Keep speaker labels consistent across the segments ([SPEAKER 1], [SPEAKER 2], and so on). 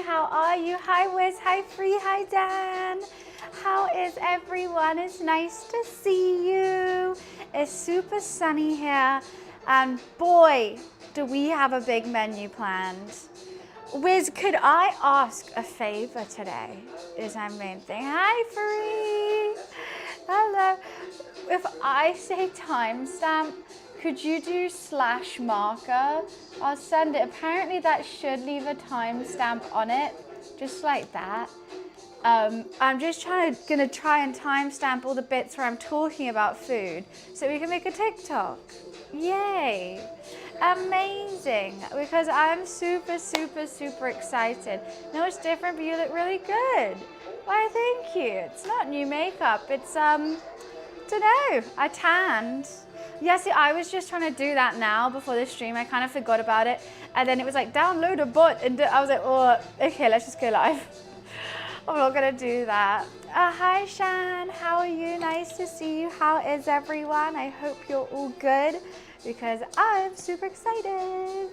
[SPEAKER 1] how are you? Hi Wiz, hi Free, hi Dan. How is everyone? It's nice to see you. It's super sunny here, and boy, do we have a big menu planned. Wiz, could I ask a favor today? Is my main thing. Hi Free. Hello. If I say timestamp, could you do /marker? I'll send it. Apparently that should leave a timestamp on it, just like that. I'm just gonna try and timestamp all the bits where I'm talking about food so we can make a TikTok. Yay! Amazing, because I'm super, super, super excited. No, it's different, but you look really good. Why, thank you. It's not new makeup, it's, dunno, I tanned. Yeah, see, I was just trying to do that now before the stream. I kind of forgot about it. And then it was like, download a bot. And I was like, oh, okay, let's just go live. I'm not gonna do that. Hi, Shan, how are you? Nice to see you. How is everyone? I hope you're all good because I'm super excited.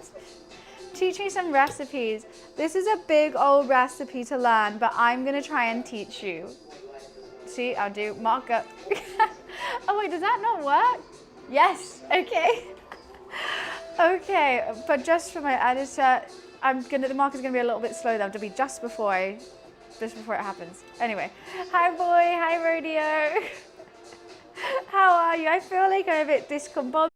[SPEAKER 1] Teach me some recipes. This is a big old recipe to learn, but I'm gonna try and teach you. See, I'll do markup. Oh wait, does that not work? Yes, okay. Okay, but just for my editor, the marker's gonna be a little bit slow. That'll be just before it happens. Anyway, hi boy, hi rodeo. How are you? I feel like I'm a bit discombobulated.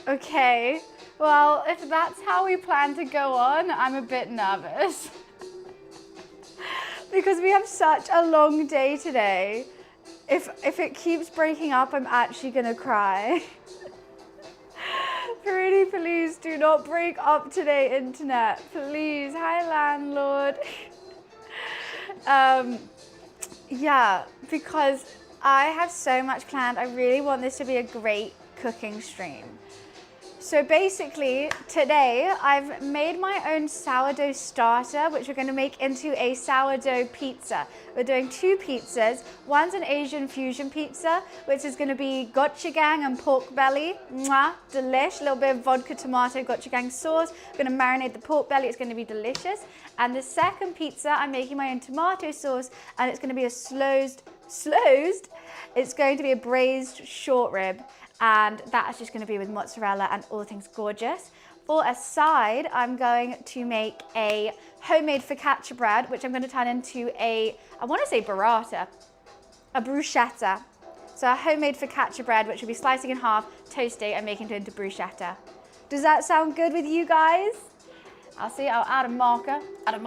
[SPEAKER 1] Okay, well, if that's how we plan to go on, I'm a bit nervous. Because we have such a long day today. If it keeps breaking up, I'm actually gonna cry. Pretty please do not break up today, internet. Please, hi landlord. Yeah, because I have so much planned. I really want this to be a great cooking stream. So basically, today I've made my own sourdough starter, which we're gonna make into a sourdough pizza. We're doing 2 pizzas. One's an Asian fusion pizza, which is gonna be gochujang and pork belly. Mwah, delish. A little bit of vodka tomato gochujang sauce. We're gonna marinate the pork belly, it's gonna be delicious. And the second pizza, I'm making my own tomato sauce, and it's gonna be a it's going to be a braised short rib. And that's just gonna be with mozzarella and all things gorgeous. For a side, I'm going to make a homemade focaccia bread, which I'm gonna turn into I wanna say burrata, a bruschetta. So a homemade focaccia bread, which will be slicing in half, toasting, and making it into bruschetta. Does that sound good with you guys? I'll add a marker. I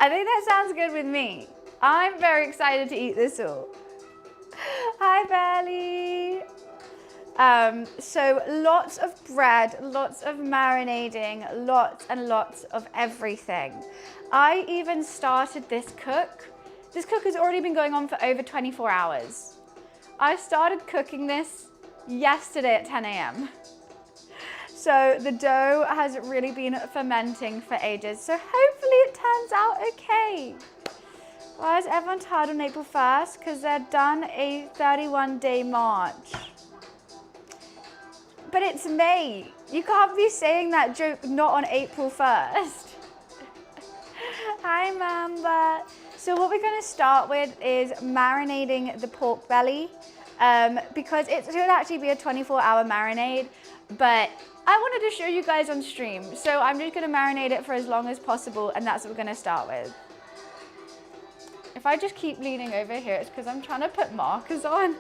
[SPEAKER 1] think that sounds good with me. I'm very excited to eat this all. Hi, Belly. So lots of bread, lots of marinating, lots and lots of everything. I even started this cook. This cook has already been going on for over 24 hours. I started cooking this yesterday at 10 a.m. So the dough has really been fermenting for ages. So hopefully it turns out okay. Why is everyone tired on April 1st? Because they're done a 31-day march. But it's May. You can't be saying that joke not on April 1st. Hi, Mamba. So what we're going to start with is marinating the pork belly because it should actually be a 24-hour marinade, but I wanted to show you guys on stream. So I'm just going to marinate it for as long as possible, and that's what we're going to start with. If I just keep leaning over here, it's because I'm trying to put markers on.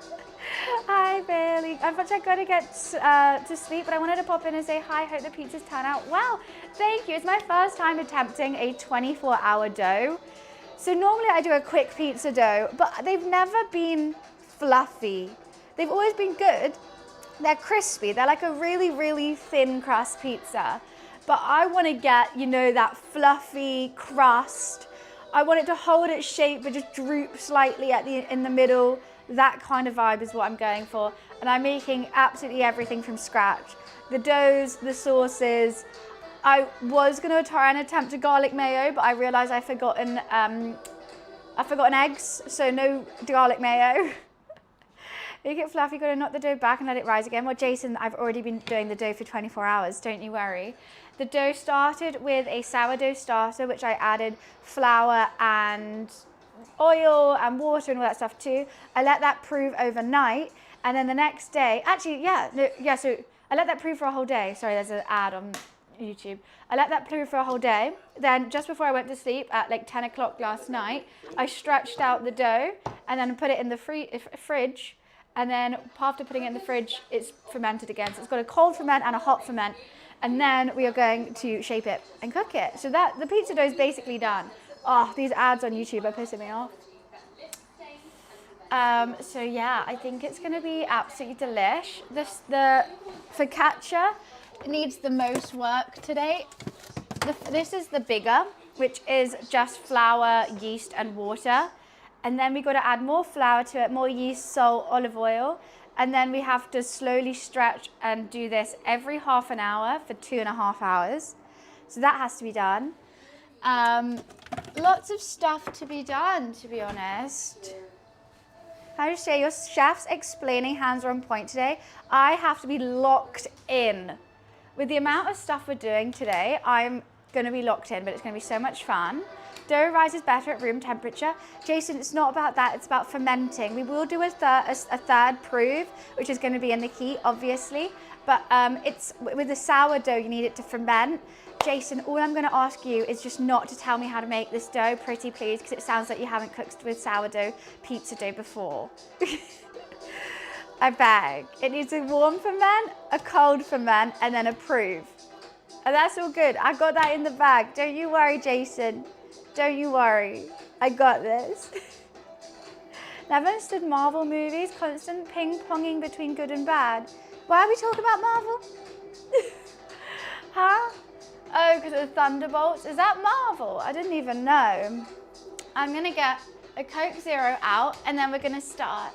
[SPEAKER 1] Hi, Bailey. Unfortunately, I gotta get to sleep, but I wanted to pop in and say hi. Hope the pizzas turn out well. Thank you. It's my first time attempting a 24-hour dough. So normally I do a quick pizza dough, but they've never been fluffy. They've always been good, they're crispy. They're like a really, really thin crust pizza. But I want to get, you know, that fluffy crust. I want it to hold its shape but just droop slightly in the middle. That kind of vibe is what I'm going for. And I'm making absolutely everything from scratch. The doughs, the sauces. I was going to try and attempt a garlic mayo, but I realized I've forgotten eggs, so no garlic mayo. Make it fluffy, got to knock the dough back and let it rise again. Well, Jason, I've already been doing the dough for 24 hours, don't you worry. The dough started with a sourdough starter, which I added flour and oil and water and all that stuff too. I let that prove overnight, and then the next day, so I let that prove for a whole day. Sorry, there's an ad on YouTube. I let that prove for a whole day. Then just before I went to sleep at like 10 o'clock last night, I stretched out the dough and then put it in the fridge. And then after putting it in the fridge, it's fermented again. So it's got a cold ferment and a hot ferment. And then we are going to shape it and cook it. So that the pizza dough is basically done. Oh, these ads on YouTube are pissing me off. So yeah, I think it's gonna be absolutely delish. The focaccia needs the most work today. This is the bigger, which is just flour, yeast, and water. And then we got to add more flour to it, more yeast, salt, olive oil. And then we have to slowly stretch and do this every half an hour for 2.5 hours. So that has to be done. Lots of stuff to be done, to be honest. How do you say your chef's explaining hands are on point today? I have to be locked in. With the amount of stuff we're doing today, I'm going to be locked in, but it's going to be so much fun. Dough rises better at room temperature. Jason, it's not about that, it's about fermenting. We will do a third proof, which is going to be in the heat, obviously. But it's with the sourdough, you need it to ferment. Jason, all I'm going to ask you is just not to tell me how to make this dough, pretty please, because it sounds like you haven't cooked with sourdough pizza dough before. I beg. It needs a warm ferment, a cold ferment, and then a proof. And that's all good. I got that in the bag. Don't you worry, Jason. Don't you worry. I got this. Never understood Marvel movies. Constant ping-ponging between good and bad. Why are we talking about Marvel? Huh? Oh, because of the Thunderbolts. Is that Marvel? I didn't even know. I'm going to get a Coke Zero out and then we're going to start.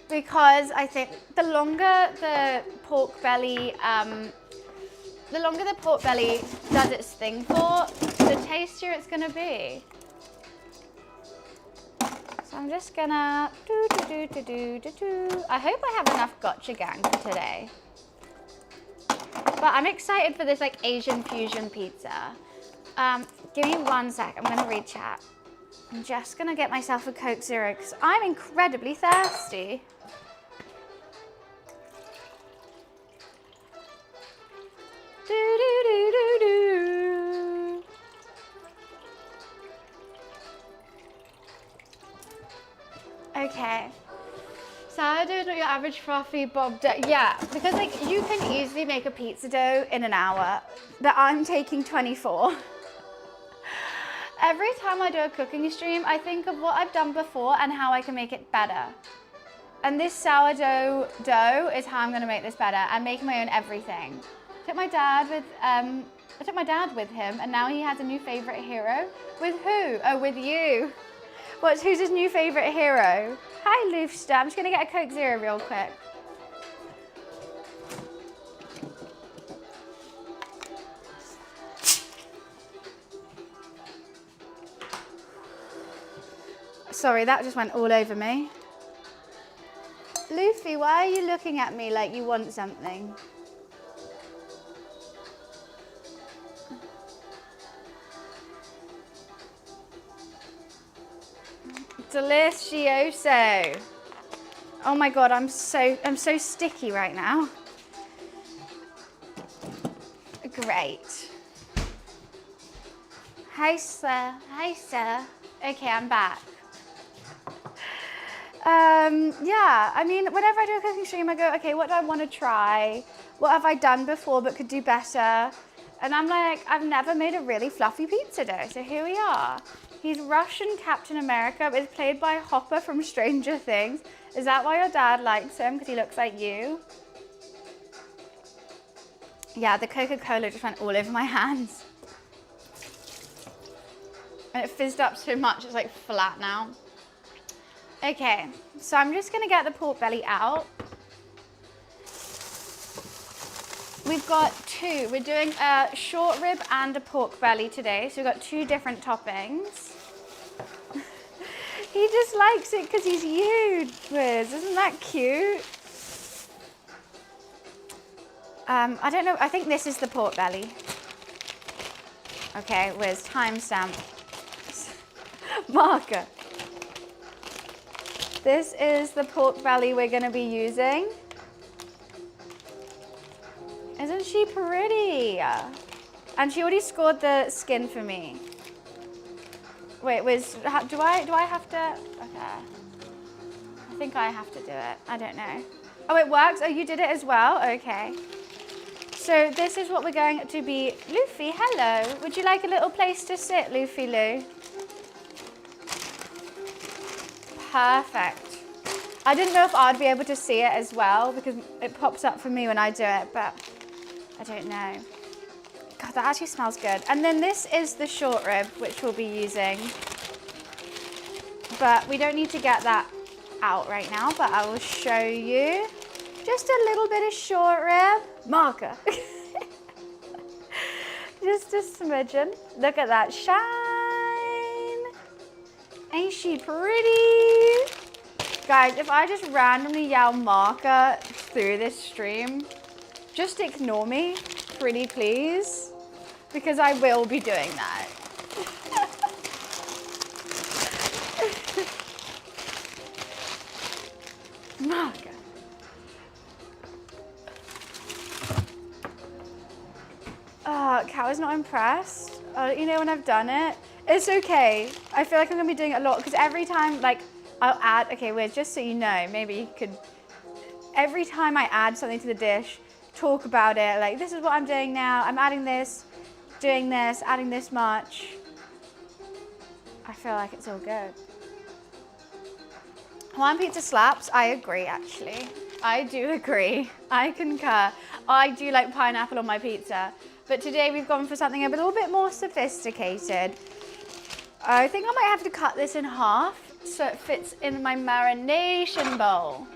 [SPEAKER 1] Because I think the longer the pork belly does its thing for, the tastier it's going to be. So I'm just going to I hope I have enough gochujang for today. But I'm excited for this like Asian fusion pizza. Give me 1 sec. I'm going to read chat. I'm just going to get myself a Coke Zero because I'm incredibly thirsty. Okay. Sourdough is not your average frothy bob dough. Yeah, because like you can easily make a pizza dough in an hour, but I'm taking 24. Every time I do a cooking stream, I think of what I've done before and how I can make it better. And this sourdough dough is how I'm going to make this better and make my own everything. I took my dad with him, and now he has a new favorite hero. With who? Oh, with you. Who's his new favorite hero? Hi, Loofster. I'm just going to get a Coke Zero real quick. Sorry, that just went all over me. Luffy, why are you looking at me like you want something? Delicioso. Oh my god, I'm so sticky right now. Great. Hi sir. Hi sir. Okay, I'm back. Yeah, I mean, whenever I do a cooking stream, I go, okay, what do I want to try? What have I done before but could do better? And I'm like, I've never made a really fluffy pizza dough, so here we are. He's Russian Captain America, but is played by Hopper from Stranger Things. Is that why your dad likes him? Because he looks like you? Yeah, the Coca-Cola just went all over my hands. And it fizzed up so much, it's like flat now. Okay, so I'm just gonna get the pork belly out. We've got two. We're doing a short rib and a pork belly today. So we've got two different toppings. He just likes it because he's huge, Wiz. Isn't that cute? I don't know. I think this is the pork belly. Okay, Wiz, timestamp. Marker. This is the pork belly we're going to be using. Isn't she pretty? And she already scored the skin for me. Wait, Wiz, do I have to? Okay. I think I have to do it. I don't know. Oh, it works? Oh, you did it as well? Okay. So this is what we're going to be. Luffy, hello. Would you like a little place to sit, Luffy Lou? Perfect. I didn't know if I'd be able to see it as well because it pops up for me when I do it, but I don't know. God, that actually smells good. And then this is the short rib, which we'll be using. But we don't need to get that out right now, but I will show you. Just a little bit of short rib. Marker. Just a smidgen. Look at that shine. Ain't she pretty? Guys, if I just randomly yell marker through this stream, just ignore me, pretty please, because I will be doing that. Marker. Oh, Cow is not impressed. I'll let you know when I've done it. It's okay. I feel like I'm gonna be doing it a lot because every time, like, I'll add, okay, wait, just so you know, maybe you could, every time I add something to the dish, talk about it, like, this is what I'm doing now, I'm adding this, doing this, adding this much. I feel like it's all good. Hawaiian pizza slaps, I agree, actually. I do agree. I concur. I do like pineapple on my pizza. But today we've gone for something a little bit more sophisticated. I think I might have to cut this in half so it fits in my marination bowl.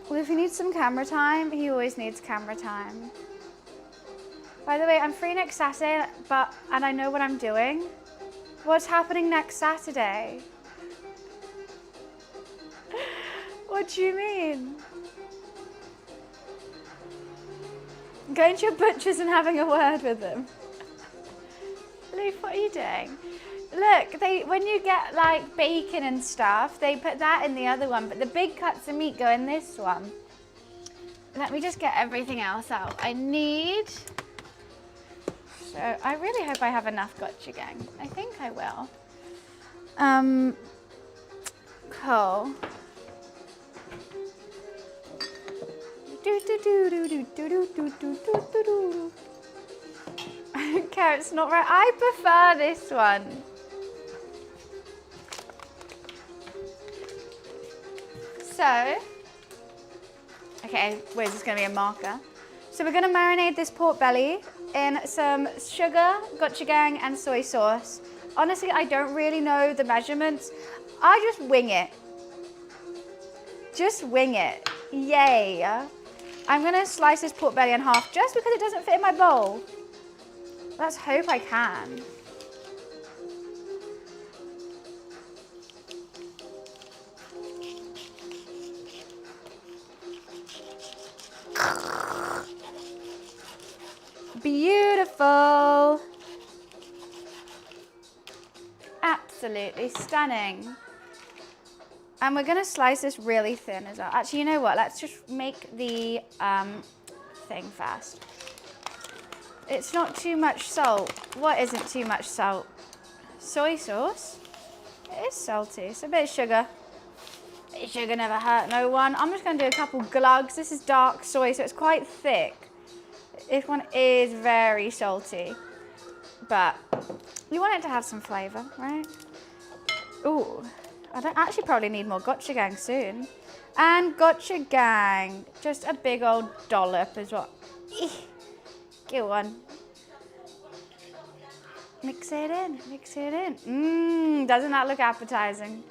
[SPEAKER 1] Well, if he needs some camera time, he always needs camera time. By the way, I'm free next Saturday, and I know what I'm doing. What's happening next Saturday? What do you mean? Going to your butcher's and having a word with them. Luke, what are you doing? Look, when you get like bacon and stuff, they put that in the other one, but the big cuts of meat go in this one. Let me just get everything else out. I need, so I really hope I have enough gochujang. I think I will. Cool. Carrot's not right. I prefer this one. So, okay, where's this gonna be a marker? So we're gonna marinate this pork belly in some sugar, gochujang, and soy sauce. Honestly, I don't really know the measurements. I just wing it. Just wing it. Yay. I'm gonna slice this pork belly in half just because it doesn't fit in my bowl. Let's hope I can. Beautiful. Absolutely stunning. And we're gonna slice this really thin as well. Actually, you know what? Let's just make the thing first. It's not too much salt. What isn't too much salt? Soy sauce. It is salty. It's a bit of sugar. Sugar never hurt no one. I'm just gonna do a couple glugs. This is dark soy, so it's quite thick. This one is very salty, but you want it to have some flavor, right? Ooh. I don't actually probably need more gochujang soon. And gochujang, just a big old dollop is what. Go on. Mix it in, mix it in. Doesn't that look appetizing?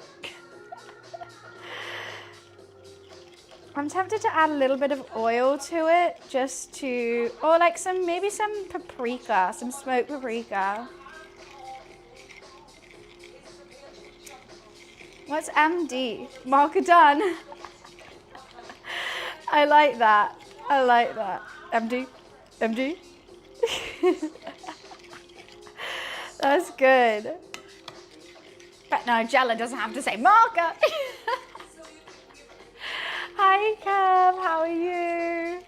[SPEAKER 1] I'm tempted to add a little bit of oil to it, just to, or like maybe some paprika, some smoked paprika. What's MD? Marker done. I like that. I like that. MD, MD. That's good. But no, Jella doesn't have to say marker. Hi, Kev, how are you?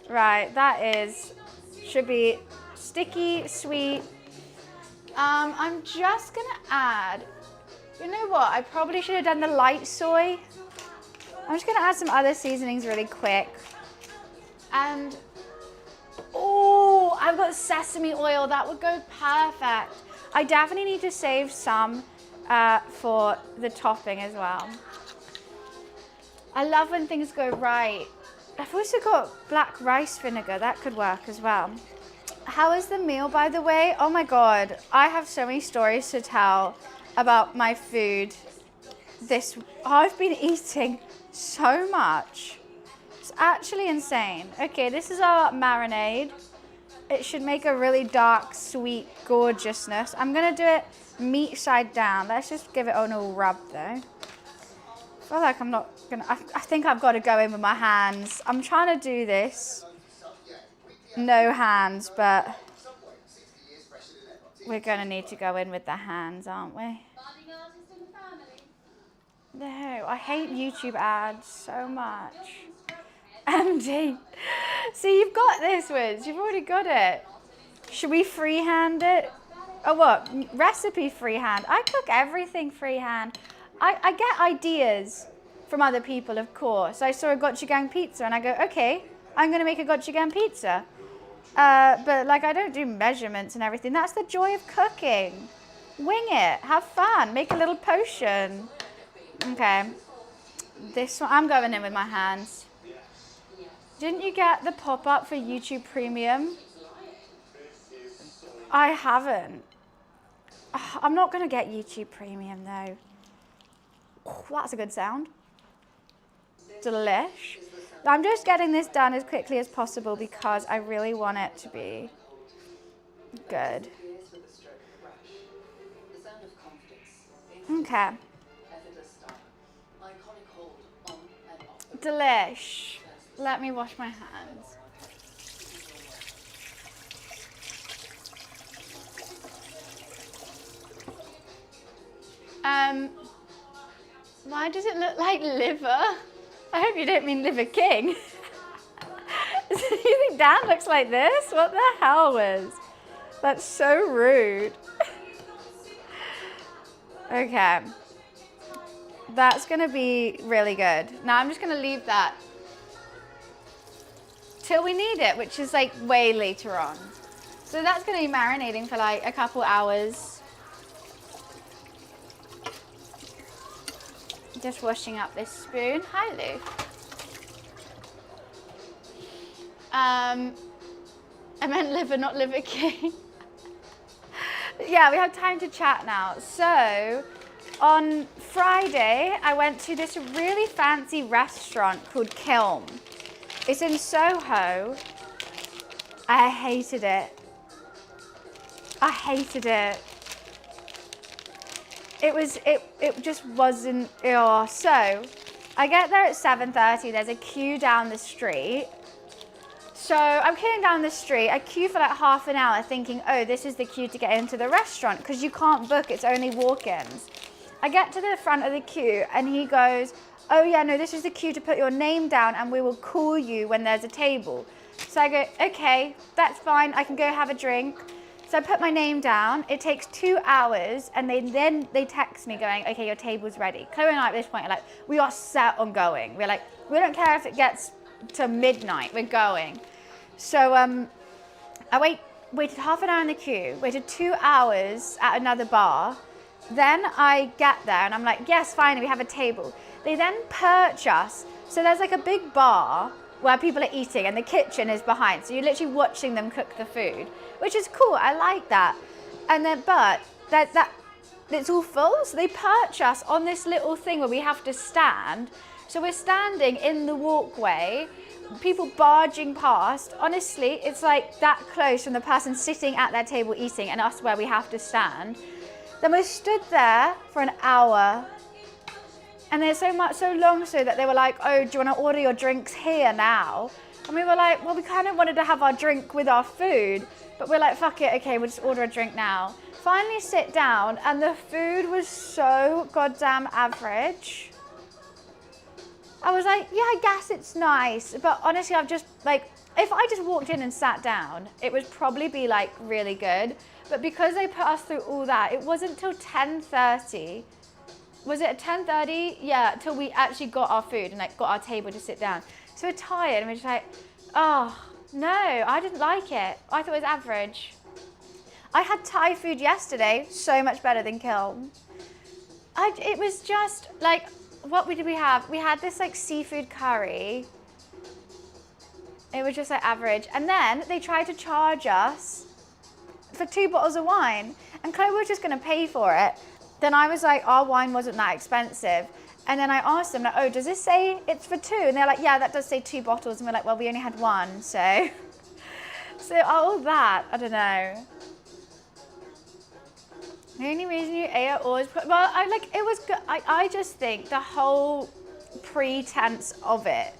[SPEAKER 1] Right, that should be sticky, sweet. I'm just gonna add, you know what? I probably should have done the light soy. I'm just gonna add some other seasonings really quick. And, oh, I've got sesame oil. That would go perfect. I definitely need to save some for the topping as well. I love when things go right. I've also got black rice vinegar. That could work as well. How is the meal, by the way? Oh my God, I have so many stories to tell about my food. I've been eating so much. It's actually insane. Okay, this is our marinade. It should make a really dark, sweet gorgeousness. I'm gonna do it meat side down. Let's just give it an all rub though. I feel like I'm not gonna, I think I've got to go in with my hands. I'm trying to do this, no hands, but we're gonna need to go in with the hands, aren't we? No, I hate YouTube ads so much. MD. See, you've got this, Wiz. You've already got it. Should we freehand it? Oh, what? Recipe freehand. I cook everything freehand. I get ideas from other people, of course. I saw a gochujang pizza and I go, okay, I'm going to make a gochujang pizza. But like, I don't do measurements and everything. That's the joy of cooking. Wing it. Have fun. Make a little potion. Okay. This one, I'm going in with my hands. Didn't you get the pop-up for YouTube Premium? I haven't. I'm not going to get YouTube Premium though. Oh, that's a good sound. Delish. I'm just getting this done as quickly as possible because I really want it to be good. Okay. Delish. Let me wash my hands. Why does it look like liver? I hope you don't mean liver king. You think Dan looks like this? What the hell, Wiz? That's so rude. Okay. That's gonna be really good. Now I'm just gonna leave that till we need it, which is like way later on. So that's gonna be marinating for like a couple hours. Just washing up this spoon. Hi, Lou. I meant liver, not liver king. Yeah, we have time to chat now. So, on Friday, I went to this really fancy restaurant called Kiln. It's in Soho. I hated it. I hated it. It just wasn't, oh. So, I get there at 7:30, there's a queue down the street. So I'm queuing down the street, I queue for like half an hour thinking, oh, this is the queue to get into the restaurant because you can't book, it's only walk-ins. I get to the front of the queue and he goes, oh yeah, no, this is the queue to put your name down and we will call you when there's a table. So I go, okay, that's fine, I can go have a drink. So I put my name down, it takes 2 hours, and then they text me going, okay, your table's ready. Chloe and I at this point are like, we are set on going. We're like, we don't care if it gets to midnight, we're going. So I waited half an hour in the queue, waited 2 hours at another bar, Then I get there and I'm like, yes, finally, we have a table. They then perch us. So there's like a big bar where people are eating and the kitchen is behind. So you're literally watching them cook the food, which is cool. I like that. And then, but it's all full. So they perch us on this little thing where we have to stand. So we're standing in the walkway, people barging past. Honestly, it's like that close from the person sitting at their table eating and us where we have to stand. Then we stood there for an hour. And there's so long so that they were like, oh, do you want to order your drinks here now? And we were like, well, we kind of wanted to have our drink with our food, but we're like, fuck it, okay, we'll just order a drink now. Finally sit down, and the food was so goddamn average. I was like, yeah, I guess it's nice, but honestly, I've just, like, if I just walked in and sat down, it would probably be, like, really good. But because they put us through all that, it wasn't till 10:30. Was it at 10:30? Yeah, till we actually got our food and like got our table to sit down. So we're tired and we're just like, oh, no, I didn't like it. I thought it was average. I had Thai food yesterday, so much better than Kiln. It was just like, what did we have? We had this like seafood curry. It was just like average. And then they tried to charge us for 2 bottles of wine. And Chloe was just gonna pay for it. Then I was like, our wine wasn't that expensive. And then I asked them, like, oh, does this say it's for 2? And they're like, yeah, that does say 2 bottles. And we're like, well, we only had 1, so. So all that, I don't know. The only reason you ate it was, well, it was good. I just think the whole pretense of it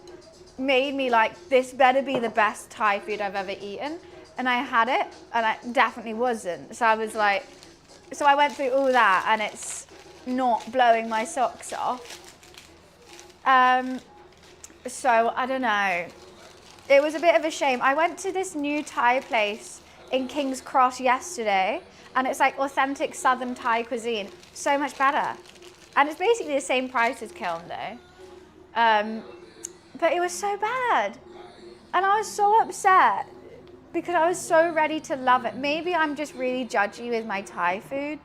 [SPEAKER 1] made me like, this better be the best Thai food I've ever eaten. And I had it, and I definitely wasn't. So I was like, so I went through all that, and it's not blowing my socks off. So I don't know. It was a bit of a shame. I went to this new Thai place in King's Cross yesterday, and it's like authentic Southern Thai cuisine. So much better. And it's basically the same price as Kiln though. But it was so bad. And I was so upset, because I was so ready to love it. Maybe I'm just really judgy with my Thai food,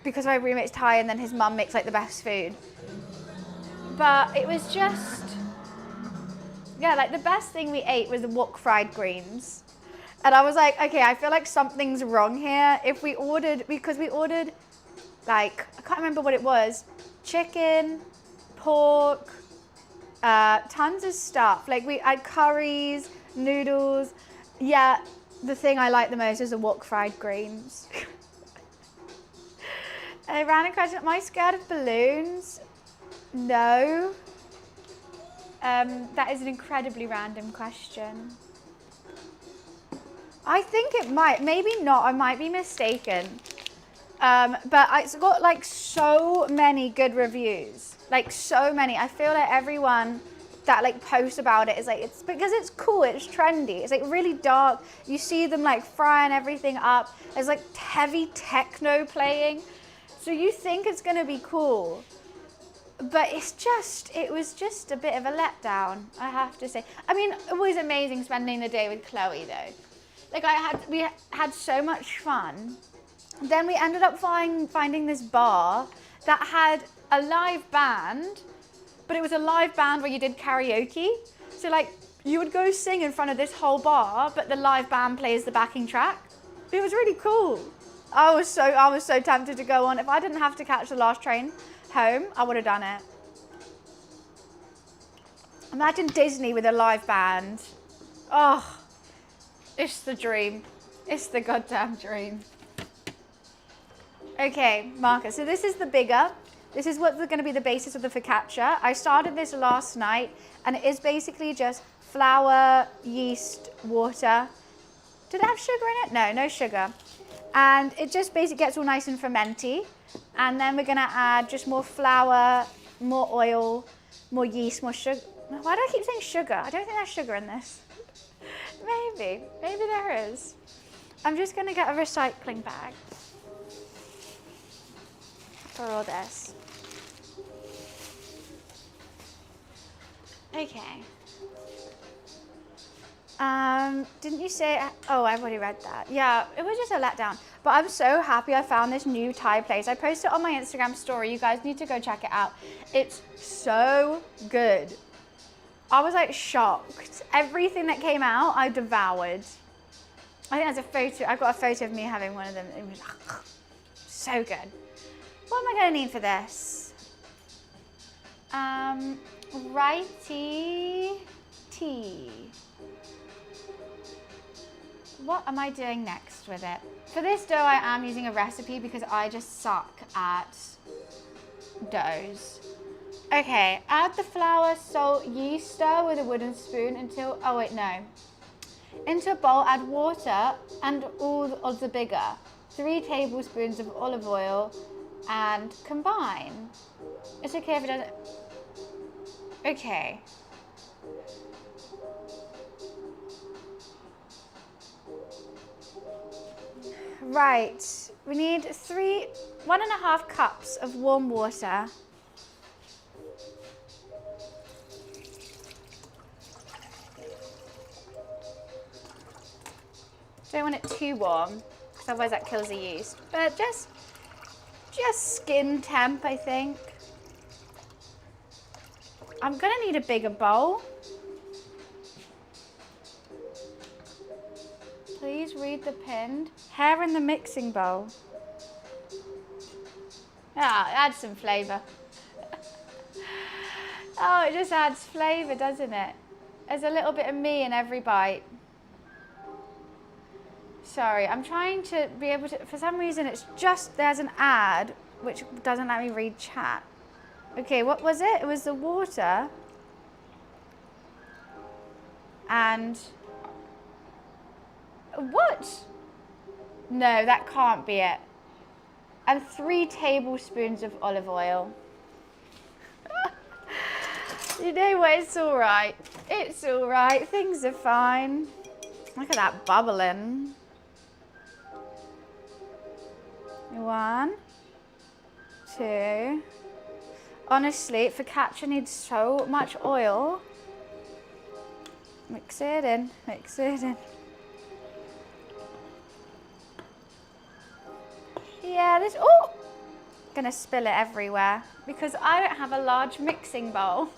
[SPEAKER 1] because my roommate's Thai and then his mum makes like the best food. But it was just, yeah, like the best thing we ate was the wok fried greens. And I was like, okay, I feel like something's wrong here. If we ordered, because we ordered like, I can't remember what it was, chicken, pork, tons of stuff. Like we had curries, noodles. Yeah, the thing I like the most is the wok fried greens. A random question, am I scared of balloons? No. That is an incredibly random question. I think it might, maybe not, I might be mistaken. But it's got like so many good reviews, like so many. I feel like everyone that like posts about it is like, it's because it's cool, it's trendy, it's like really dark. You see them like frying everything up. There's like heavy techno playing. So you think it's gonna be cool. But it was just a bit of a letdown, I have to say. I mean, it was amazing spending the day with Chloe though. Like we had so much fun. Then we ended up finding this bar that had a live band, but it was a live band where you did karaoke. So like you would go sing in front of this whole bar, but the live band plays the backing track. It was really cool. I was so tempted to go on. If I didn't have to catch the last train home, I would have done it. Imagine Disney with a live band. Oh, it's the dream. It's the goddamn dream. Okay, marker. So this is the bigger. This is what's going to be the basis of the focaccia. I started this last night, and it is basically just flour, yeast, water. Did it have sugar in it? No, no sugar. And it just basically gets all nice and fermenty. And then we're going to add just more flour, more oil, more yeast, more sugar. Why do I keep saying sugar? I don't think there's sugar in this. Maybe there is. I'm just going to get a recycling bag for all this. Okay. Didn't you say, oh, I've already read that. Yeah, it was just a letdown. But I'm so happy I found this new Thai place. I posted it on my Instagram story. You guys need to go check it out. It's so good. I was like shocked. Everything that came out, I devoured. I think there's a photo, I've got a photo of me having one of them. It was so good. What am I gonna need for this? Righty tea. What am I doing next with it? For this dough, I am using a recipe because I just suck at doughs. Okay, add the flour, salt, yeast, stir with a wooden spoon until, oh wait, no. Into a bowl, add water and all of the bigger. 3 tablespoons of olive oil and combine. It's okay if it doesn't, okay. Right, we need 1.5 cups of warm water. Don't want it too warm, because otherwise that kills the yeast. But just skin temp, I think. I'm gonna need a bigger bowl. Please read the pinned. Hair in the mixing bowl. Ah, it adds some flavor. Oh, it just adds flavor, doesn't it? There's a little bit of me in every bite. Sorry, I'm trying to be able to, for some reason it's just, there's an ad which doesn't let me read chat. Okay, what was it? It was the water and, what? No, that can't be it. And 3 tablespoons of olive oil. You know what, it's all right. It's all right, things are fine. Look at that bubbling. 1, 2. Honestly, focaccia needs so much oil. Mix it in, mix it in. Yeah, this, oh! Gonna spill it everywhere because I don't have a large mixing bowl.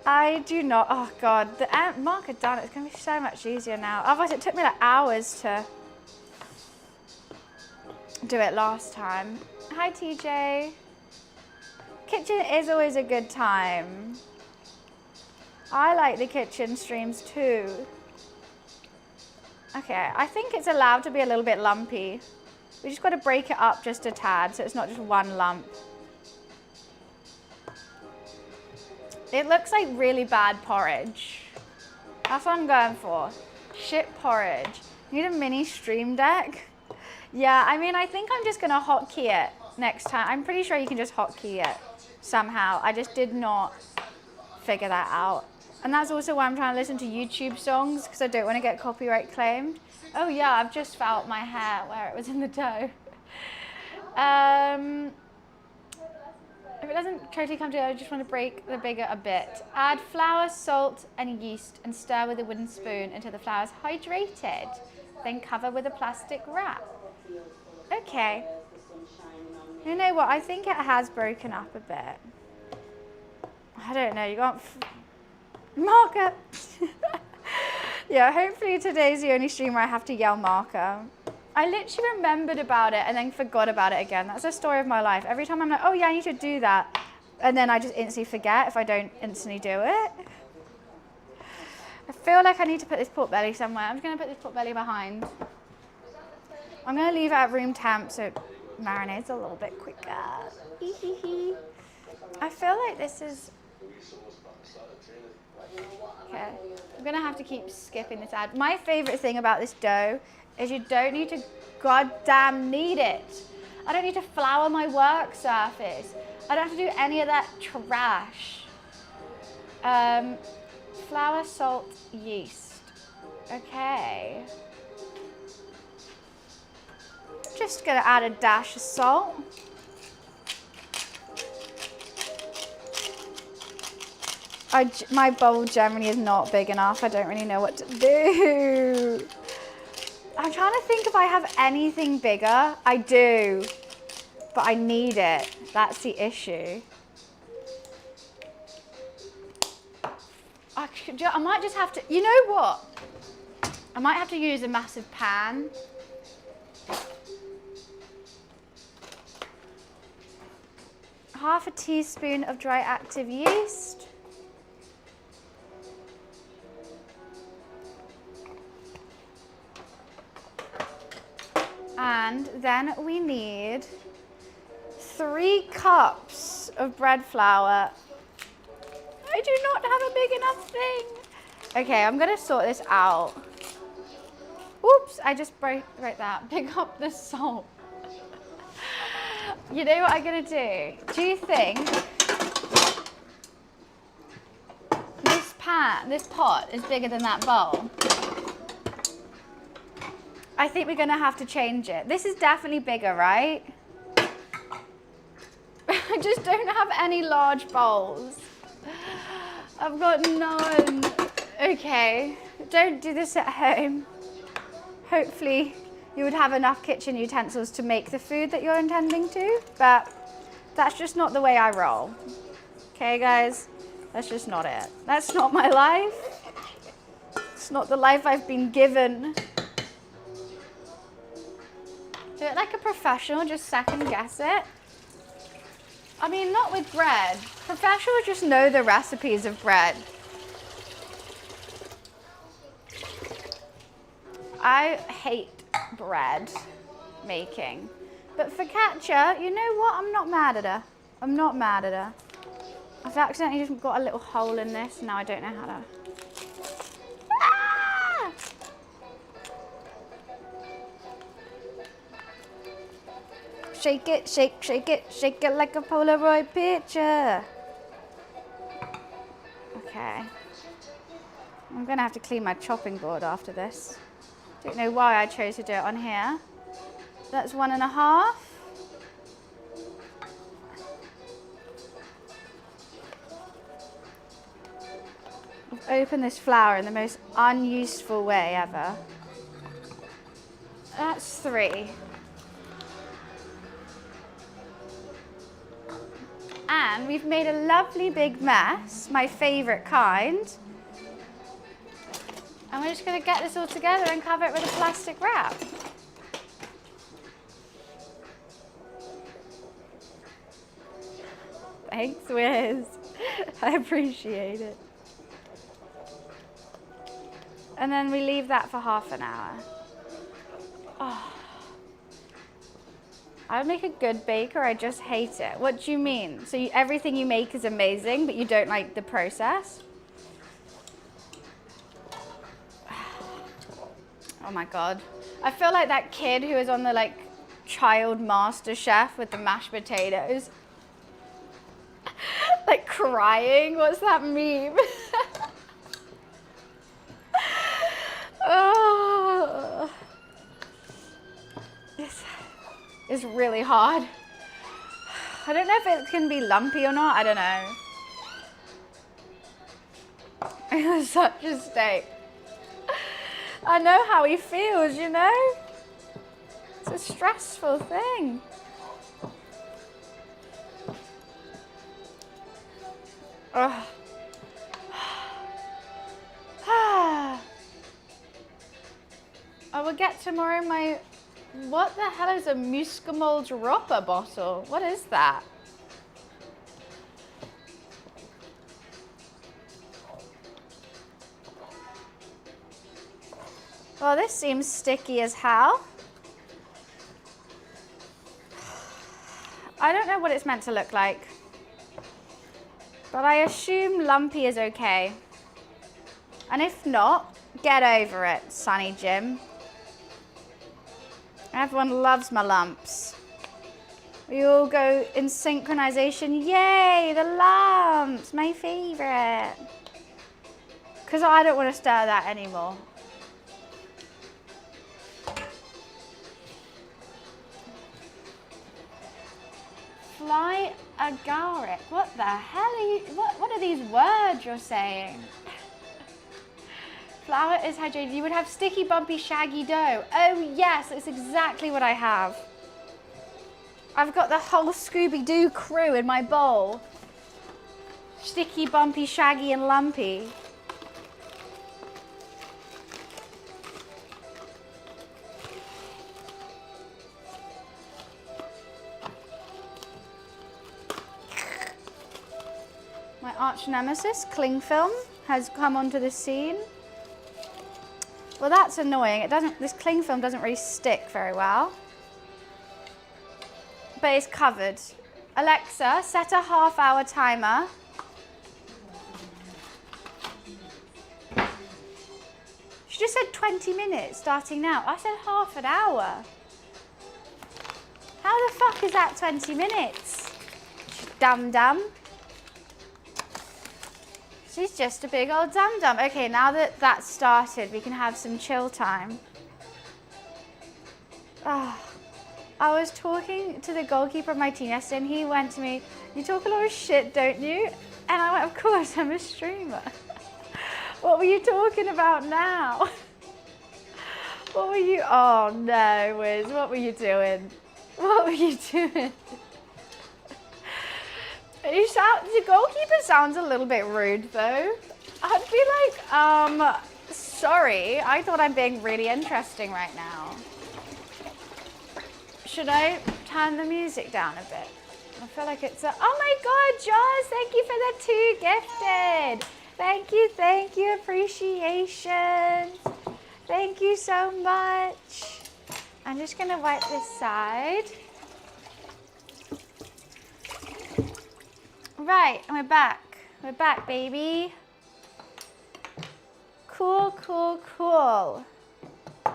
[SPEAKER 1] I do not, oh God, the mark had done it. It's gonna be so much easier now. Otherwise it took me like hours to do it last time. Hi TJ. Kitchen is always a good time. I like the kitchen streams too. Okay, I think it's allowed to be a little bit lumpy. We just got to break it up just a tad so it's not just one lump. It looks like really bad porridge. That's what I'm going for. Shit porridge. Need a mini stream deck? Yeah, I mean, I think I'm just gonna hotkey it next time. I'm pretty sure you can just hotkey it somehow. I just did not figure that out. And that's also why I'm trying to listen to YouTube songs because I don't want to get copyright claimed. Oh yeah, I've just felt my hair where it was in the dough. If it doesn't totally come together, I just want to break the bigger a bit. Add flour, salt, and yeast and stir with a wooden spoon until the flour is hydrated. Then cover with a plastic wrap. Okay. You know what? I think it has broken up a bit. I don't know. You got marker. Yeah, hopefully today's the only stream where I have to yell marker. I literally remembered about it and then forgot about it again. That's the story of my life. Every time I'm like, oh yeah, I need to do that. And then I just instantly forget if I don't instantly do it. I feel like I need to put this pork belly somewhere. I'm just gonna put this pork belly behind. I'm gonna leave it at room temp so it marinates a little bit quicker. I feel like this is, okay. I'm gonna have to keep skipping this ad. My favorite thing about this dough is you don't need to goddamn knead it. I don't need to flour my work surface. I don't have to do any of that trash. Flour, salt, yeast. Okay. Just gonna add a dash of salt. My bowl generally is not big enough. I don't really know what to do. I'm trying to think if I have anything bigger. I do, but I need it. That's the issue. I might just have to, you know what? I might have to use a massive pan. Half a teaspoon of dry active yeast. And then we need 3 cups of bread flour. I do not have a big enough thing. Okay, I'm gonna sort this out. Oops, I just broke that. Pick up the salt. You know what I'm gonna do? Do you think this pot is bigger than that bowl? I think we're gonna have to change it. This is definitely bigger, right? I just don't have any large bowls. I've got none. Okay, don't do this at home. Hopefully you would have enough kitchen utensils to make the food that you're intending to, but that's just not the way I roll. Okay, guys? That's just not it. That's not my life. It's not the life I've been given. Do it like a professional, just second guess it. I mean, not with bread. Professionals just know the recipes of bread. I hate bread making. But for Katja, you know what? I'm not mad at her. I'm not mad at her. I've accidentally just got a little hole in this. Now I don't know how to... Ah! Shake it, shake, shake it, shake it like a Polaroid picture. Okay. I'm gonna have to clean my chopping board after this. Don't know why I chose to do it on here. That's 1.5. I've opened this flour in the most unuseful way ever. That's 3. And we've made a lovely big mess, my favorite kind. And we're just going to get this all together and cover it with a plastic wrap. Thanks, Wiz. I appreciate it. And then we leave that for half an hour. Oh. I would make a good baker, I just hate it. What do you mean? So everything you make is amazing, but you don't like the process? Oh my God. I feel like that kid who was on the child master chef with the mashed potatoes. Like crying, what's that meme? Oh. It's really hard. I don't know if it can be lumpy or not, I don't know. It was such a state. I know how he feels, you know? It's a stressful thing. Oh. I will get tomorrow my... What the hell is a Muscamol dropper bottle? What is that? Well, this seems sticky as hell. I don't know what it's meant to look like, but I assume lumpy is okay. And if not, get over it, Sunny Jim. Everyone loves my lumps. We all go in synchronization. Yay, the lumps, my favorite. Because I don't want to stir that anymore. Fly agaric. What the hell are you, what are these words you're saying? Flour is hydrated. You would have sticky, bumpy, shaggy dough. Oh yes, it's exactly what I have. I've got the whole Scooby-Doo crew in my bowl. Sticky, bumpy, shaggy, and lumpy. My arch nemesis, cling film, has come onto the scene. Well, that's annoying. This cling film doesn't really stick very well. But it's covered. Alexa, set a half-hour timer. She just said 20 minutes starting now. I said half an hour. How the fuck is that 20 minutes? Dum-dum. She's just a big old dum-dum. Okay, now that that's started, we can have some chill time. Oh, I was talking to the goalkeeper of my team yesterday, and he went to me, "You talk a lot of shit, don't you?" And I went, "Of course, I'm a streamer." What were you talking about now? What were you, oh no, Wiz, what were you doing? What were you doing? The goalkeeper sounds a little bit rude though. I'd be like, sorry, I thought I'm being really interesting right now. Should I turn the music down a bit? I feel like it's a, oh my God, Joss, thank you for the 2 gifted. Thank you, appreciation. Thank you so much. I'm just gonna wipe this side. Right, and we're back. We're back, baby. Cool, cool, cool. And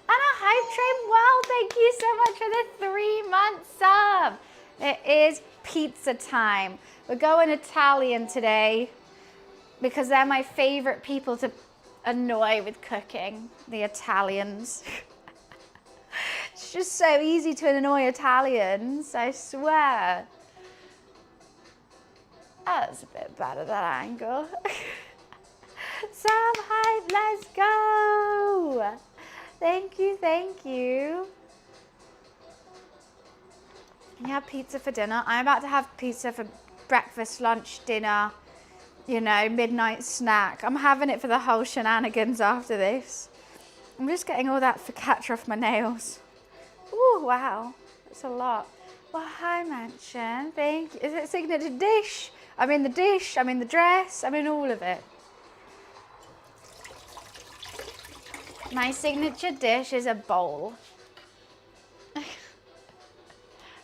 [SPEAKER 1] a hype train, wow, thank you so much for the 3-month sub. It is pizza time. We're going Italian today because they're my favorite people to annoy with cooking, the Italians. It's just so easy to annoy Italians, I swear. That was a bit better, that angle. Some hype, let's go. Thank you, thank you. You have pizza for dinner. I'm about to have pizza for breakfast, lunch, dinner, you know, midnight snack. I'm having it for the whole shenanigans after this. I'm just getting all that focaccia off my nails. Ooh, wow, that's a lot. Well, hi, Mansion, thank you. Is it signature dish? I'm in the dish, I'm in the dress, I'm in all of it. My signature dish is a bowl.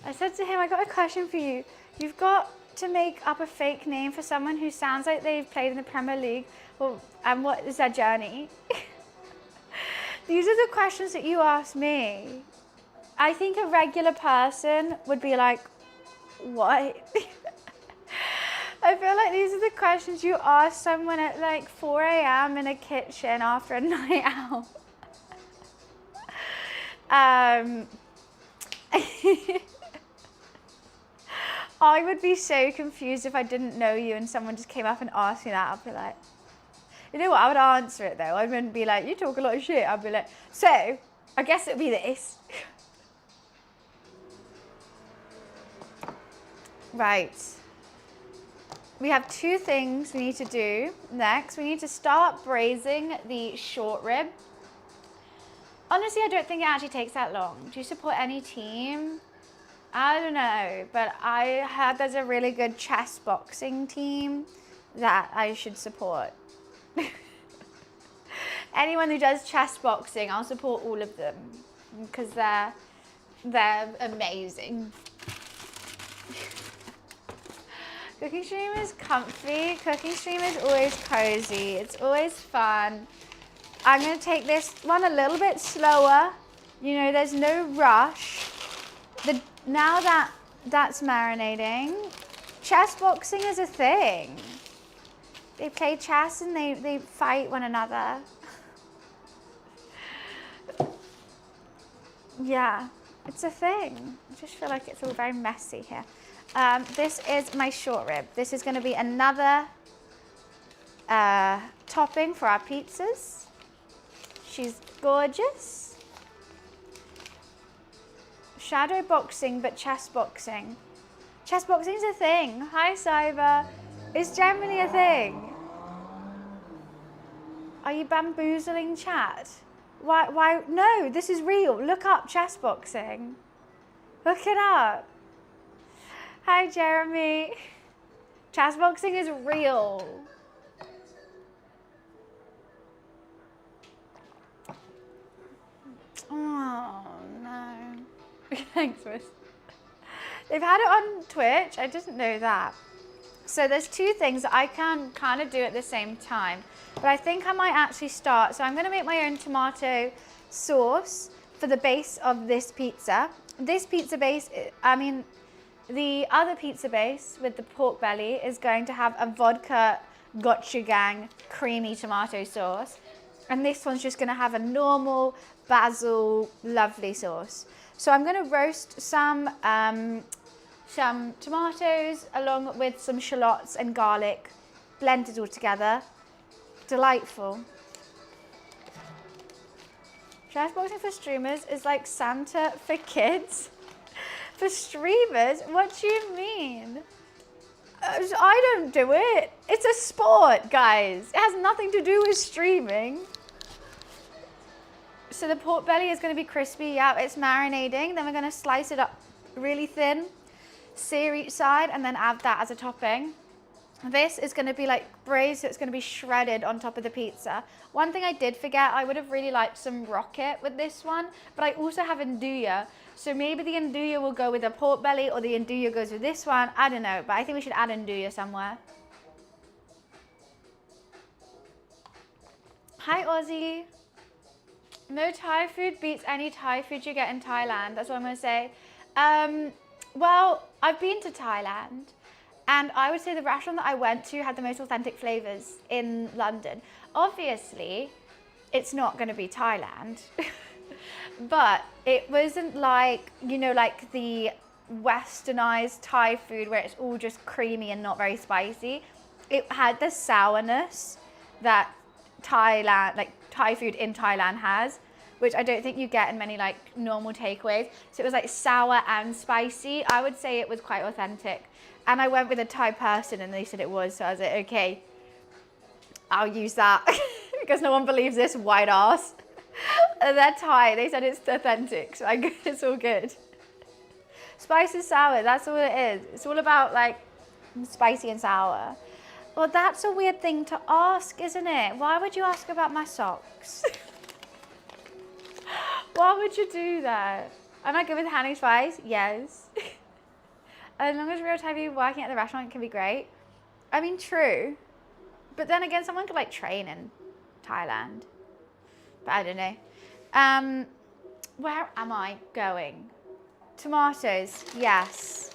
[SPEAKER 1] I said to him, I got a question for you. You've got to make up a fake name for someone who sounds like they've played in the Premier League. Well, and what is their journey? These are the questions that you ask me. I think a regular person would be like, what? I feel like these are the questions you ask someone at like 4 a.m. in a kitchen after a night out. I would be so confused if I didn't know you and someone just came up and asked me that. I'd be like, you know what, I would answer it though. I wouldn't be like, you talk a lot of shit. I'd be like, so, I guess it would be this. Right. We have 2 things we need to do next. We need to start braising the short rib. Honestly, I don't think it actually takes that long. Do you support any team? I don't know, but I heard there's a really good chess boxing team that I should support. Anyone who does chess boxing, I'll support all of them because they're amazing. Cooking stream is comfy. Cooking stream is always cozy. It's always fun. I'm going to take this one a little bit slower. You know, there's no rush. Now that's marinating, chess boxing is a thing. They play chess and they fight one another. Yeah, it's a thing. I just feel like it's all very messy here. This is my short rib. This is going to be another topping for our pizzas. She's gorgeous. Shadow boxing, but chest boxing. Chest boxing is a thing. Hi, Cyber. It's generally a thing. Are you bamboozling chat? Why? No, this is real. Look up chest boxing. Look it up. Hi, Jeremy. Chest boxing is real. Oh, no. Thanks, Miss. They've had it on Twitch. I didn't know that. So there's two things that I can kind of do at the same time. But I think I might actually start. So I'm going to make my own tomato sauce for the base of this pizza. This pizza base, I mean, the other pizza base with the pork belly is going to have a vodka gochujang creamy tomato sauce. And this one's just going to have a normal basil lovely sauce. So I'm going to roast some tomatoes along with some shallots and garlic, blend it all together. Delightful. Chest boxing for streamers is like Santa for kids. For streamers? What do you mean? I don't do it. It's a sport, guys. It has nothing to do with streaming. So the pork belly is going to be crispy. Yeah, it's marinating. Then we're going to slice it up really thin, sear each side, and then add that as a topping. This is going to be like braised, so it's going to be shredded on top of the pizza. One thing I did forget, I would have really liked some rocket with this one, but I also have andouille. So maybe the andouille will go with the pork belly, or the andouille goes with this one. I don't know, but I think we should add andouille somewhere. Hi, Aussie. No Thai food beats any Thai food you get in Thailand. That's what I'm going to say. Well, I've been to Thailand. And I would say the restaurant that I went to had the most authentic flavors in London. Obviously, it's not going to be Thailand, but it wasn't like, you know, like the westernized Thai food where it's all just creamy and not very spicy. It had the sourness that Thailand, like Thai food in Thailand has, which I don't think you get in many like normal takeaways. So it was like sour and spicy. I would say it was quite authentic. And I went with a Thai person and they said it was, so I was like, okay, I'll use that because no one believes this white ass. And they're Thai, they said it's authentic, so it's all good. Spicy sour, that's all it is. It's all about like spicy and sour. Well, that's a weird thing to ask, isn't it? Why would you ask about my socks? Why would you do that? Am I good with handling spice? Yes. As long as real Thai people working at the restaurant can be great. I mean, true. But then again, someone could like train in Thailand. But I don't know. Where am I going? Tomatoes, yes.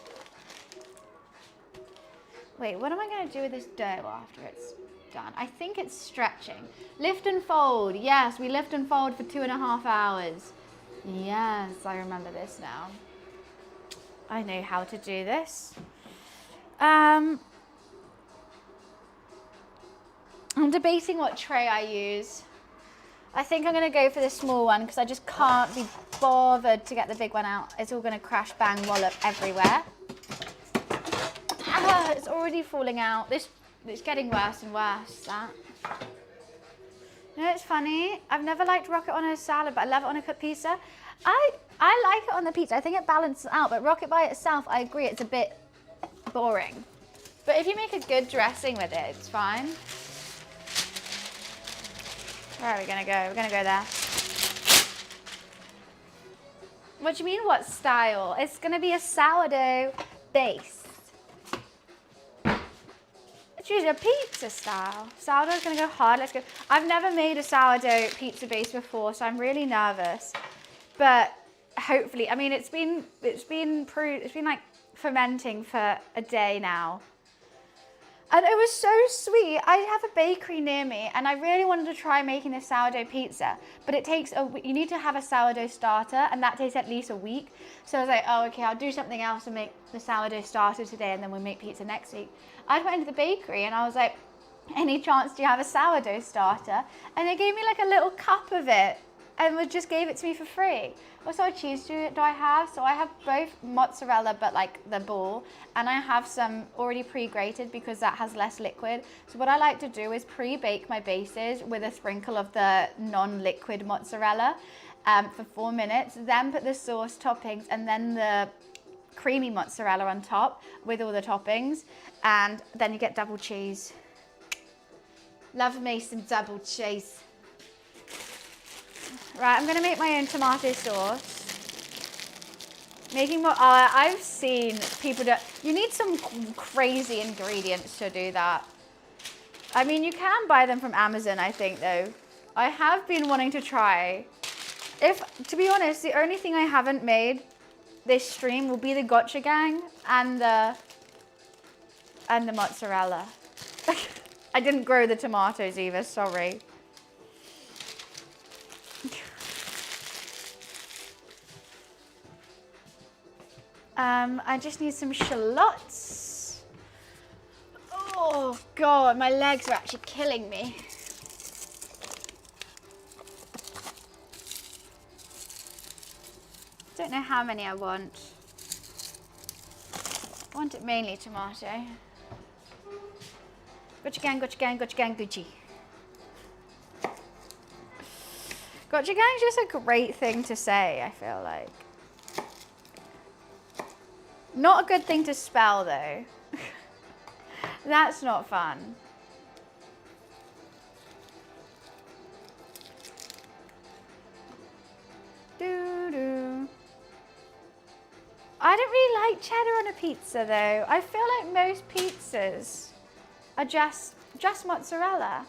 [SPEAKER 1] Wait, what am I going to do with this dough after it's done? I think it's stretching. Lift and fold. Yes, we lift and fold for 2.5 hours. Yes, I remember this now. I know how to do this. I'm debating what tray I use. I think I'm going to go for the small one because I just can't be bothered to get the big one out. It's all going to crash, bang, wallop everywhere. Ah, it's already falling out. It's getting worse and worse, that. You know, it's funny. I've never liked rocket on a salad, but I love it on a cooked pizza. I like it on the pizza. I think it balances out, but rocket by itself, I agree, it's a bit boring. But if you make a good dressing with it, it's fine. Where are we gonna go? We're gonna go there. What do you mean, what style? It's gonna be a sourdough base. Choose a pizza style. Sourdough's gonna go hard. Let's go. I've never made a sourdough pizza base before, so I'm really nervous. But hopefully, I mean, it's been like fermenting for a day now. And it was so sweet. I have a bakery near me and I really wanted to try making this sourdough pizza, but it takes you need to have a sourdough starter and that takes at least a week. So I was like, oh, okay, I'll do something else and make the sourdough starter today and then we'll make pizza next week. I went into the bakery and I was like, any chance do you have a sourdough starter? And they gave me like a little cup of it and just gave it to me for free. What sort of cheese do I have? So I have both mozzarella, but like the ball, and I have some already pre-grated because that has less liquid. So what I like to do is pre-bake my bases with a sprinkle of the non-liquid mozzarella for 4 minutes, then put the sauce toppings and then the creamy mozzarella on top with all the toppings, and then you get double cheese. Love me some double cheese. Right, I'm gonna make my own tomato sauce. Making more, I've seen people do, you need some crazy ingredients to do that. I mean, you can buy them from Amazon, I think though. I have been wanting to try. To be honest, the only thing I haven't made this stream will be the gochujang and the mozzarella. I didn't grow the tomatoes either, sorry. I just need some shallots. Oh God, my legs are actually killing me. Don't know how many I want. I want it mainly tomato. Gochujang, gochujang, gochujang, Gucci. Gochujang is just a great thing to say, I feel like. Not a good thing to spell though. That's not fun. Doo-doo. I don't really like cheddar on a pizza though. I feel like most pizzas are just mozzarella.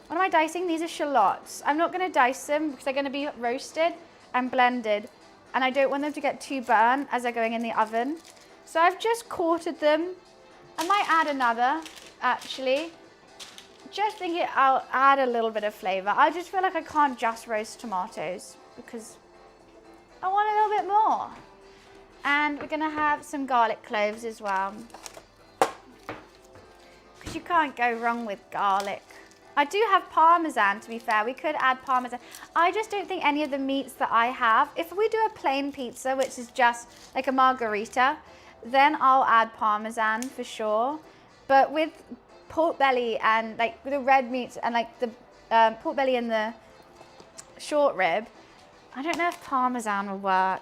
[SPEAKER 1] What am I dicing? These are shallots. I'm not going to dice them because they're going to be roasted and blended, and I don't want them to get too burnt as they're going in the oven. So I've just quartered them. I might add another, actually. Just thinking I'll add a little bit of flavor. I just feel like I can't just roast tomatoes because I want a little bit more. And we're going to have some garlic cloves as well, because you can't go wrong with garlic. I do have parmesan, to be fair. We could add parmesan. I just don't think any of the meats that I have, if we do a plain pizza, which is just like a margarita, then I'll add parmesan for sure. But with pork belly and like the red meats and like the pork belly and the short rib, I don't know if parmesan will work.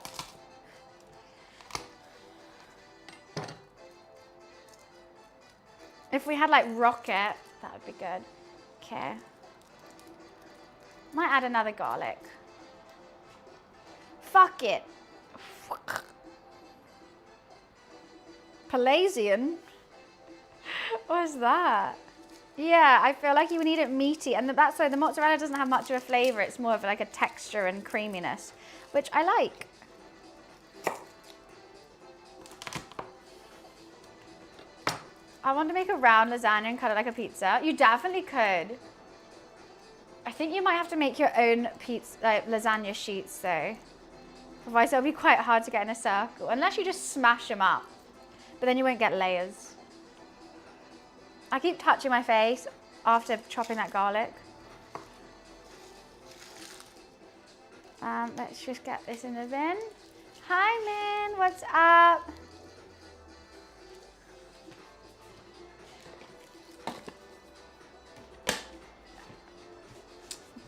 [SPEAKER 1] If we had like rocket, that would be good. Okay. Might add another garlic. Fuck it. Palazian? What is that? Yeah, I feel like you would need it meaty, and that's why the mozzarella doesn't have much of a flavor. It's more of like a texture and creaminess, which I like. I want to make a round lasagna and cut it like a pizza. You definitely could. I think you might have to make your own pizza, lasagna sheets though. Otherwise it'll be quite hard to get in a circle, unless you just smash them up. But then you won't get layers. I keep touching my face after chopping that garlic. Let's just get this in the bin. Hi Lynn, what's up?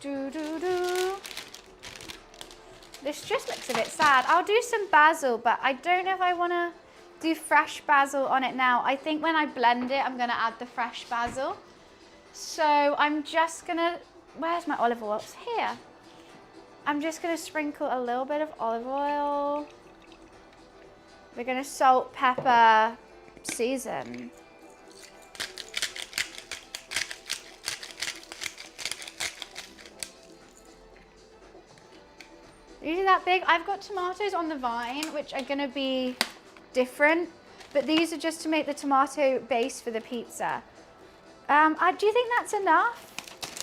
[SPEAKER 1] Do. This just looks a bit sad. I'll do some basil, but I don't know if I want to do fresh basil on it now. I think when I blend it, I'm going to add the fresh basil. So I'm just going to, where's my olive oil? It's here. I'm just going to sprinkle a little bit of olive oil. We're going to salt, pepper, season. Usually that big. I've got tomatoes on the vine, which are going to be different, but these are just to make the tomato base for the pizza. Do you think that's enough?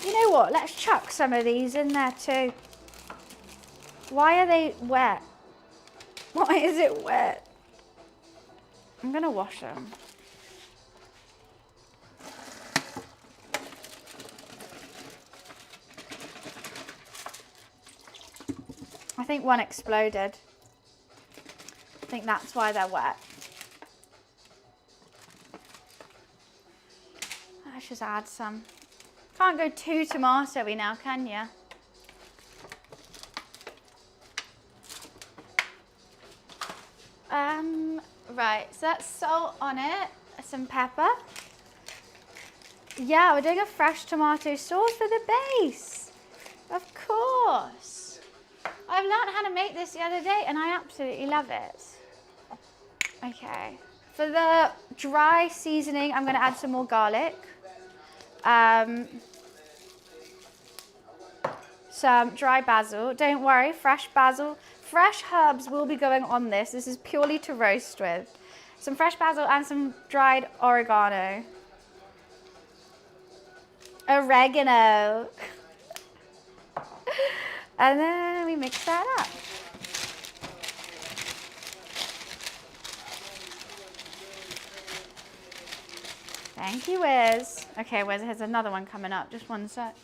[SPEAKER 1] You know what? Let's chuck some of these in there too. Why are they wet? Why is it wet? I'm going to wash them. think one exploded. I think that's why they're wet. Let's just add some. Can't go too tomatoey now, can you? Right, so that's salt on it, some pepper. Yeah, we're doing a fresh tomato sauce for the base. Of course. I've learned how to make this the other day and I absolutely love it. Okay, for the dry seasoning, I'm gonna add some more garlic. Some dry basil. Don't worry, fresh basil. Fresh herbs will be going on this. This is purely to roast with. Some fresh basil and some dried oregano. Oregano. And then we mix that up. Thank you, Wiz. Okay, Wiz, here's another one coming up. Just one sec.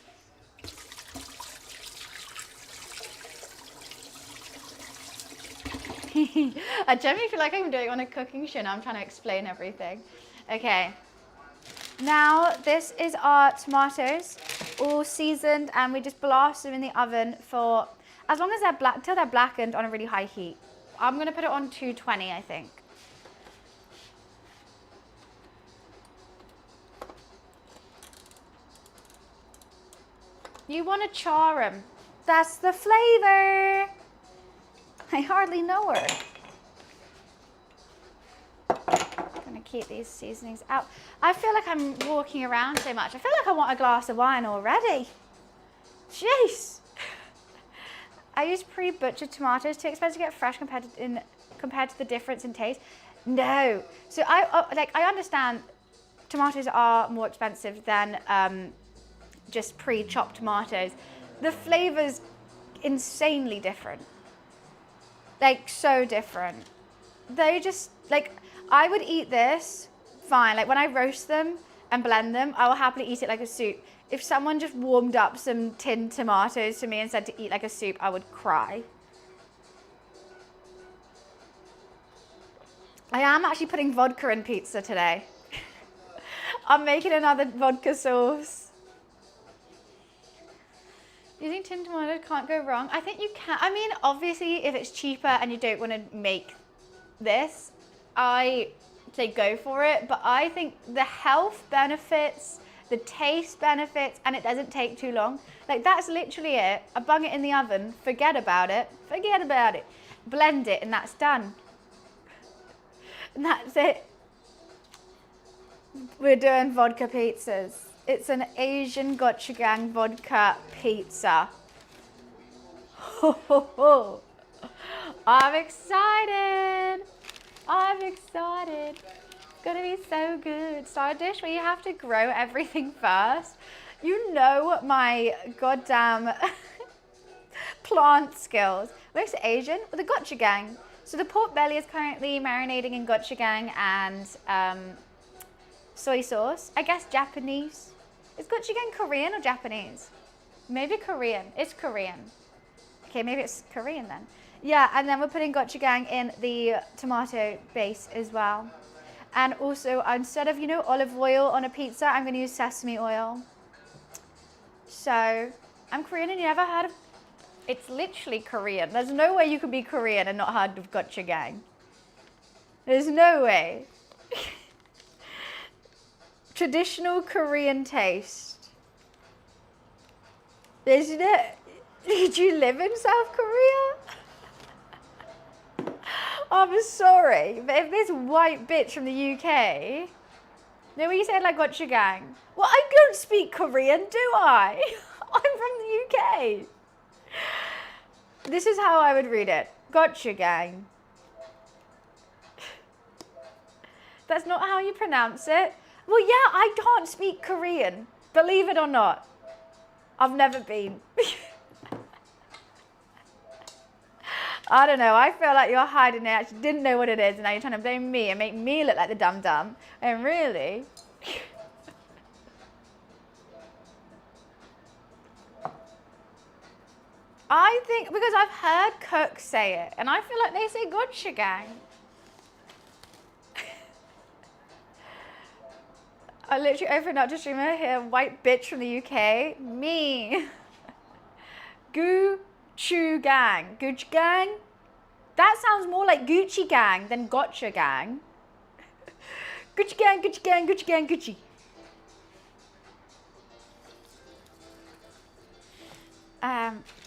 [SPEAKER 1] I generally feel like I'm doing on a cooking show now. I'm trying to explain everything. Okay. Now, this is our tomatoes, all seasoned, and we just blast them in the oven for as long as they're black, until they're blackened on a really high heat. I'm going to put it on 220, I think. You want to char them. That's the flavor. I hardly know her. I'm gonna keep these seasonings out. I feel like I'm walking around so much. I feel like I want a glass of wine already. Jeez. I use pre-butchered tomatoes. Too expensive to get fresh compared to the difference in taste. No. So I understand tomatoes are more expensive than just pre-chopped tomatoes. The flavor's insanely different. Like, so different. They just, like, I would eat this fine. Like, when I roast them and blend them, I will happily eat it like a soup. If someone just warmed up some tinned tomatoes to me and said to eat like a soup, I would cry. I am actually putting vodka in pizza today. I'm making another vodka sauce. Using tinned tomatoes can't go wrong. I think you can. I mean, obviously, if it's cheaper and you don't want to make this, I say go for it. But I think the health benefits, the taste benefits, and it doesn't take too long. Like, that's literally it. I bung it in the oven, forget about it. Forget about it. Blend it, and that's done. And that's it. We're doing vodka pizzas. It's an Asian gochujang vodka pizza. Ho, ho, ho. I'm excited. I'm excited. It's gonna be so good. Side dish where you have to grow everything first. You know my goddamn plant skills. Most Asian with the gochujang. So the pork belly is currently marinating in gochujang and soy sauce. I guess Japanese. Is gochujang Korean or Japanese? Maybe Korean. It's Korean. Okay, maybe it's Korean then. Yeah, and then we're putting gochujang in the tomato base as well. And also, instead of, you know, olive oil on a pizza, I'm going to use sesame oil. So, I'm Korean and you never heard of... It's literally Korean. There's no way you can be Korean and not heard of gochujang. There's no way. Traditional Korean taste. Isn't it? Did you live in South Korea? I'm sorry, but if this white bitch from the UK... No, you said like gochujang. Well, I don't speak Korean, do I? I'm from the UK. This is how I would read it. Gochujang. That's not how you pronounce it. Well, yeah, I can't speak Korean, believe it or not. I've never been. I don't know, I feel like you're hiding it, I actually didn't know what it is, and now you're trying to blame me and make me look like the dum-dum. And really? I think because I've heard cooks say it, and I feel like they say GOCHUJANG. I literally opened up to streamer here, white bitch from the UK. Me. GOCHUJANG. GOCHUJANG? That sounds more like Gucci Gang than GOCHUJANG. Gucci Gang, Gucci Gang, Gucci Gang, Gucci.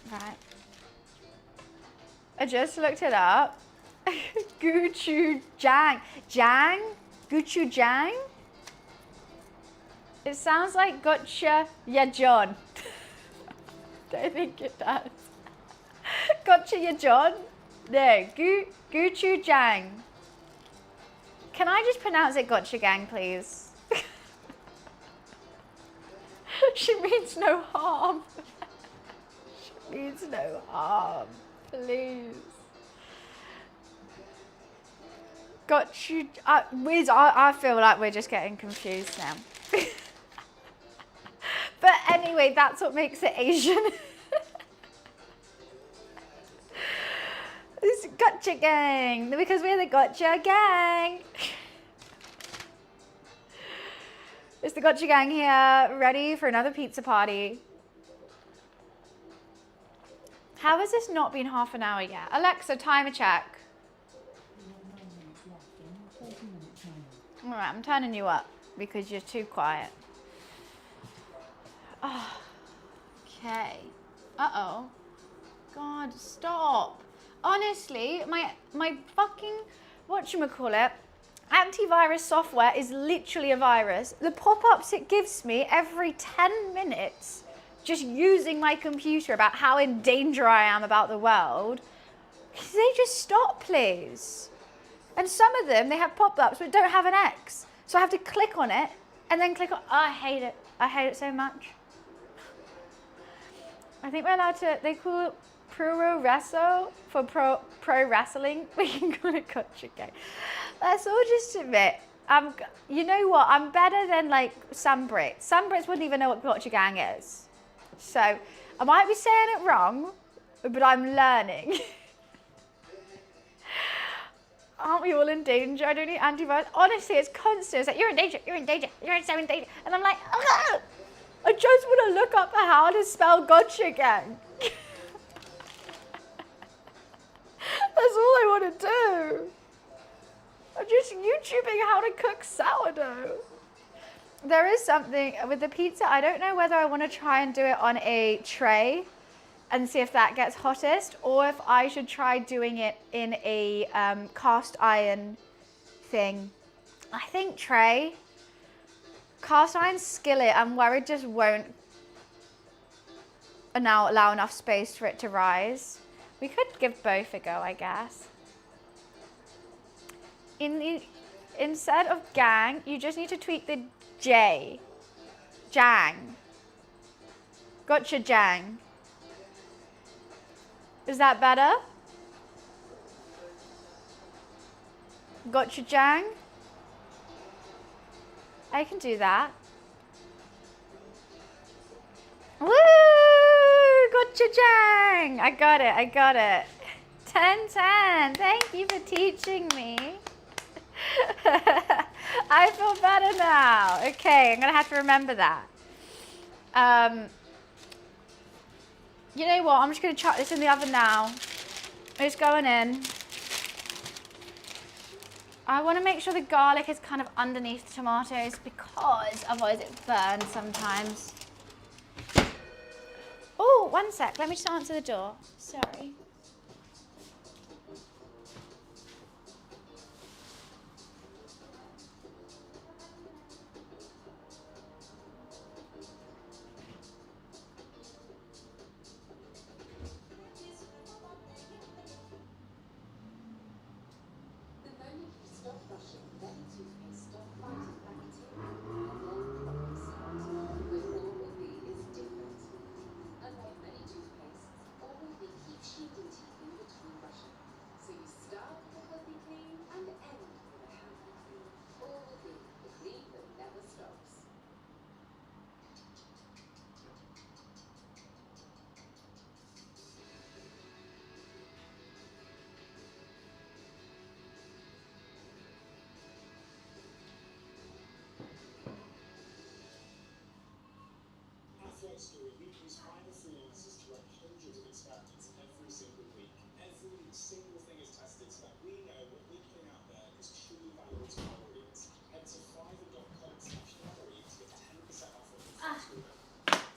[SPEAKER 1] Right. I just looked it up. GOCHUJANG. Jang? GOCHUJANG? It sounds like gotcha, yeah, John. Don't think it does. Gotcha, yeah, John? No, GOCHUJANG. Can I just pronounce it GOCHUJANG, please? She means no harm. She means no harm, please. I feel like we're just getting confused now. But anyway, that's what makes it Asian. It's Gotcha Gang, because we're the Gotcha Gang. It's the Gotcha Gang here, ready for another pizza party. How has this not been half an hour yet? Alexa, timer check. All right, I'm turning you up because you're too quiet. Oh, okay. Uh-oh. God, stop. Honestly, my fucking, whatchamacallit, antivirus software is literally a virus. The pop-ups it gives me every 10 minutes just using my computer about how in danger I am about the world. Can they just stop, please? And some of them, they have pop-ups but don't have an X. So I have to click on it and then click on, oh, I hate it. I hate it so much. I think we're allowed to, they call it pro wrestle for pro wrestling. We can call it Gotcha Gang. Let's all just admit, you know what? I'm better than like some Brits. Some Brits wouldn't even know what Gotcha Gang is. So I might be saying it wrong, but I'm learning. Aren't we all in danger? I don't need antivirus. Honestly, it's constant. It's like, you're in danger, you're in danger, you're so in danger. And I'm like, ah! I just want to look up how to spell Gotcha Gang. That's all I want to do. I'm just YouTubing how to cook sourdough. There is something with the pizza. I don't know whether I want to try and do it on a tray and see if that gets hottest, or if I should try doing it in a cast iron thing. I think tray. Cast iron skillet, I'm worried just won't now allow enough space for it to rise. We could give both a go, I guess. Instead of gang, you just need to tweak the J. Jang. GOCHUJANG. Is that better? GOCHUJANG. I can do that. Woo! GOCHUJANG! I got it, I got it. 10-10. Thank you for teaching me. I feel better now. Okay, I'm gonna have to remember that. You know what? I'm just gonna chuck this in the oven now. It's going in. I want to make sure the garlic is kind of underneath the tomatoes because otherwise it burns sometimes. Oh, one sec. Let me just answer the door. Sorry.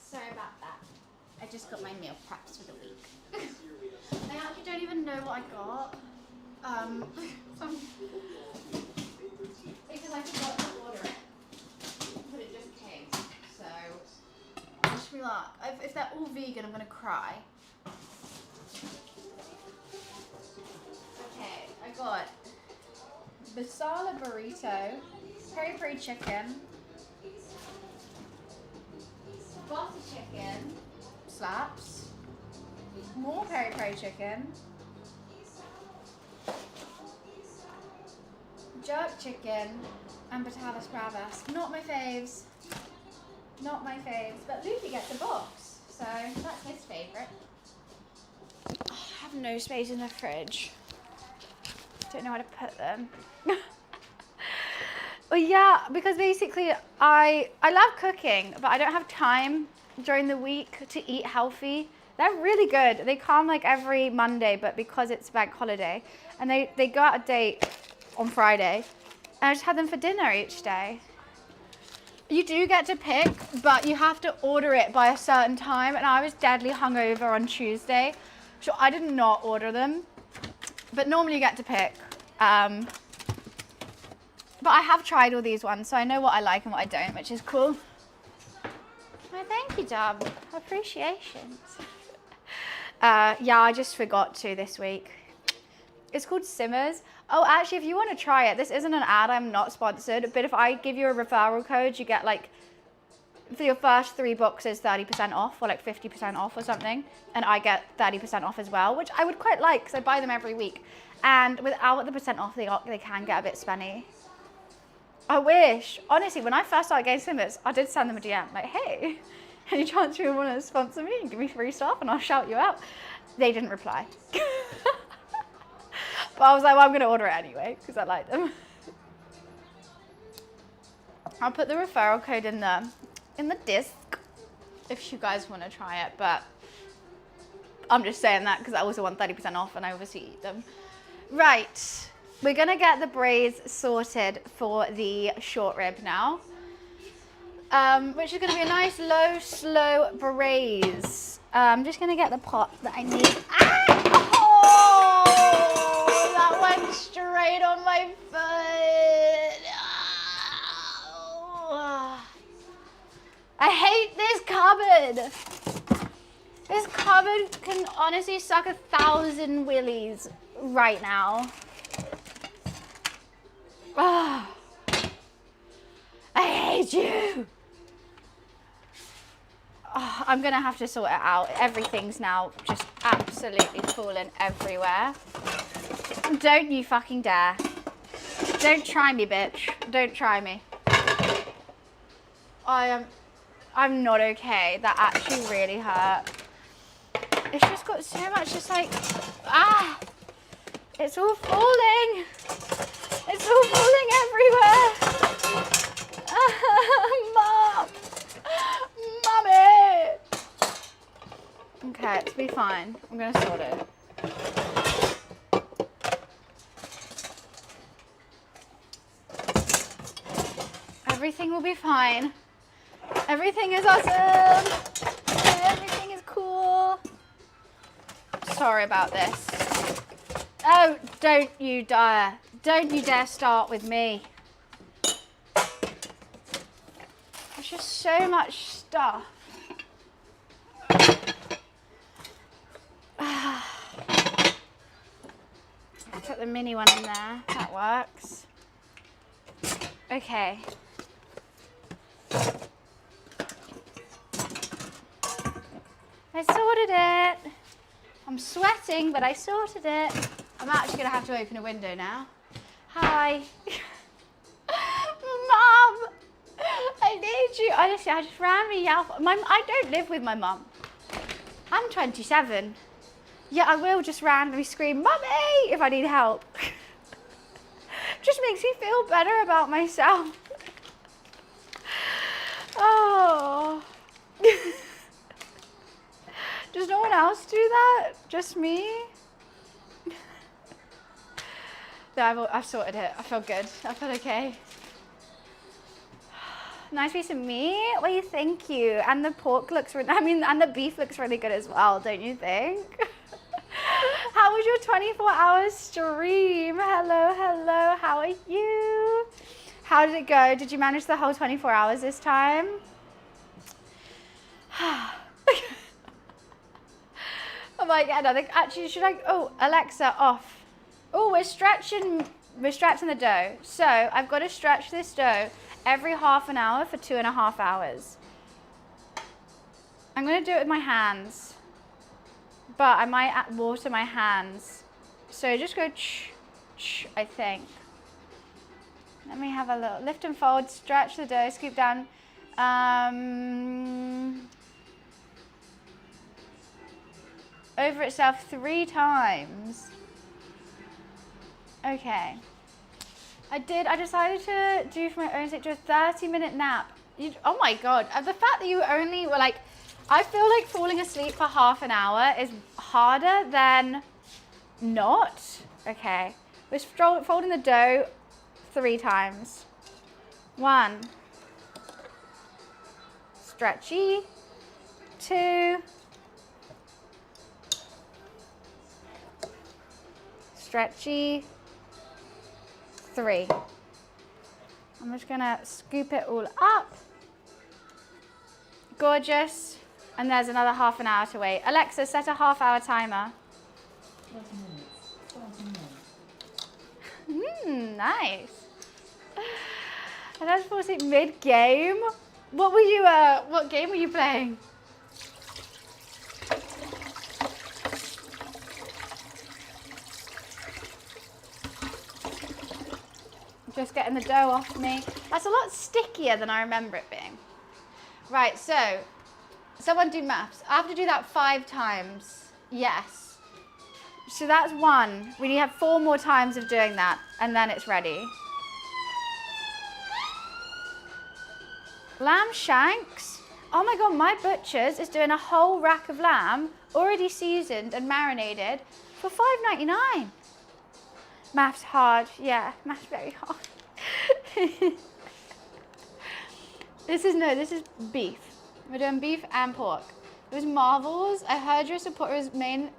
[SPEAKER 1] Sorry about that. I just got my meal preps for the week. I actually don't even know what I got. Because I forgot to order it. But it just came. So, wish me luck. If they're all vegan, I'm going to cry. Okay, I got Basala burrito, peri-peri chicken, butter chicken, slaps, more peri-peri chicken, jerk chicken, and patatas bravas. Not my faves. Not my faves. But Luffy gets a box, so that's his favourite. Oh, I have no space in the fridge. Don't know where to put them. Well, yeah, because basically I love cooking, but I don't have time during the week to eat healthy. They're really good. They come like every Monday, but because it's bank holiday, and they go out a date on Friday, and I just have them for dinner each day. You do get to pick, but you have to order it by a certain time, and I was deadly hungover on Tuesday, so I did not order them. But normally you get to pick. But I have tried all these ones, so I know what I like and what I don't, which is cool. Well, thank you, Dub. Appreciations. Yeah, I just forgot to this week. It's called Simmers. Oh, actually, if you want to try it, this isn't an ad, I'm not sponsored, but if I give you a referral code, you get like, for your first 3 boxes, 30% off, or like 50% off or something. And I get 30% off as well, which I would quite like, because I buy them every week. And without the percent off, they can get a bit spenny. I wish. Honestly, when I first started getting Simmers, I did send them a DM, like, hey, any chance you want to sponsor me and give me free stuff and I'll shout you out? They didn't reply. But I was like, well, I'm going to order it anyway, because I like them. I'll put the referral code in the disc if you guys want to try it, but I'm just saying that because I also want 30% off and I obviously eat them. Right, we're going to get the braids sorted for the short rib now, which is going to be a nice low, slow braids. I'm just going to get the pot that I need. Ah! Oh, that went straight on my foot. Oh. I hate this cupboard. This cupboard can honestly suck 1,000 willies right now. Oh. I hate you. Oh, I'm gonna have to sort it out. Everything's now just absolutely fallen everywhere. Don't you fucking dare. Don't try me, bitch. Don't try me. I'm not okay. That actually really hurt. It's just got so much, just like, it's all falling. It's all falling everywhere. Mom. Mummy. Okay, it'll be fine. I'm gonna sort it. Everything will be fine. Everything is awesome. Everything is cool. Sorry about this. Oh, don't you dare. Don't you dare start with me. There's just so much stuff. Put the mini one in there. That works. Okay. I sorted it. I'm sweating, but I sorted it. I'm actually going to have to open a window now. Hi. Mum, I need you. Honestly, I just randomly yell. I don't live with my mum. I'm 27. Yeah, I will just randomly scream, Mummy, if I need help. Just makes me feel better about myself. Oh. Does no one else do that? Just me? No, I've sorted it. I feel good. I feel okay. Nice piece of meat. Well, thank you. And the pork looks really, and the beef looks really good as well, don't you think? How was your 24-hour stream? Hello, hello. How are you? How did it go? Did you manage the whole 24 hours this time? I might get another. Actually, should I? Oh, Alexa, off. Oh, we're stretching the dough. So I've got to stretch this dough every half an hour for 2.5 hours. I'm going to do it with my hands, but I might water my hands. So just go I think. Let me have a little lift and fold, stretch the dough, scoop down. Over itself 3 times. Okay. I decided to do for my own sake, do a 30-minute nap. Oh my God, the fact that you only were like, I feel like falling asleep for half an hour is harder than not. Okay, we're folding the dough 3 times. 1, stretchy, 2, stretchy, 3. I'm just gonna scoop it all up. Gorgeous. And there's another half an hour to wait. Alexa, set a half-hour timer.
[SPEAKER 2] 30 minutes.
[SPEAKER 1] Nice. And that's supposed to be mid-game. What game were you playing? Just getting the dough off me. That's a lot stickier than I remember it being. Right, so someone do maths. I have to do that 5 times. Yes. So that's 1. We need to have 4 more times of doing that, and then it's ready. Lamb shanks. Oh my God, my butcher's is doing a whole rack of lamb, already seasoned and marinated, for $5.99. Maths hard, yeah, maths very hard. This is beef. We're doing beef and pork. It was Marvel's. I heard your supporter was main.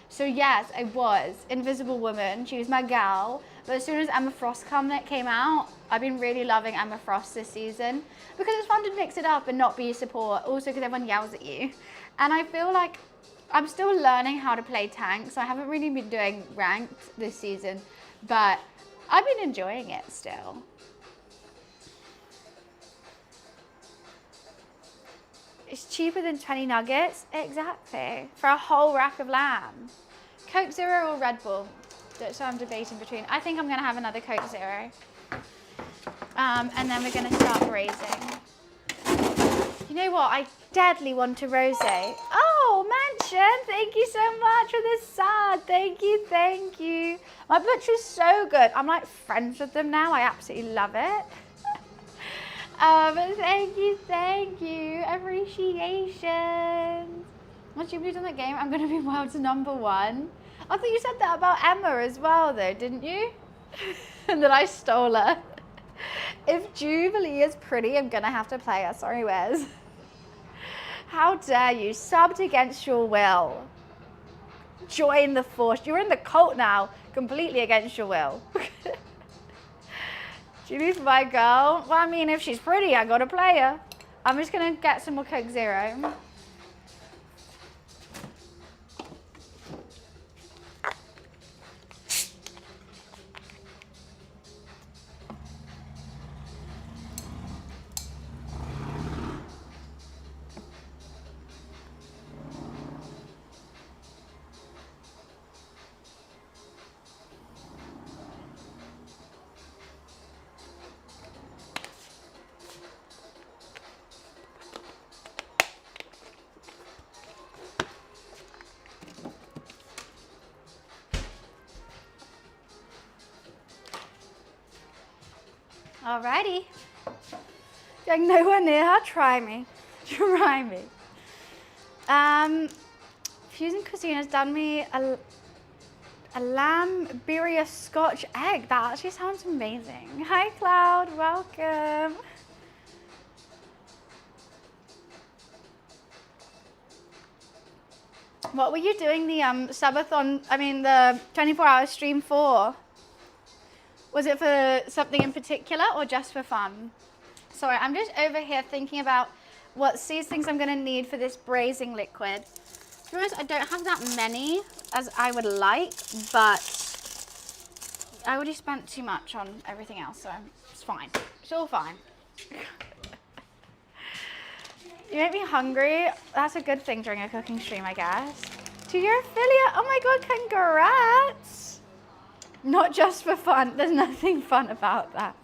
[SPEAKER 1] So yes, I was Invisible Woman. She was my gal. But as soon as Emma Frost came out, I've been really loving Emma Frost this season because it's fun to mix it up and not be support. Also because everyone yells at you, and I feel like I'm still learning how to play tank, so I haven't really been doing ranked this season, but I've been enjoying it still. It's cheaper than 20 nuggets. Exactly. For a whole rack of lamb. Coke Zero or Red Bull? So I'm debating between. I think I'm going to have another Coke Zero. And then we're going to start braising. You know what? I deadly want a rosé. Oh, Mansion, thank you so much for this sub. Thank you, thank you. My butcher's so good. I'm like friends with them now. I absolutely love it. Thank you. Appreciation. Once you've done that game, I'm going to be world's #1. I thought you said that about Emma as well, though, didn't you? And then I stole her. If Jubilee is pretty, I'm going to have to play her. Sorry, Wes. How dare you? Subbed against your will. Join the force. You're in the cult now, completely against your will. Julie's my girl. Well, I mean, if she's pretty, I got to play her. I'm just going to get some more Coke Zero. Alrighty. Going nowhere near her. Try me. Try me. Fusion Cuisine has done me a lamb birria Scotch egg. That actually sounds amazing. Hi Cloud, welcome. What were you doing the subathon, the 24-hour stream for? Was it for something in particular or just for fun? Sorry, I'm just over here thinking about what seasonings I'm gonna need for this braising liquid. To be honest, I don't have that many as I would like, but I already spent too much on everything else, so it's fine. It's all fine. You make me hungry. That's a good thing during a cooking stream, I guess. To your affiliate, oh my God, congrats. Not just for fun, there's nothing fun about that.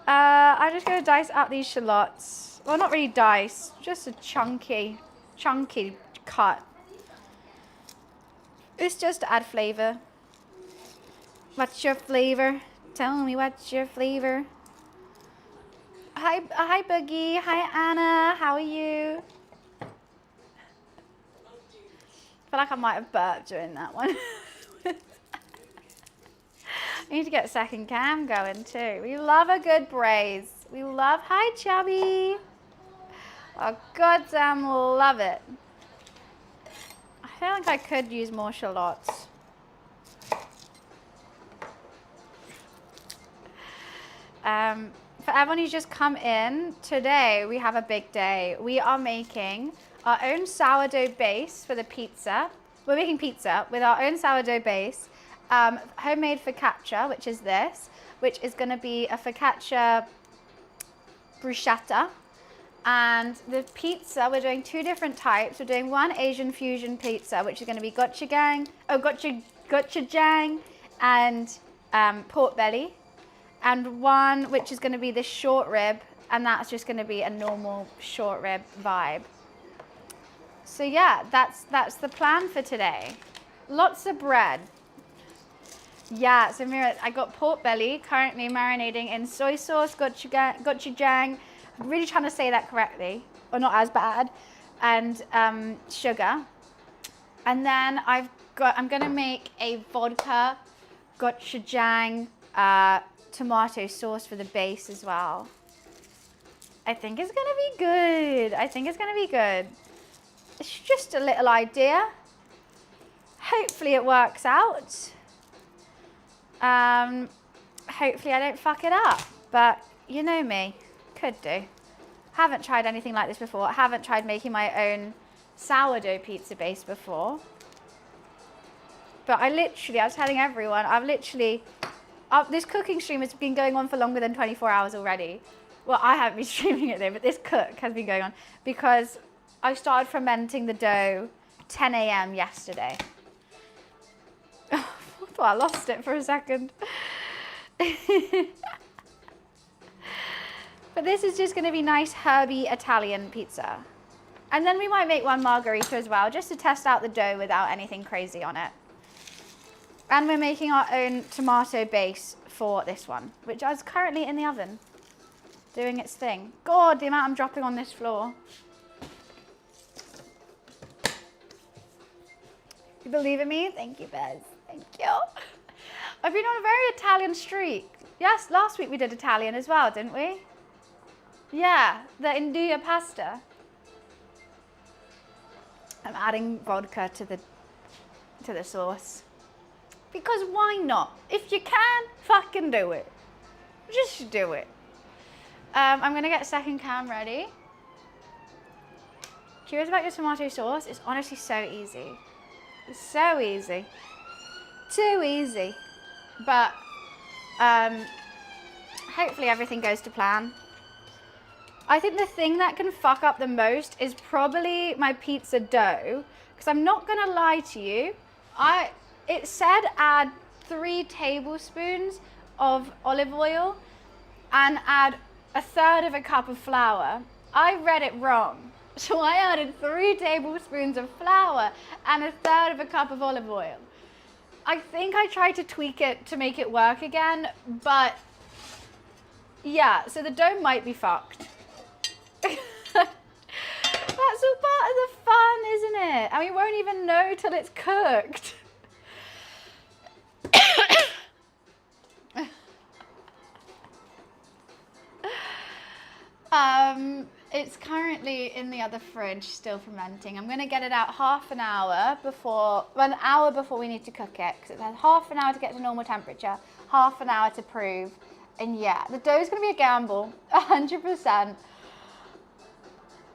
[SPEAKER 1] I'm just gonna dice out these shallots. Well, not really dice, just a chunky cut. It's just to add flavor. What's your flavor? Tell me what's your flavor. Hi Boogie, hi Anna, how are you? I feel like I might have burped during that one. I need to get second cam going too. We love a good braise. We love, hi Chubby. Oh goddamn love it. I feel like I could use more shallots. For everyone who's just come in, today we have a big day. We are making our own sourdough base for the pizza. We're making pizza with our own sourdough base. Homemade focaccia, which is this, which is going to be a focaccia bruschetta. And the pizza, we're doing two different types. We're doing one Asian fusion pizza, which is going to be gochujang and pork belly. And one which is going to be this short rib, and that's just going to be a normal short rib vibe. So yeah, that's the plan for today. Lots of bread. Yeah, so Mira, I got pork belly currently marinating in soy sauce, gochujang. I'm really trying to say that correctly, or not as bad, and sugar. And then I'm gonna make a vodka gochujang tomato sauce for the base as well. I think it's gonna be good. I think it's gonna be good. It's just a little idea. Hopefully it works out. Hopefully I don't fuck it up, but you know me, could do. Haven't tried anything like this before. Haven't tried making my own sourdough pizza base before. But I was telling everyone, this cooking stream has been going on for longer than 24 hours already. Well, I haven't been streaming it though, but this cook has been going on because I started fermenting the dough 10 a.m. yesterday. I thought I lost it for a second. But this is just going to be nice herby Italian pizza. And then we might make one margarita as well, just to test out the dough without anything crazy on it. And we're making our own tomato base for this one, which is currently in the oven, doing its thing. God, the amount I'm dropping on this floor. You believe in me? Thank you, Bez. Thank you. I've been on a very Italian streak. Yes, last week we did Italian as well, didn't we? Yeah, the India pasta. I'm adding vodka to the sauce. Because why not? If you can, fucking do it. Just do it. I'm gonna get second cam ready. Curious about your tomato sauce? It's honestly so easy. It's so easy. Too easy. But hopefully everything goes to plan. I think the thing that can fuck up the most is probably my pizza dough. Because I'm not gonna lie to you. It said add 3 tablespoons of olive oil and add 1/3 cup of flour. I read it wrong. So I added 3 tablespoons of flour and 1/3 cup of olive oil. I think I tried to tweak it to make it work again, but yeah, so the dough might be fucked. That's That's all part of the fun, isn't it? And we won't even know till it's cooked. It's currently in the other fridge, still fermenting. I'm going to get it out half an hour before we need to cook it, because it has half an hour to get to normal temperature, half an hour to prove. And yeah, the dough is going to be a gamble, 100%.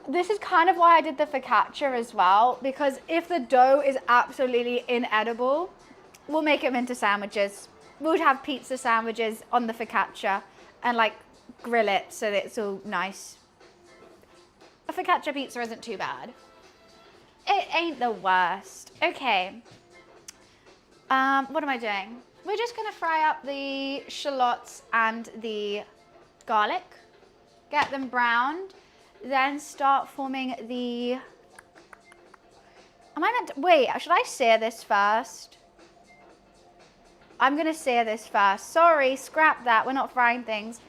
[SPEAKER 1] This is kind of why I did the focaccia as well, because if the dough is absolutely inedible, we'll make them into sandwiches. We'll have pizza sandwiches on the focaccia and like grill it so that it's all nice. A focaccia pizza isn't too bad. It ain't the worst. Okay. What am I doing? We're just gonna fry up the shallots and the garlic, get them browned, then start forming the, wait, should I sear this first? I'm gonna sear this first. Sorry, scrap that, we're not frying things.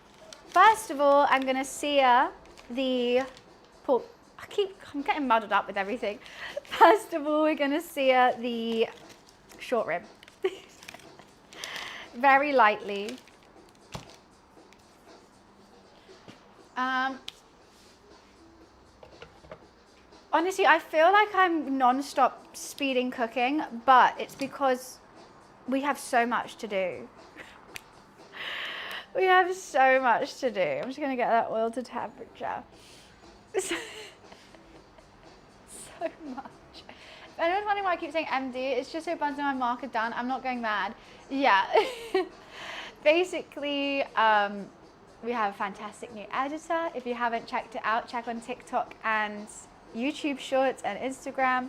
[SPEAKER 1] First of all, I'm gonna sear the pork. I'm getting muddled up with everything. First of all, we're gonna sear the short rib. Very lightly. Honestly, I feel like I'm non-stop speeding cooking, but it's because we have so much to do. We have so much to do. I'm just gonna get that oil to temperature. So much. If anyone's wondering why I keep saying MD, it's just so buzzing my marker done. I'm not going mad. Yeah. Basically, we have a fantastic new editor. If you haven't checked it out, check on TikTok and YouTube Shorts and Instagram.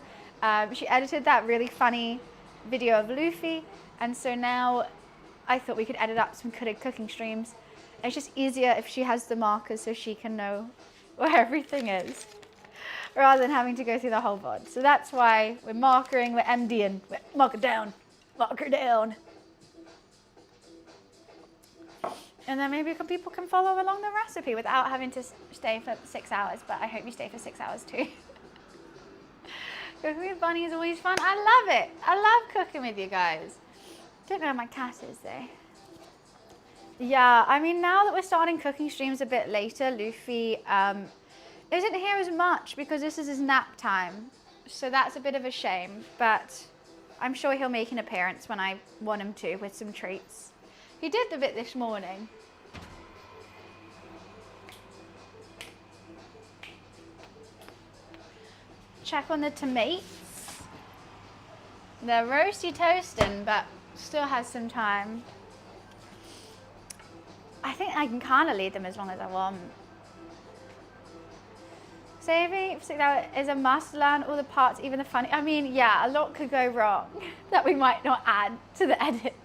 [SPEAKER 1] She edited that really funny video of Luffy, and so now I thought we could edit up some cooking streams. And it's just easier if she has the markers so she can know where everything is, rather than having to go through the whole VOD. So that's why we're markering, we're MDing, we're marker down, marker down. And then maybe people can follow along the recipe without having to stay for 6 hours, but I hope you stay for 6 hours too. Cooking with Bunny is always fun. I love it. I love cooking with you guys. Don't know where my cat is though. Yeah, I mean, now that we're starting cooking streams a bit later, Luffy isn't here as much because this is his nap time. So that's a bit of a shame, but I'm sure he'll make an appearance when I want him to with some treats. He did a bit this morning. Check on the tomatoes. They're roasty toasting, but still has some time. I think I can kind of leave them as long as I want. Saving for 6 hours is a must. Learn all the parts, even the funny. I mean, yeah, a lot could go wrong that we might not add to the edit.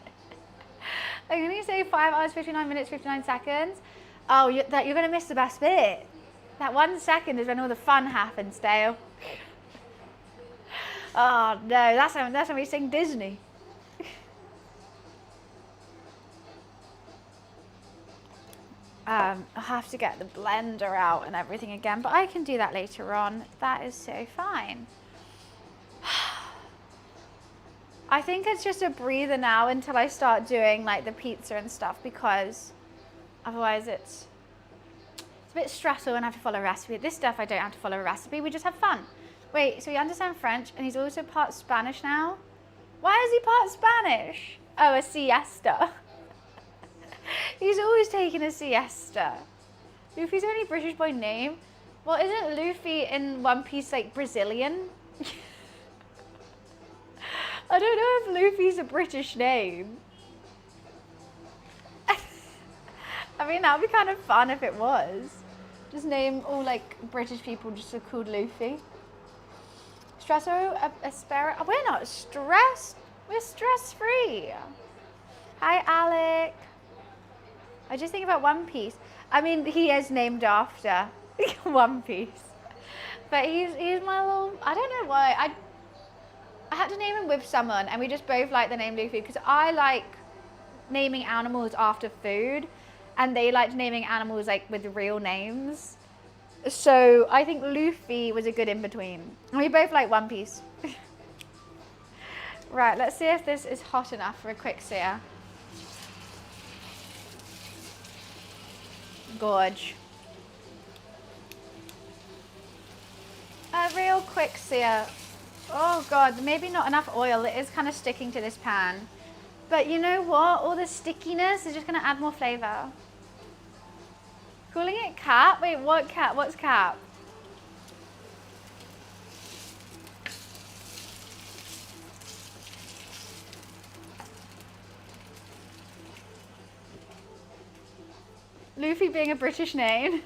[SPEAKER 1] I'm going to say 5 hours, 59 minutes, 59 seconds. Oh, you're going to miss the best bit. That 1 second is when all the fun happens, Dale. Oh no, that's when we sing Disney. I'll have to get the blender out and everything again, but I can do that later on. That is so fine. I think it's just a breather now until I start doing like the pizza and stuff, because otherwise it's a bit stressful when I have to follow a recipe. This stuff I don't have to follow a recipe, we just have fun. Wait, so he understands French and he's also part Spanish now? Why is he part Spanish? Oh, a siesta. He's always taking a siesta. Luffy's only British by name. Well, isn't Luffy in One Piece like Brazilian? I don't know if Luffy's a British name. I mean, that would be kind of fun if it was. Just name all like British people just so called Luffy. Stresso, Aspera. Oh, we're not stressed. We're stress-free. Hi, Alec. I just think about One Piece. I mean, he is named after One Piece. But he's my little, I don't know why. I had to name him with someone, and we just both like the name Luffy because I like naming animals after food, and they like naming animals like with real names. So I think Luffy was a good in-between. We both like One Piece. Right, let's see if this is hot enough for a quick sear. Gorge. A real quick sear. Oh God, maybe not enough oil. It is kind of sticking to this pan. But you know what? All the stickiness is just gonna add more flavor. Calling it cap? Wait, what cap? What's cap? Luffy being a British name.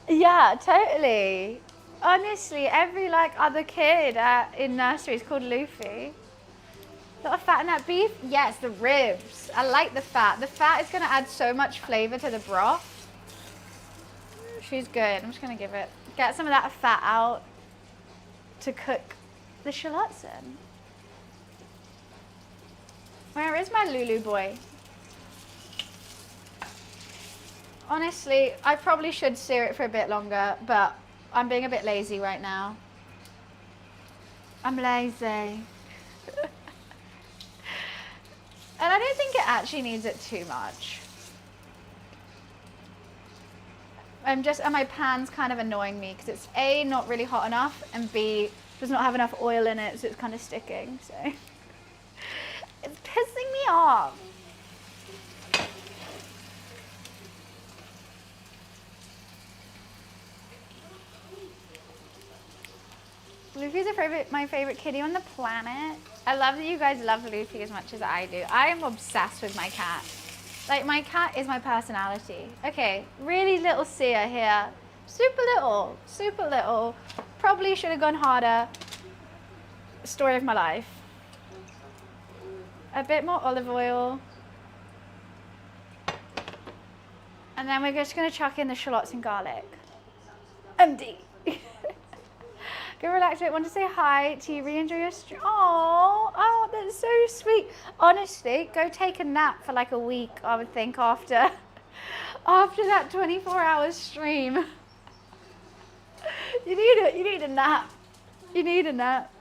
[SPEAKER 1] Yeah, totally. Honestly, every like other kid in nursery is called Luffy. A lot of fat in that beef? Yes, the ribs. I like the fat. The fat is going to add so much flavor to the broth. She's good. I'm just going to get some of that fat out to cook the shallots in. Where is my Lulu boy? Honestly, I probably should sear it for a bit longer, but I'm being a bit lazy right now. I'm lazy. And I don't think it actually needs it too much. And my pan's kind of annoying me because it's A, not really hot enough, and B, does not have enough oil in it, so it's kind of sticking, so. It's pissing me off. Luffy's my favorite kitty on the planet. I love that you guys love Luffy as much as I do. I am obsessed with my cat. Like, my cat is my personality. Okay, really little sear here. Super little, super little. Probably should have gone harder. Story of my life. A bit more olive oil. And then we're just gonna chuck in the shallots and garlic. MD. Go relax a bit. Want to say hi to you. Re-enjoy your stream. Oh, that's so sweet. Honestly, go take a nap for like a week, I would think, after that 24-hour stream. You need a nap. You need a nap.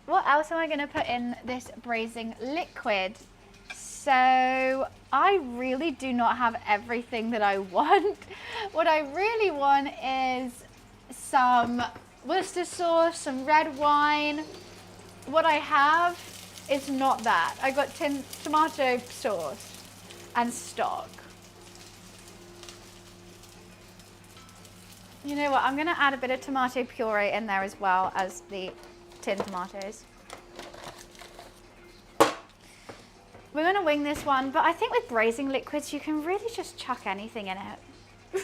[SPEAKER 1] What else am I going to put in this braising liquid? So I really do not have everything that I want. What I really want is some Worcester sauce, some red wine. What I have is not that. I got tomato sauce and stock. You know what? I'm going to add a bit of tomato puree in there as well as the tinned tomatoes. We're going to wing this one, but I think with braising liquids, you can really just chuck anything in it.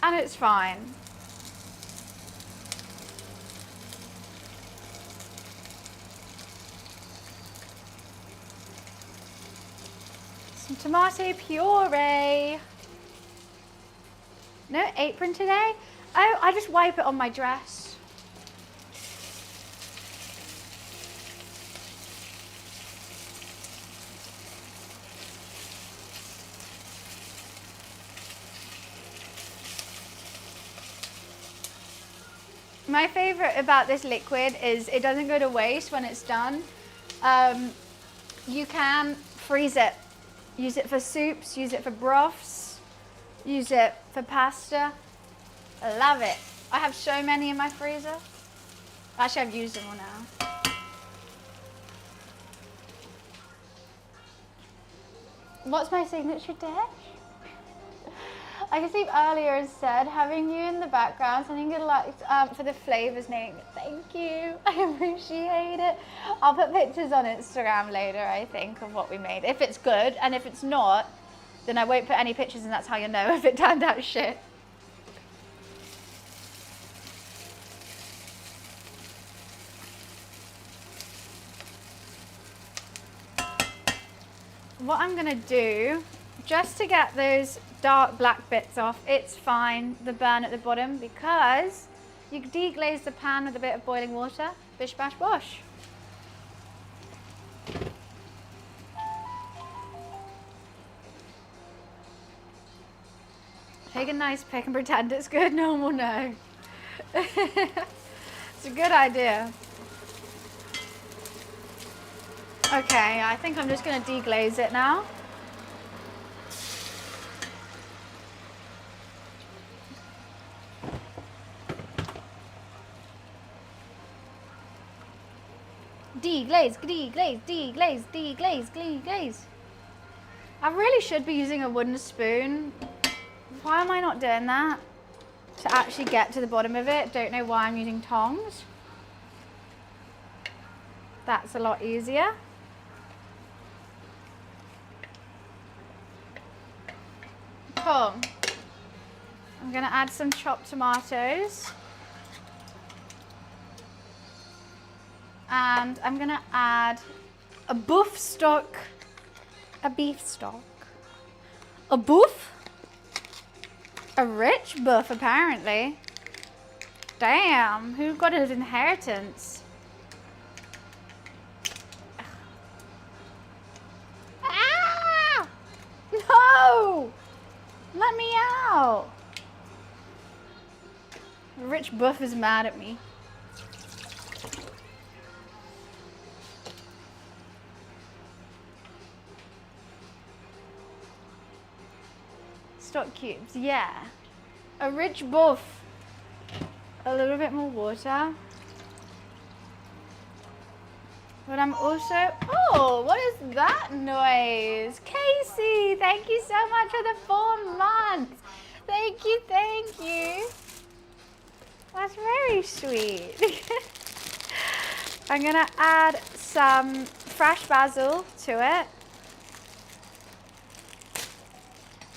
[SPEAKER 1] And it's fine. Some tomato puree. No apron today? Oh, I just wipe it on my dress. My favorite about this liquid is it doesn't go to waste when it's done. You can freeze it. Use it for soups, use it for broths, use it for pasta. I love it. I have so many in my freezer. Actually, I've used them all now. What's my signature dish? Like Steve earlier has said, having you in the background, something good luck for the flavors name. Thank you. I appreciate it. I'll put pictures on Instagram later, I think, of what we made. If it's good, and if it's not, then I won't put any pictures, and that's how you'll know if it turned out shit. What I'm gonna do, just to get those dark black bits off, it's fine, the burn at the bottom, because you deglaze the pan with a bit of boiling water, bish bash bosh. Take a nice pick and pretend it's good. No one will know. It's a good idea. Okay, I think I'm just going to deglaze it now. Deglaze, deglaze, deglaze, deglaze, deglaze. I really should be using a wooden spoon. Why am I not doing that? To actually get to the bottom of it. Don't know why I'm using tongs. That's a lot easier. Cool. I'm gonna add some chopped tomatoes. And I'm gonna add a beef stock. A beef stock. A beef? A rich buff, apparently. Damn, who got his inheritance? Ah! No! Let me out. The rich buff is mad at me. Stock cubes, yeah. A rich buff. A little bit more water. But I'm also, oh, what is that noise? Casey, thank you so much for the 4 months. Thank you, thank you. That's very sweet. I'm gonna add some fresh basil to it.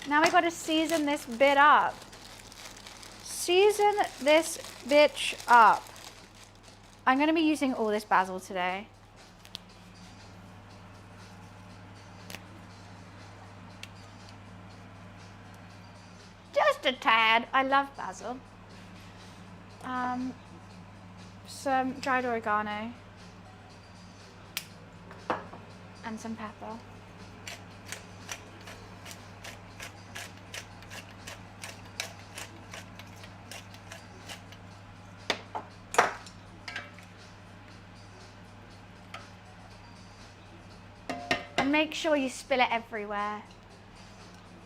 [SPEAKER 1] Now we gotta season this bit up. Season this bitch up. I'm gonna be using all this basil today. Just a tad. I love basil. Some dried oregano. And some pepper. And make sure you spill it everywhere.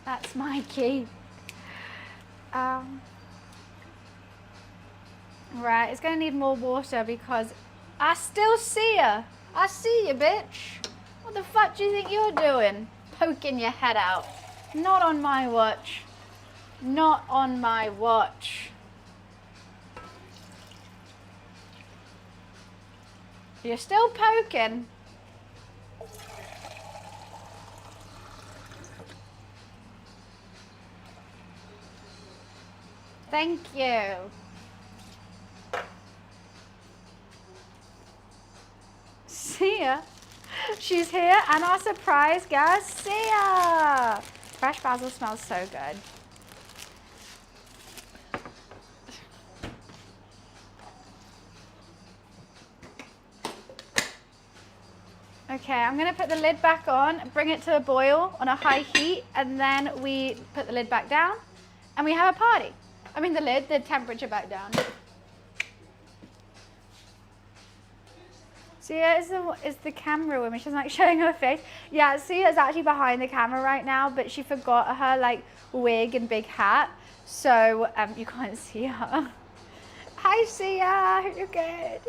[SPEAKER 1] That's my key. Right, it's gonna need more water because I still see ya. I see you, bitch. What the fuck do you think you're doing? Poking your head out. Not on my watch. Not on my watch. You're still poking. Thank you. See ya. She's here and our surprise guest. See ya. Fresh basil smells so good. Okay, I'm gonna put the lid back on, bring it to a boil on a high heat, and then we put the lid back down and we have a party. I mean the temperature back down. Sia is the camera woman. She's like showing her face. Yeah, Sia's actually behind the camera right now, but she forgot her like wig and big hat, so you can't see her. Hi Sia, hope you're good.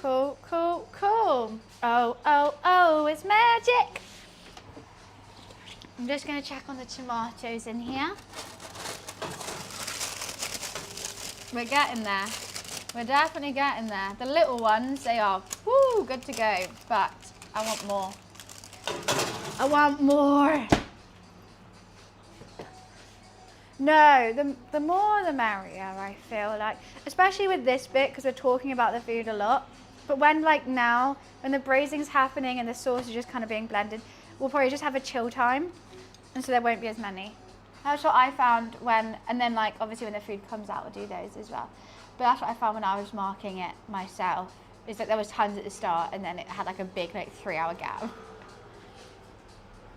[SPEAKER 1] Cool, cool, cool. Oh, oh, oh, it's magic. I'm just gonna check on the tomatoes in here. We're getting there. We're definitely getting there. The little ones, they are woo, good to go, but I want more. I want more. No, the more the merrier, I feel like. Especially with this bit, because we're talking about the food a lot. But when like now, when the braising's happening and the sauce is just kind of being blended, we'll probably just have a chill time. And so there won't be as many. That's what I found when, and then like obviously when the food comes out, we'll do those as well. But that's what I found when I was marking it myself, It's like there was tons at the start and then it had like a big like 3-hour gap.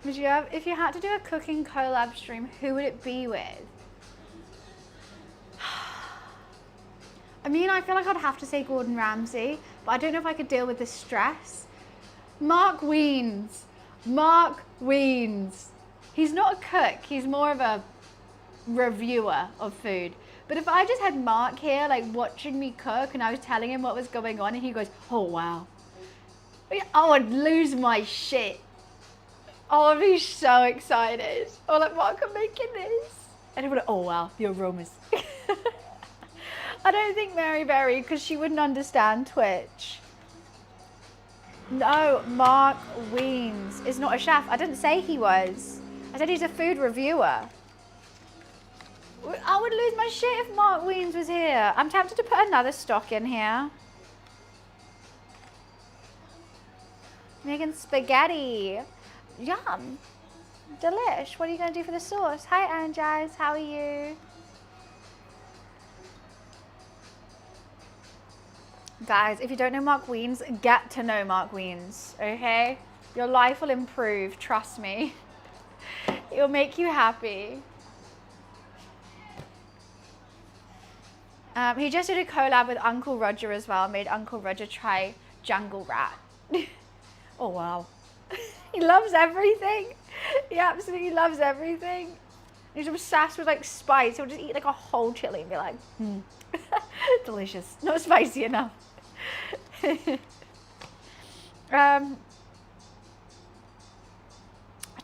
[SPEAKER 1] Would you have, if you had to do a cooking collab stream, who would it be with? I mean, I feel like I'd have to say Gordon Ramsay, but I don't know if I could deal with the stress. Mark Wiens. Mark Wiens. He's not a cook, he's more of a reviewer of food. But if I just had Mark here, like watching me cook and I was telling him what was going on and he goes, oh wow. I would lose my shit. Oh, I'd be so excited. Oh, like, Mark, I'm making this. And he would, oh wow, the aromas. I don't think Mary Berry, because she wouldn't understand Twitch. No, Mark Wiens is not a chef. I didn't say he was. I said he's a food reviewer. I would lose my shit if Mark Wiens was here. I'm tempted to put another stock in here. Making spaghetti. Yum. Delish. What are you going to do for the sauce? Hi, Anjaz. How are you? Guys, if you don't know Mark Wiens, get to know Mark Wiens, okay? Your life will improve, trust me. It'll make you happy. He just did a collab with Uncle Roger as well, made Uncle Roger try Jungle Rat. Oh wow. He loves everything. He absolutely loves everything. He's obsessed with like spice. He'll just eat like a whole chili and be like, delicious. Not spicy enough. I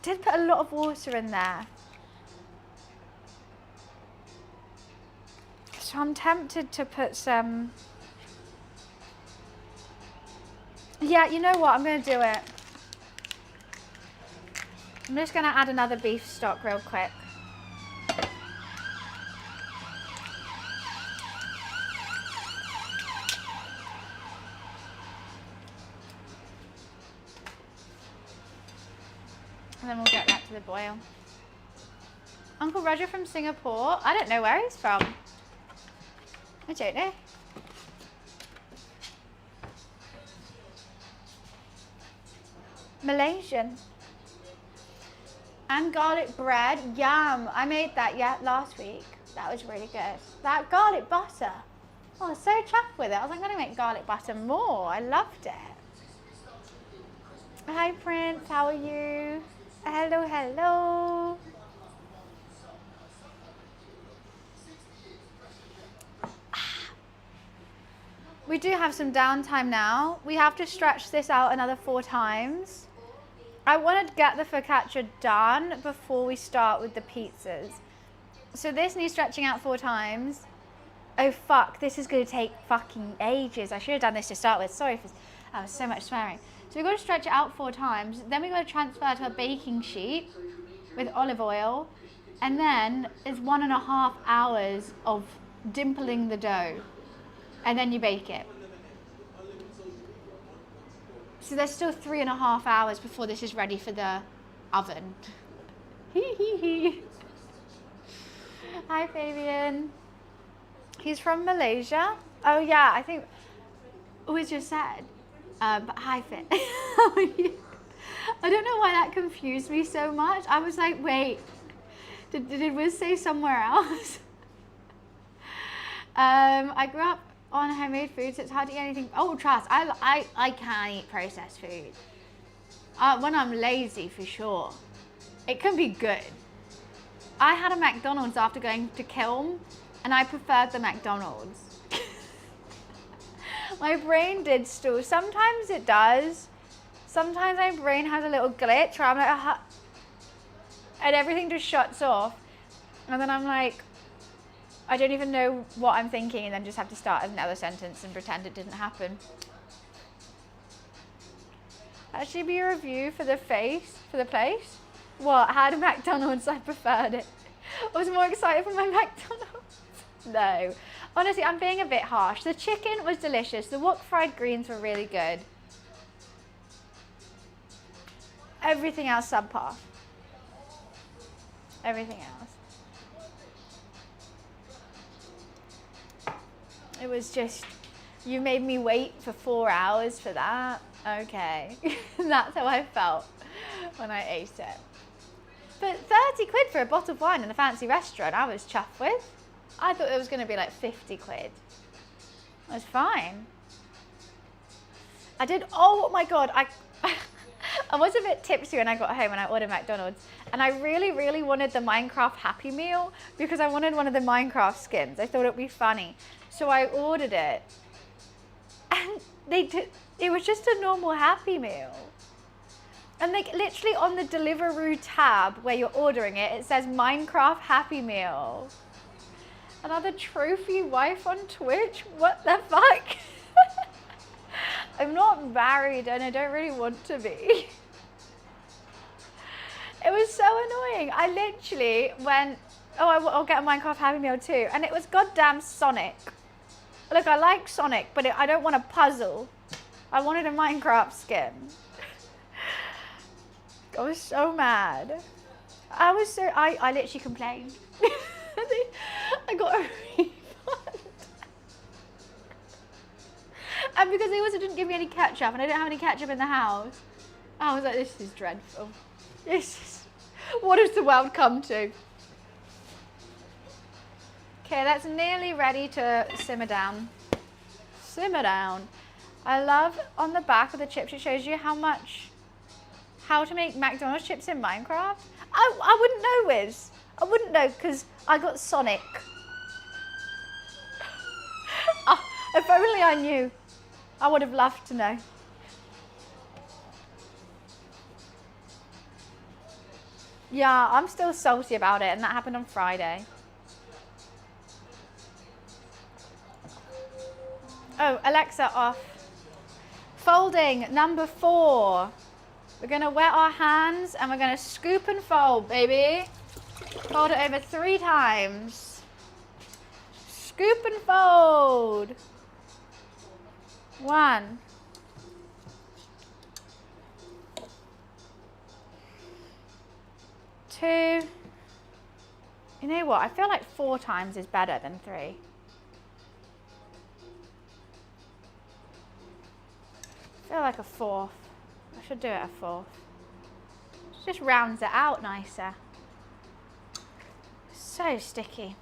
[SPEAKER 1] did put a lot of water in there. So I'm tempted to put some. Yeah, you know what? I'm going to do it. I'm just going to add another beef stock real quick. And then we'll get that to the boil. Uncle Roger from Singapore. I don't know where he's from. I don't know. Malaysian. And garlic bread. Yum. I made that last week. That was really good. That garlic butter. Oh, I was so chuffed with it. I was like, I'm going to make garlic butter more. I loved it. Hi, Prince. How are you? Hello, hello. We do have some downtime now. We have to stretch this out another 4 times. I want to get the focaccia done before we start with the pizzas. So this needs stretching out 4 times. Oh fuck, this is going to take fucking ages. I should have done this to start with. Sorry for so much swearing. So we've got to stretch it out 4 times. Then we've got to transfer to a baking sheet with olive oil. And then it's 1.5 hours of dimpling the dough. And then you bake it. So there's still 3.5 hours before this is ready for the oven. Hi, Fabian. He's from Malaysia. Oh yeah, I think we just said. But hi, Fit. How are you? I don't know why that confused me so much. I was like, wait, did Wiz say somewhere else? I grew up on homemade food, so it's hard to eat anything. Oh, trust, I can't eat processed food. When I'm lazy, for sure. It can be good. I had a McDonald's after going to Kiln, and I preferred the McDonald's. My brain did still. Sometimes it does. Sometimes my brain has a little glitch where I'm like, and everything just shuts off. And then I'm like, I don't even know what I'm thinking, and then just have to start another sentence and pretend it didn't happen. That should be a review for the place. What? I had a McDonald's, I preferred it. I was more excited for my McDonald's. No. Honestly, I'm being a bit harsh. The chicken was delicious. The wok fried greens were really good. Everything else subpar. Everything else. It was just, You made me wait for 4 hours for that? Okay. That's how I felt when I ate it. But 30 quid for a bottle of wine in a fancy restaurant, I was chuffed with. I thought it was going to be like 50 quid. It was fine. I did, oh my God, I was a bit tipsy when I got home and I ordered McDonald's. And I really, really wanted the Minecraft Happy Meal because I wanted one of the Minecraft skins. I thought it would be funny. So I ordered it. And it was just a normal Happy Meal. And like literally on the Deliveroo tab where you're ordering it, it says Minecraft Happy Meal. Another trophy wife on Twitch? What the fuck? I'm not married and I don't really want to be. It was so annoying. I literally went, oh, I'll get a Minecraft Happy Meal too. And it was goddamn Sonic. Look, I like Sonic, but I don't want a puzzle. I wanted a Minecraft skin. I was so mad. I literally complained. I got a refund. And because they also didn't give me any ketchup, and I didn't have any ketchup in the house, I was like, this is dreadful. What has the world come to? Okay, that's nearly ready to simmer down. Simmer down. I love on the back of the chips, it shows you how to make McDonald's chips in Minecraft. I wouldn't know, Wiz. I wouldn't know because I got Sonic. If only I knew. I would have loved to know. Yeah, I'm still salty about it, and that happened on Friday. Oh, Alexa off. Folding, number 4. We're gonna wet our hands and we're gonna scoop and fold, baby. Fold it over 3 times. Scoop and fold. 1. 2. You know what? I feel like 4 times is better than 3. I feel like a 4th. I should do it a 4th. Just rounds it out nicer. So sticky.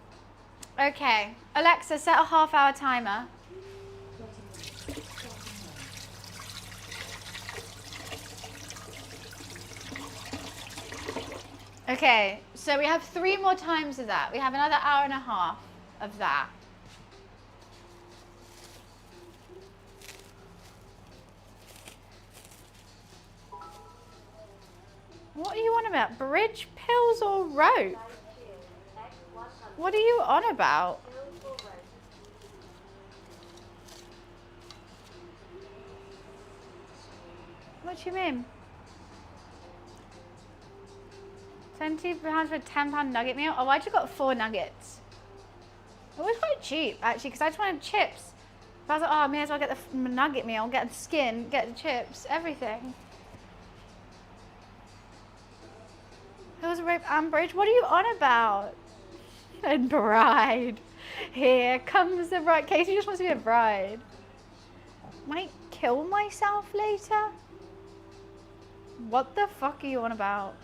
[SPEAKER 1] Okay, Alexa, set a half-hour timer. Okay, so we have 3 more times of that. We have another hour and a half of that. What are you on about? Bridge, pills or rope? What are you on about? What do you mean? £20 for a £10 nugget meal? Oh, I just got 4 nuggets. It was quite cheap, actually, because I just wanted chips. But I was like, oh, I may as well get the nugget meal, get the skin, get the chips, everything. Hills, rope, and bridge. What are you on about? And bride. Here comes the bride. Casey just wants to be a bride. Might kill myself later? What the fuck are you on about?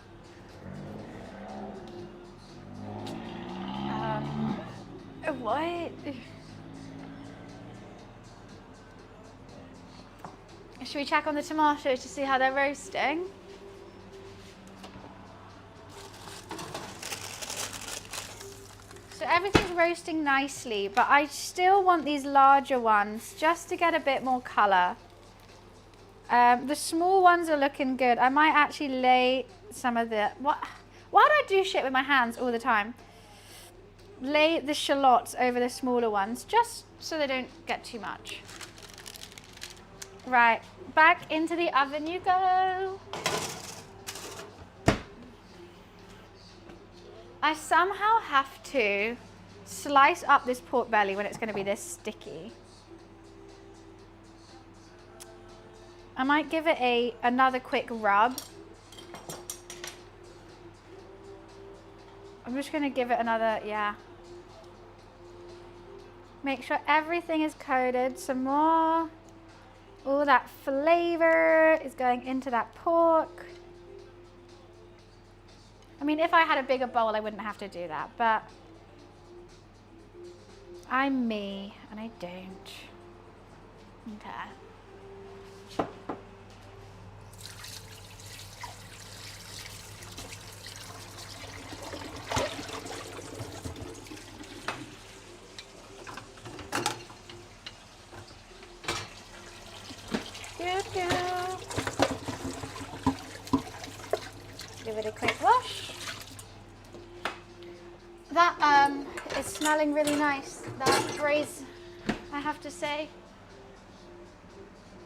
[SPEAKER 1] What? Should we check on the tomatoes to see how they're roasting? So everything's roasting nicely, but I still want these larger ones just to get a bit more colour. The small ones are looking good. I might actually lay some of the... Why do I do shit with my hands all the time? Lay the shallots over the smaller ones, just so they don't get too much. Right, back into the oven you go. I somehow have to slice up this pork belly when it's going to be this sticky. I might give it another quick rub. I'm just going to give it another, yeah. Make sure everything is coated some more. All that flavor is going into that pork. I mean, if I had a bigger bowl, I wouldn't have to do that, but I'm me and I don't. Okay. Give it a quick wash. That is smelling really nice. That braise, I have to say.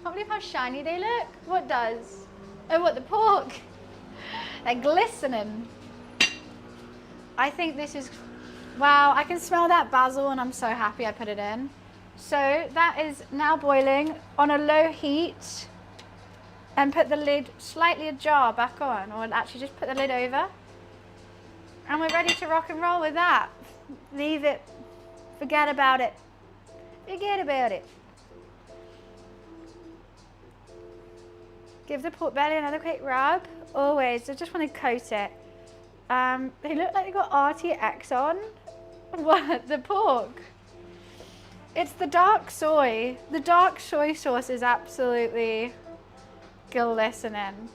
[SPEAKER 1] Can't believe how shiny they look. What does? Oh, what, the pork? They're glistening. I think this is, wow, I can smell that basil and I'm so happy I put it in. So that is now boiling on a low heat. And put the lid slightly ajar back on, or actually just put the lid over. And we're ready to rock and roll with that. Leave it, forget about it. Forget about it. Give the pork belly another quick rub. Always, I just want to coat it. They look like they got RTX on. What, the pork? It's the dark soy. The dark soy sauce is absolutely glistening.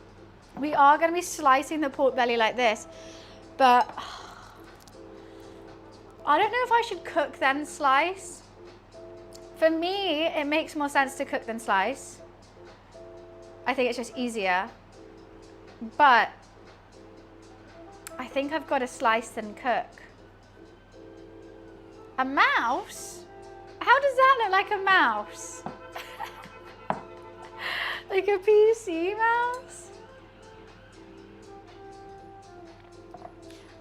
[SPEAKER 1] We are going to be slicing the pork belly like this, but I don't know if I should cook then slice. For me, it makes more sense to cook than slice. I think it's just easier, but I think I've got to slice then cook. A mouse? How does that look like a mouse? Like a PC mouse?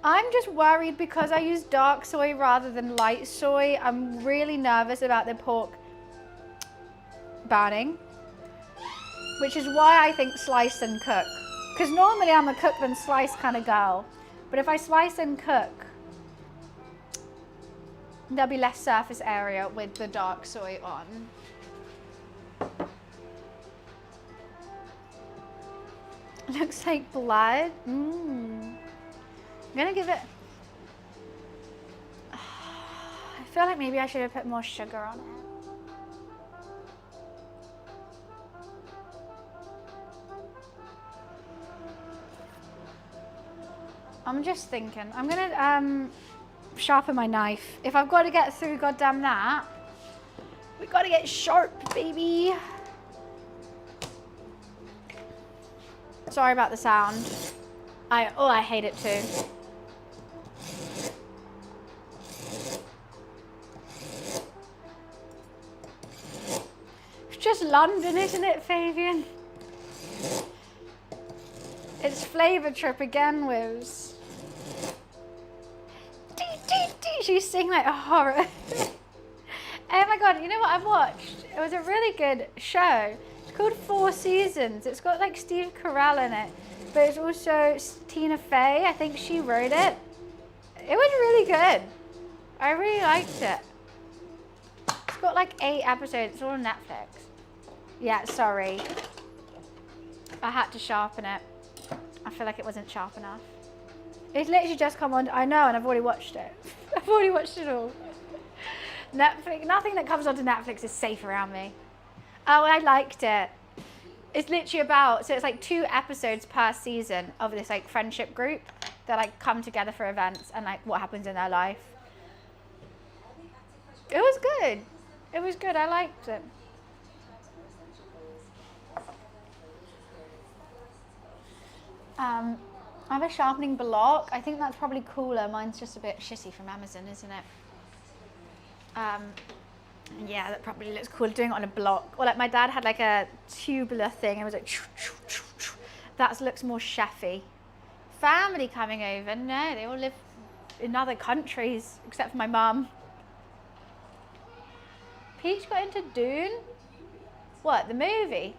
[SPEAKER 1] I'm just worried because I use dark soy rather than light soy. I'm really nervous about the pork burning, which is why I think slice and cook. Because normally I'm a cook then slice kind of girl. But if I slice and cook, there'll be less surface area with the dark soy on. Looks like blood. I'm gonna give it, I feel like maybe I should have put more sugar on it. I'm just thinking, I'm gonna sharpen my knife. If I've got to get through goddamn that, we gotta get sharp, baby. Sorry about the sound. I hate it too. It's just London, isn't it, Fabian? It's Flavour Trip again, Wiz. She's singing like a horror. Oh my god, you know what I've watched? It was a really good show. It's called 4 Seasons. It's got like Steve Carell in it, but it's also Tina Fey. I think she wrote it. It was really good. I really liked it. It's got like 8 episodes. It's all on Netflix. Yeah, sorry. I had to sharpen it. I feel like it wasn't sharp enough. It's literally just come on. I know, and I've already watched it. I've already watched it all. Netflix. Nothing that comes onto Netflix is safe around me. Oh, I liked it. It's literally about, so it's like 2 episodes per season of this like friendship group that like come together for events and like what happens in their life. It was good. It was good. I liked it. I have a sharpening block. I think that's probably cooler. Mine's just a bit shitty from Amazon, isn't it? Yeah, that probably looks cool doing it on a block. Or like my dad had like a tubular thing and it was like, that looks more chefy. Family coming over? No, they all live in other countries except for my mum. Peach got into Dune? What, the movie?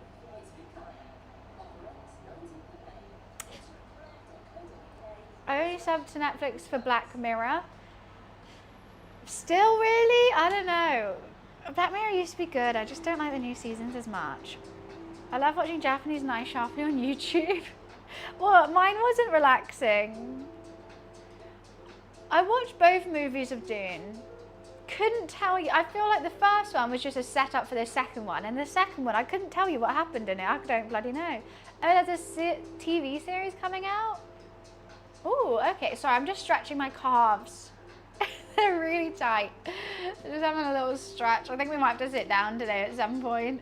[SPEAKER 1] I only subbed to Netflix for Black Mirror. Still really? I don't know. Black Mirror used to be good. I just don't like the new seasons as much. I love watching Japanese knife sharpening on YouTube. Well, mine wasn't relaxing. I watched both movies of Dune. Couldn't tell you. I feel like the first one was just a setup for the second one, and the second one I couldn't tell you what happened in it. I don't bloody know. Oh, there's a TV series coming out. Oh, okay. Sorry, I'm just stretching my calves. They're really tight. Just having a little stretch. I think we might have to sit down today at some point.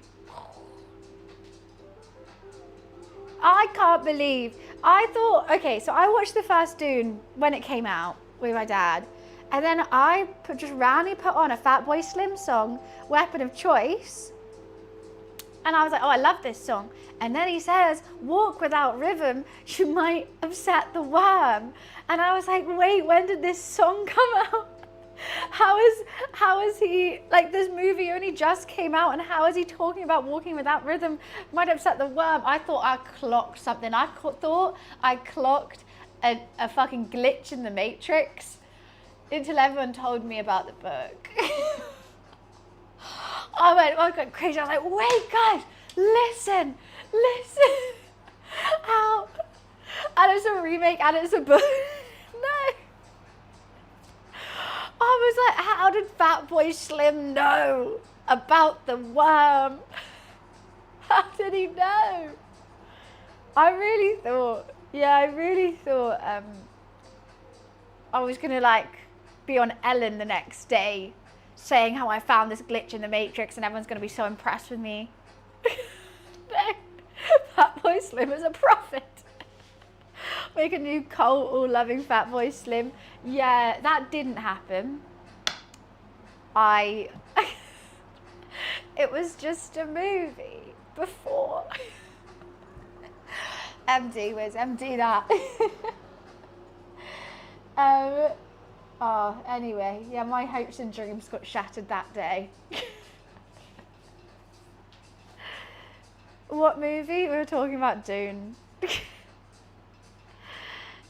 [SPEAKER 1] I can't believe. I thought, okay, so I watched the first Dune when it came out with my dad. And then I just randomly put on a Fatboy Slim song, Weapon of Choice. And I was like, oh, I love this song. And then he says, walk without rhythm, you might upset the worm. And I was like, wait, when did this song come out? How is he, like, this movie only just came out, and how is he talking about walking without rhythm might upset the worm? I thought I clocked something. I thought I clocked a fucking glitch in the Matrix until everyone told me about the book. I got crazy. I was like, wait, guys, listen. How? And it's a remake and it's a book. No. I was like, how did Fatboy Slim know about the worm? How did he know? I really thought I was gonna like be on Ellen the next day saying how I found this glitch in the Matrix and everyone's gonna be so impressed with me. No, Fatboy Slim is a prophet. Make a new cult all loving Fatboy Slim. Yeah, that didn't happen. It was just a movie before. MD that. Anyway, yeah, my hopes and dreams got shattered that day. What movie? We were talking about Dune.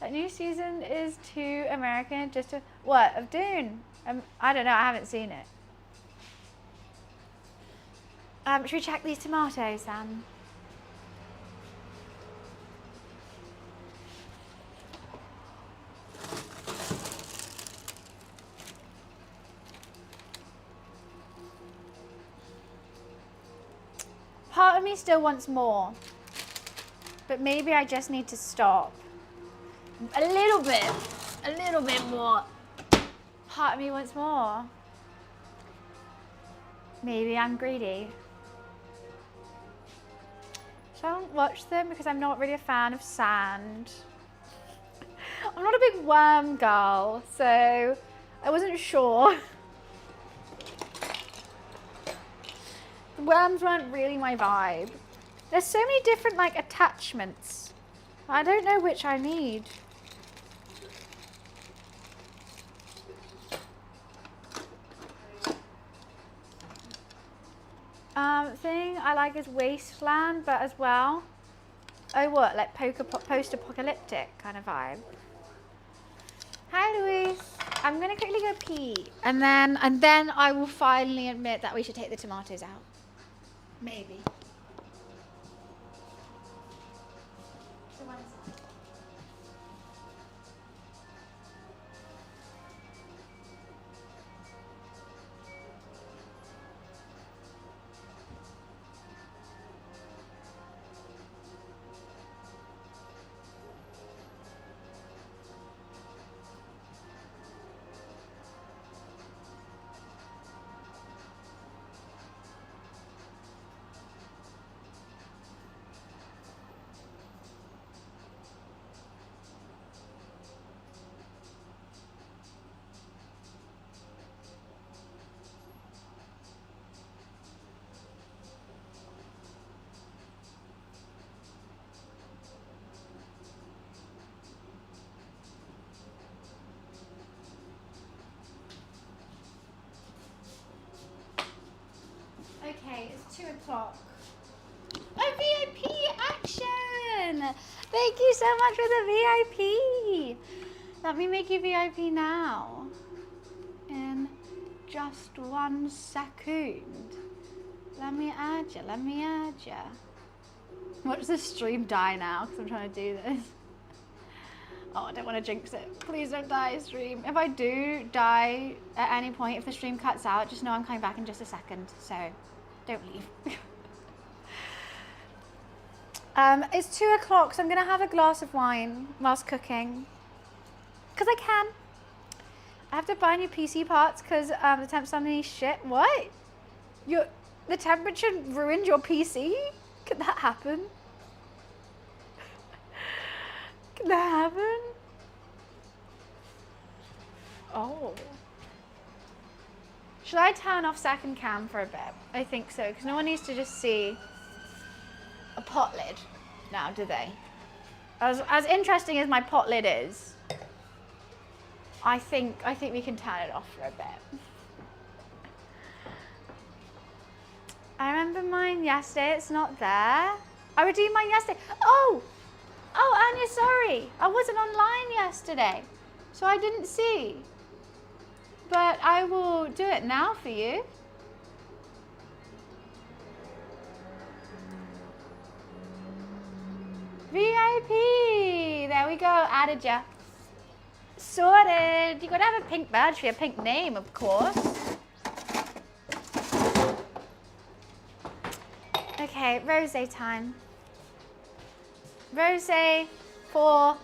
[SPEAKER 1] A new season is too American, what, of Dune? I don't know, I haven't seen it. Should we check these tomatoes, Sam? Part of me still wants more, but maybe I just need to stop. A little bit more. Part of me wants more. Maybe I'm greedy. So I don't watch them because I'm not really a fan of sand. I'm not a big worm girl, so I wasn't sure. The worms weren't really my vibe. There's so many different like attachments. I don't know which I need. Thing I like is Wasteland, but as well, oh what, like post-apocalyptic kind of vibe. Hi Louise, I'm gonna quickly go pee, and then I will finally admit that we should take the tomatoes out. Maybe. Okay, it's 2 o'clock. A VIP action! Thank you so much for the VIP. Let me make you VIP now. And just 1 second. Let me add you. Watch the stream die now because I'm trying to do this. Oh, I don't want to jinx it. Please don't die, stream. If I do die at any point, if the stream cuts out, just know I'm coming back in just a second. So don't leave. It's 2 o'clock, so I'm going to have a glass of wine whilst cooking. Because I can. I have to buy new PC parts because the temp's underneath shit. What? The temperature ruined your PC? Could that happen? Could that happen? Oh. Should I turn off second cam for a bit? I think so, because no one needs to just see a pot lid now, do they? As interesting as my pot lid is, I think we can turn it off for a bit. I remember mine yesterday, it's not there. I redeemed mine yesterday. Oh, Anya, sorry. I wasn't online yesterday, so I didn't see. But I will do it now for you. VIP, there we go, added ya. Sorted, you gotta have a pink badge for your pink name, of course. Okay, rosé time. Rosé for,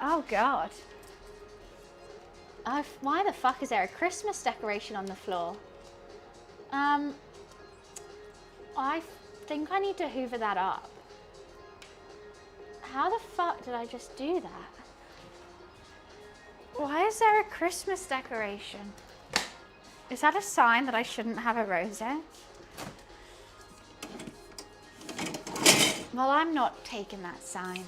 [SPEAKER 1] oh God. Why the fuck is there a Christmas decoration on the floor? I think I need to hoover that up. How the fuck did I just do that? Why is there a Christmas decoration? Is that a sign that I shouldn't have a rosé? Well, I'm not taking that sign.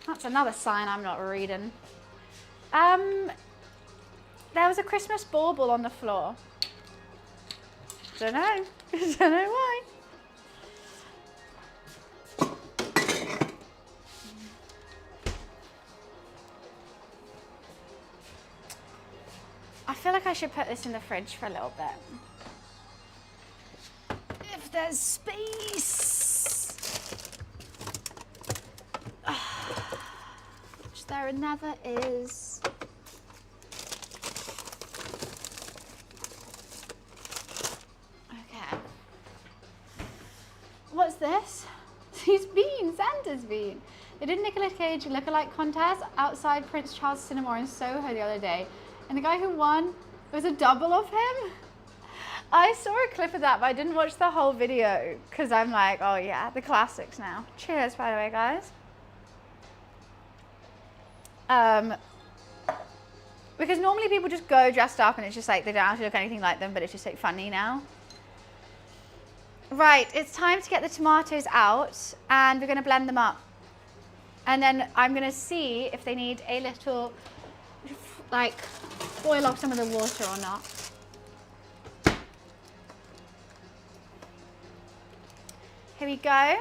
[SPEAKER 1] That's another sign I'm not reading. There was a Christmas bauble on the floor. Don't know. Don't know why. I feel like I should put this in the fridge for a little bit. If there's space. Which there never is. Okay. What's this? These beans, Santa's bean. They did Nicolas Cage lookalike contest outside Prince Charles Cinema in Soho the other day. And the guy who won, was a double of him. I saw a clip of that, but I didn't watch the whole video because I'm like, oh yeah, the classics now. Cheers, by the way, guys. Because normally people just go dressed up and it's just like, they don't have to look anything like them, but it's just like funny now. Right, it's time to get the tomatoes out and we're gonna blend them up. And then I'm gonna see if they need a little, like, boil off some of the water or not. Here we go.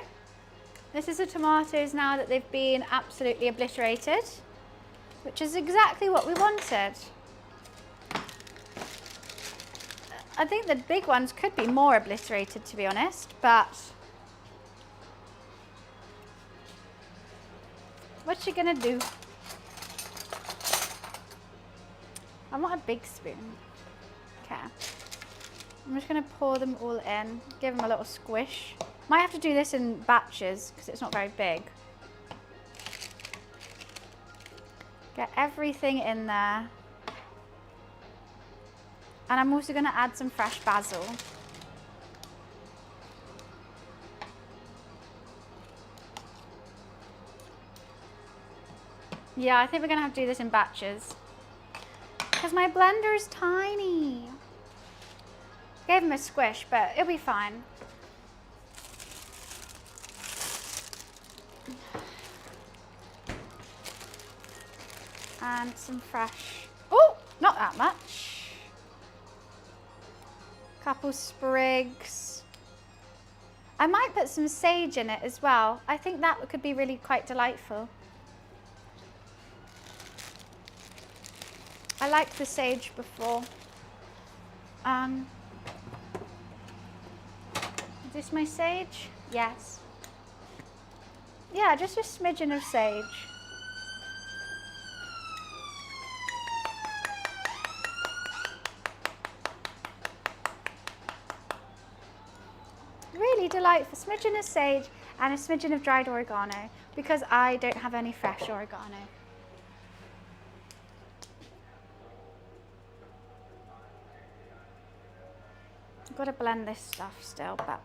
[SPEAKER 1] This is the tomatoes now that they've been absolutely obliterated, which is exactly what we wanted. I think the big ones could be more obliterated, to be honest, but what you gonna do? I want a big spoon. Okay. I'm just gonna pour them all in, give them a little squish. Might have to do this in batches because it's not very big. Get everything in there. And I'm also gonna add some fresh basil. Yeah, I think we're gonna have to do this in batches. Because my blender is tiny. Gave him a squish, but it'll be fine. And some fresh, oh, not that much. Couple sprigs. I might put some sage in it as well. I think that could be really quite delightful. I liked the sage before. Is this my sage? Yes. Yeah, just a smidgen of sage. Really delightful. Smidgen of sage and a smidgen of dried oregano because I don't have any fresh oregano. I've got to blend this stuff still, but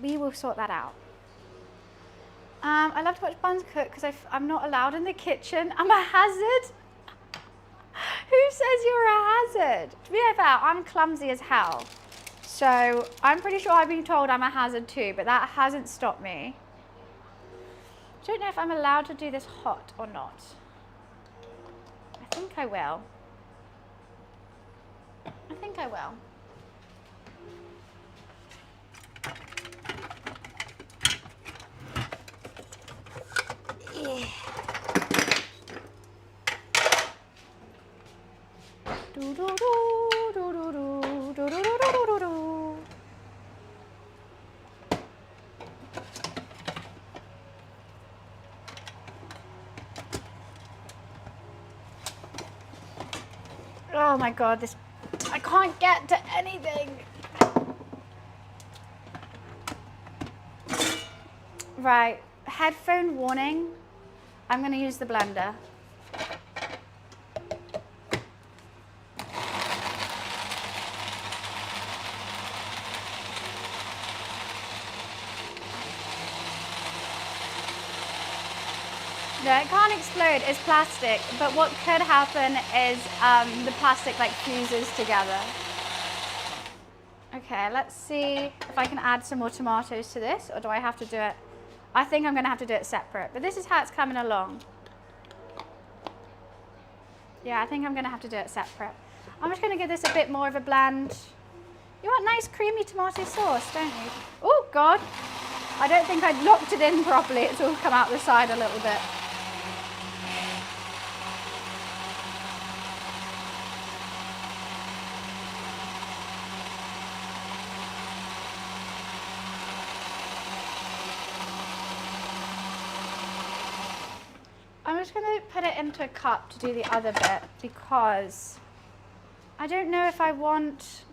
[SPEAKER 1] we will sort that out. I love to watch Buns cook because I'm not allowed in the kitchen. I'm a hazard. Who says you're a hazard? To be fair, I'm clumsy as hell. So I'm pretty sure I've been told I'm a hazard too, but that hasn't stopped me. I don't know if I'm allowed to do this hot or not. I think I will. I think I will. Yeah. Do, do, do, do, do, do, do, do, do, do, do. Oh my god, this, I can't get to anything. Right, headphone warning. I'm going to use the blender. No, it can't explode, it's plastic, but what could happen is the plastic like fuses together. Okay, let's see if I can add some more tomatoes to this, or do I have to do it? I think I'm gonna have to do it separate, but this is how it's coming along. Yeah, I think I'm gonna have to do it separate. I'm just gonna give this a bit more of a blend. You want nice creamy tomato sauce, don't you? Oh God, I don't think I locked it in properly. It's all come out the side a little bit. I'm just going to put it into a cup to do the other bit because I don't know if I want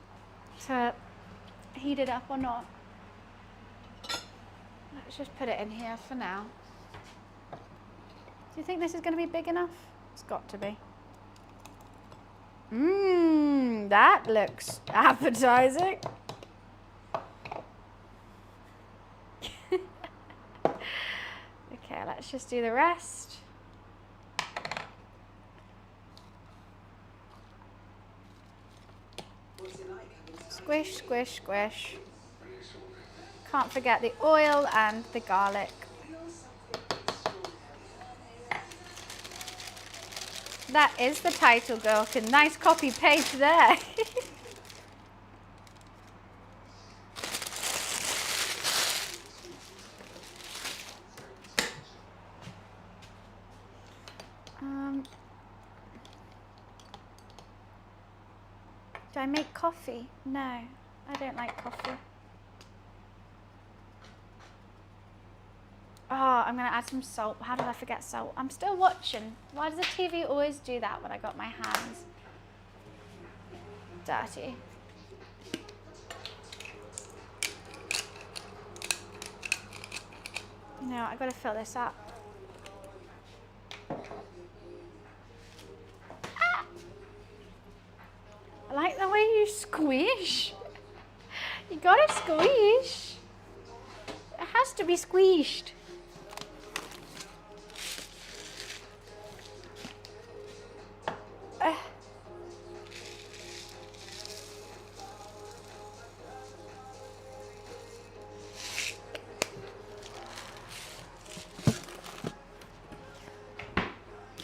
[SPEAKER 1] to heat it up or not. Let's just put it in here for now. Do you think this is going to be big enough? It's got to be. That looks appetizing. Okay, let's just do the rest. Squish, squish, squish. Can't forget the oil and the garlic. That is the title, girl. Nice copy paste there. Do I make coffee? No, I don't like coffee. Oh, I'm gonna add some salt. How did I forget salt? I'm still watching. Why does the TV always do that when I got my hands dirty? You know, I gotta fill this up. I like the way you squish. You gotta squish. It has to be squeezed. I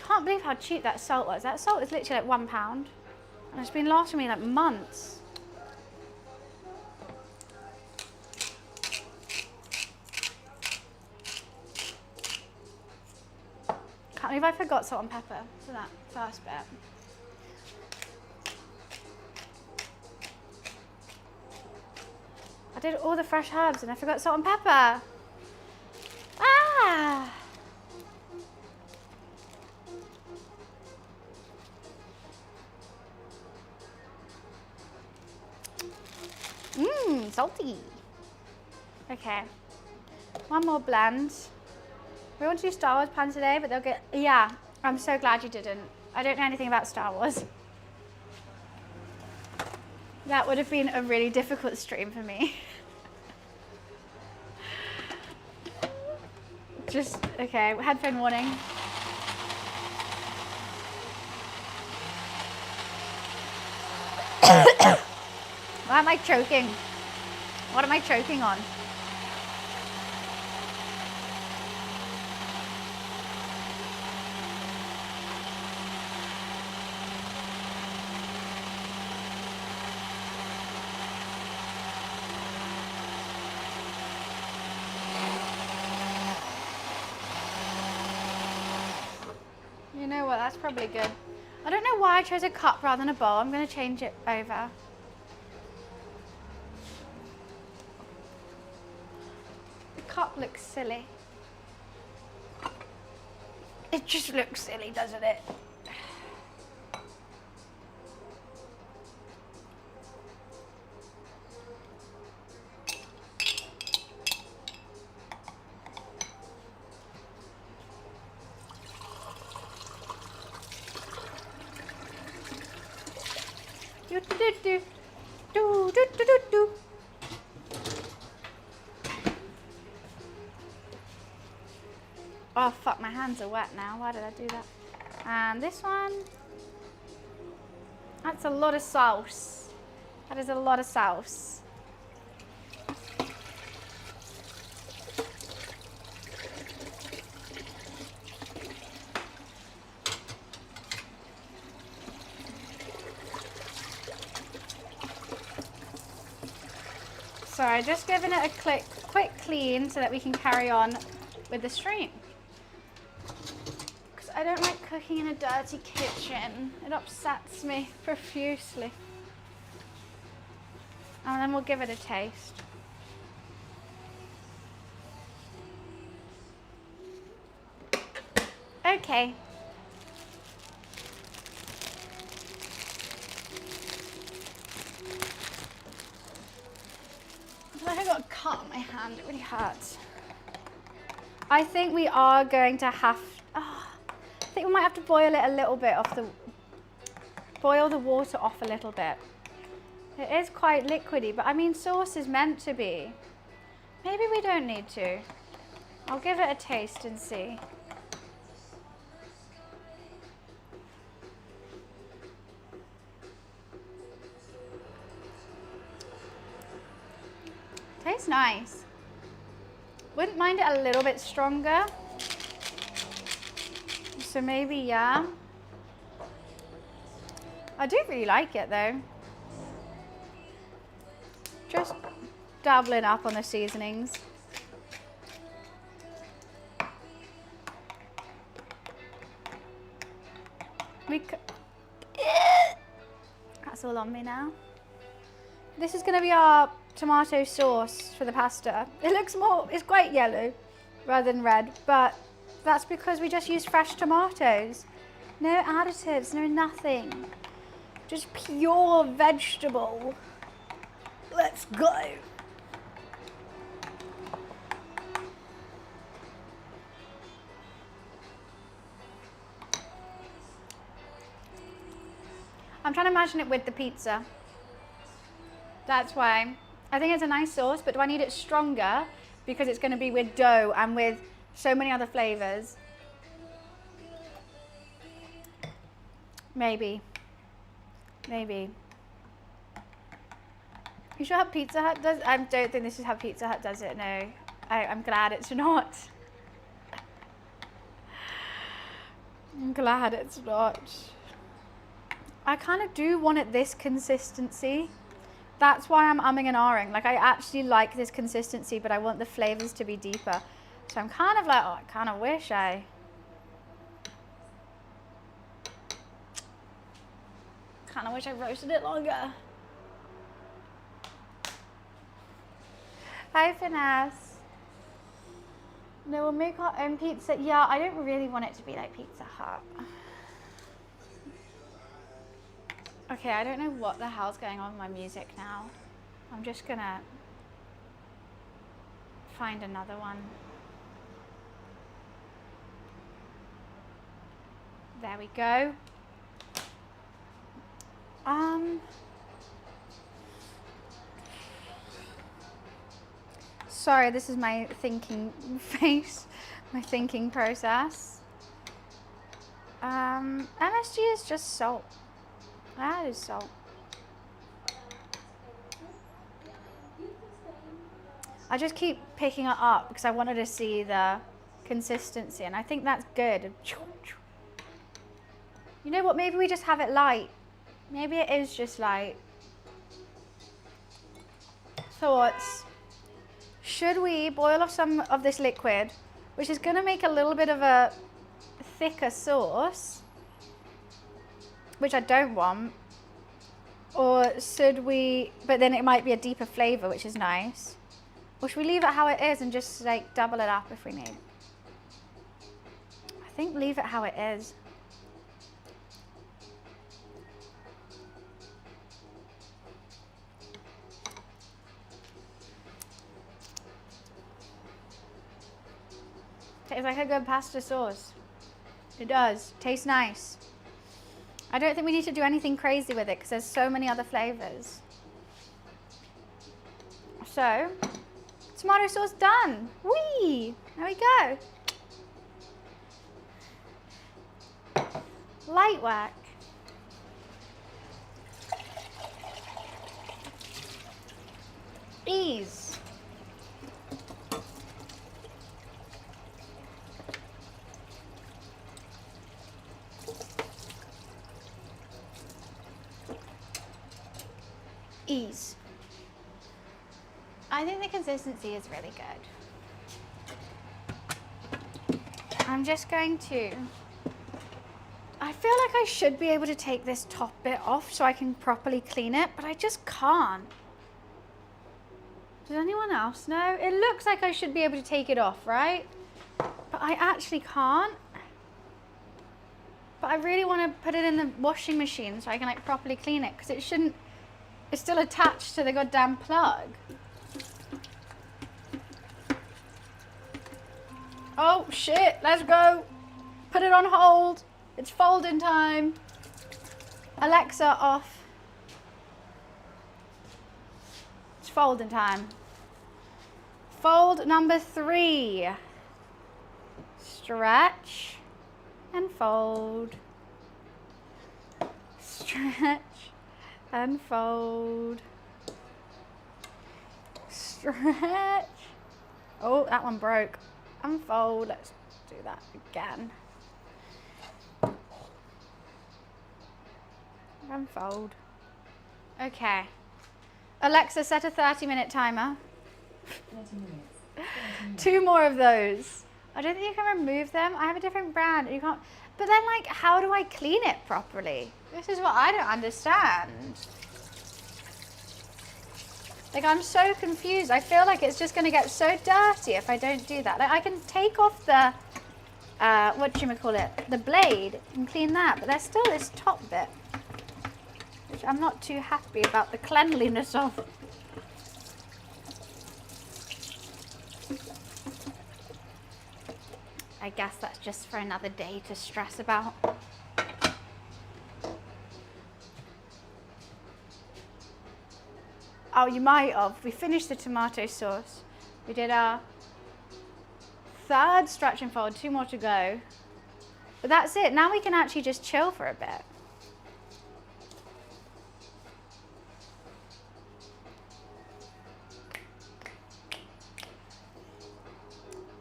[SPEAKER 1] can't believe how cheap that salt was. That salt is literally like £1. And it's been lasting me like months. Can't believe I forgot salt and pepper for that first bit. I did all the fresh herbs and I forgot salt and pepper. Ah! Mmm, salty. Okay, one more blend. We want to do Star Wars pan today, but they'll get, yeah, I'm so glad you didn't. I don't know anything about Star Wars. That would have been a really difficult stream for me. Just, okay, headphone warning. Why am I choking? What am I choking on? You know what, that's probably good. I don't know why I chose a cup rather than a bowl. I'm going to change it over. The cup looks silly. It just looks silly, doesn't it? Oh fuck, my hands are wet now. Why did I do that? And this one. That's a lot of sauce. That is a lot of sauce. Sorry, just giving it a quick clean so that we can carry on with the stream. Because I don't like cooking in a dirty kitchen. It upsets me profusely. And then we'll give it a taste. Okay. I got a cut on my hand, it really hurts. I think we are going to have, I think we might have to boil it a little bit boil the water off a little bit. It is quite liquidy, but I mean sauce is meant to be. Maybe we don't need to. I'll give it a taste and see. Tastes nice. Wouldn't mind it a little bit stronger. So maybe, yeah. I do really like it though. Just dabbling up on the seasonings. That's all on me now. This is going to be our tomato sauce for the pasta. It looks it's quite yellow rather than red, but that's because we just used fresh tomatoes. No additives, no nothing. Just pure vegetable. Let's go. I'm trying to imagine it with the pizza. That's why. I think it's a nice sauce, but do I need it stronger? Because it's going to be with dough and with so many other flavors. Maybe. Maybe. You sure how Pizza Hut does? I don't think this is how Pizza Hut does it, no. I'm glad it's not. I'm glad it's not. I kind of do want it this consistency. That's why I'm umming and ahhing. Like, I actually like this consistency, but I want the flavors to be deeper. So I'm kind of like, oh, I kind of wish I roasted it longer. Hi, Finesse. No, we'll make our own pizza. Yeah, I don't really want it to be like Pizza Hut. Okay, I don't know what the hell's going on with my music now. I'm just gonna find another one. There we go. Sorry, this is my thinking face, my thinking process. MSG is just salt. That is salt. I just keep picking it up because I wanted to see the consistency, and I think that's good. You know what, maybe we just have it light. Maybe it is just light. Thoughts. Should we boil off some of this liquid, which is going to make a little bit of a thicker sauce, which I don't want, or should we, but then it might be a deeper flavor, which is nice, or should we leave it how it is and just like double it up if we need? I think leave it how it is. It's like a good pasta sauce. It does. Tastes nice. I don't think we need to do anything crazy with it because there's so many other flavors. So, tomato sauce done. Whee! There we go. Light work. Ease. Ease. I think the consistency is really good. I'm just going to, I feel like I should be able to take this top bit off so I can properly clean it, but I just can't. Does anyone else know? It looks like I should be able to take it off, right? But I actually can't. But I really want to put it in the washing machine so I can like properly clean it, because it shouldn't, it's still attached to the goddamn plug. Oh shit, let's go. Put it on hold. It's folding time. Alexa off. It's folding time. Fold number 3. Stretch and fold. Stretch and fold. Stretch. Oh, that one broke. Unfold. Let's do that again. Unfold. Okay. Alexa, set a 30-minute timer.
[SPEAKER 2] 30 minutes.
[SPEAKER 1] 2 more of those. I don't think you can remove them. I have a different brand. You can't. But then, like, how do I clean it properly? This is what I don't understand. Like, I'm so confused. I feel like it's just going to get so dirty if I don't do that. Like, I can take off the, the blade and clean that, but there's still this top bit, which I'm not too happy about the cleanliness of. I guess that's just for another day to stress about. Oh, you might have. We finished the tomato sauce. We did our 3rd stretch and fold, 2 more to go. But that's it. Now we can actually just chill for a bit.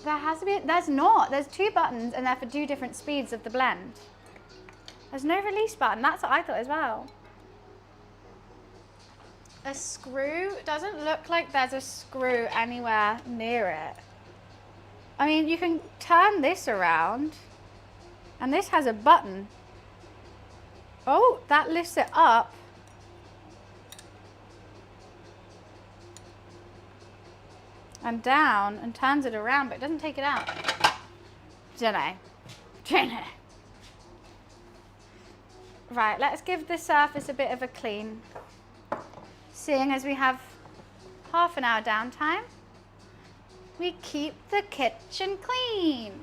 [SPEAKER 1] There has to be, there's not. There's 2 buttons and they're for 2 different speeds of the blend. There's no release button. That's what I thought as well. A screw? Doesn't look like there's a screw anywhere near it. I mean, you can turn this around and this has a button. Oh, that lifts it up. and down and turns it around, but it doesn't take it out. Dunno. Right, let's give the surface a bit of a clean. Seeing as we have half an hour downtime, we keep the kitchen clean.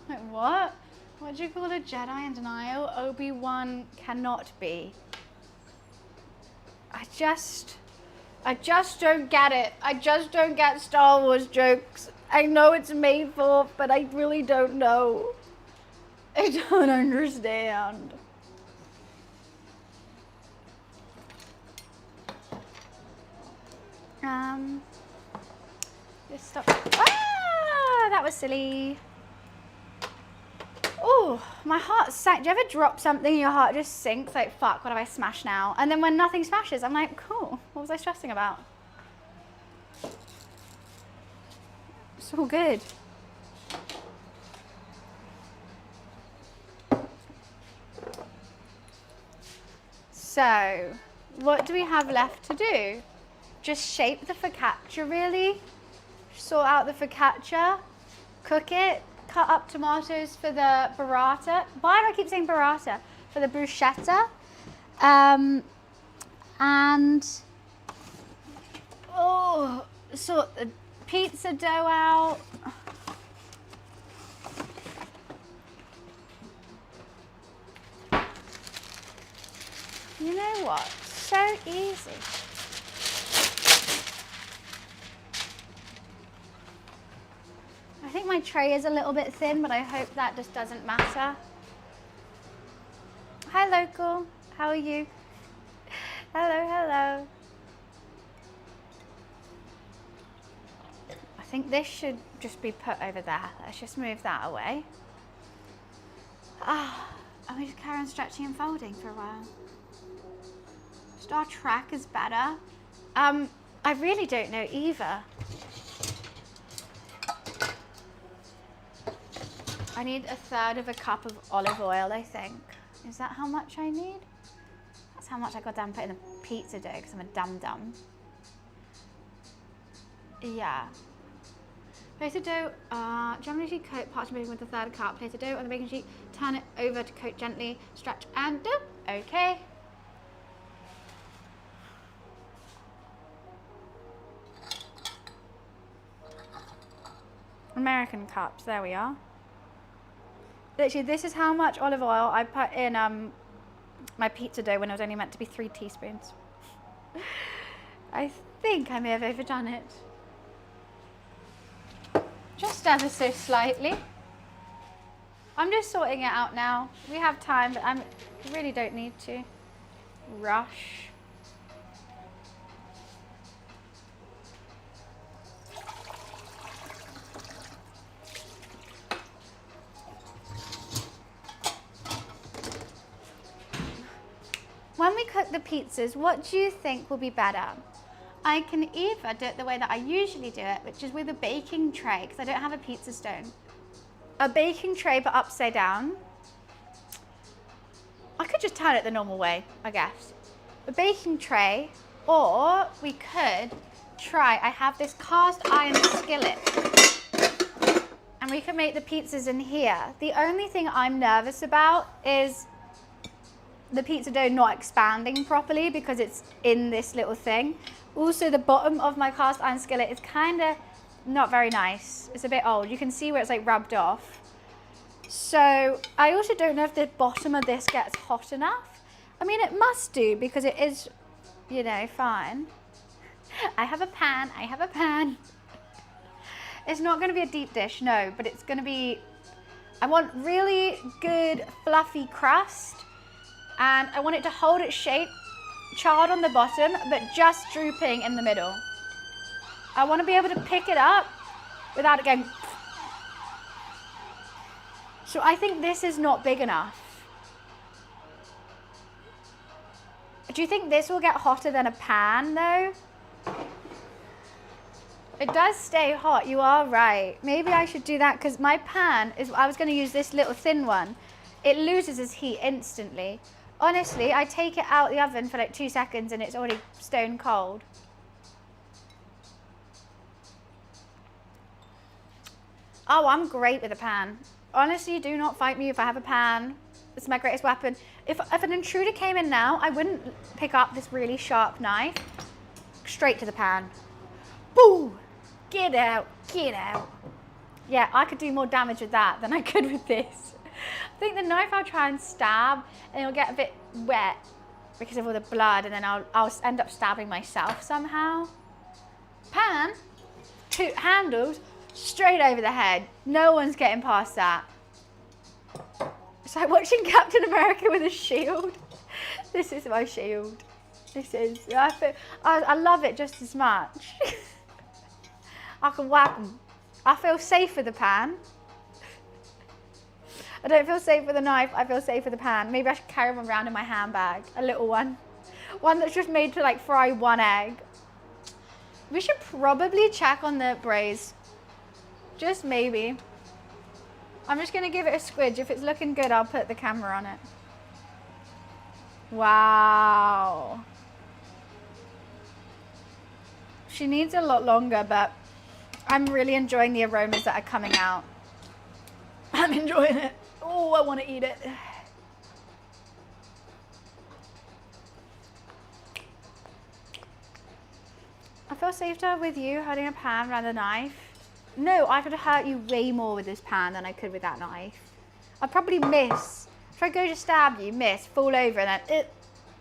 [SPEAKER 1] Like what? What do you call a Jedi in denial? Obi-Wan cannot be. I just don't get it. I just don't get Star Wars jokes. I know it's made for, but I really don't know. I don't understand. Just stop. Ah, that was silly. Oh, my heart sank. Do you ever drop something and your heart just sinks? Like, fuck, what have I smashed now? And then when nothing smashes, I'm like, cool. What was I stressing about? It's all good. So, what do we have left to do? Just shape the focaccia, really. Sort out the focaccia. Cook it. Cut up tomatoes for the burrata. Why do I keep saying burrata? For the bruschetta. And sort the pizza dough out. You know what? So easy. I think my tray is a little bit thin, but I hope that just doesn't matter. Hi, local. How are you? Hello, hello. I think this should just be put over there. Let's just move that away. And we just carry on stretching and folding for a while. Star Trek is better. I really don't know either. I need 1/3 cup of olive oil, I think. Is that how much I need? That's how much I got done put in the pizza dough because I'm a dum-dum. Yeah. Place the dough, generally coat parts of moving with 1/3 cup. Place the dough on the baking sheet, turn it over to coat gently, stretch and do. Okay. American cups, there we are. Literally, this is how much olive oil I put in my pizza dough when it was only meant to be 3 teaspoons. I think I may have overdone it. Just ever so slightly. I'm just sorting it out now. We have time, but I really don't need to rush. When we cook the pizzas, what do you think will be better? I can either do it the way that I usually do it, which is with a baking tray, because I don't have a pizza stone. A baking tray but upside down. I could just turn it the normal way, I guess. A baking tray, or we could try, I have this cast iron skillet, and we could make the pizzas in here. The only thing I'm nervous about is the pizza dough not expanding properly because it's in this little thing. Also, the bottom of my cast iron skillet is kind of not very nice. It's a bit old. You can see where it's like rubbed off. So I also don't know if the bottom of this gets hot enough. I mean, it must do because it is, you know, fine. I have a pan, I have a pan. It's not gonna be a deep dish, no, but it's gonna be, I want really good fluffy crust. And I want it to hold its shape, charred on the bottom, but just drooping in the middle. I want to be able to pick it up without it going. So I think this is not big enough. Do you think this will get hotter than a pan though? It does stay hot, you are right. Maybe I should do that because my pan is, I was going to use this little thin one. it loses its heat instantly. Honestly, I take it out the oven for like 2 seconds and it's already stone cold. Oh, I'm great with a pan. Honestly, do not fight me if I have a pan. It's my greatest weapon. If an intruder came in now, I wouldn't pick up this really sharp knife. Straight to the pan. Boom! Get out, get out. Yeah, I could do more damage with that than I could with this. I think the knife I'll try and stab and it'll get a bit wet because of all the blood, and then I'll end up stabbing myself somehow. Pan, 2 handles, straight over the head. No one's getting past that. It's like watching Captain America with a shield. This is my shield. This is, I love it just as much. I can whack them. I feel safe with the pan. I don't feel safe with the knife, I feel safe with the pan. Maybe I should carry one around in my handbag, a little one. One that's just made to like fry 1 egg. We should probably check on the braise. Just maybe. I'm just gonna give it a squidge. If it's looking good, I'll put the camera on it. Wow. She needs a lot longer, but I'm really enjoying the aromas that are coming out. I'm enjoying it. Oh, I want to eat it. I feel safer with you holding a pan rather than a knife. No, I could hurt you way more with this pan than I could with that knife. I'd probably miss. If I go to stab you, miss, fall over, and then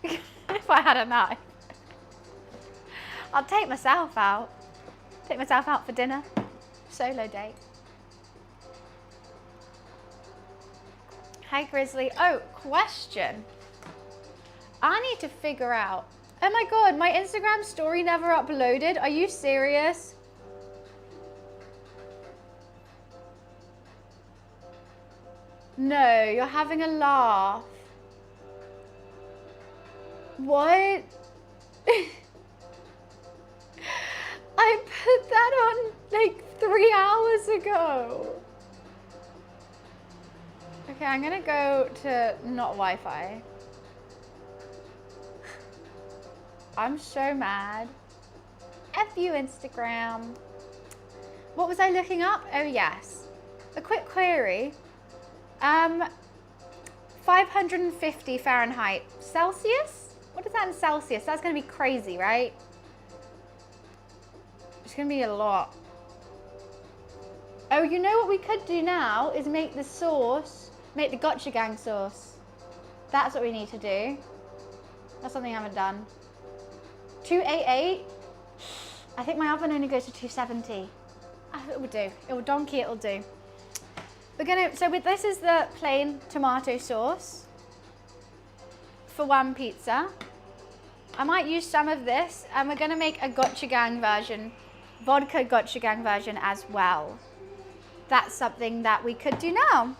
[SPEAKER 1] if I had a knife. I'll take myself out. Take myself out for dinner. Solo date. Hi, Grizzly. Oh, question. I need to figure out. Oh my God, my Instagram story never uploaded. Are you serious? No, you're having a laugh. What? I put that on like 3 hours ago. Okay, I'm gonna go to not Wi-Fi. I'm so mad. F you, Instagram. What was I looking up? Oh yes, a quick query. 550 Fahrenheit. Celsius? What is that in Celsius? That's gonna be crazy, right? It's gonna be a lot. Oh, you know what we could do now is make the sauce, make the gochujang sauce. That's what we need to do. That's something I haven't done. 288. I think my oven only goes to 270. It will do. It will donkey, it will do. We're gonna, so with this is the plain tomato sauce for 1 pizza. I might use some of this, and we're gonna make a gochujang version, vodka gochujang version as well. That's something that we could do now.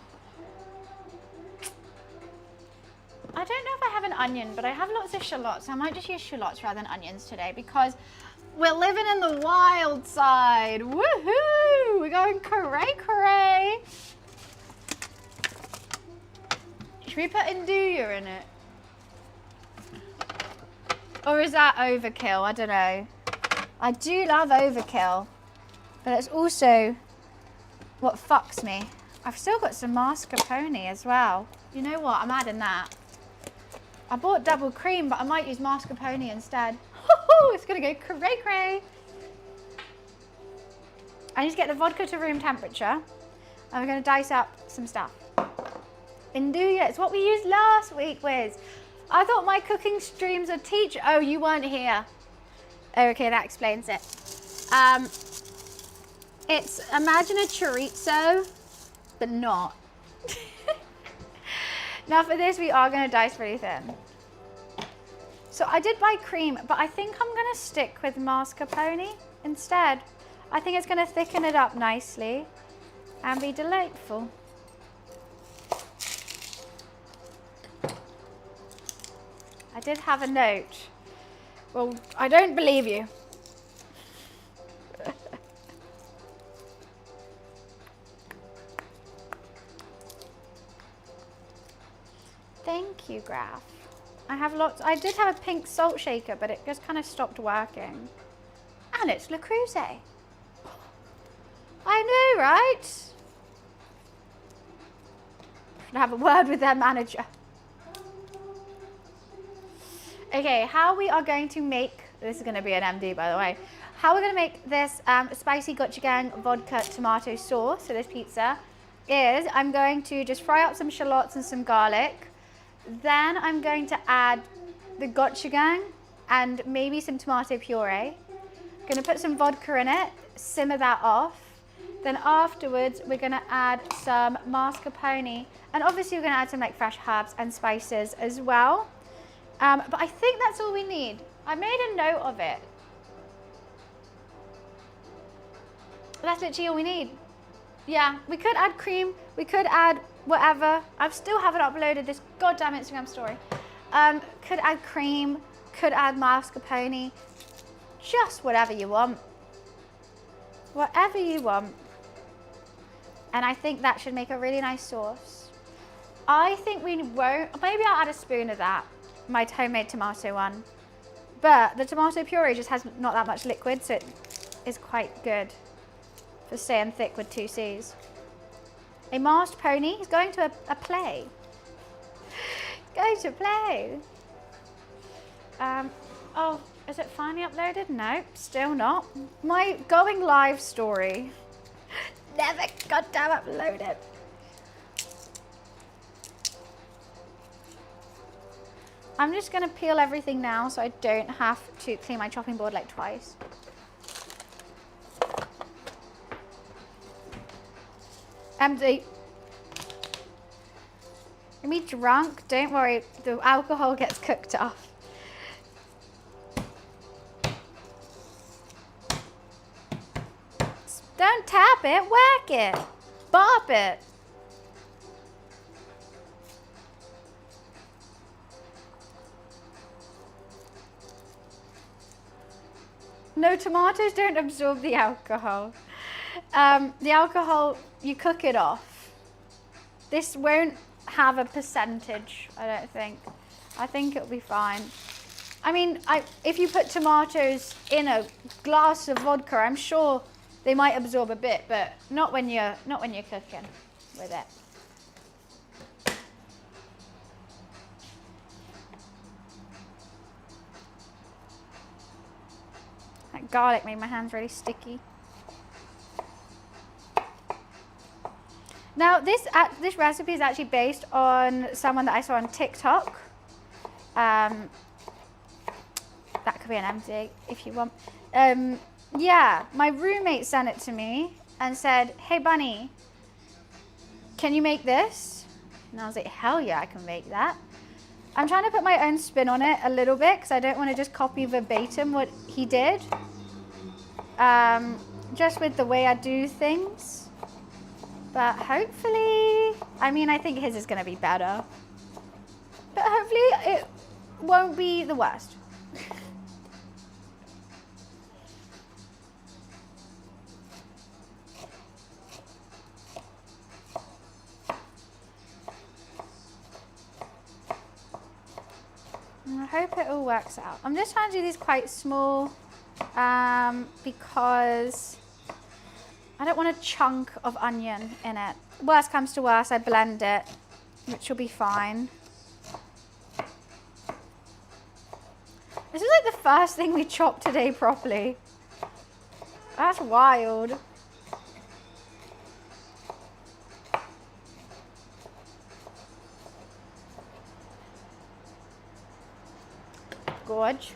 [SPEAKER 1] I don't know if I have an onion, but I have lots of shallots. I might just use shallots rather than onions today because we're living in the wild side. Woohoo! We're going cray-cray. Should we put andouille in it? Or is that overkill? I don't know. I do love overkill, but it's also what fucks me. I've still got some mascarpone as well. You know what? I'm adding that. I bought double cream, but I might use mascarpone instead. It's gonna go cray-cray. I need to get the vodka to room temperature, and we're gonna dice up some stuff. Andouille, it's what we used last week, Wiz. I thought my cooking streams would teach. Oh, you weren't here. Okay, that explains it. It's, imagine a chorizo, but not. Now for this, we are gonna dice really thin. So I did buy cream, but I think I'm gonna stick with mascarpone instead. I think it's gonna thicken it up nicely and be delightful. I did have a note. Well, I don't believe you. Thank you, Graph. I have lots. I did have a pink salt shaker, but it just kind of stopped working. And it's Le Creuset. I know, right? Should have a word with their manager. Okay, how we are going to make, this is going to be an MD by the way, how we're going to make this spicy gochujang vodka tomato sauce, so this pizza, is I'm going to just fry up some shallots and some garlic. Then I'm going to add the gochujang and maybe some tomato puree. I'm going to put some vodka in it, simmer that off. Then afterwards, we're going to add some mascarpone. And obviously, we're going to add some like fresh herbs and spices as well. But I think that's all we need. I made a note of it. That's literally all we need. Yeah, we could add cream. We could add whatever. I still haven't uploaded this goddamn Instagram story. Could add cream. Could add mascarpone. Just whatever you want. Whatever you want. And I think that should make a really nice sauce. I think we won't, maybe I'll add a spoon of that, my homemade tomato one. But the tomato puree just has not that much liquid, so it is quite good for staying thick with 2 C's. A masked pony, he's going to a play. Going to play. Oh, is it finally uploaded? Nope, still not. My going live story. Never goddamn uploaded. I'm just gonna peel everything now so I don't have to clean my chopping board like twice. Empty. Are we drunk? Don't worry, the alcohol gets cooked off. Don't tap it, whack it, bop it. No, tomatoes don't absorb the alcohol. The alcohol, you cook it off. This won't have a percentage, I don't think. I think it'll be fine. I mean, if you put tomatoes in a glass of vodka, I'm sure they might absorb a bit, but not when you're cooking with it. That garlic made my hands really sticky. Now this recipe is actually based on someone that I saw on TikTok. That could be an empty if you want. Yeah, my roommate sent it to me and said, "Hey Bunny, can you make this?" And I was like, "Hell yeah, I can make that." I'm trying to put my own spin on it a little bit because I don't want to just copy verbatim what he did. Just with the way I do things. But hopefully, I mean, I think his is going to be better. But hopefully it won't be the worst. I hope it all works out. I'm just trying to do these quite small because I don't want a chunk of onion in it. Worst comes to worst, I blend it, which will be fine. This is like the first thing we chopped today properly. That's wild. Gorge.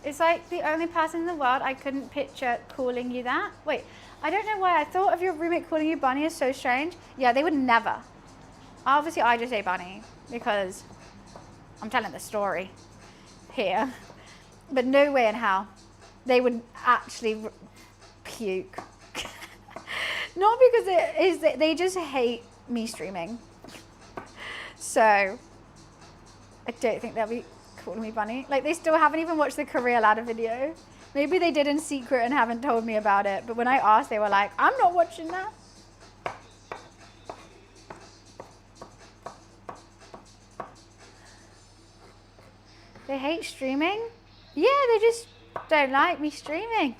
[SPEAKER 1] It's like the only person in the world I couldn't picture calling you that. Wait, I don't know why I thought of your roommate calling you Bunny is so strange. Yeah, they would never. Obviously, I just say Bunny because I'm telling the story here. But no way in hell. They would actually puke. Not because it is, they just hate me streaming. So, I don't think they'll be calling me Bunny. Like, they still haven't even watched the Korea ladder video. Maybe they did in secret and haven't told me about it. But when I asked, they were like, I'm not watching that. They hate streaming? Yeah, they just don't like me streaming.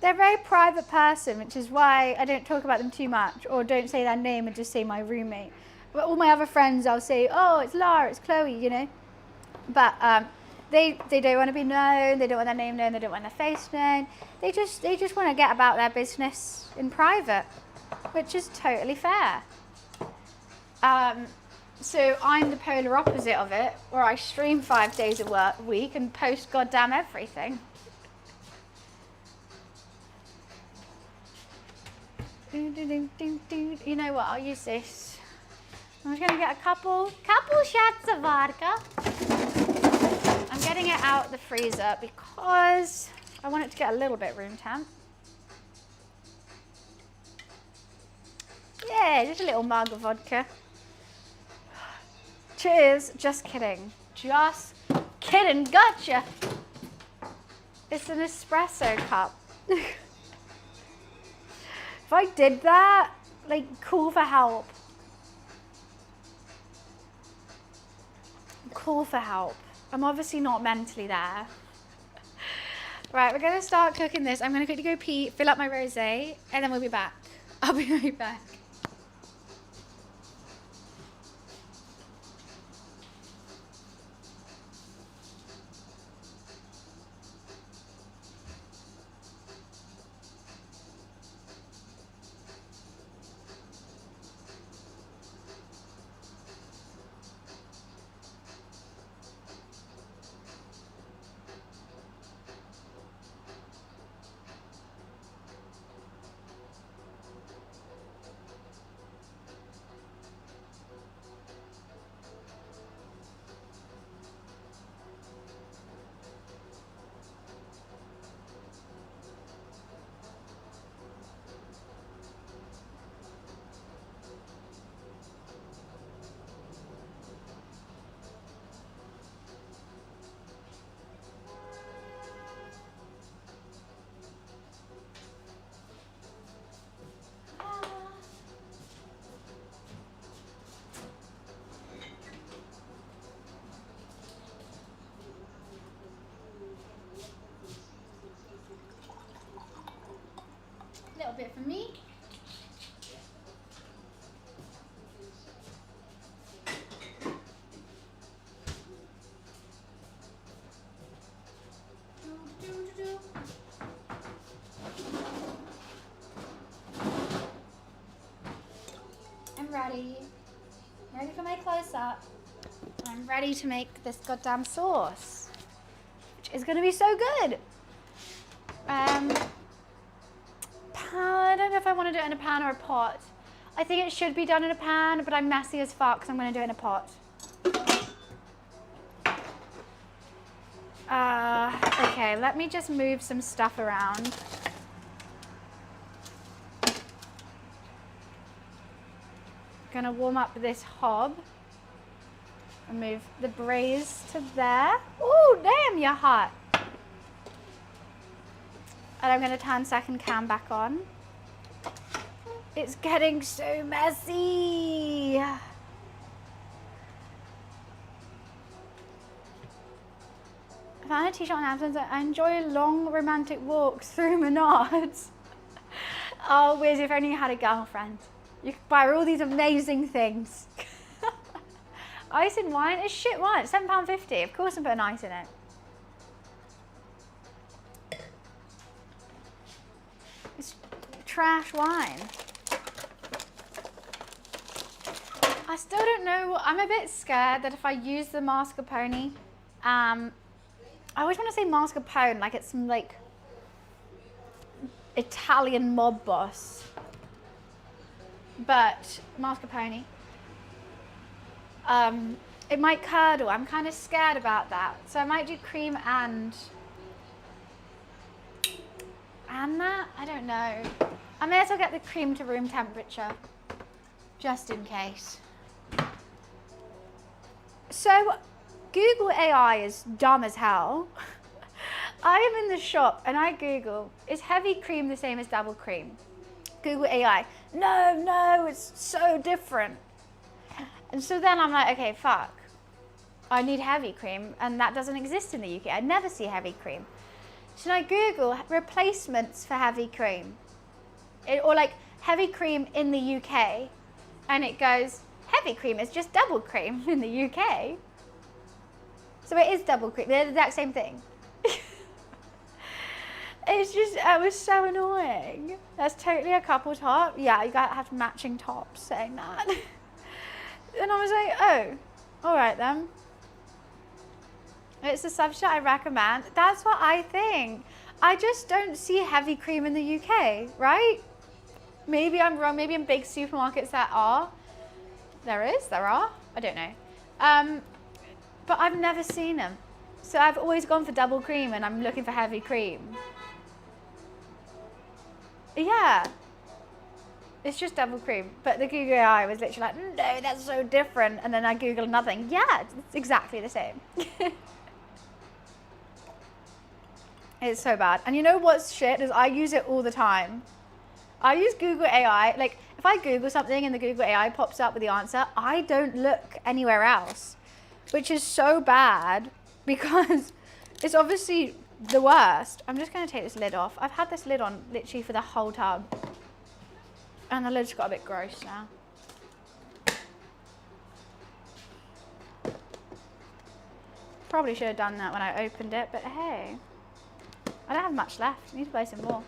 [SPEAKER 1] They're a very private person, which is why I don't talk about them too much, or don't say their name and just say my roommate. But all my other friends, I'll say, oh, it's Lara, it's Chloe, you know. But they don't want to be known, they don't want their name known, they don't want their face known. They just want to get about their business in private, which is totally fair. So I'm the polar opposite of it, where I stream 5 days a week and post goddamn everything. You know what, I'll use this. I'm just gonna get a couple shots of vodka. I'm getting it out the freezer because I want it to get a little bit room temp. Yeah, just a little mug of vodka. Cheers, just kidding. Just kidding, gotcha. It's an espresso cup. If I did that, like, call for help. Call for help. I'm obviously not mentally there. Right, we're gonna start cooking this. I'm gonna quickly go pee, fill up my rosé, and then we'll be back. I'll be right back. Little bit for me. I'm ready. Ready for my close-up. I'm ready to make this goddamn sauce, which is going to be so good. I don't know if I want to do it in a pan or a pot. I think it should be done in a pan, but I'm messy as fuck, so I'm going to do it in a pot. Okay, let me just move some stuff around. Gonna warm up this hob. And move the braise to there. Ooh, damn, you're hot. And I'm gonna turn second cam back on. It's getting so messy. I found a t-shirt on Amazon that I enjoy long romantic walks through Menards. Oh, Wiz, if only you had a girlfriend. You could buy her all these amazing things. Ice in wine is shit wine. It's £7.50. Of course I'm putting ice in it. It's trash wine. I still don't know. I'm a bit scared that if I use the mascarpone, I always want to say mascarpone like it's some like Italian mob boss. But mascarpone. It might curdle. I'm kind of scared about that. So I might do cream and that? I don't know. I may as well get the cream to room temperature, just in case. So Google AI is dumb as hell. I am in the shop and I Google, is heavy cream the same as double cream? Google AI, no, it's so different. And so then I'm like, okay, fuck. I need heavy cream, and that doesn't exist in the UK. I never see heavy cream. Should I Google replacements for heavy cream? Or like heavy cream in the UK, and it goes, heavy cream is just double cream in the UK. So it is double cream, they're the exact same thing. It's just, it was so annoying. That's totally a couple top. Yeah, you gotta have matching tops saying that. And I was like, oh, all right then. It's a substitute I recommend. That's what I think. I just don't see heavy cream in the UK, right? Maybe I'm wrong. Maybe in big supermarkets there are. There are. I don't know. But I've never seen them. So I've always gone for double cream and I'm looking for heavy cream. Yeah. It's just double cream. But the Google AI was literally like, no, that's so different. And then I Googled nothing. Yeah, it's exactly the same. It's so bad. And you know what's shit is I use it all the time. I use Google AI. Like if I Google something and the Google AI pops up with the answer, I don't look anywhere else, which is so bad because it's obviously the worst. I'm just going to take this lid off. I've had this lid on literally for the whole tub. And the lid's got a bit gross now. Probably should have done that when I opened it, but hey. I don't have much left. I need to buy some more.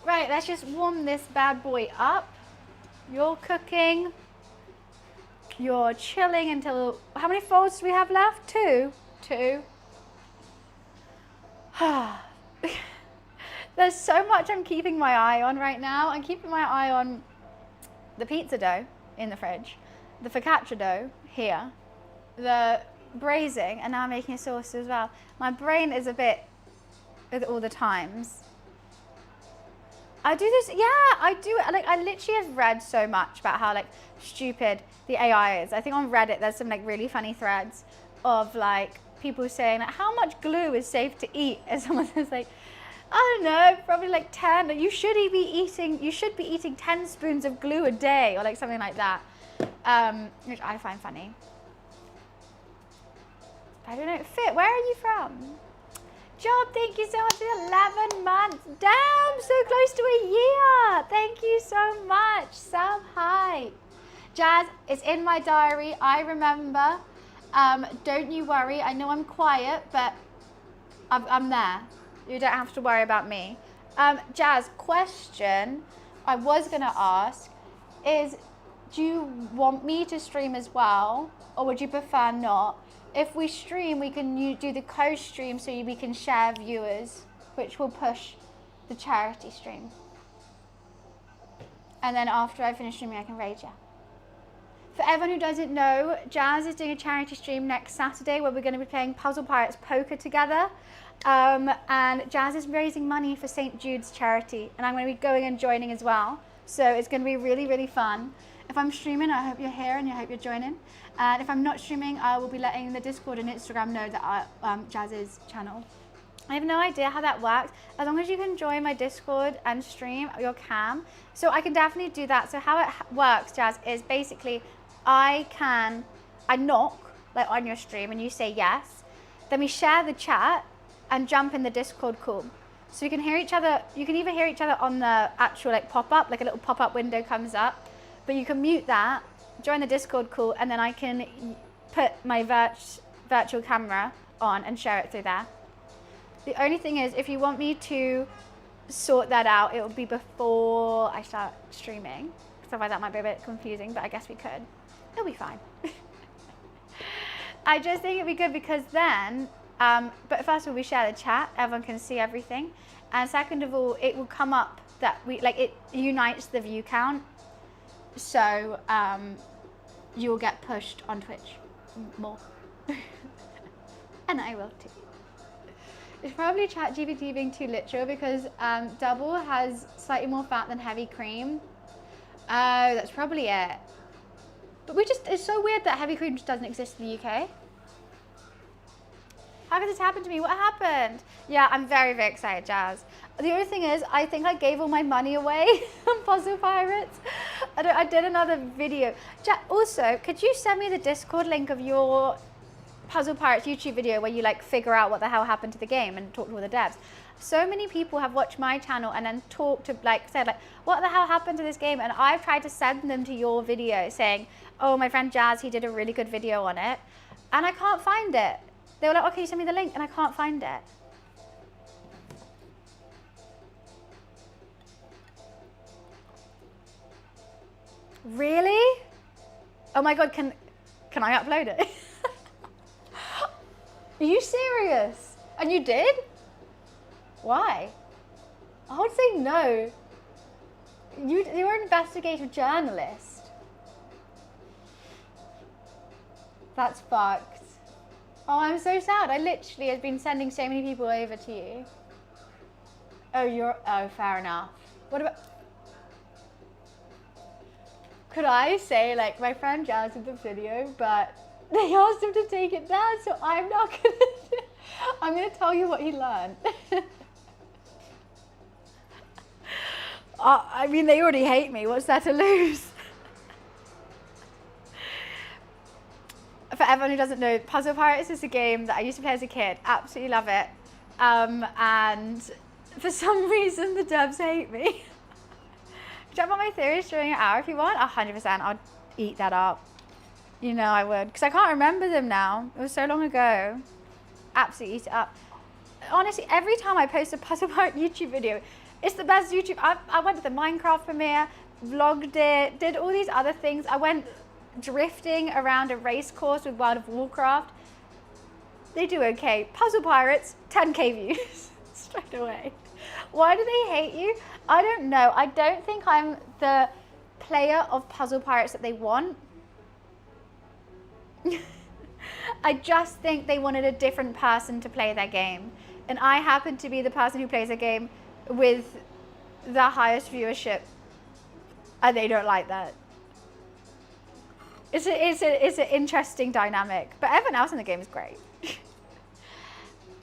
[SPEAKER 1] Right, let's just warm this bad boy up. You're cooking. You're chilling until... How many folds do we have left? Two. There's so much I'm keeping my eye on right now. I'm keeping my eye on the pizza dough in the fridge, the focaccia dough here, the braising, and now I'm making a sauce as well. My brain is a bit with all the times. I do this, yeah, I do. Like, I literally have read so much about how like stupid the AI is. I think on Reddit there's some like really funny threads of like people saying like, how much glue is safe to eat? And someone says like, I don't know, probably like 10. You should be eating 10 spoons of glue a day, or like something like that, which I find funny. I don't know. Fit, where are you from? Job, thank you so much for 11 months. Damn, so close to a year. Thank you so much. Sub hi. Jazz, it's in my diary. I remember. Don't you worry. I know I'm quiet, but I'm there. You don't have to worry about me. Jazz, question I was going to ask is, do you want me to stream as well, or would you prefer not? If we stream, we can do the co-stream so we can share viewers, which will push the charity stream. And then after I finish streaming, I can raid you. For everyone who doesn't know, Jazz is doing a charity stream next Saturday where we're going to be playing Puzzle Pirates Poker together. And Jazz is raising money for St. Jude's charity, and I'm going to be going and joining as well. So it's going to be really, really fun. If I'm streaming, I hope you're here and I hope you're joining. And if I'm not streaming, I will be letting the Discord and Instagram know that Jazz's channel. I have no idea how that works. As long as you can join my Discord and stream your cam. So I can definitely do that. So how it works, Jazz, is basically I knock like on your stream and you say yes. Then we share the chat and jump in the Discord call. So you can hear each other. You can either hear each other on the actual like pop-up, like a little pop-up window comes up, but you can mute that, join the Discord call, and then I can put my virtual camera on and share it through there. The only thing is, if you want me to sort that out, it will be before I start streaming, because otherwise that might be a bit confusing, but I guess we could. It'll be fine. I just think it'd be good because then, but first of all, we share the chat, everyone can see everything. And second of all, it will come up that it unites the view count. So you'll get pushed on Twitch more. And I will too. It's probably ChatGPT being too literal because double has slightly more fat than heavy cream. Oh, that's probably it. But it's so weird that heavy cream just doesn't exist in the UK. How could this happen to me? What happened? Yeah, I'm very, very excited, Jazz. The only thing is, I think I gave all my money away on Puzzle Pirates. I did another video. Also, could you send me the Discord link of your Puzzle Pirates YouTube video where you like figure out what the hell happened to the game and talk to all the devs. So many people have watched my channel and then talked to said what the hell happened to this game, and I've tried to send them to your video saying, oh, my friend Jazz, he did a really good video on it, and I can't find it. They were like, okay, send me the link, and I can't find it. Really? Oh my God, can I upload it? Are you serious? And you did? Why? I would say no. You're an investigative journalist. That's fucked. Oh, I'm so sad. I literally have been sending so many people over to you. Oh, fair enough. What about... Could I say, like, my friend Jazz did the video, but they asked him to take it down, so I'm not gonna do it. I'm gonna tell you what he learned. I mean, they already hate me. What's there to lose? For everyone who doesn't know, Puzzle Pirates is a game that I used to play as a kid. Absolutely love it. And for some reason, the devs hate me. Jump on my theories during an hour if you want. 100%, I'll eat that up. You know I would, because I can't remember them now. It was so long ago. Absolutely eat it up. Honestly, every time I post a Puzzle Pirate YouTube video, it's the best YouTube. I went to the Minecraft premiere, vlogged it, did all these other things. I went drifting around a race course with World of Warcraft. They do okay. Puzzle Pirates, 10K views straight away. Why do they hate you? I don't know. I don't think I'm the player of Puzzle Pirates that they want. I just think they wanted a different person to play their game. And I happen to be the person who plays a game with the highest viewership. And they don't like that. It's an interesting dynamic. But everyone else in the game is great.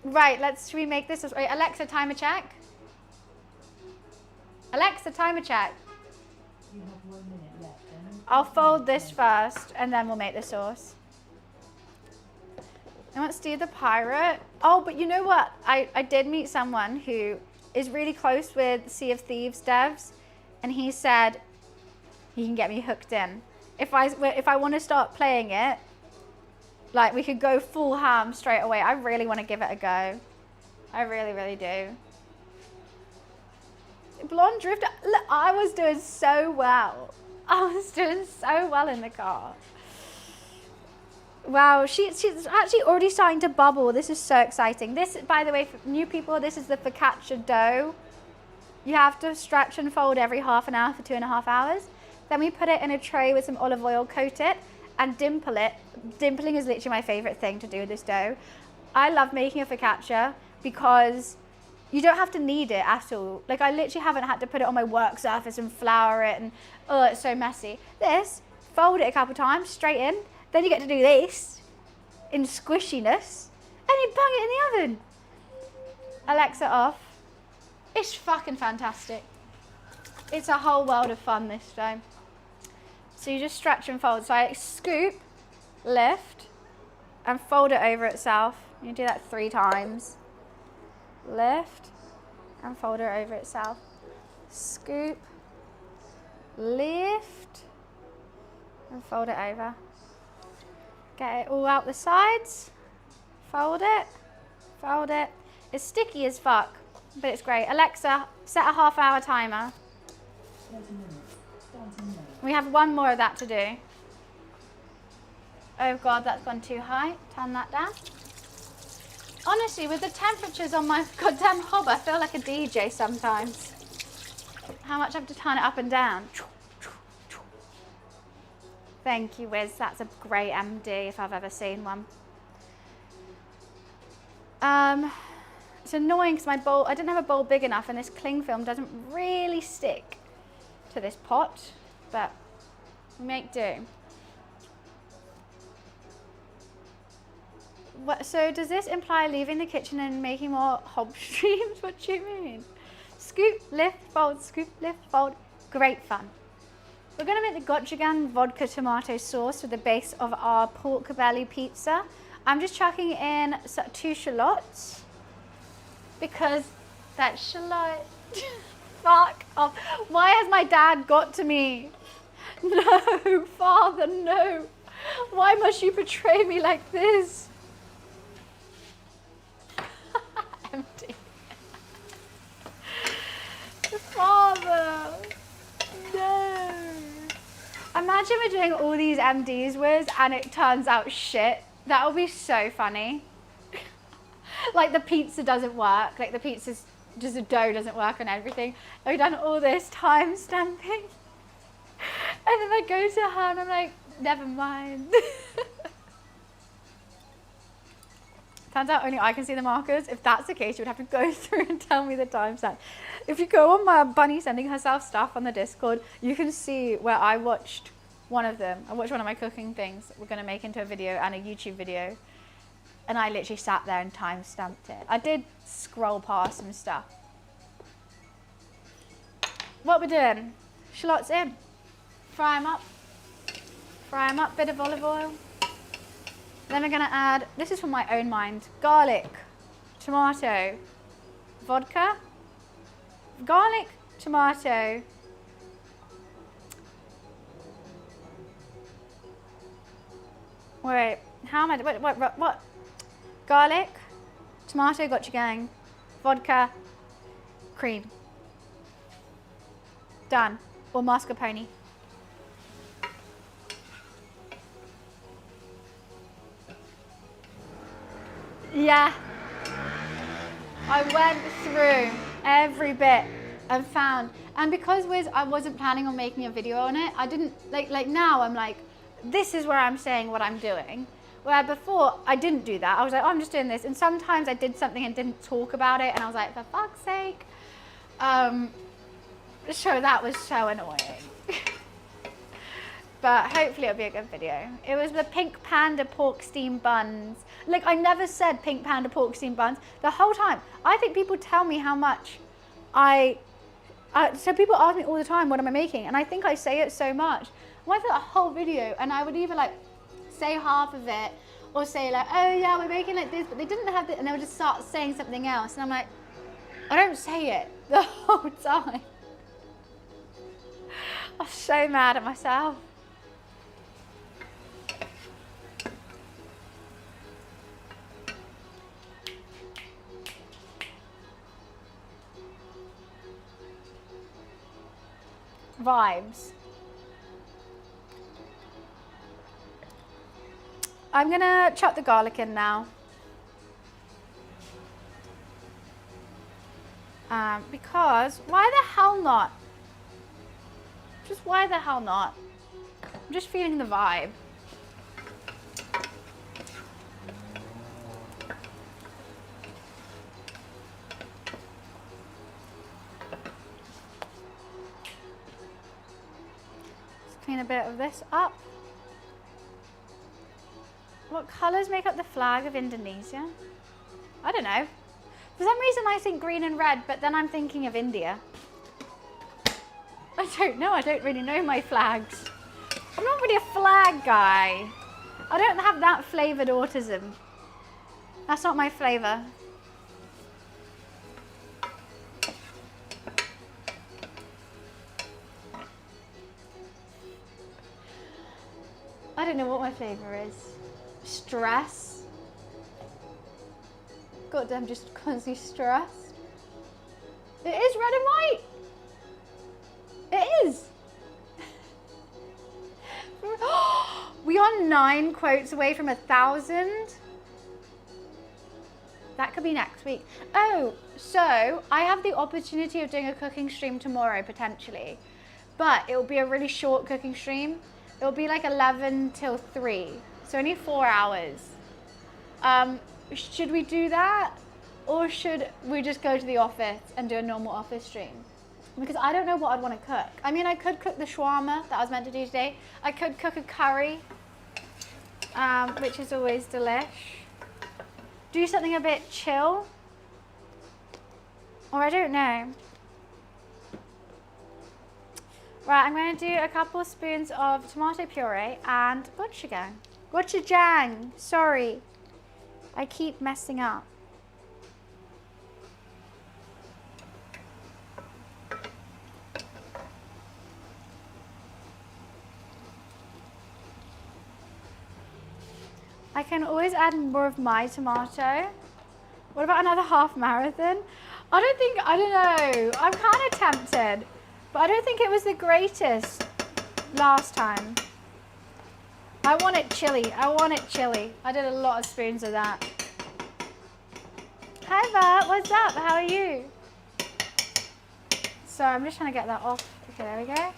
[SPEAKER 1] Right, should we make this? Wait, Alexa, timer check. Alexa, timer check.
[SPEAKER 2] You have 1 minute left.
[SPEAKER 1] I'll fold this first and then we'll make the sauce. And let's do the pirate. Oh, but you know what? I did meet someone who is really close with Sea of Thieves devs, and he said he can get me hooked in. If I want to start playing it, like we could go full ham straight away. I really want to give it a go. I really, really do. Blonde Drifter, look, I was doing so well. I was doing so well in the car. Wow, she's actually already starting to bubble. This is so exciting. This, by the way, for new people, this is the focaccia dough. You have to stretch and fold every half an hour for 2.5 hours. Then we put it in a tray with some olive oil, coat it, and dimple it. Dimpling is literally my favorite thing to do with this dough. I love making a focaccia because you don't have to knead it at all. Like, I literally haven't had to put it on my work surface and flour it, and oh, it's so messy. This, fold it a couple times, straight in. Then you get to do this in squishiness, and you bung it in the oven. Alexa off. It's fucking fantastic. It's a whole world of fun this time. So you just stretch and fold. So I scoop, lift, and fold it over itself. You do that 3 times. Lift, and fold it over itself. Scoop, lift, and fold it over. Get it all out the sides. Fold it, fold it. It's sticky as fuck, but it's great. Alexa, set a half-hour timer.
[SPEAKER 2] 30 minutes. Starting now.
[SPEAKER 1] We have 1 more of that to do. Oh God, that's gone too high. Turn that down. Honestly, with the temperatures on my goddamn hob, I feel like a DJ sometimes. How much I have to turn it up and down. Thank you, Wiz. That's a great MD if I've ever seen one. It's annoying because my bowl, I didn't have a bowl big enough, and this cling film doesn't really stick to this pot, but we make do. What, so does this imply leaving the kitchen and making more hob streams? What do you mean? Scoop, lift, fold, scoop, lift, fold. Great fun. We're going to make the gochujang vodka tomato sauce with the base of our pork belly pizza. I'm just chucking in 2 shallots because that shallot, fuck off. Why has my dad got to me? No, Father, no. Why must you betray me like this? Empty. Father, no. Imagine we're doing all these MDs with and it turns out shit. That would be so funny. Like the pizza doesn't work, like the pizza's just the dough doesn't work and everything. We've done all this time stamping. And then I go to her and I'm like, never mind. Turns out only I can see the markers. If that's the case, you would have to go through and tell me the timestamp. If you go on my bunny sending herself stuff on the Discord, you can see where I watched one of them. I watched one of my cooking things that we're going to make into a video and a YouTube video. And I literally sat there and time-stamped it. I did scroll past some stuff. What we're doing, shallots in. Fry them up. Fry them up, bit of olive oil. Then we're going to add, this is from my own mind, garlic, tomato, vodka, garlic, tomato, wait, how am I, what? Garlic, tomato, gochujang, vodka, cream. Done. Or mascarpone. Yeah. I went through every bit and found, and because I wasn't planning on making a video on it, I didn't, like now I'm like, this is where I'm saying what I'm doing. Where before, I didn't do that. I was like, oh, I'm just doing this. And sometimes I did something and didn't talk about it. And I was like, for fuck's sake. So that was so annoying. But hopefully it'll be a good video. It was the pink panda pork steam buns. Like, I never said pink panda pork steam buns the whole time. I think people tell me how much so people ask me all the time, what am I making? And I think I say it so much. I went through a whole video and I would either like say half of it or say like, oh yeah, we're making like this, but they didn't have it, and they would just start saying something else. And I'm like, I don't say it the whole time. I'm so mad at myself. Vibes. I'm gonna chuck the garlic in now. Because why the hell not? Just why the hell not? I'm just feeling the vibe. Let's clean a bit of this up. What colours make up the flag of Indonesia? I don't know. For some reason I think green and red, but then I'm thinking of India. I don't know, I don't really know my flags. I'm not really a flag guy. I don't have that flavoured autism. That's not my flavour. I don't know what my flavour is. Stress. Goddamn, just constantly stressed. It is red and white. It is. We are 9 quotes away from 1,000. That could be next week. Oh, so I have the opportunity of doing a cooking stream tomorrow potentially, but it will be a really short cooking stream. It will be like 11 till 3, so only 4 hours. Should we do that? Or should we just go to the office and do a normal office stream? Because I don't know what I'd want to cook. I mean, I could cook the shawarma that I was meant to do today. I could cook a curry, which is always delish. Do something a bit chill. Or I don't know. Right, I'm going to do a couple spoons of tomato puree and gochujang. Gochujang, sorry. I keep messing up. I can always add more of my tomato. What about another half marathon? I don't know. I'm kind of tempted, but I don't think it was the greatest last time. I want it chili. I want it chili. I did a lot of spoons of that. Hi, Bert. What's up? How are you? So I'm just trying to get that off. Okay, there we go.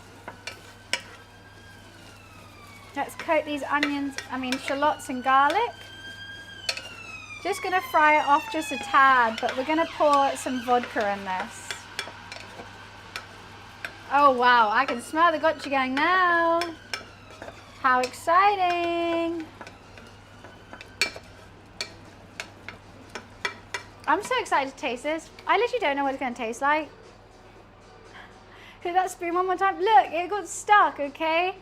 [SPEAKER 1] Let's coat these onions, shallots and garlic. Just gonna fry it off just a tad, but we're gonna pour some vodka in this. Oh wow, I can smell the gochujang now. How exciting. I'm so excited to taste this. I literally don't know what it's gonna taste like. Hit that spoon one more time. Look, it got stuck, okay?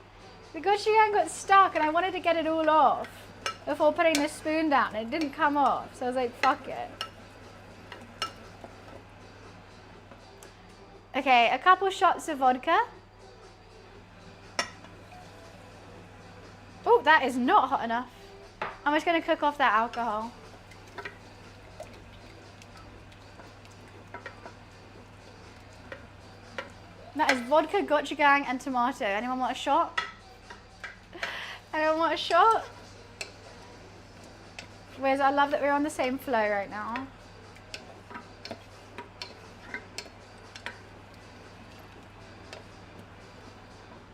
[SPEAKER 1] The gochujang got stuck and I wanted to get it all off before putting the spoon down. It didn't come off, so I was like, fuck it. Okay, a couple shots of vodka. Oh, that is not hot enough. I'm just gonna cook off that alcohol. That is vodka, gochujang, and tomato. Anyone want a shot? Anyone want a shot? Whereas I love that we're on the same flow right now.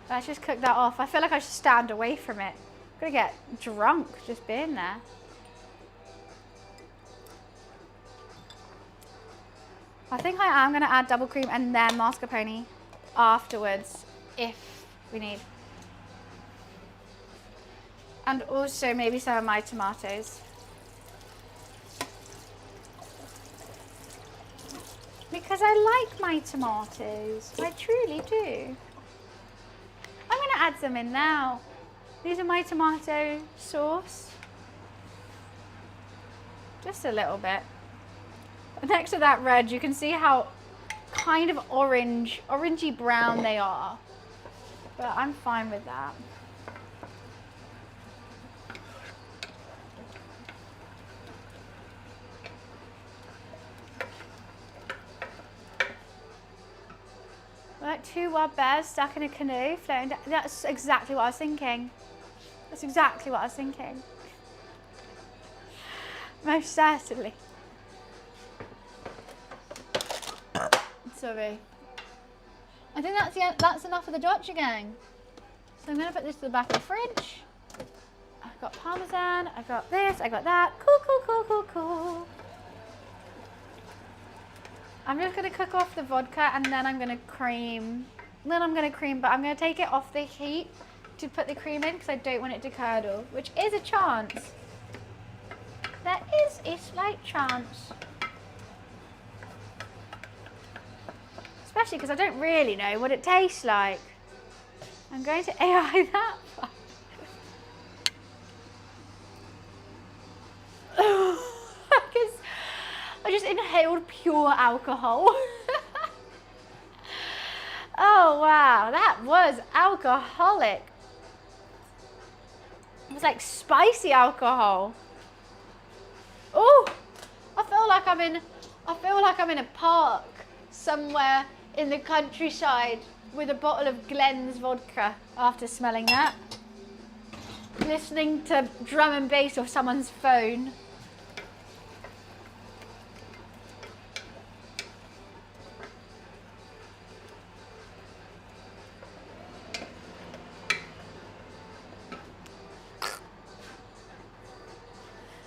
[SPEAKER 1] Let's just cook that off. I feel like I should stand away from it. I'm gonna get drunk just being there. I think I am gonna add double cream and then mascarpone afterwards if we need. And also maybe some of my tomatoes. Because I like my tomatoes. I truly do. I'm going to add some in now. These are my tomato sauce. Just a little bit. Next to that red, you can see how kind of orangey brown they are. But I'm fine with that. Like two wild bears stuck in a canoe floating down. That's exactly what I was thinking. That's exactly what I was thinking. Most certainly. Sorry. I think that's enough of the gochujang. So I'm going to put this to the back of the fridge. I've got parmesan, I've got this, I got that. Cool, cool, cool, cool, cool. I'm just going to cook off the vodka and then I'm going to cream. Then I'm going to cream, but I'm going to take it off the heat to put the cream in because I don't want it to curdle, which is a chance. There is a slight chance. Especially because I don't really know what it tastes like. I'm going to AI that part. I just inhaled pure alcohol. Oh wow, that was alcoholic. It was like spicy alcohol. Oh, I feel like I'm in a park somewhere in the countryside with a bottle of Glen's vodka after smelling that. Listening to drum and bass off someone's phone.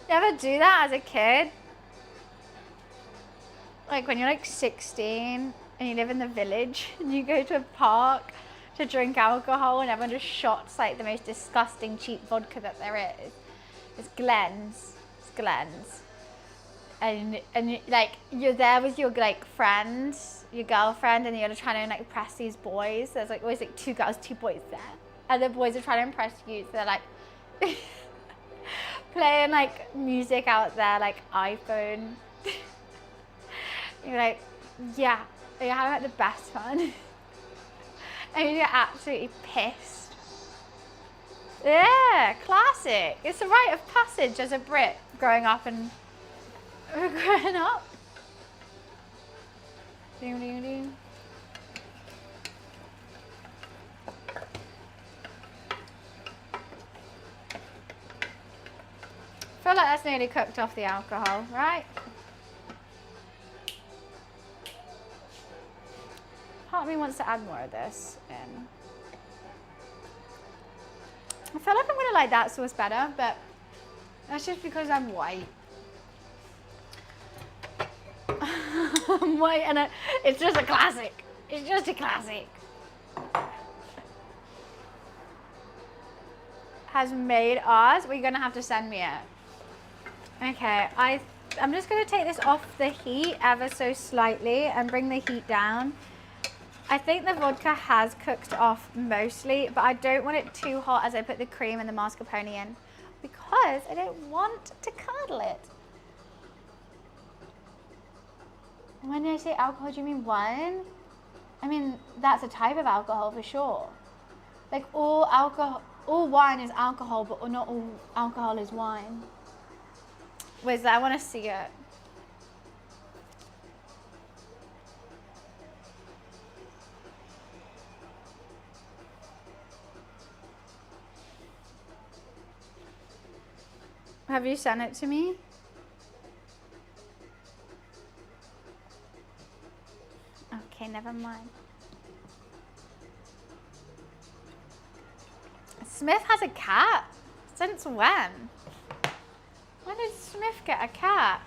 [SPEAKER 1] You ever do that as a kid? Like when you're like 16 and you live in the village and you go to a park to drink alcohol and everyone just shots like the most disgusting cheap vodka that there is. It's Glen's. It's Glen's. And like you're there with your like friends, your girlfriend, and you're trying to like impress these boys. There's like always like two girls, two boys there. And the boys are trying to impress you, so they're like playing like music out there, like iPhone. You're like, yeah, you're having like the best fun. And you're absolutely pissed. Yeah, classic. It's a rite of passage as a Brit growing up and growing up. Ding, ding, ding. I feel like that's nearly cooked off the alcohol, right? Part of me wants to add more of this in. I feel like I'm gonna like that sauce better, but that's just because I'm white. I'm white and it's just a classic. It's just a classic. Has made ours. Well, you're gonna have to send me it. Okay, I'm just gonna take this off the heat ever so slightly and bring the heat down. I think the vodka has cooked off mostly, but I don't want it too hot as I put the cream and the mascarpone in because I don't want to curdle it. When I say alcohol, do you mean wine? I mean, that's a type of alcohol for sure. Like all alcohol, all wine is alcohol, but not all alcohol is wine. Where's that? I want to see it. Have you sent it to me? Okay, never mind. Smith has a cat? Since when? When did Smith get a cat?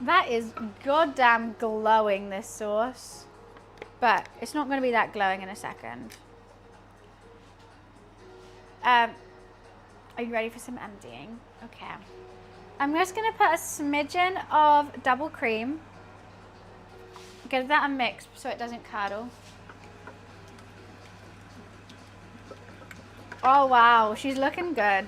[SPEAKER 1] That is goddamn glowing, this sauce. But it's not going to be that glowing in a second. Are you ready for some emptying? Okay. I'm just going to put a smidgen of double cream. Give that a mix so it doesn't curdle. Oh wow, she's looking good.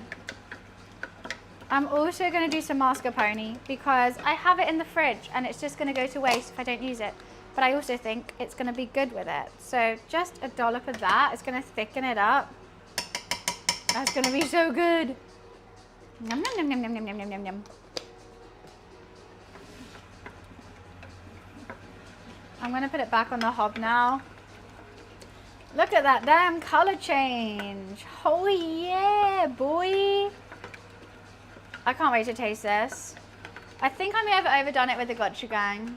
[SPEAKER 1] I'm also going to do some mascarpone because I have it in the fridge and it's just going to go to waste if I don't use it. But I also think it's going to be good with it. So just a dollop of that. It's going to thicken it up. That's going to be so good. Yum, yum, yum, yum, yum, yum, yum, yum, yum. I'm going to put it back on the hob now. Look at that damn color change. Oh yeah, boy. I can't wait to taste this. I think I may have overdone it with the gochujang.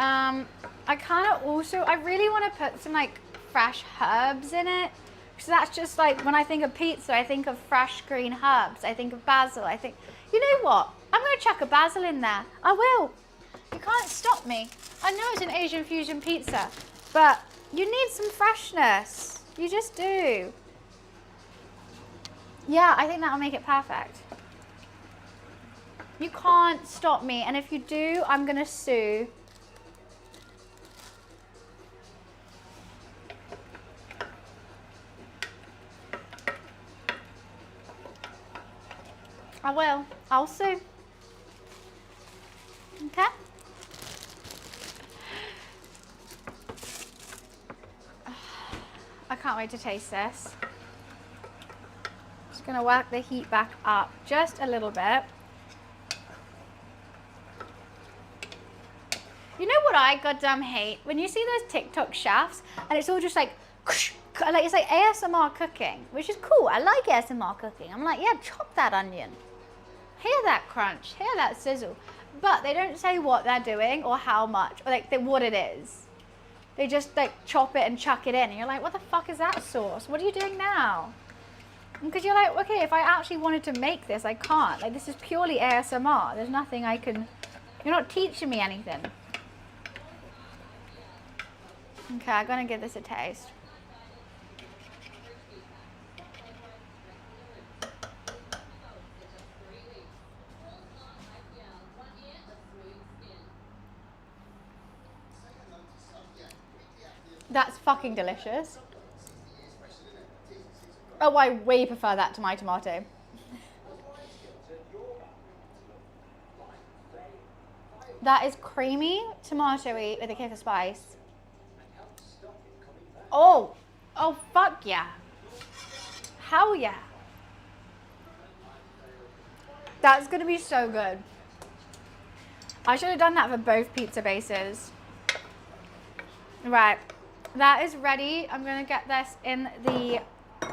[SPEAKER 1] I kind of also, I really want to put some like fresh herbs in it. Because that's just like, when I think of pizza, I think of fresh green herbs. I think of basil. I think, you know what? I'm going to chuck a basil in there. I will. You can't stop me. I know it's an Asian fusion pizza, but you need some freshness. You just do. Yeah, I think that'll make it perfect. You can't stop me. And if you do, I'm going to sue. I will. I'll sue. Okay? I can't wait to taste this. Just gonna work the heat back up just a little bit. You know what I goddamn hate? When you see those TikTok chefs and it's all just like it's like ASMR cooking, which is cool. I like ASMR cooking. I'm like, yeah, chop that onion. Hear that crunch, hear that sizzle. But they don't say what they're doing or how much, or like what it is. They just like chop it and chuck it in. And you're like, what the fuck is that sauce? What are you doing now? Because you're like, okay, if I actually wanted to make this, I can't. Like, this is purely ASMR. There's nothing I can, you're not teaching me anything. Okay, I'm gonna give this a taste. That's fucking delicious. Oh, I way prefer that to my tomato. That is creamy, tomatoey with a kick of spice. Oh, oh fuck yeah. Hell yeah. That's gonna be so good. I should have done that for both pizza bases. Right, that is ready. I'm gonna get this in the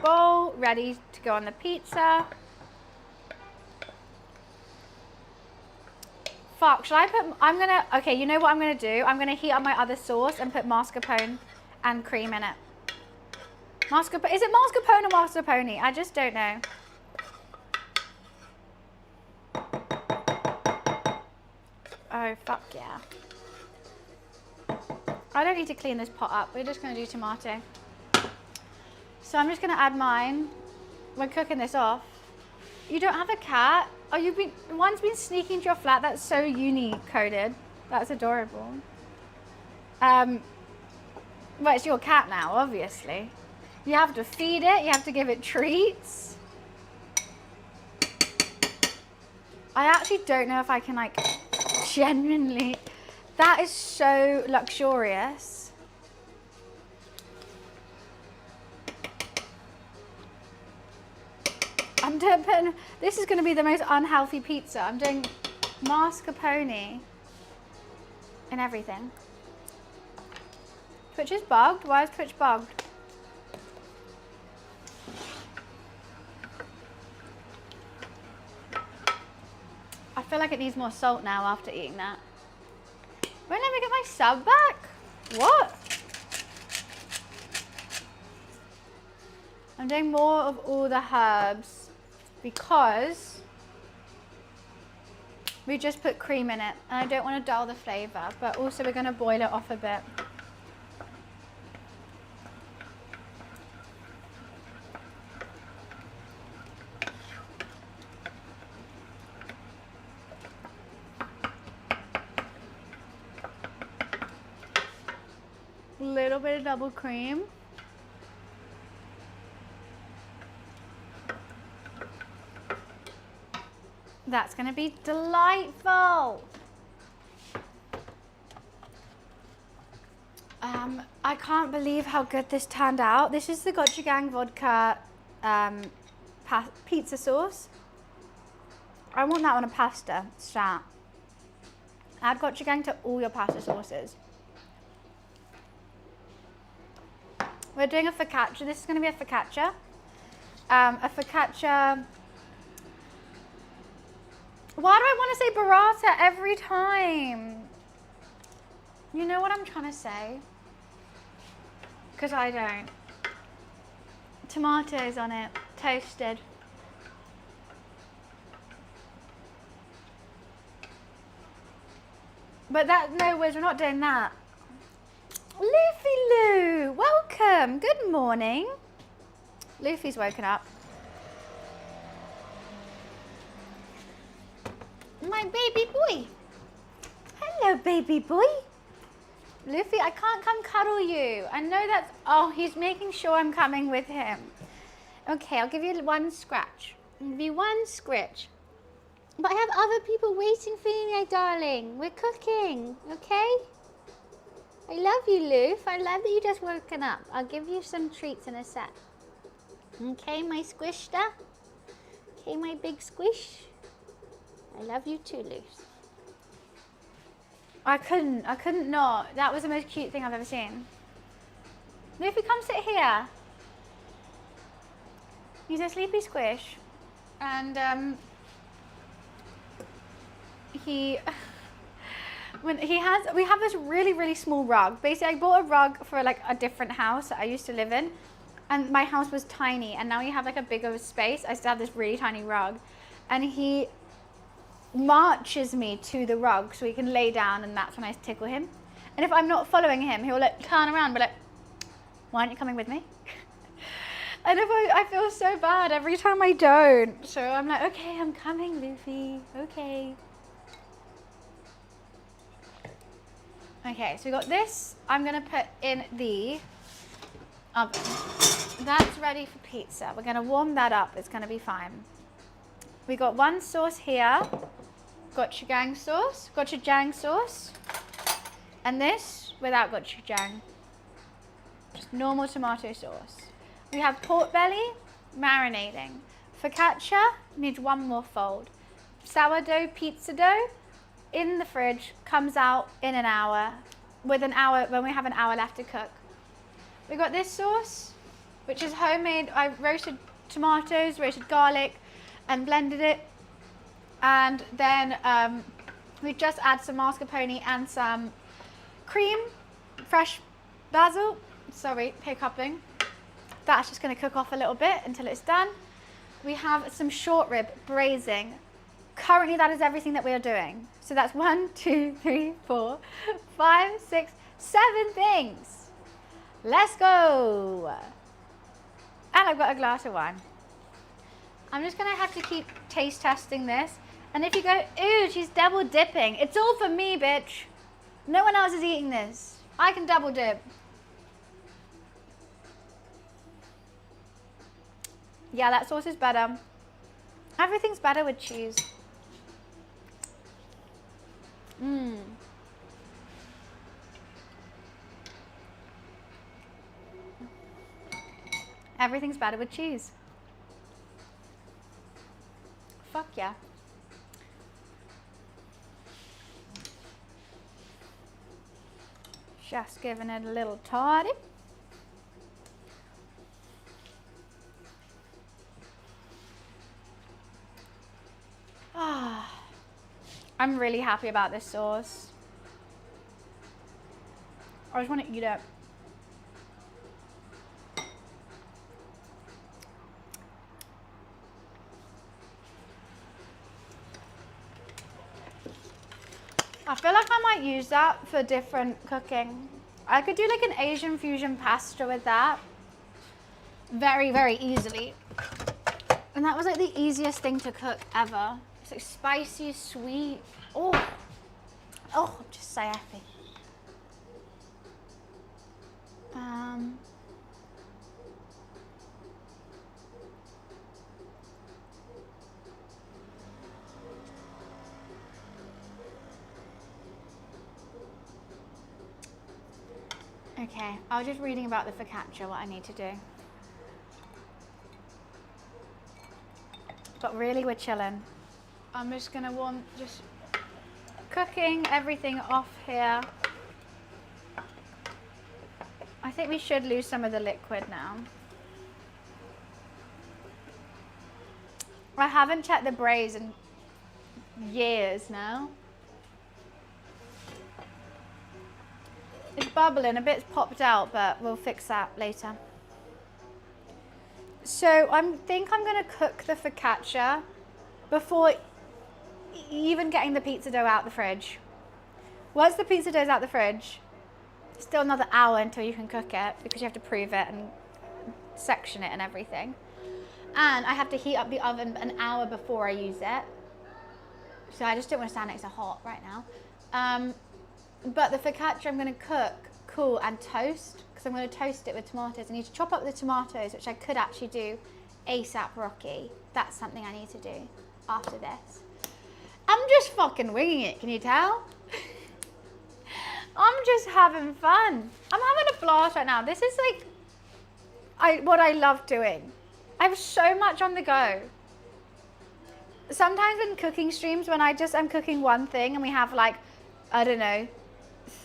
[SPEAKER 1] bowl, ready to go on the pizza. Fuck, should I put, okay, you know what I'm gonna do? I'm gonna heat up my other sauce and put mascarpone and cream in it. Mascarpone, is it mascarpone or mascarpone? I just don't know. Oh, fuck yeah. I don't need to clean this pot up. We're just gonna do tomato. So I'm just gonna add mine. We're cooking this off. You don't have a cat? Oh, one's been sneaking to your flat. That's so uni-coded. That's adorable. Well, it's your cat now, obviously. You have to feed it. You have to give it treats. I actually don't know if I can, like, genuinely. That is so luxurious. This is going to be the most unhealthy pizza. I'm doing mascarpone and everything. Twitch is bugged? Why is Twitch bugged? I feel like it needs more salt now after eating that. Won't let me get my sub back? What? I'm doing more of all the herbs because we just put cream in it and I don't want to dull the flavor, but also we're going to boil it off a bit. A little bit of double cream. That's going to be delightful. I can't believe how good this turned out. This is the GOCHUJANG vodka pizza sauce. I want that on a pasta. Stat. Add GOCHUJANG to all your pasta sauces. We're doing a focaccia. This is going to be a focaccia. A focaccia. Why do I want to say burrata every time? You know what I'm trying to say? Because I don't. Tomatoes on it, toasted. But no, we're not doing that. Luffy Lou, welcome. Good morning. Luffy's woken up. My baby boy. Hello, baby boy. Luffy, I can't come cuddle you. I know that's, oh, he's making sure I'm coming with him. Okay, I'll give you one scratch. I'll give you one scritch. But I have other people waiting for you, my darling. We're cooking, okay? I love you, Luff. I love that you just woken up. I'll give you some treats in a sec. Okay, my squishter. Okay, my big squish. I love you too, Luce. I couldn't not. That was the most cute thing I've ever seen. Luffy, come sit here. He's a sleepy squish. And we have this really, really small rug. Basically, I bought a rug for like a different house that I used to live in. And my house was tiny. And now we have like a bigger space. I still have this really tiny rug. And he marches me to the rug so he can lay down, and that's when I tickle him. And if I'm not following him, he'll like turn around and be like, why aren't you coming with me? And if I feel so bad every time I don't. So I'm like, okay, I'm coming, Luffy. Okay. Okay, so we got this. I'm gonna put in the oven. That's ready for pizza. We're gonna warm that up. It's gonna be fine. We got one sauce here, gochujang sauce, and this without gochujang, just normal tomato sauce. We have pork belly marinating. Focaccia needs one more fold. Sourdough pizza dough in the fridge, comes out in an hour, when we have an hour left to cook. We got this sauce, which is homemade. I roasted tomatoes, roasted garlic, and blended it. And then we just add some mascarpone and some cream, fresh basil. Sorry, hiccuping. That's just going to cook off a little bit until it's done. We have some short rib braising. Currently, that is everything that we are doing. So that's 1, 2, 3, 4, 5, 6, 7 things. Let's go. And I've got a glass of wine. I'm just going to have to keep taste testing this. And if you go, ooh, she's double dipping. It's all for me, bitch. No one else is eating this. I can double dip. Yeah, that sauce is better. Everything's better with cheese. Mmm. Everything's better with cheese. Fuck yeah. Just giving it a little tidy. Ah, I'm really happy about this sauce. I just want to eat it. I feel like I might use that for different cooking. I could do like an Asian fusion pasta with that. Very, very easily. And that was like the easiest thing to cook ever. It's like spicy, sweet. Oh, I'm just so happy. Okay, I was just reading about the focaccia, what I need to do. But really, we're chilling. I'm just gonna just cooking everything off here. I think we should lose some of the liquid now. I haven't checked the braise in years now. It's bubbling, a bit's popped out, but we'll fix that later. So I think I'm gonna cook the focaccia before even getting the pizza dough out the fridge. Once the pizza dough's out the fridge, still another hour until you can cook it because you have to prove it and section it and everything. And I have to heat up the oven an hour before I use it. So I just don't want to stand next to hot right now. But the focaccia I'm going to cook cool and toast because I'm going to toast it with tomatoes. I need to chop up the tomatoes, which I could actually do ASAP Rocky. That's something I need to do after this. I'm just fucking winging it, can you tell? I'm just having fun. I'm having a blast right now. This is like what I love doing. I have so much on the go. Sometimes in cooking streams when I'm cooking one thing and we have like, I don't know,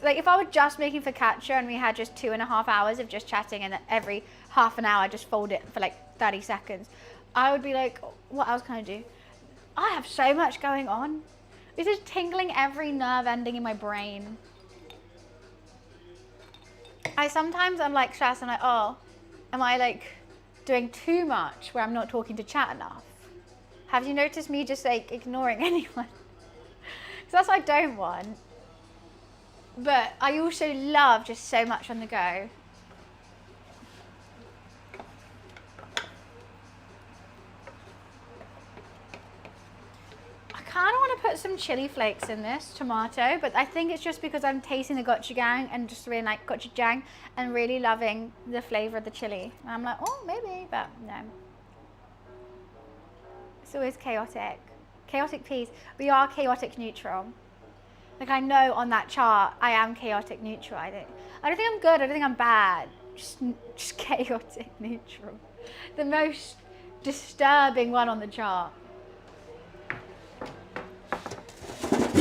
[SPEAKER 1] like if I were just making focaccia and we had just 2.5 hours of just chatting and every half an hour I just fold it for like 30 seconds, I would be like, what else can I do? I have so much going on. This is tingling every nerve ending in my brain. I'm like stressed, I'm like, oh, am I like doing too much where I'm not talking to chat enough? Have you noticed me just like ignoring anyone? Because that's what I don't want. But I also love just so much on the go. I kind of want to put some chili flakes in this, tomato, but I think it's just because I'm tasting the gochujang and just really like gochujang and really loving the flavor of the chili. And I'm like, oh, maybe, but no. It's always chaotic. Chaotic peas. We are chaotic neutral. Like I know on that chart, I am chaotic neutral. I don't think I'm good. I don't think I'm bad. Just chaotic neutral. The most disturbing one on the chart.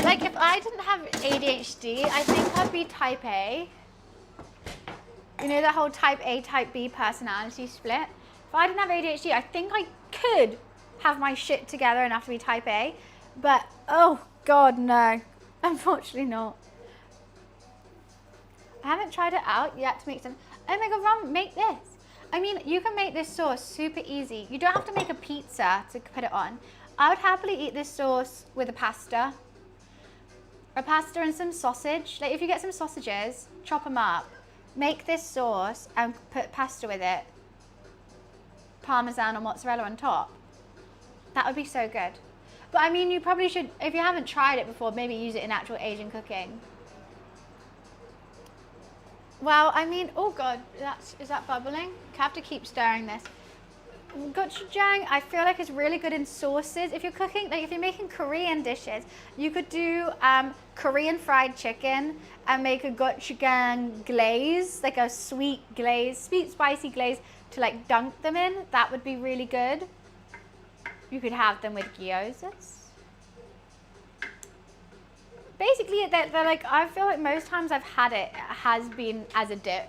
[SPEAKER 1] Like if I didn't have ADHD, I think I'd be type A. You know the whole type A, type B personality split? If I didn't have ADHD, I think I could have my shit together enough to be type A. But, oh God, no. Unfortunately not. I haven't tried it out yet to make some. Oh my God, Ron, make this. I mean, you can make this sauce super easy. You don't have to make a pizza to put it on. I would happily eat this sauce with a pasta. A pasta and some sausage. Like if you get some sausages, chop them up, make this sauce and put pasta with it. Parmesan or mozzarella on top. That would be so good. But I mean, you probably should, if you haven't tried it before, maybe use it in actual Asian cooking. Well, I mean, oh God, is that bubbling? I have to keep stirring this. Gochujang, I feel like it's really good in sauces. If you're cooking, like if you're making Korean dishes, you could do Korean fried chicken and make a gochujang glaze, like a sweet glaze, sweet spicy glaze to like dunk them in. That would be really good. You could have them with gyozas. Basically, they're like, I feel like most times I've had it has been as a dip.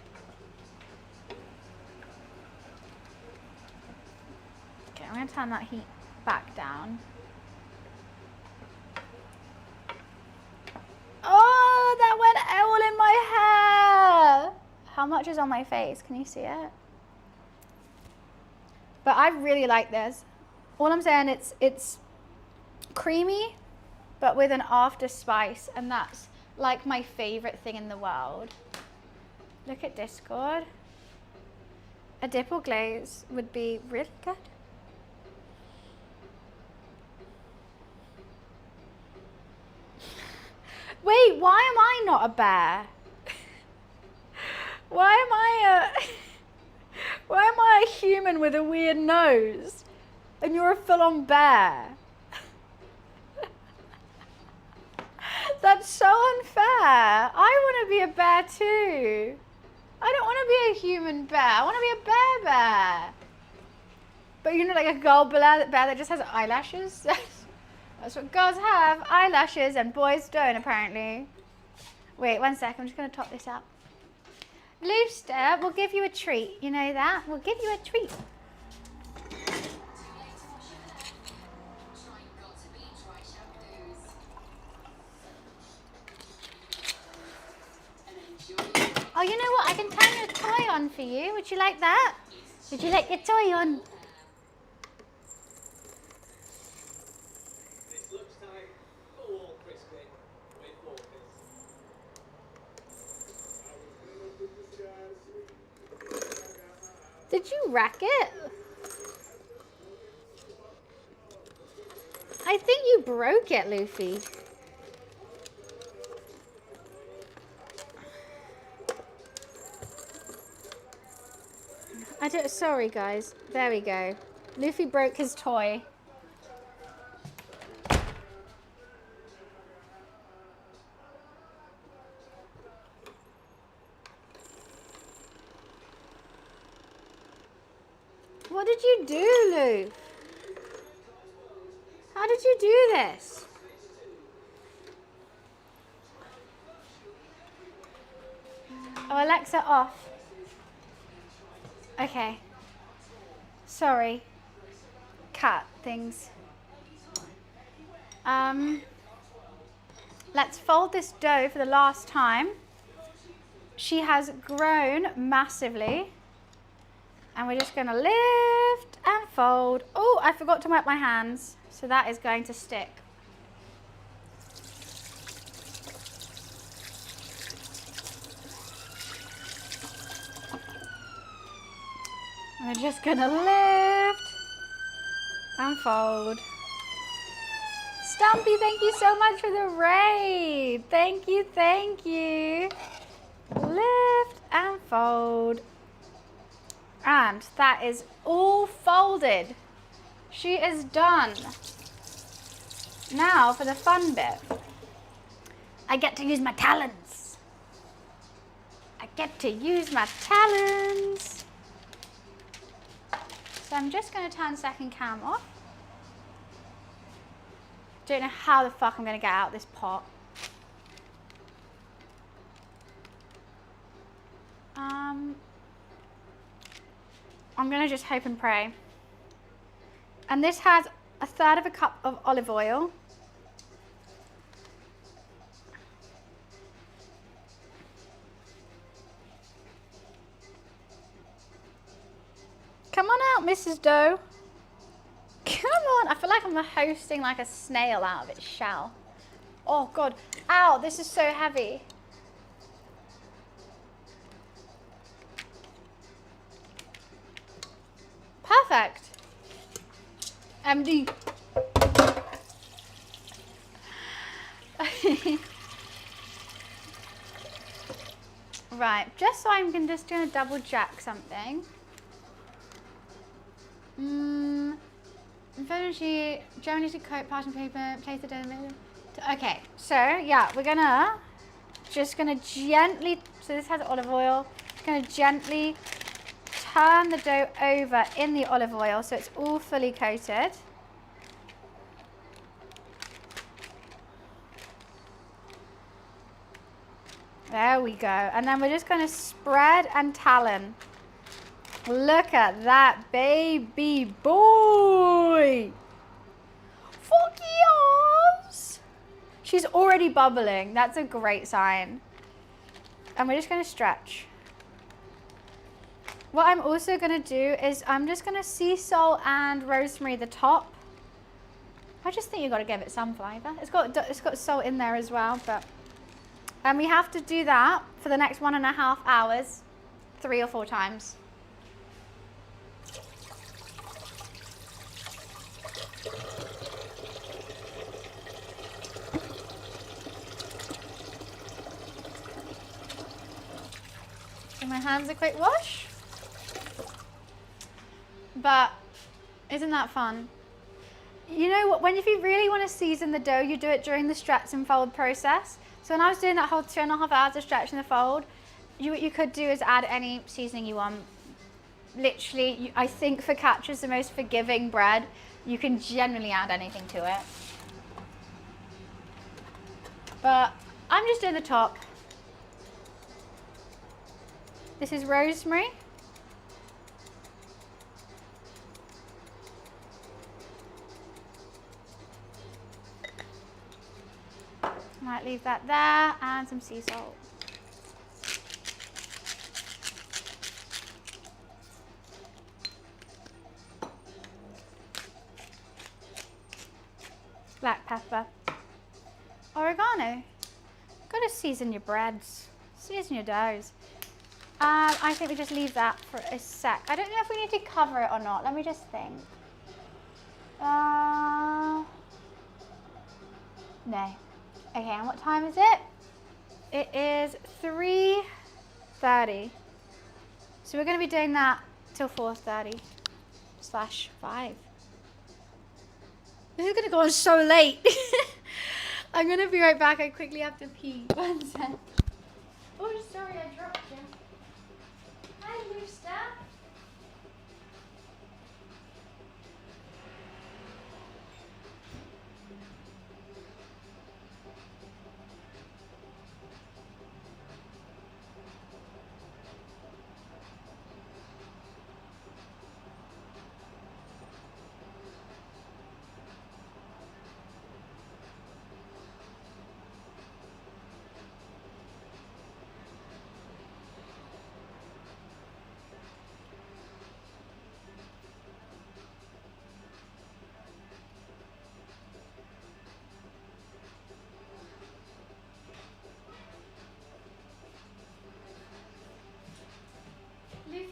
[SPEAKER 1] Okay, I'm gonna turn that heat back down. Oh, that went all in my hair. How much is on my face? Can you see it? But I really like this. All I'm saying, it's creamy, but with an after spice, and that's like my favorite thing in the world. Look at Discord. A dip or glaze would be really good. Wait, why am I not a bear? Why am I a human with a weird nose? And you're a full-on bear? That's so unfair. I want to be a bear too. I don't want to be a human bear. I want to be a bear. But you know, like a girl bear that just has eyelashes? That's what girls have, eyelashes, and boys don't apparently. Wait, 1 sec, I'm just going to top this up. Looster, we'll give you a treat. You know that? We'll give you a treat. Oh, you know what? I can turn your toy on for you. Would you like that? Would you like your toy on?
[SPEAKER 3] This lunchtime, all crispy with walkers.
[SPEAKER 1] Did you wreck it? I think you broke it, Luffy. Sorry guys, there we go. Luffy broke his toy. What did you do, Lou? How did you do this? Oh, Alexa off. Okay. Sorry. Cat things. Let's fold this dough for the last time. She has grown massively. And we're just gonna lift and fold. Oh, I forgot to wipe my hands. So that is going to stick. We're just gonna lift and fold. Stop! Stumpy, thank you so much for the raid. Thank you, thank you. Lift and fold. And that is all folded. She is done. Now for the fun bit. I get to use my talons. I get to use my talons. So I'm just going to turn second cam off. Don't know how the fuck I'm going to get out this pot. I'm going to just hope and pray. And this has 1/3 of a cup of olive oil. Come on out, Mrs. Doe. Come on. I feel like I'm hosting like a snail out of its shell. Oh, God. Ow, this is so heavy. Perfect. MD. Right, just so I'm just going to double check something. Energy, Germany to coat, parchment paper, place the dough. Okay, so yeah, we're just gonna gently, so this has olive oil, just gonna gently turn the dough over in the olive oil so it's all fully coated. There we go. And then we're just going to spread and talon. Look at that baby boy. Fuck yes. She's already bubbling. That's a great sign. And we're just going to stretch. What I'm also going to do is I'm just going to sea salt and rosemary the top. I just think you've got to give it some flavour. It's got salt in there as well, but... And we have to do that for the next 1.5 hours, 3 or 4 times. Give my hands a quick wash. But isn't that fun? You know what, if you really want to season the dough, you do it during the stretch and fold process. So when I was doing that whole 2.5 hours of stretch and the fold, what you could do is add any seasoning you want. Literally, I think focaccia is the most forgiving bread. You can generally add anything to it. But I'm just doing the top. This is rosemary. Might leave that there, and some sea salt. Black pepper. Oregano. Gotta season your breads. Season your doughs. I think we just leave that for a sec. I don't know if we need to cover it or not. Let me just think. No. Okay, and what time is it? It is 3:30. So we're going to be doing that till 4:30/5. This is going to go on so late. I'm going to be right back. I quickly have to pee. 1 sec. Oh, sorry, I dropped you. Hi, Rooster.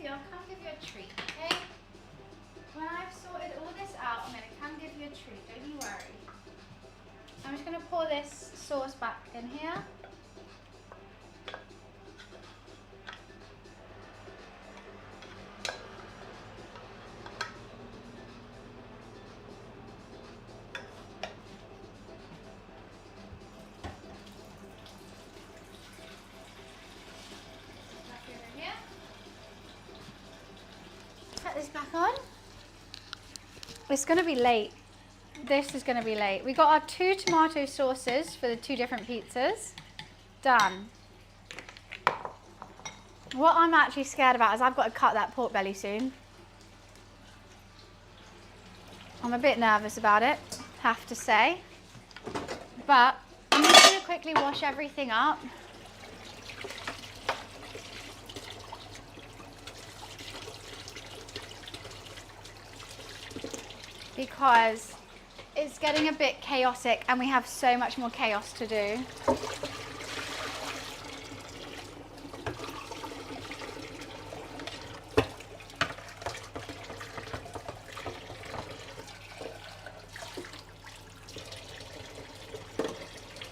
[SPEAKER 1] I'll come give you a treat, okay? When I've sorted all this out, I'm going to come give you a treat, don't you worry. I'm just going to pour this sauce back in here. Put this back on. It's going to be late. This is going to be late. We got our 2 tomato sauces for the 2 different pizzas. Done. What I'm actually scared about is I've got to cut that pork belly soon. I'm a bit nervous about it, have to say. But I'm just going to quickly wash everything up. Because it's getting a bit chaotic and we have so much more chaos to do.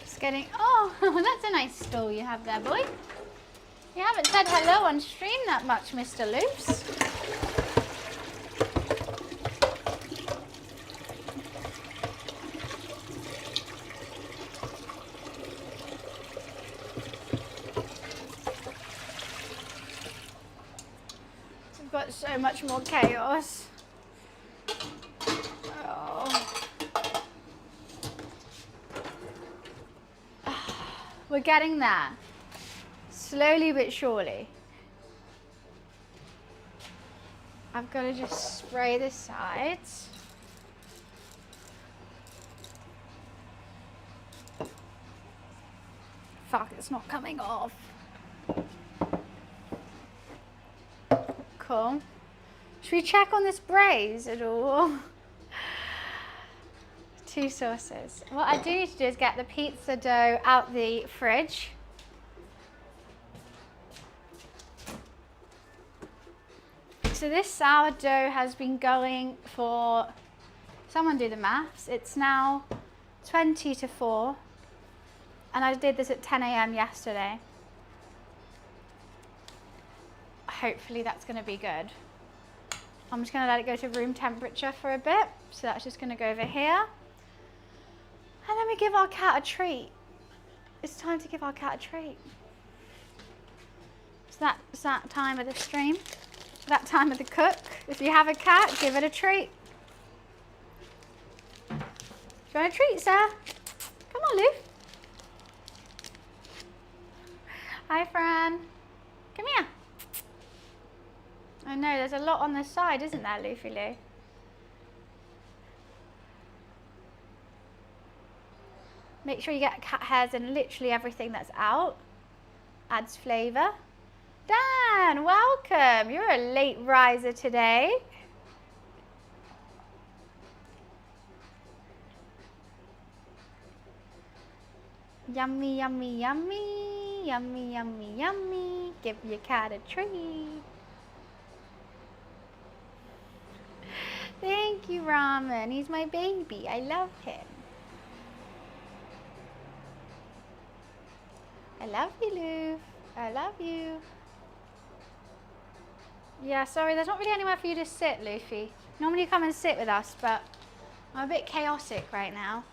[SPEAKER 1] It's getting, oh, that's a nice stool you have there, boy. You haven't said hello on stream that much, Mr. Loose. Got so much more chaos. Oh. We're getting there. Slowly but surely. I've got to just spray the sides. Fuck, it's not coming off. Cool. Should we check on this braise at all? 2 sauces. What I do need to do is get the pizza dough out the fridge. So this sourdough has been going for, someone do the maths, it's now 20 to 4. And I did this at 10 a.m. yesterday. Hopefully that's going to be good. I'm just going to let it go to room temperature for a bit. So that's just going to go over here. And then we give our cat a treat. It's time to give our cat a treat. It's that time of the stream. That time of the cook. If you have a cat, give it a treat. Do you want a treat, sir? Come on, Lou. Hi, Fran. Come here. I know, there's a lot on the side, isn't there, Luffy Lou? Make sure you get cat hairs in literally everything that's out. Adds flavour. Dan, welcome. You're a late riser today. Yummy, yummy, yummy. Yummy, yummy, yummy. Give your cat a treat. Thank you, Ramen. He's my baby. I love him. I love you, Lou. I love you. Yeah, sorry, there's not really anywhere for you to sit, Luffy. Normally you come and sit with us, but I'm a bit chaotic right now.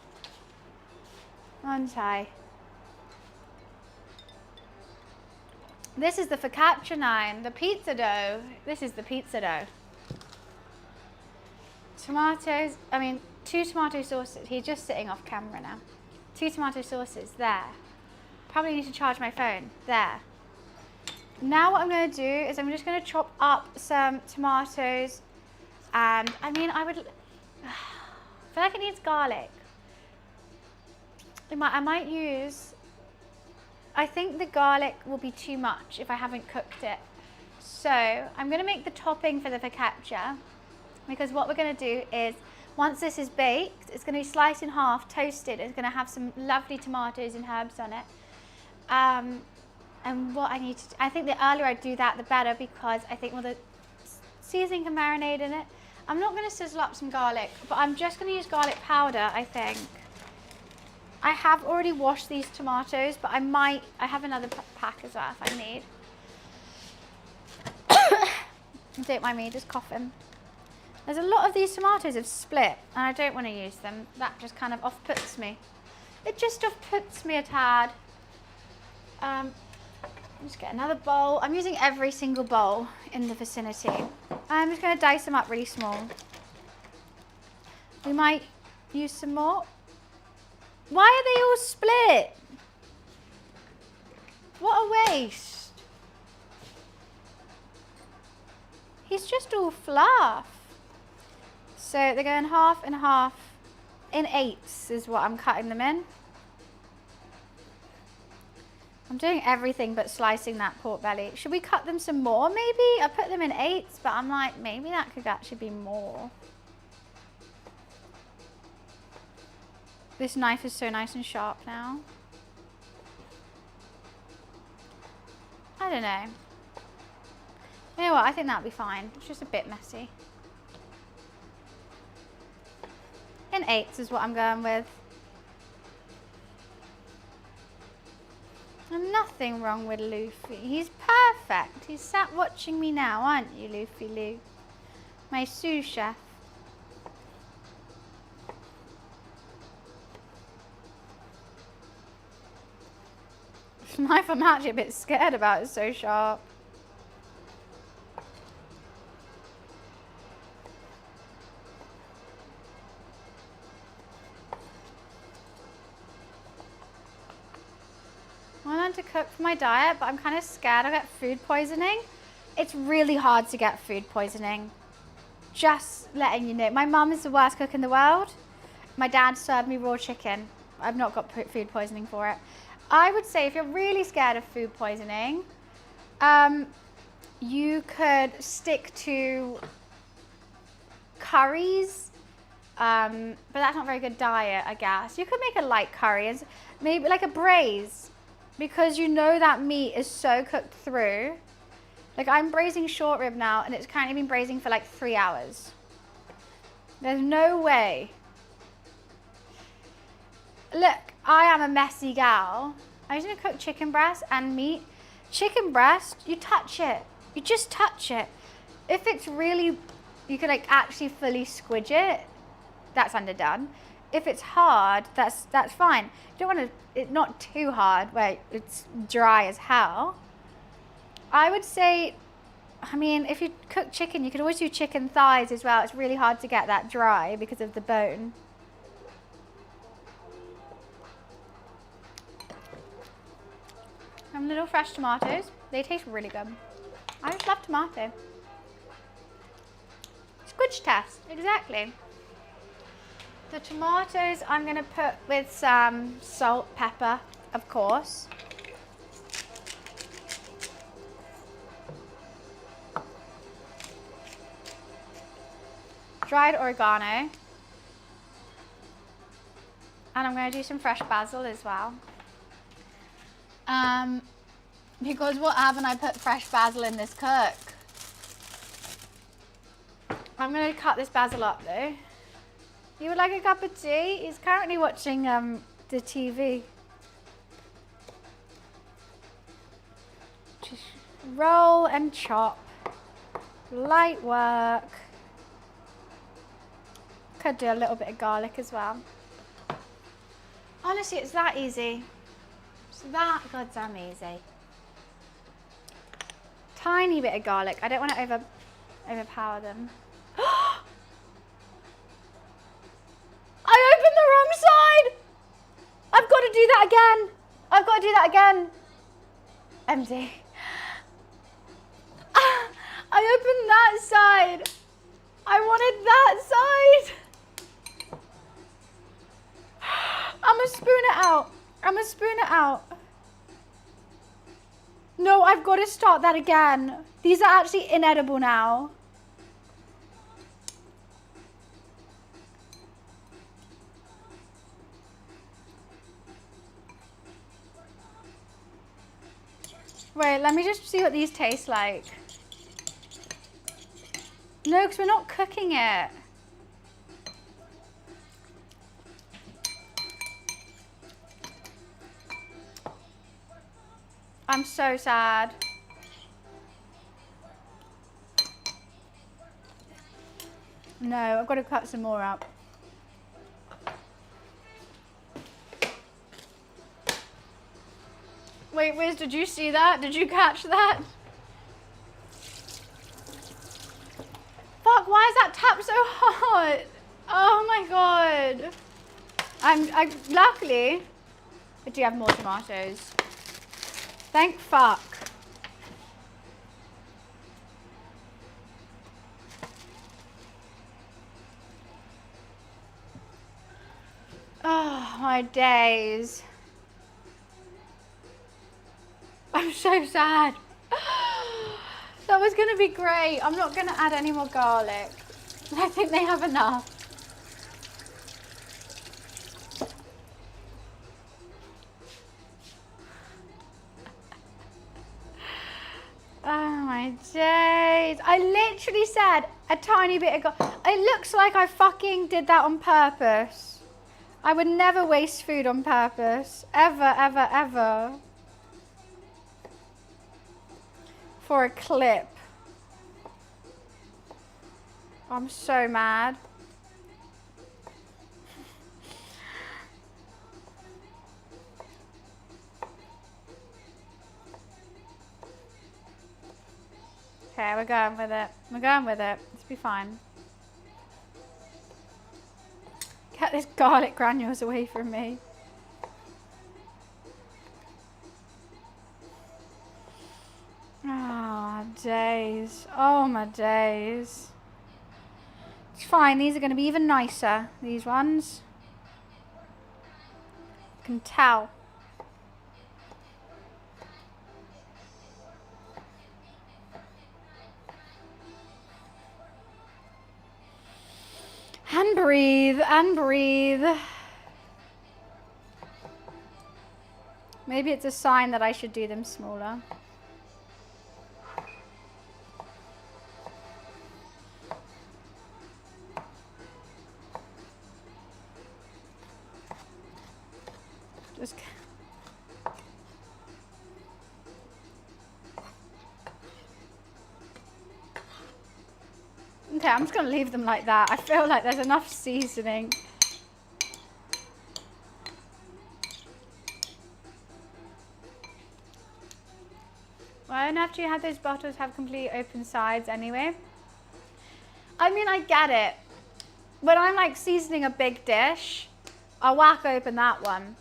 [SPEAKER 1] Aren't I? This is the focaccia 9, the pizza dough. This is the pizza dough. Tomatoes, 2 tomato sauces. He's just sitting off camera now. 2 tomato sauces, there. Probably need to charge my phone, there. Now what I'm going to do is I'm just going to chop up some tomatoes. And I feel like it needs garlic. I might use, I think the garlic will be too much if I haven't cooked it. So I'm going to make the topping for the focaccia. Because what we're going to do is, once this is baked, it's going to be sliced in half, toasted. It's going to have some lovely tomatoes and herbs on it. And what I need to do, I think the earlier I do that, the better, because I think the seasoning can marinate in it. I'm not going to sizzle up some garlic, but I'm just going to use garlic powder, I think. I have already washed these tomatoes, but I have another pack as well if I need. Don't mind me, just coughing. There's a lot of these tomatoes have split, and I don't want to use them. That just kind of off-puts me. It just off-puts me a tad. Just get another bowl. I'm using every single bowl in the vicinity. I'm just going to dice them up really small. We might use some more. Why are they all split? What a waste. He's just all fluff. So they're going half and half. In 8s is what I'm cutting them in. I'm doing everything but slicing that pork belly. Should we cut them some more maybe? I put them in 8s, but I'm like, maybe that could actually be more. This knife is so nice and sharp now. I don't know. You know what, I think that'll be fine. It's just a bit messy. In 8s is what I'm going with. And nothing wrong with Luffy. He's perfect. He's sat watching me now, aren't you, Luffy Lou? My sous chef. This knife I'm actually a bit scared about. It's so sharp. I learned to cook for my diet, but I'm kind of scared I'll get food poisoning. It's really hard to get food poisoning. Just letting you know. My mum is the worst cook in the world. My dad served me raw chicken. I've not got food poisoning for it. I would say if you're really scared of food poisoning, you could stick to curries, but that's not a very good diet, I guess. You could make a light curry, maybe like a braise, because you know that meat is so cooked through. Like I'm braising short rib now, and it's currently been braising for like 3 hours. There's no way. Look, I am a messy gal. I'm just gonna cook chicken breast and meat. Chicken breast, you touch it. You just touch it. If it's really, you can like actually fully squidge it, that's underdone. If it's hard, that's fine. You don't want to, it's not too hard where it's dry as hell. I would say, I mean, if you cook chicken, you could always do chicken thighs as well. It's really hard to get that dry because of the bone. Some little fresh tomatoes. They taste really good. I just love tomato. Squidge test, exactly. The tomatoes I'm going to put with some salt, pepper, of course. Dried oregano. And I'm going to do some fresh basil as well. Because what haven't I put fresh basil in this cook? I'm going to cut this basil up though. You would like a cup of tea? He's currently watching the TV. Just roll and chop. Light work. Could do a little bit of garlic as well. Honestly, it's that easy. It's that goddamn easy. Tiny bit of garlic. I don't want to overpower them. I opened the wrong side. I've got to do that again. I've got to do that again. Empty. I opened that side. I wanted that side. I'm gonna spoon it out. I'm gonna spoon it out. No, I've got to start that again. These are actually inedible now. Wait, let me just see what these taste like. No, because we're not cooking it. I'm so sad. No, I've got to cut some more up. Wait, Wiz, did you see that? Did you catch that? Fuck, why is that tap so hot? Oh my god. Luckily, I do have more tomatoes. Thank fuck. Oh, my days. I'm so sad. That was gonna be great. I'm not gonna add any more garlic. I think they have enough. Oh my days. I literally said a tiny bit of garlic. It looks like I fucking did that on purpose. I would never waste food on purpose. Ever, ever, ever. For a clip. I'm so mad. Okay, we're going with it. We're going with it. Let's be fine. Get this garlic granules away from me. Oh, days. Oh, my days. It's fine. These are going to be even nicer. These ones. I can tell. And breathe, and breathe. Maybe it's a sign that I should do them smaller. Just... Okay, I'm just going to leave them like that. I feel like there's enough seasoning. Why don't after you have those bottles have complete open sides anyway? I mean, I get it. When I'm like seasoning a big dish, I'll whack open that one.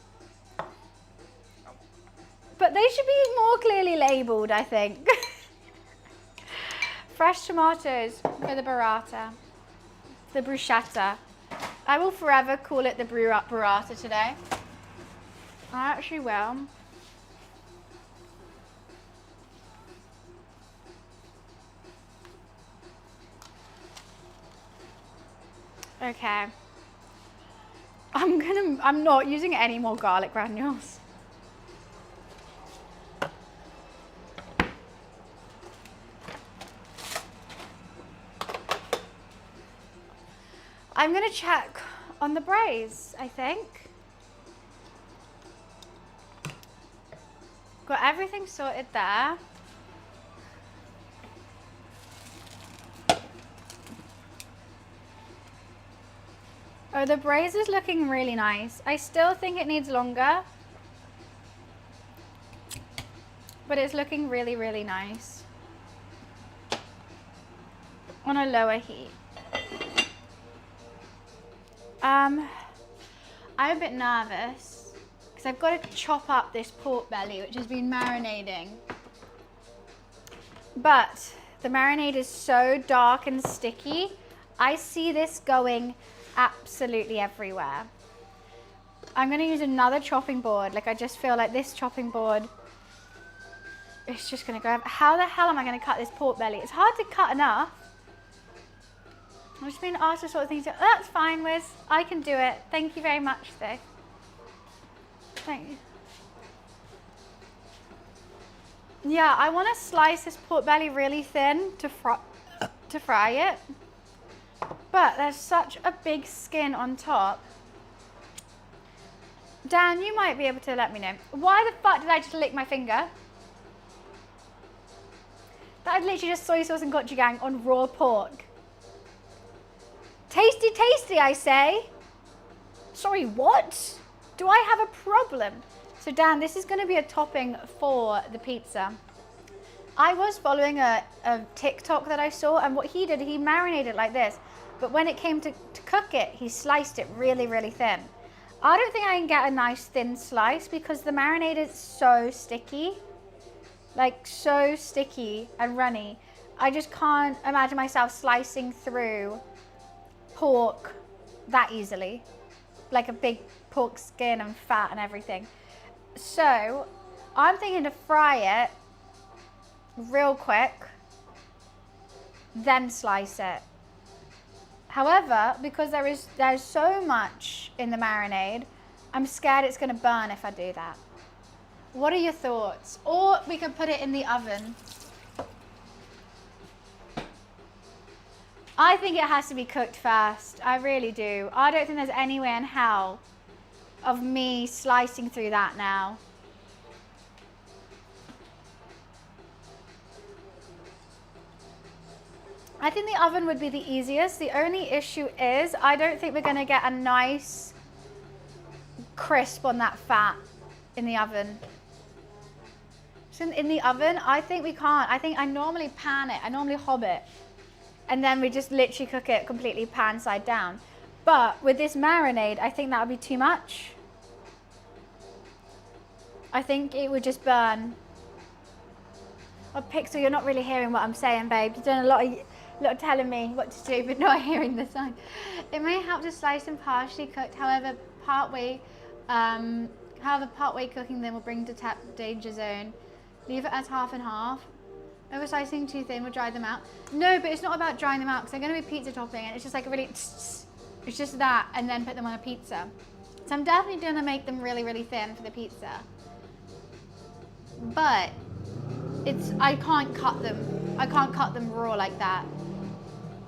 [SPEAKER 1] But they should be more clearly labelled, I think. Fresh tomatoes for the burrata. The bruschetta. I will forever call it the burrata today. I actually will. Okay. I'm not using any more garlic granules. I'm gonna check on the braise, I think. Got everything sorted there. Oh, the braise is looking really nice. I still think it needs longer, but it's looking really, really nice. On a lower heat. I'm a bit nervous because I've got to chop up this pork belly, which has been marinating. But the marinade is so dark and sticky. I see this going absolutely everywhere. I'm going to use another chopping board. Like, I just feel like this chopping board is just going to go. How the hell am I going to cut this pork belly? It's hard to cut enough. I've just been asked to sort of things. Oh, that's fine, Wiz. I can do it. Thank you very much, though. Thank you. Yeah, I want to slice this pork belly really thin to fry it. But there's such a big skin on top. Dan, you might be able to let me know. Why the fuck did I just lick my finger? That's literally just soy sauce and gochujang on raw pork. Tasty, tasty, I say. Sorry, what? Do I have a problem? So Dan, this is going to be a topping for the pizza. I was following a TikTok that I saw, and what he did, he marinated it like this. But when it came to cook it, he sliced it really, really thin. I don't think I can get a nice thin slice because the marinade is so sticky. Like so sticky and runny. I just can't imagine myself slicing through pork that easily. Like a big pork skin and fat and everything. So I'm thinking to fry it real quick, then slice it. However, because there's so much in the marinade, I'm scared it's gonna burn if I do that. What are your thoughts? Or we could put it in the oven. I think it has to be cooked first. I really do. I don't think there's any way in hell of me slicing through that now. I think the oven would be the easiest. The only issue is I don't think we're gonna get a nice crisp on that fat in the oven. So in the oven, I think we can't. I think I normally pan it, I normally hob it. And then we just literally cook it completely pan side down. But with this marinade, I think that would be too much. I think it would just burn. Oh, Pixel, you're not really hearing what I'm saying, babe. You're doing a lot of telling me what to do, but not hearing the sign. It may help to slice them partially cooked, however, partway cooking them will bring to danger zone. Leave it as half and half. Over slicing too thin will dry them out. No, but it's not about drying them out because they're going to be pizza topping and it's just like a really, it's just that, and then put them on a pizza. So I'm definitely going to make them really, really thin for the pizza. But I can't cut them. I can't cut them raw like that.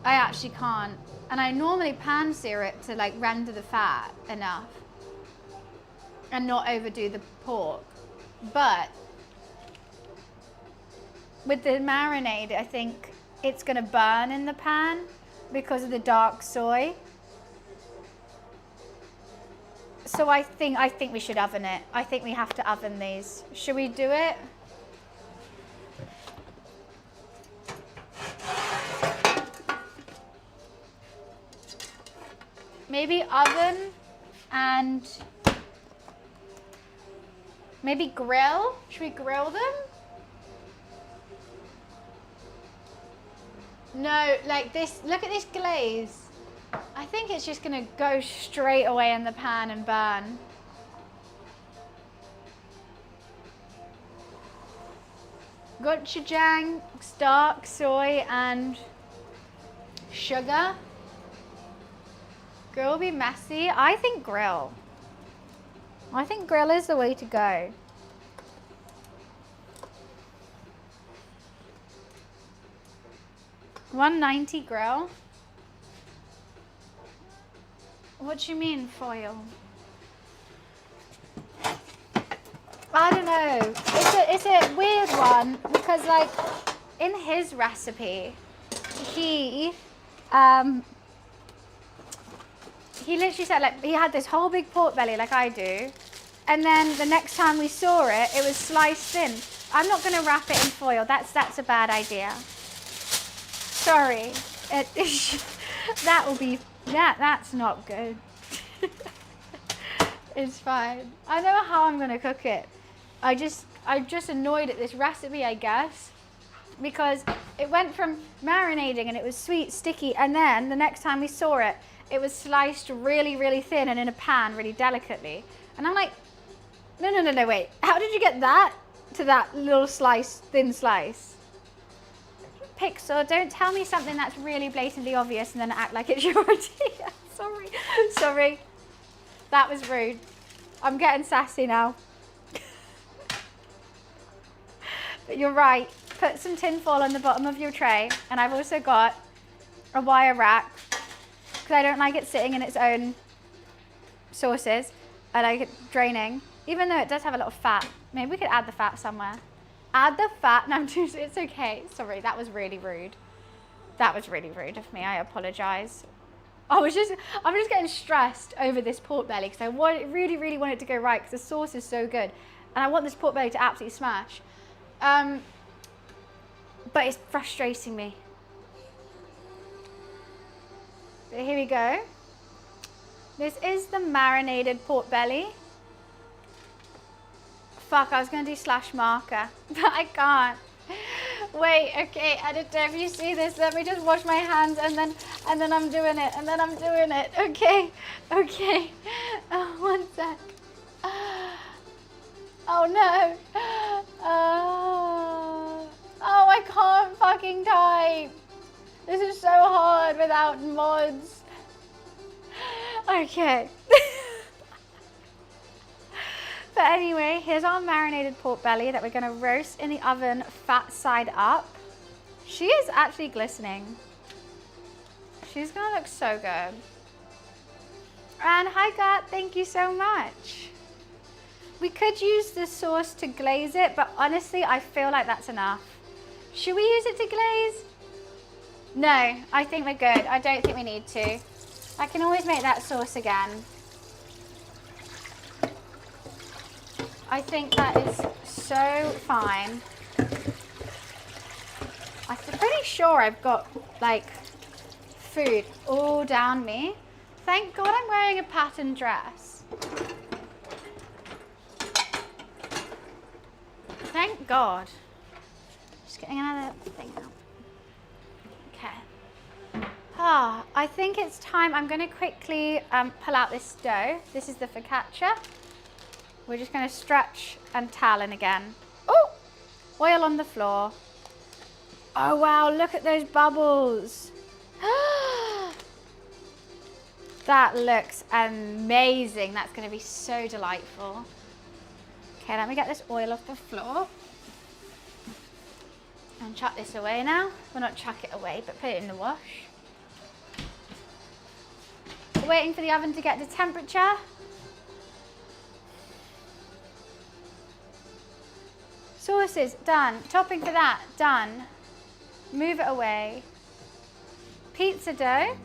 [SPEAKER 1] I actually can't. And I normally pan sear it to like render the fat enough and not overdo the pork. But with the marinade, I think it's gonna burn in the pan because of the dark soy. So I think we should oven it. I think we have to oven these. Should we do it? Maybe oven and maybe grill. Should we grill them? No, like this, look at this glaze. I think it's just gonna go straight away in the pan and burn. Gochujang, dark soy and sugar. Grill will be messy. I think grill. I think grill is the way to go. $190 grill. What do you mean foil? I don't know. It's a weird one because like in his recipe, he literally said like he had this whole big pork belly like I do, and then the next time we saw it, it was sliced thin. I'm not going to wrap it in foil. That's a bad idea. Sorry. That's not good. It's fine. I know how I'm going to cook it. I'm just annoyed at this recipe, I guess, because it went from marinating and it was sweet, sticky, and then the next time we saw it, it was sliced really, really thin and in a pan really delicately. And I'm like, no, wait. How did you get that to that little slice, thin slice? Pixel, don't tell me something that's really blatantly obvious and then act like it's your idea. Sorry. That was rude. I'm getting sassy now. But you're right. Put some tin foil on the bottom of your tray. And I've also got a wire rack because I don't like it sitting in its own sauces. I like it draining. Even though it does have a lot of fat. Maybe we could add the fat somewhere. Add the fat. No, it's okay. Sorry, that was really rude. That was really rude of me. I apologize. I'm just getting stressed over this pork belly because I really, really want it to go right because the sauce is so good. And I want this pork belly to absolutely smash. But it's frustrating me. But here we go. This is the marinated pork belly. Fuck, I was gonna do slash marker, but I can't. Wait, okay, editor, if you see this, let me just wash my hands and then I'm doing it, and then I'm doing it. Okay, okay. Oh, 1 sec. Oh no. Oh, I can't fucking type. This is so hard without mods. Okay. But anyway, here's our marinated pork belly that we're gonna roast in the oven, fat side up. She is actually glistening. She's gonna look so good. And hi Gat, thank you so much. We could use the sauce to glaze it, but honestly, I feel like that's enough. Should we use it to glaze? No, I think we're good. I don't think we need to. I can always make that sauce again. I think that is so fine. I'm pretty sure I've got like food all down me. Thank God I'm wearing a pattern dress. Thank God. Just getting another thing out. Okay. I think it's time. I'm going to quickly pull out this dough. This is the focaccia. We're just going to stretch and talon again. Oh, oil on the floor. Oh wow, look at those bubbles. That looks amazing. That's going to be so delightful. Okay, let me get this oil off the floor. And chuck this away now. Well, not chuck it away, but put it in the wash. We're waiting for the oven to get to temperature. Sauces, done. Topping for that, done. Move it away. Pizza dough.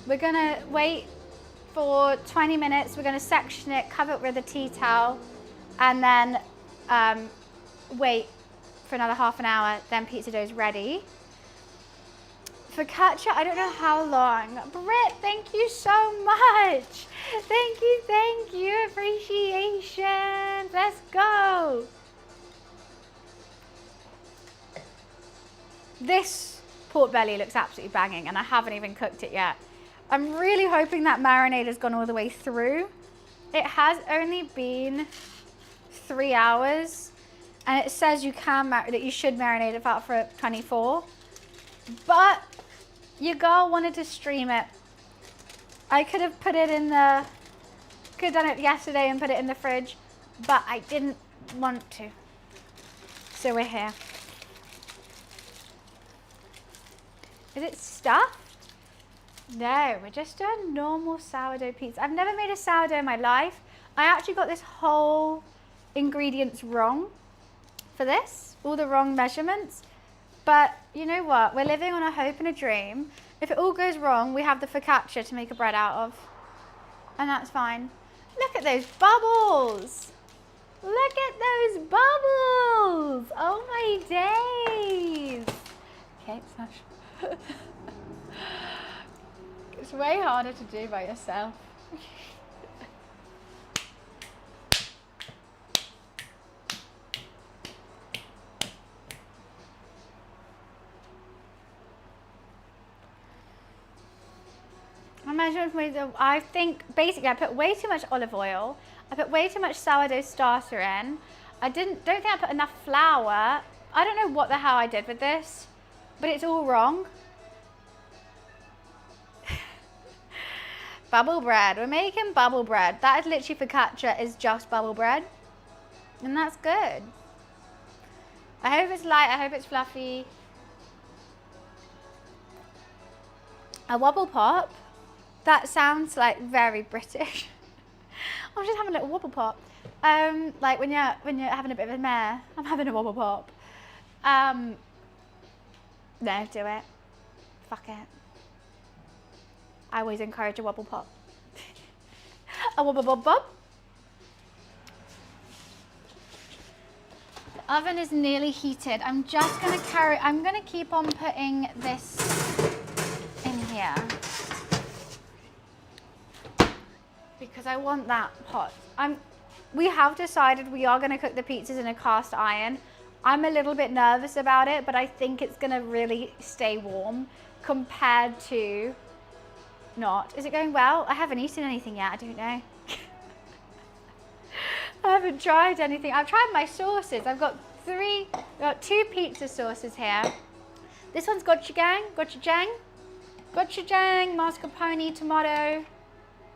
[SPEAKER 1] We're gonna wait for 20 minutes. We're gonna section it, cover it with a tea towel, and then wait for another half an hour. Then pizza dough is ready. Focaccia, I don't know how long. Britt, thank you so much. Thank you. Appreciation. Let's go. This pork belly looks absolutely banging and I haven't even cooked it yet. I'm really hoping that marinade has gone all the way through. It has only been 3 hours and it says you can that you should marinate it out for 24. But your girl wanted to stream it. I could have put it in the, could have done it yesterday and put it in the fridge, but I didn't want to. So we're here. Is it stuffed? No, we're just doing normal sourdough pizza. I've never made a sourdough in my life. I actually got this whole ingredients wrong for this, all the wrong measurements. But you know what? We're living on a hope and a dream. If it all goes wrong, we have the focaccia to make a bread out of. And that's fine. Look at those bubbles. Look at those bubbles. Oh my days. Okay, Sash. It's way harder to do by yourself. I think basically I put way too much olive oil. I put way too much sourdough starter in. I don't think I put enough flour. I don't know what the hell I did with this, but it's all wrong. Bubble bread. We're making bubble bread. That is literally focaccia is just bubble bread. And that's good. I hope it's light. I hope it's fluffy. A wobble pop. That sounds like very British. I'm just having a little wobble pop. Like when you're having a bit of a mare. I'm having a wobble pop. No, do it. Fuck it. I always encourage a wobble pop. A wobble bob bob. The oven is nearly heated. I'm just gonna I'm gonna keep on putting this in here because I want that hot. We have decided we are gonna cook the pizzas in a cast iron. I'm a little bit nervous about it, but I think it's gonna really stay warm compared to not. Is it going well? I haven't eaten anything yet, I don't know. I haven't tried anything. I've tried my sauces. I've got two pizza sauces here. This one's GOCHUJANG, mascarpone, tomato,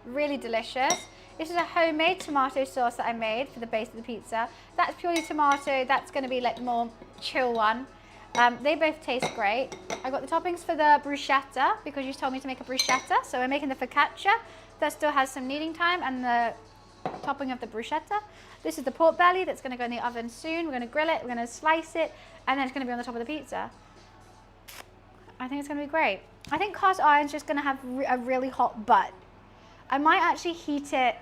[SPEAKER 1] really delicious. This is a homemade tomato sauce that I made for the base of the pizza. That's purely tomato. That's going to be like the more chill one. They both taste great. I got the toppings for the bruschetta because you told me to make a bruschetta. So we're making the focaccia. That still has some kneading time and the topping of the bruschetta. This is the pork belly that's going to go in the oven soon. We're going to grill it, we're going to slice it, and then it's going to be on the top of the pizza. I think it's going to be great. I think cast iron's just going to have a really hot butt. I might actually heat it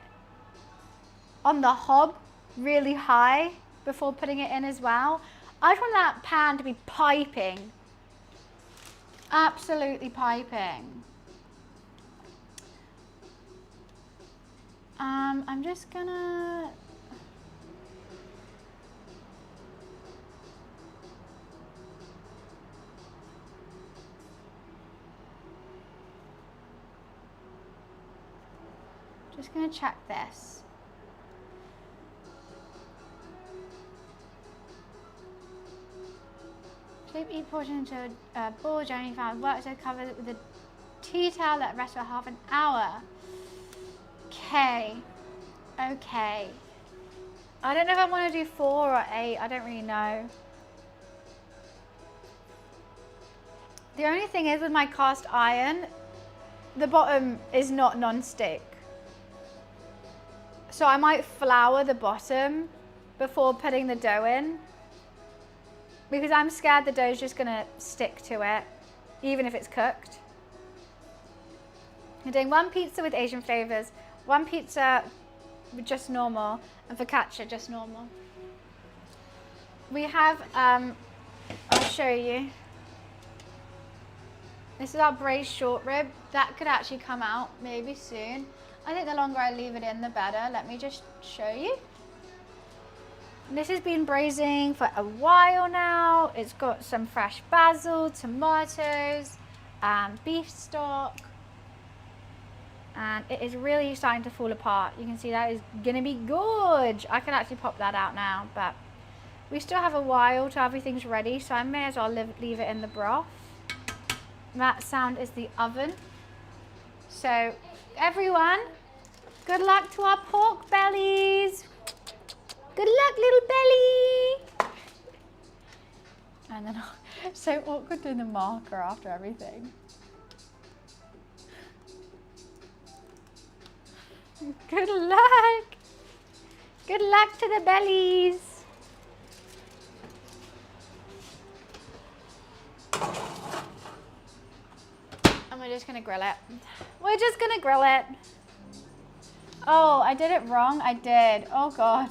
[SPEAKER 1] on the hob really high before putting it in as well. I just want that pan to be piping. Absolutely piping. I'm just gonna... Just gonna check this. Shape each portion into a ball generally found. Work so cover it with a tea towel, let it rest for half an hour. Okay. Okay. I don't know if I want to do 4 or 8. I don't really know. The only thing is with my cast iron, the bottom is not non-stick. So I might flour the bottom before putting the dough in because I'm scared the dough is just gonna stick to it, even if it's cooked. I'm doing 1 pizza with Asian flavors, 1 pizza with just normal, and focaccia just normal. We have, I'll show you. This is our braised short rib. That could actually come out maybe soon. I think the longer I leave it in, the better. Let me just show you. This has been braising for a while now. It's got some fresh basil, tomatoes, beef stock. And it is really starting to fall apart. You can see that is gonna be good. I can actually pop that out now, but we still have a while till everything's ready, so I may as well leave it in the broth. That sound is the oven. So everyone, good luck to our pork bellies. Good luck, little belly. And then, so awkward doing the marker after everything. Good luck. Good luck to the bellies. And we're just gonna grill it. We're just gonna grill it. Oh, I did it wrong. I did. Oh God.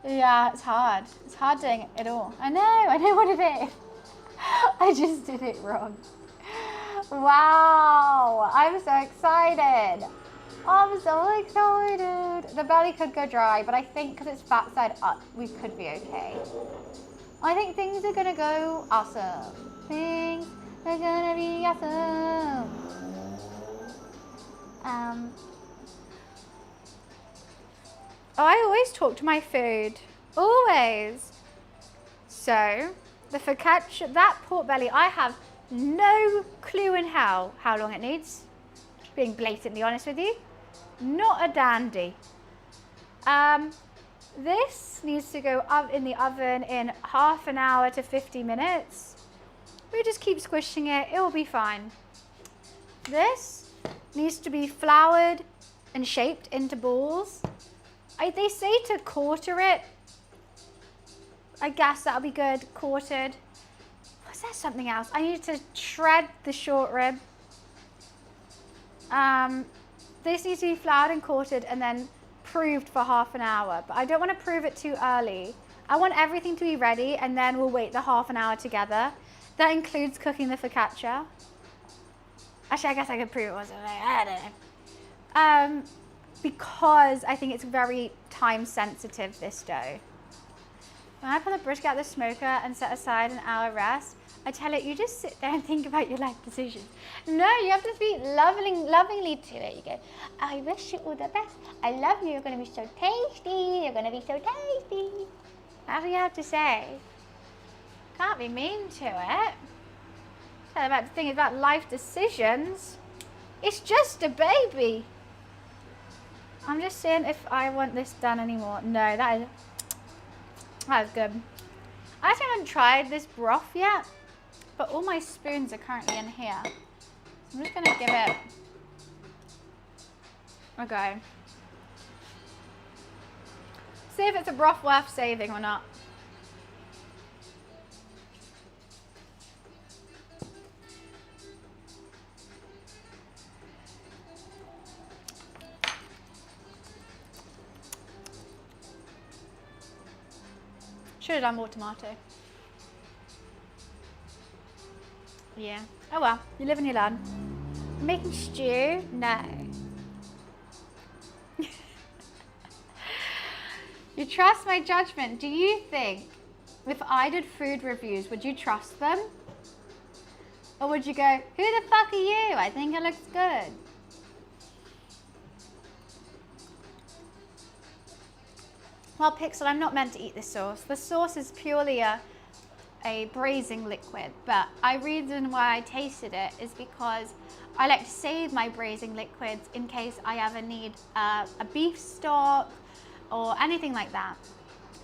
[SPEAKER 1] Yeah, it's hard. It's hard doing it all. I know what it is. I just did it wrong. Wow, I'm so excited. I'm so excited. The belly could go dry, but I think because it's fat side up, we could be okay. I think things are gonna go awesome. Things are gonna be awesome. I always talk to my food, always. So, the focaccia, that pork belly, I have no clue in hell how long it needs. Being blatantly honest with you, not a dandy. This needs to go up in the oven in half an hour to 50 minutes. We just keep squishing it, it will be fine. This needs to be floured and shaped into balls. They say to quarter it. I guess that'll be good, quartered. Was there something else? I need to shred the short rib. This needs to be floured and quartered and then proved for half an hour. But I don't want to prove it too early. I want everything to be ready and then we'll wait the half an hour together. That includes cooking the focaccia. Actually, I guess I could prove it wasn't. I don't know. Because I think it's very time sensitive, this dough. When I pull the brisket out of the smoker and set aside an hour rest, I tell it, you just sit there and think about your life decisions. No, you have to speak lovingly to it. You go, I wish you all the best. I love you. You're going to be so tasty. You're going to be so tasty. That's what you have to say. Can't be mean to it. Tell about the thing about life decisions. It's just a baby. I'm just seeing if I want this done anymore. No, that is good. I actually haven't tried this broth yet, but all my spoons are currently in here. I'm just gonna give it a go. See if it's a broth worth saving or not. Should have done more tomato. Yeah. Oh well, you live and you learn. Making stew? No. You trust my judgment. Do you think if I did food reviews, would you trust them? Or would you go, who the fuck are you? I think it looks good. Well, Pixel, I'm not meant to eat this sauce. The sauce is purely a braising liquid, but the reason why I tasted it is because I like to save my braising liquids in case I ever need a beef stock or anything like that.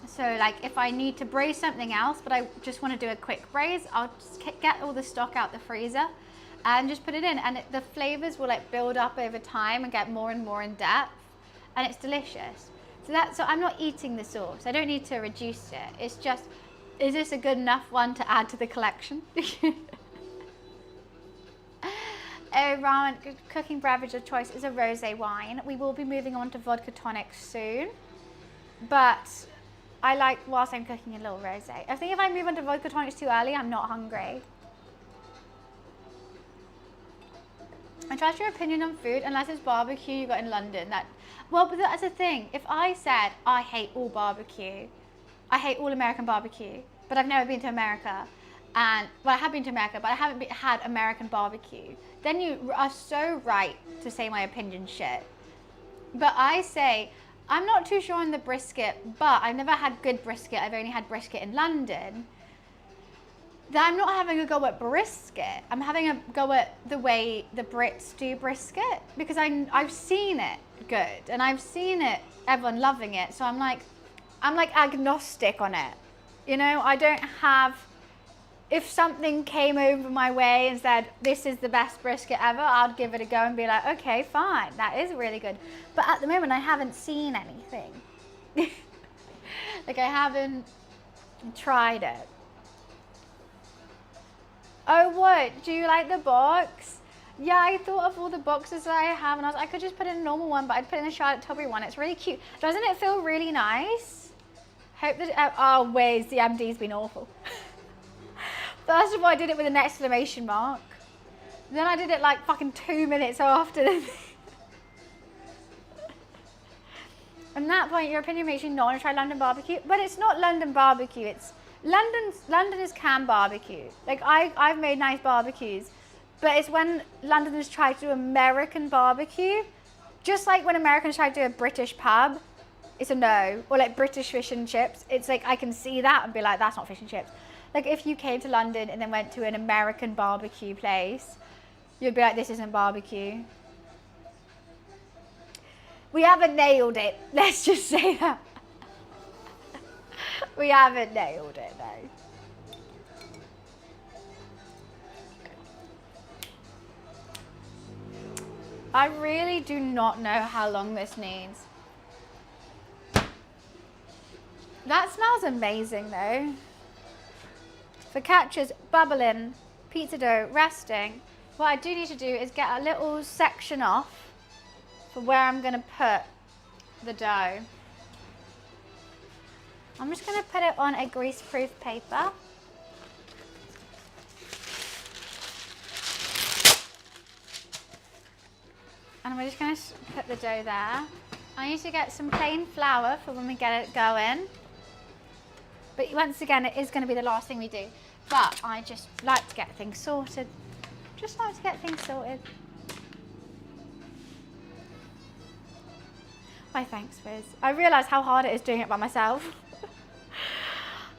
[SPEAKER 1] So like if I need to braise something else, but I just want to do a quick braise, I'll just get all the stock out the freezer and just put it in, and the flavors will like build up over time and get more and more in depth, and it's delicious. So I'm not eating the sauce. I don't need to reduce it. It's just, is this a good enough one to add to the collection? A ramen cooking beverage of choice is a rosé wine. We will be moving on to vodka tonic soon, but I like, whilst I'm cooking, a little rosé. I think if I move on to vodka tonics too early, I'm not hungry. I trust your opinion on food unless it's barbecue you got in London. Well, but that's the thing. If I said I hate all barbecue, I hate all American barbecue, but I've never been to America, well, I have been to America, but I haven't had American barbecue, then you are so right to say my opinion shit. But I say, I'm not too sure on the brisket, but I've never had good brisket. I've only had brisket in London. Then I'm not having a go at brisket. I'm having a go at the way the Brits do brisket, because I've seen it good and I've seen it, everyone loving it. So I'm like agnostic on it. You know, I don't have, if something came over my way and said, this is the best brisket ever, I'd give it a go and be like, okay, fine, that is really good. But at the moment, I haven't seen anything. Like I haven't tried it. Oh, what? Do you like the box? Yeah, I thought of all the boxes that I have, and I was like, I could just put in a normal one, but I'd put in a Charlotte Tilbury one. It's really cute. Doesn't it feel really nice? Hope that, oh, wait, the MD's been awful. First of all, I did it with an exclamation mark. Then I did it like fucking 2 minutes after the thing. At that point, your opinion makes you not want to try London barbecue, but it's not London barbecue, it's London is canned barbecue. Like I've made nice barbecues, but it's when Londoners try to do American barbecue, just like when Americans try to do a British pub, it's a no. Or like British fish and chips, it's like I can see that and be like, that's not fish and chips. Like if you came to London and then went to an American barbecue place, you'd be like, this isn't barbecue. We haven't nailed it, let's just say that. We haven't nailed it, though. I really do not know how long this needs. That smells amazing though. Focaccia's bubbling, pizza dough resting. What I do need to do is get a little section off for where I'm gonna put the dough. I'm just gonna put it on a grease-proof paper. And we're just gonna put the dough there. I need to get some plain flour for when we get it going. But once again, it is gonna be the last thing we do. But I just like to get things sorted. Just like to get things sorted. Why, thanks, Wiz. I realised how hard it is doing it by myself.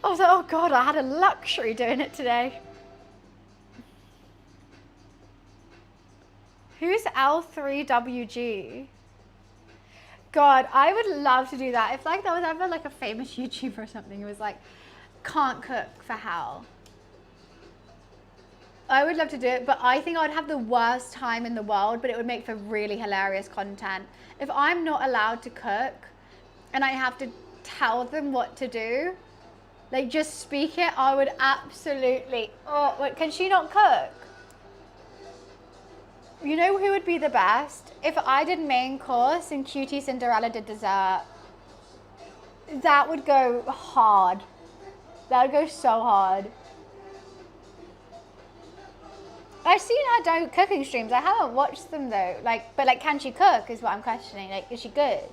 [SPEAKER 1] I was like, oh God, I had a luxury doing it today. Who's L3WG? God, I would love to do that. If like there was ever like a famous YouTuber or something who was like, can't cook for hell. I would love to do it, but I think I would have the worst time in the world, but it would make for really hilarious content. If I'm not allowed to cook and I have to tell them what to do, like just speak it, I would absolutely, oh, wait, can she not cook? You know who would be the best? If I did main course and Cutie Cinderella did dessert. That would go hard. That would go so hard. I've seen her do cooking streams. I haven't watched them though. But can she cook is what I'm questioning. Like, is she good?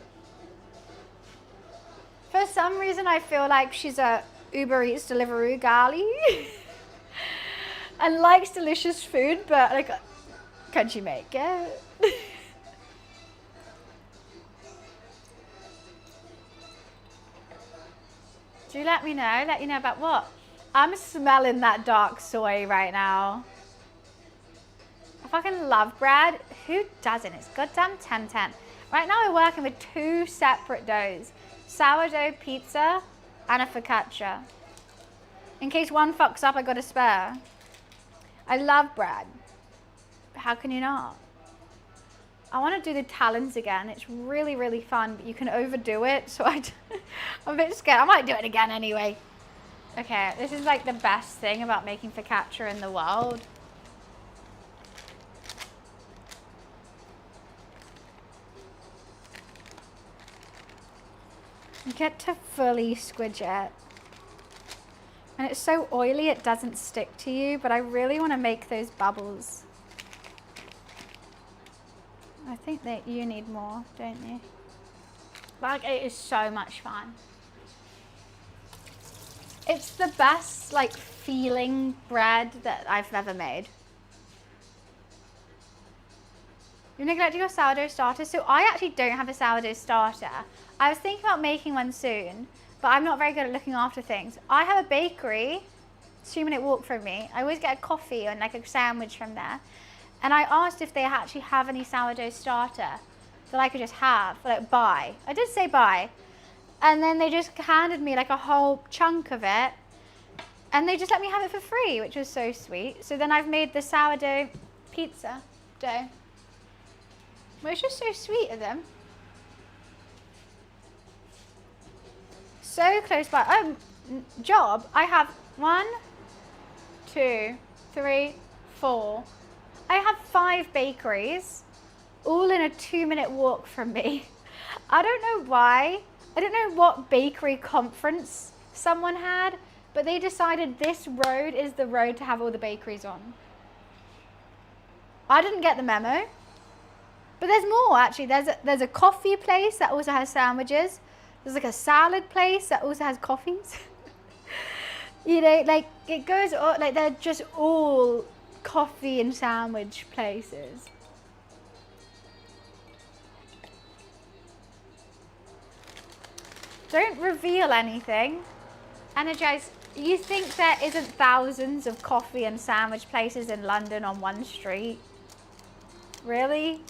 [SPEAKER 1] For some reason, I feel like she's a Uber Eats Deliveroo girlie and likes delicious food, but like, can she make it? Do let me know. Let you know about what? I'm smelling that dark soy right now. I fucking love bread. Who doesn't? It's goddamn 10-10. Right now we're working with 2 separate doughs. Sourdough pizza and a focaccia. In case one fucks up, I got a spare. I love bread. How can you not? I want to do the talons again. It's really, really fun, but you can overdo it. So I'm a bit scared. I might do it again anyway. Okay, this is like the best thing about making focaccia in the world. You get to fully squidge it. And it's so oily it doesn't stick to you, but I really want to make those bubbles. I think that you need more, don't you? Like, it is so much fun. It's the best, like, feeling bread that I've ever made. You neglected your sourdough starter? So I actually don't have a sourdough starter. I was thinking about making one soon, but I'm not very good at looking after things. I have a bakery, 2-minute walk from me. I always get a coffee and like a sandwich from there. And I asked if they actually have any sourdough starter that I could just have, like buy. I did say buy. And then they just handed me like a whole chunk of it. And they just let me have it for free, which was so sweet. So then I've made the sourdough pizza dough. Well, it's just so sweet of them. So close by. Job, I have 1, 2, 3, 4. I have 5 bakeries, all in a 2-minute walk from me. I don't know why. I don't know what bakery conference someone had, but they decided this road is the road to have all the bakeries on. I didn't get the memo. But there's more actually. There's a coffee place that also has sandwiches. There's like a salad place that also has coffees. You know, like it goes all, like they're just all coffee and sandwich places. Don't reveal anything. Energize. You think there isn't thousands of coffee and sandwich places in London on one street? Really?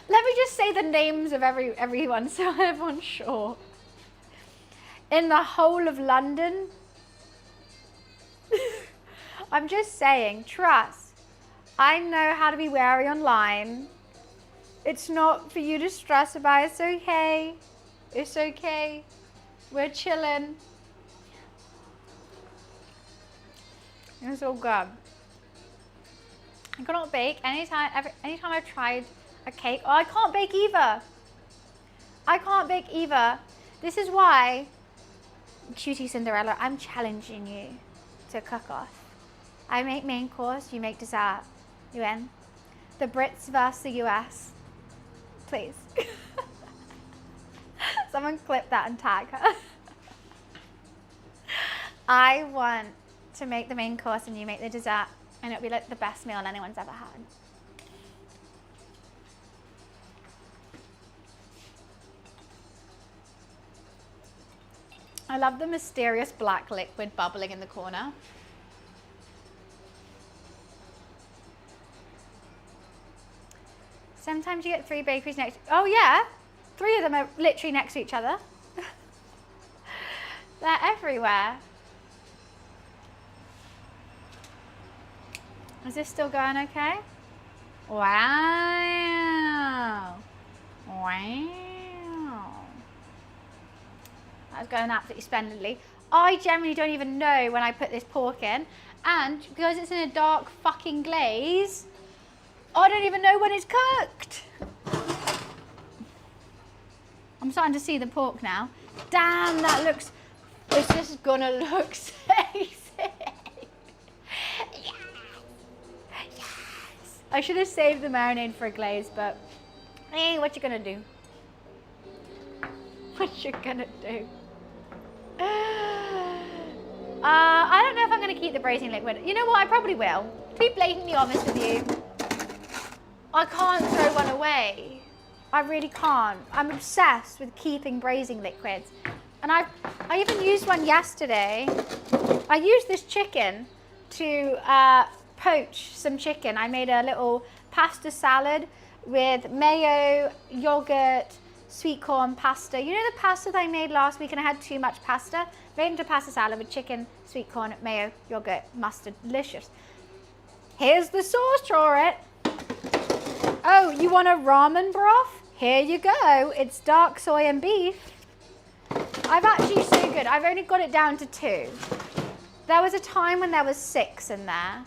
[SPEAKER 1] Let me just say the names of everyone so everyone's sure. In the whole of London? I'm just saying, trust. I know how to be wary online. It's not for you to stress about, it's okay. It's okay. We're chilling. It's all good. I cannot bake. Anytime I've tried a cake. Oh, I can't bake either. I can't bake either. This is why, Cutie Cinderella, I'm challenging you to cook off. I make main course, you make dessert. You in? The Brits versus the US. Please. Someone clip that and tag her. I want to make the main course and you make the dessert, and it'll be like the best meal anyone's ever had. I love the mysterious black liquid bubbling in the corner. Sometimes you get 3 bakeries next. Oh yeah, 3 of them are literally next to each other. They're everywhere. Is this still going okay? Wow. Wow. That's going absolutely splendidly. I generally don't even know when I put this pork in, and because it's in a dark fucking glaze, I don't even know when it's cooked. I'm starting to see the pork now. Damn, that looks, this is gonna look sexy. Yes. Yes. I should have saved the marinade for a glaze, but hey, what you gonna do? What you gonna do? I don't know if I'm gonna keep the braising liquid. You know what, I probably will. To be blatantly honest with you, I can't throw one away. I really can't. I'm obsessed with keeping braising liquids. And I even used one yesterday. I used this chicken to poach some chicken. I made a little pasta salad with mayo, yogurt, sweet corn pasta. You know the pasta that I made last week and I had too much pasta? Made into pasta salad with chicken, sweet corn, mayo, yogurt, mustard. Delicious. Here's the sauce for it. Oh, you want a ramen broth? Here you go. It's dark soy and beef. I've actually so good. I've only got it down to 2. There was a time when there was 6 in there.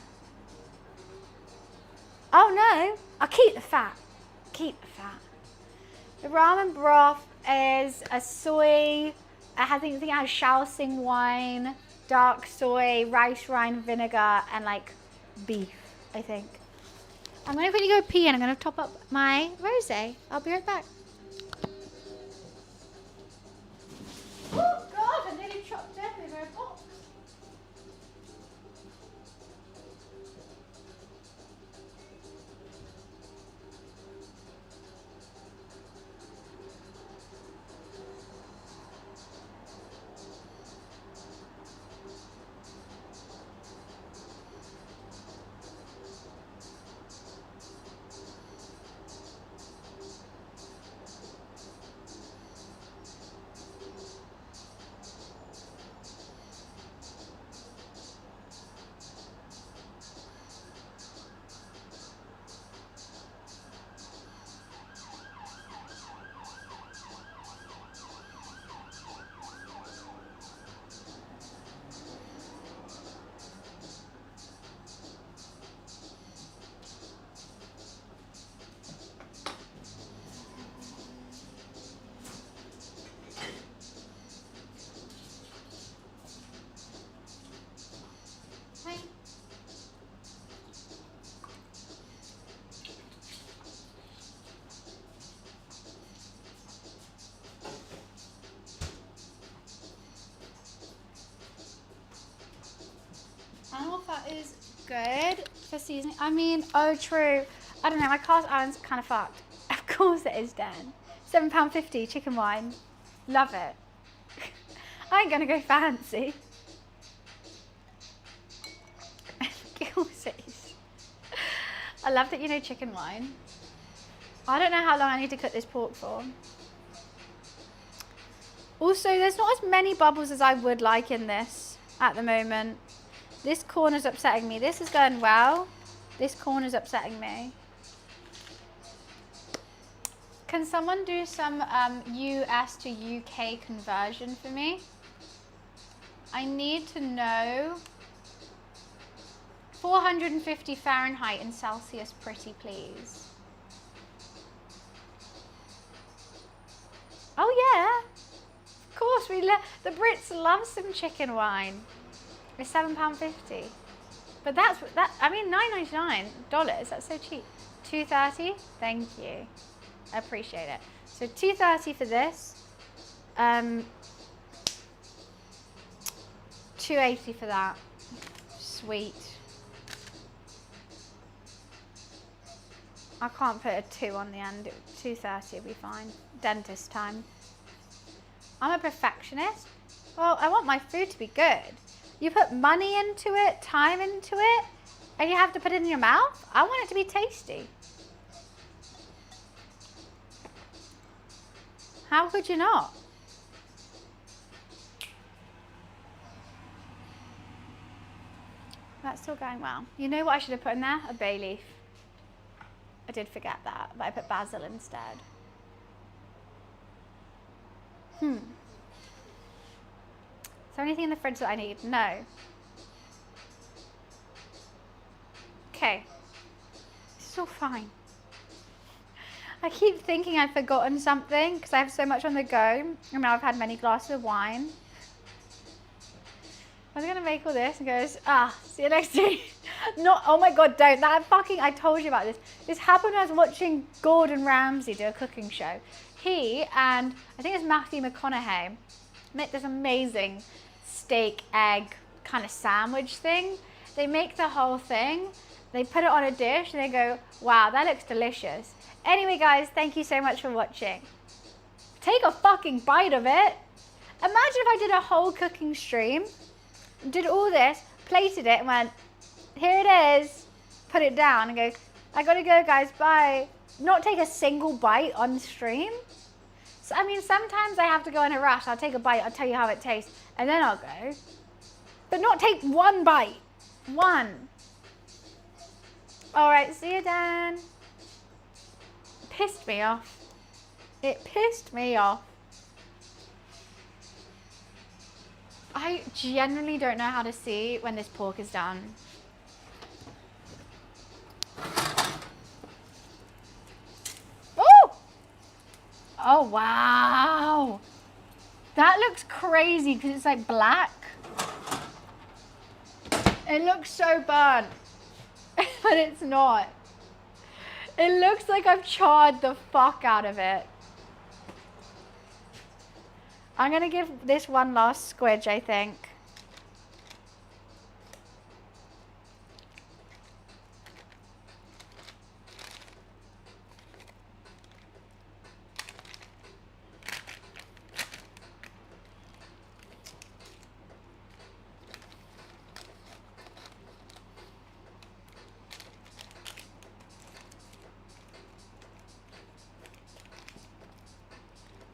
[SPEAKER 1] Oh no, I'll keep the fat. Keep the fat. The ramen broth is a soy, I think it has Shaoxing wine, dark soy, rice rind vinegar, and like beef, I think. I'm going to quickly go pee and I'm going to top up my rosé. I'll be right back. Oh God, I nearly chopped dead with a box. Animal fat is good for seasoning. I mean, oh true. I don't know, my cast iron's kind of fucked. Of course it is, Dan. £7.50 chicken wine. Love it. I ain't gonna go fancy. Of course it is. I love that you know chicken wine. I don't know how long I need to cook this pork for. Also, there's not as many bubbles as I would like in this at the moment. This corner's upsetting me. This is going well. This corner's upsetting me. Can someone do some US to UK conversion for me? I need to know 450 Fahrenheit and Celsius, pretty please. Oh yeah, of course the Brits love some chicken wine. It's £7.50, but I mean $9.99. That's so cheap. $2.30. Thank you, I appreciate it. So $2.30 for this. $2.80 for that. Sweet. I can't put a 2 on the end. $2.30 will be fine. Dentist time. I'm a perfectionist. Well, I want my food to be good. You put money into it, time into it, and you have to put it in your mouth. I want it to be tasty. How could you not? That's still going well. You know what I should have put in there? A bay leaf. I did forget that, but I put basil instead. Is there anything in the fridge that I need? No. Okay. This is all fine. I keep thinking I've forgotten something because I have so much on the go. And now I've had many glasses of wine. I was gonna make all this and goes, see you next week. Not, oh my God, don't. I told you about this. This happened when I was watching Gordon Ramsay do a cooking show. He and, I think it's Matthew McConaughey, make this amazing steak, egg kind of sandwich thing. They make the whole thing, they put it on a dish and they go, wow, that looks delicious. Anyway, guys, thank you so much for watching. Take a fucking bite of it. Imagine if I did a whole cooking stream, did all this, plated it and went, here it is, put it down and go, I gotta go guys, bye. Not take a single bite on stream. So, I mean, sometimes I have to go in a rush. I'll take a bite, I'll tell you how it tastes, and then I'll go. But not take one bite. One. All right, see you, Dan. Pissed me off. It pissed me off. I genuinely don't know how to see when this pork is done. Oh! Oh, wow. That looks crazy because it's like black. It looks so burnt, but it's not. It looks like I've charred the fuck out of it. I'm gonna give this one last squidge, I think.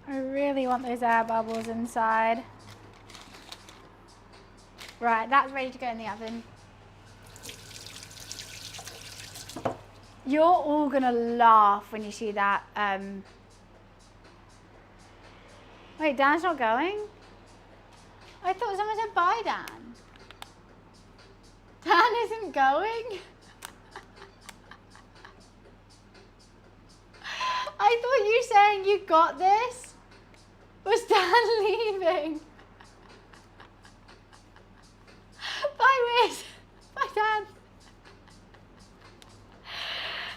[SPEAKER 1] I really want those air bubbles inside. Right, that's ready to go in the oven. You're all gonna laugh when you see that. Wait, Dan's not going? I thought someone said bye, Dan. Dan isn't going? I thought you saying you got this was Dan leaving. Bye, Wiz. Bye, Dan.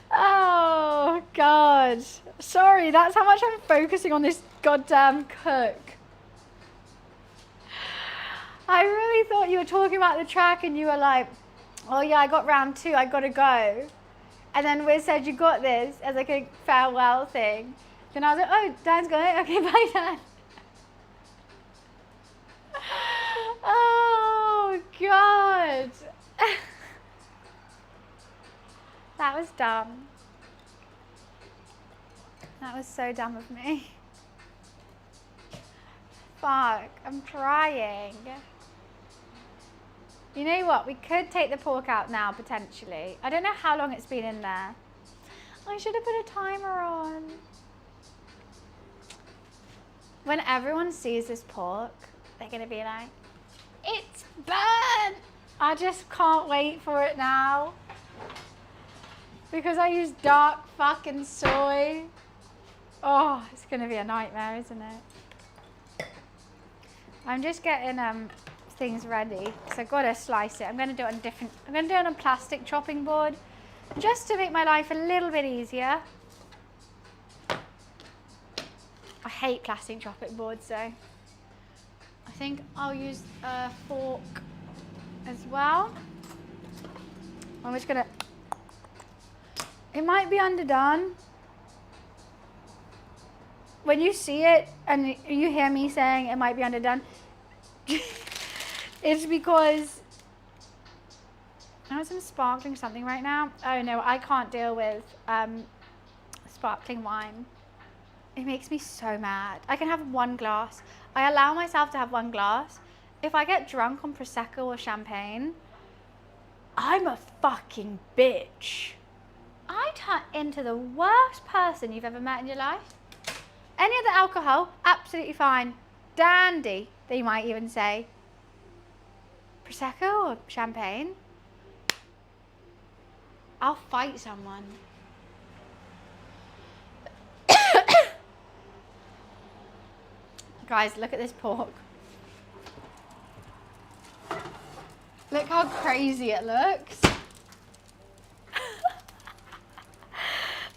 [SPEAKER 1] Oh, God. Sorry, that's how much I'm focusing on this goddamn cook. I really thought you were talking about the track and you were like, oh yeah, I got round 2, I gotta go. And then Wiz said you got this as like a farewell thing. Then I was like, oh, Dan's going, okay, bye, Dan. Oh, God. That was dumb. That was so dumb of me. Fuck, I'm trying. You know what, we could take the pork out now, potentially. I don't know how long it's been in there. I should have put a timer on. When everyone sees this pork, they're gonna be like, it's burnt! I just can't wait for it now. Because I use dark fucking soy. Oh, it's gonna be a nightmare, isn't it? I'm just getting things ready because I've got to slice it. I'm gonna do it on a plastic chopping board just to make my life a little bit easier. I hate plastic chopping boards though. I think I'll use a fork as well. I'm just gonna, it might be underdone. When you see it and you hear me saying it might be underdone, it's because I was sparkling something right now. Oh no, I can't deal with sparkling wine. It makes me so mad. I can have one glass. I allow myself to have one glass. If I get drunk on Prosecco or champagne, I'm a fucking bitch. I turn into the worst person you've ever met in your life. Any other alcohol, absolutely fine. Dandy, they might even say. Prosecco or champagne? I'll fight someone. Guys, look at this pork. Look how crazy it looks.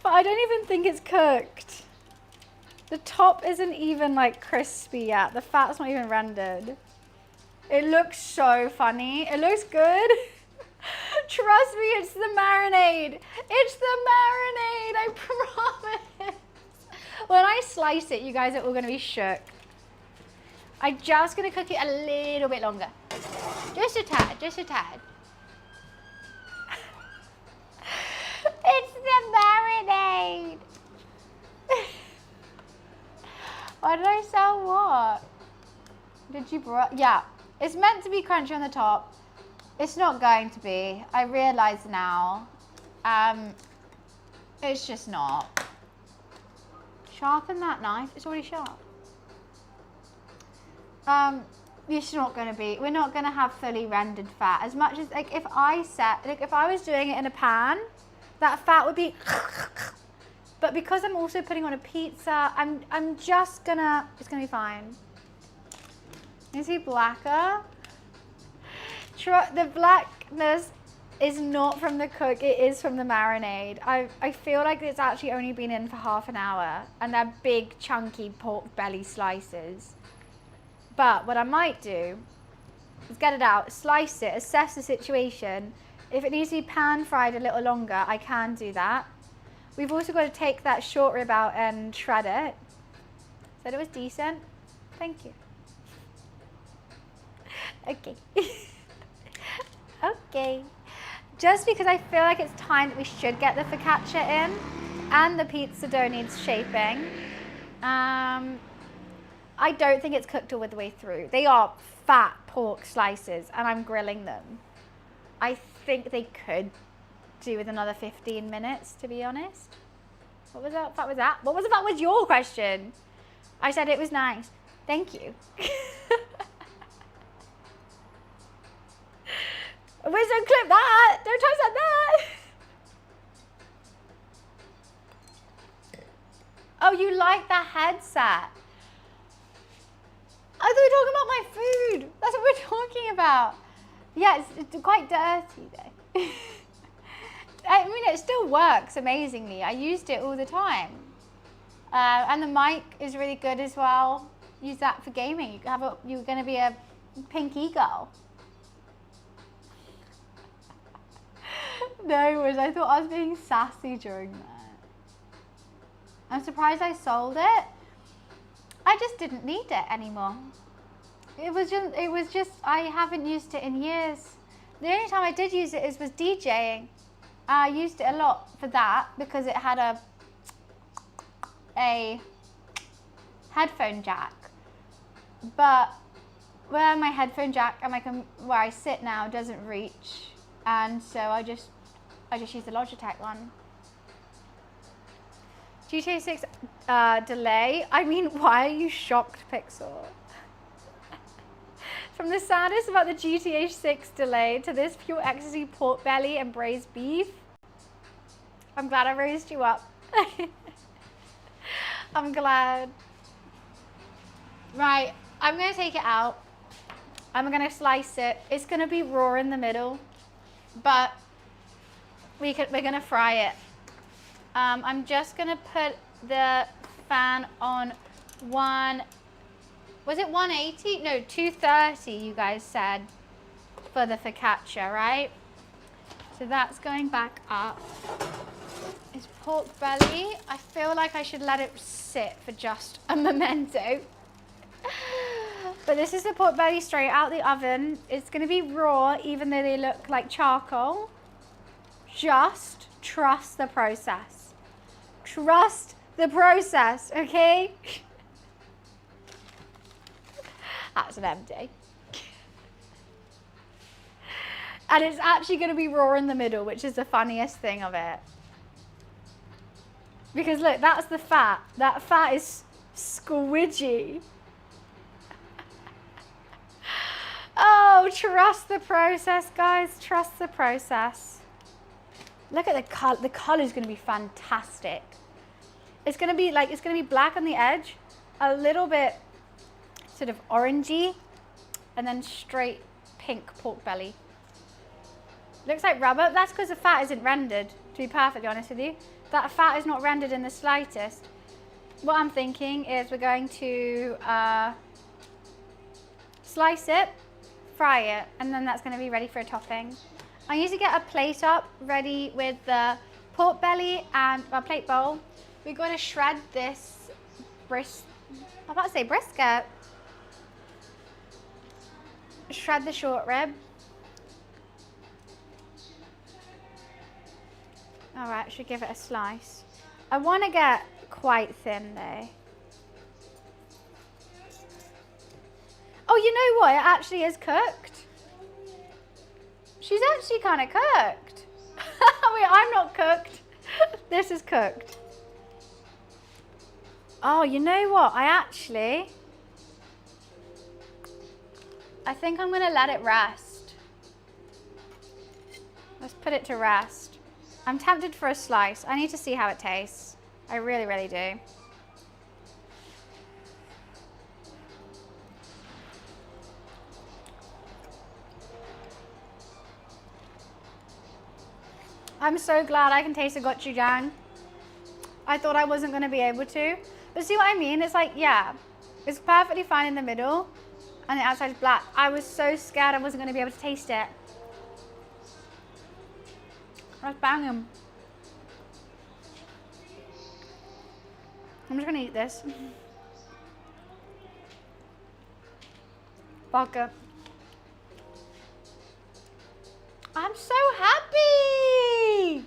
[SPEAKER 1] But I don't even think it's cooked. The top isn't even like crispy yet. The fat's not even rendered. It looks so funny. It looks good. Trust me, it's the marinade. It's the marinade, I promise. When I slice it, you guys are all gonna be shook. I'm just gonna cook it a little bit longer. Just a tad, just a tad. It's the marinade. Why did I sell what? Did you yeah, it's meant to be crunchy on the top. It's not going to be. I realize now. It's just not. Sharpen that knife. It's already sharp. It's not going to be. We're not going to have fully rendered fat. As much as like if I was doing it in a pan, that fat would be. But because I'm also putting on a pizza, I'm just gonna. It's gonna be fine. You see blacker? The blackness is not from the cook, it is from the marinade. I feel like it's actually only been in for half an hour and they're big chunky pork belly slices. But what I might do is get it out, slice it, assess the situation. If it needs to be pan fried a little longer, I can do that. We've also got to take that short rib out and shred it. Said it was decent. Thank you. Okay. Okay. Just because I feel like it's time that we should get the focaccia in and the pizza dough needs shaping. I don't think it's cooked all the way through. They are fat pork slices and I'm grilling them. I think they could do with another 15 minutes, to be honest. What was that? What was your question? I said it was nice. Thank you. Please don't clip that. Don't touch that. Oh, you like the headset? I thought we were talking about my food. That's what we're talking about. Yeah, it's quite dirty though. I mean, it still works amazingly. I used it all the time. And the mic is really good as well. Use that for gaming. You're going to be a pink eagle. No, I thought I was being sassy during that. I'm surprised I sold it. I just didn't need it anymore. It was just I haven't used it in years. The only time I did use it was DJing. I used it a lot for that because it had a headphone jack. But where my headphone jack and where I sit now doesn't reach, and so I just use the Logitech one. GTA 6 delay. I mean, why are you shocked, Pixel? From the saddest about the GTA 6 delay to this pure ecstasy pork belly and braised beef. I'm glad I raised you up. I'm glad. Right, I'm gonna take it out. I'm gonna slice it. It's gonna be raw in the middle, but we're gonna fry it. I'm just gonna put the fan on was it 180? No, 230 you guys said for the focaccia, right? So that's going back up. It's pork belly. I feel like I should let it sit for just a memento. But this is the pork belly straight out the oven. It's gonna be raw even though they look like charcoal. Just trust the process. Trust the process, okay? That's an empty. And it's actually going to be raw in the middle, which is the funniest thing of it. Because look, that's the fat. That fat is squidgy. Oh, trust the process, guys. Trust the process. Look at the color. The color is going to be fantastic. It's going to be like, it's going to be black on the edge, a little bit sort of orangey, and then straight pink pork belly. Looks like rubber. That's because the fat isn't rendered, to be perfectly honest with you. That fat is not rendered in the slightest. What I'm thinking is we're going to slice it, fry it, and then that's going to be ready for a topping. I need to get a plate up ready with the pork belly and a plate bowl. We're going to shred this I'm about to say brisket. Shred the short rib. All right, should give it a slice. I want to get quite thin though. Oh, you know what? It actually is cooked. She's actually kind of cooked. Wait, I'm not cooked. This is cooked. Oh, you know what? I think I'm going to let it rest. Let's put it to rest. I'm tempted for a slice. I need to see how it tastes. I really, really do. I'm so glad I can taste the gochujang. I thought I wasn't going to be able to. But see what I mean? It's like, yeah, it's perfectly fine in the middle and the outside's black. I was so scared I wasn't going to be able to taste it. That's banging. I'm just going to eat this. Vodka. I'm so happy!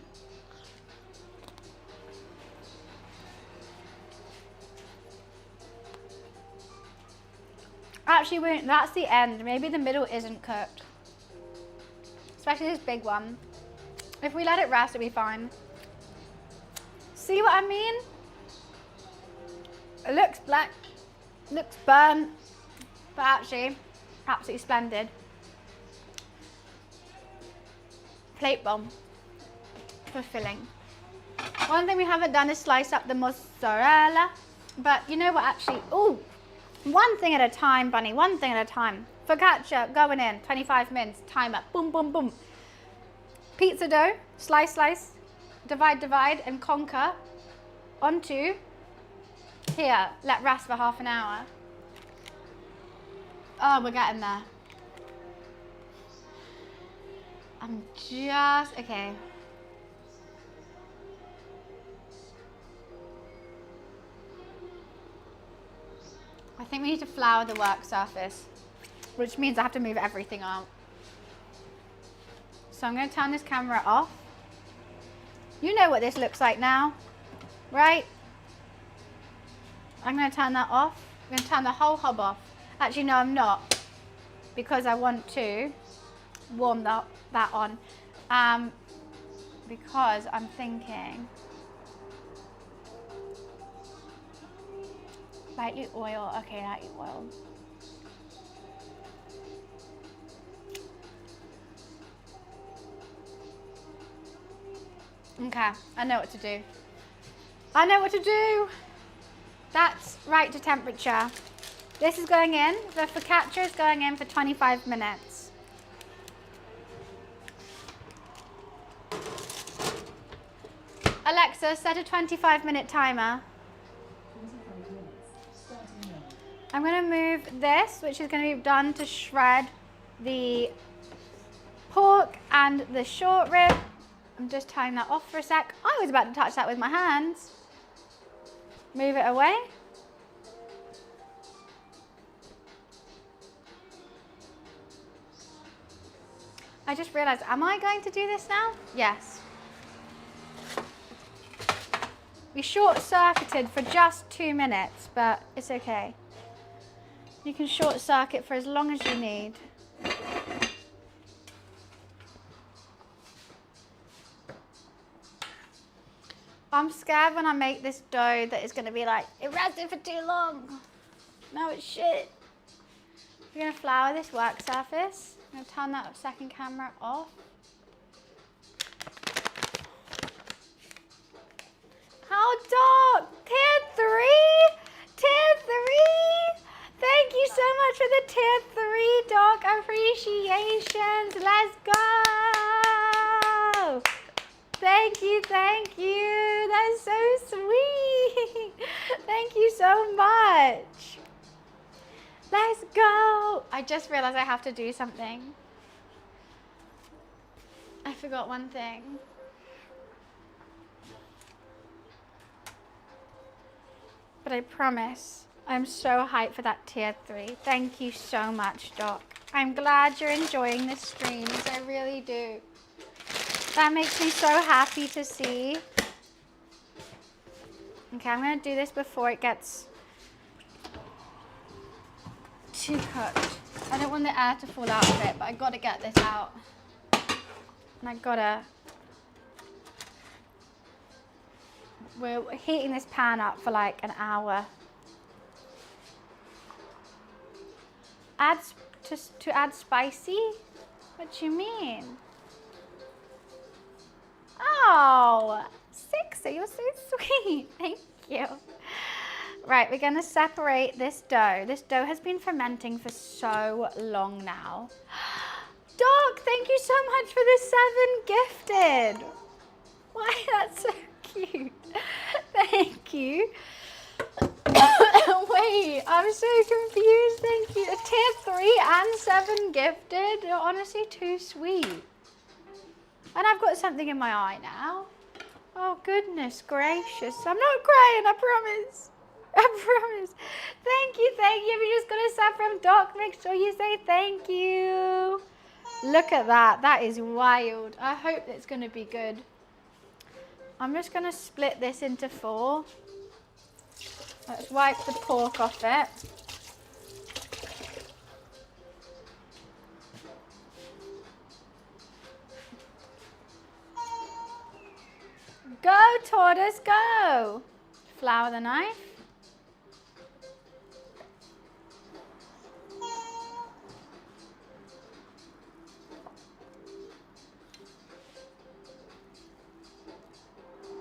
[SPEAKER 1] Actually, wait, that's the end. Maybe the middle isn't cooked. Especially this big one. If we let it rest, it'll be fine. See what I mean? It looks black, looks burnt, but actually, absolutely splendid. Plate bomb for filling. One thing we haven't done is slice up the mozzarella, but you know what actually, ooh, one thing at a time, Bunny, one thing at a time. Focaccia going in, 25 minutes, timer, boom, boom, boom. Pizza dough, slice, slice, divide, divide, and conquer onto here, let rest for half an hour. Oh, we're getting there. I'm just, okay. I think we need to flour the work surface, which means I have to move everything out. So I'm going to turn this camera off. You know what this looks like now, right? I'm going to turn that off. I'm going to turn the whole hob off. Actually, no, I'm not, because I want to warm that on. Because I'm thinking Lightly oil, okay, lightly oil. Okay, I know what to do. I know what to do. That's right to temperature. This is going in, the focaccia is going in for 25 minutes. Alexa, set a 25-minute timer.
[SPEAKER 2] 25 minutes. Starting now.
[SPEAKER 1] I'm going to move this, which is going to be done to shred the pork and the short rib. I'm just tying that off for a sec. I was about to touch that with my hands. Move it away. I just realized, am I going to do this now? Yes. We short-circuited for just 2 minutes, but it's okay. You can short-circuit for as long as you need. I'm scared when I make this dough that it's going to be like, it rested for too long. No, it's shit. We're going to flour this work surface. I'm going to turn that second camera off. How dark? Tier 3? Tier 3? Thank you so much for the tier 3 dark appreciations. Let's go. Thank you, thank you. That's so sweet. Thank you so much. Let's go. I just realized I have to do something. I forgot one thing. But I promise, I'm so hyped for that tier 3. Thank you so much, Doc. I'm glad you're enjoying the streams. I really do. That makes me so happy to see. Okay, I'm going to do this before it gets too cooked. I don't want the air to fall out of it, but I got to get this out. And I got to... We're heating this pan up for like an hour. To add spicy? What do you mean? Oh, Sixer, you're so sweet. Thank you. Right, we're going to separate this dough. This dough has been fermenting for so long now. Doc, thank you so much for the 7 gifted. Why, that's so cute. Thank you. Wait, I'm so confused. Thank you. A tier 3 and 7 gifted. You're honestly too sweet. And I've got something in my eye now. Oh, goodness gracious. I'm not crying, I promise. I promise. Thank you, thank you. If you just got a sub from Doc, make sure you say thank you. Look at that. That is wild. I hope it's going to be good. I'm just going to split this into 4. Let's wipe the pork off it. Go, tortoise, go. Flour the knife.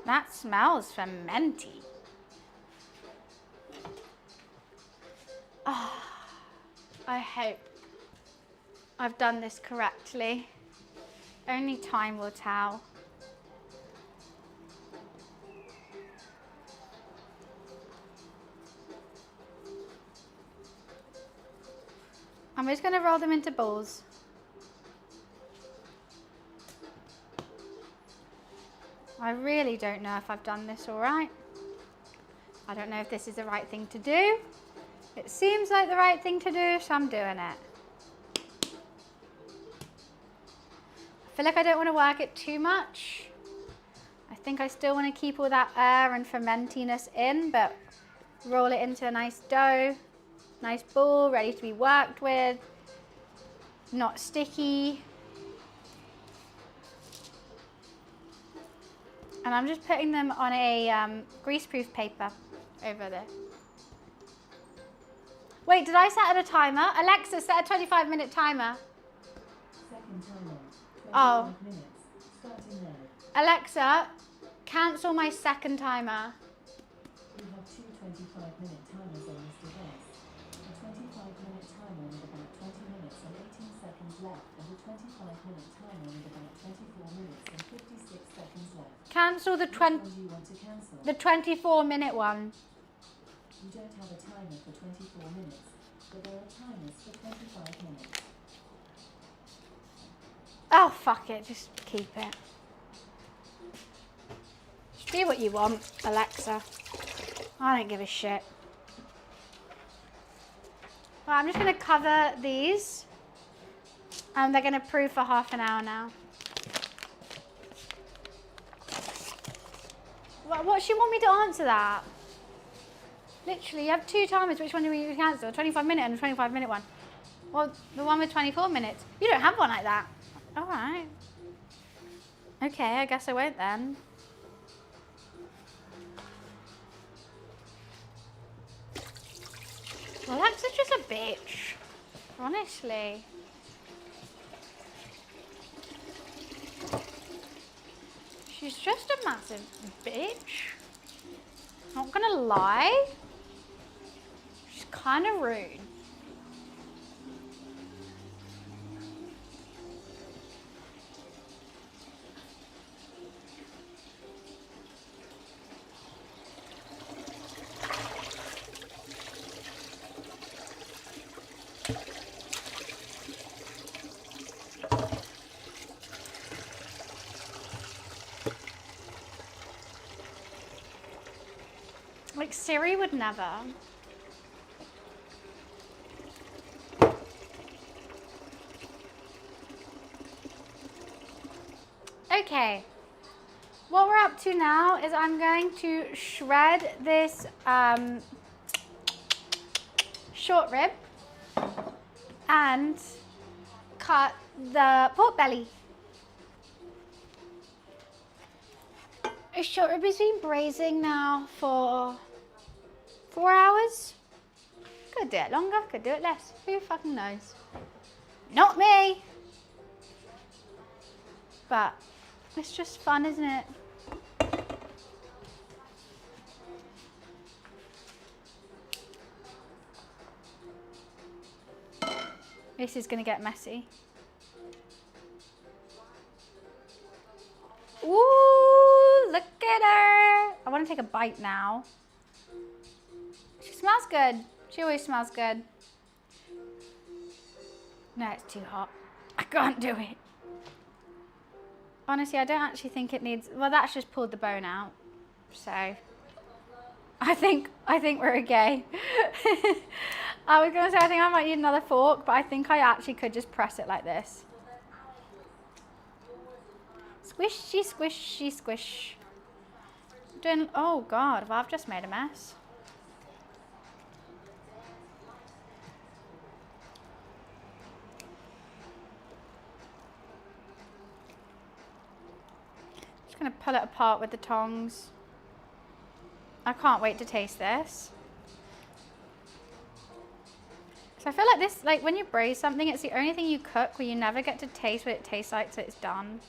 [SPEAKER 1] That smells fermenty. Oh, I hope I've done this correctly. Only time will tell. I'm just going to roll them into balls. I really don't know if I've done this all right. I don't know if this is the right thing to do. It seems like the right thing to do, so I'm doing it. I feel like I don't want to work it too much. I think I still want to keep all that air and fermentiness in, but roll it into a nice dough, nice ball, ready to be worked with, not sticky. And I'm just putting them on a greaseproof paper over there. Wait, did I set a timer? Alexa, set a 25-minute timer.
[SPEAKER 2] Second timer. 25
[SPEAKER 1] Oh.
[SPEAKER 2] minutes. Starting now.
[SPEAKER 1] Alexa, cancel my second timer.
[SPEAKER 2] You have two 25-minute timers on this device. A 25-minute timer with about 20 minutes and 18 seconds left, and a 25-minute timer with about 24 minutes and 56 seconds left.
[SPEAKER 1] Cancel the
[SPEAKER 2] Which one do you want to cancel?
[SPEAKER 1] the 24-minute one.
[SPEAKER 2] You don't have a timer for 24 minutes, but there are timers for 25 minutes.
[SPEAKER 1] Oh, fuck it. Just keep it. Just do what you want, Alexa. I don't give a shit. Well, I'm just going to cover these. And they're going to proof for half an hour now. What does she want me to answer that? Literally, you have two timers. Which one do we cancel? A 25-minute and a 25-minute one. Well, the one with 24 minutes. You don't have one like that. All right. Okay, I guess I won't then. Well, Alexa's just a bitch. Honestly. She's just a massive bitch. Not gonna lie. She's kind of rude. Like Siri would never. Okay, what we're up to now is I'm going to shred this short rib and cut the pork belly. A short rib has been braising now for 4 hours. Could do it longer, could do it less. Who fucking knows? Not me. But it's just fun, isn't it? This is gonna get messy. Ooh, look at her. I want to take a bite now. She smells good. She always smells good. No, it's too hot. I can't do it. Honestly, I don't actually think it needs, well, that's just pulled the bone out. So, I think we're okay. I was going to say, I think I might need another fork, but I think I actually could just press it like this. Squishy, squishy, squish. Oh God, well, I've just made a mess. Just gonna pull it apart with the tongs. I can't wait to taste this. So I feel like this, like when you braise something, it's the only thing you cook where you never get to taste what it tastes like till it's done.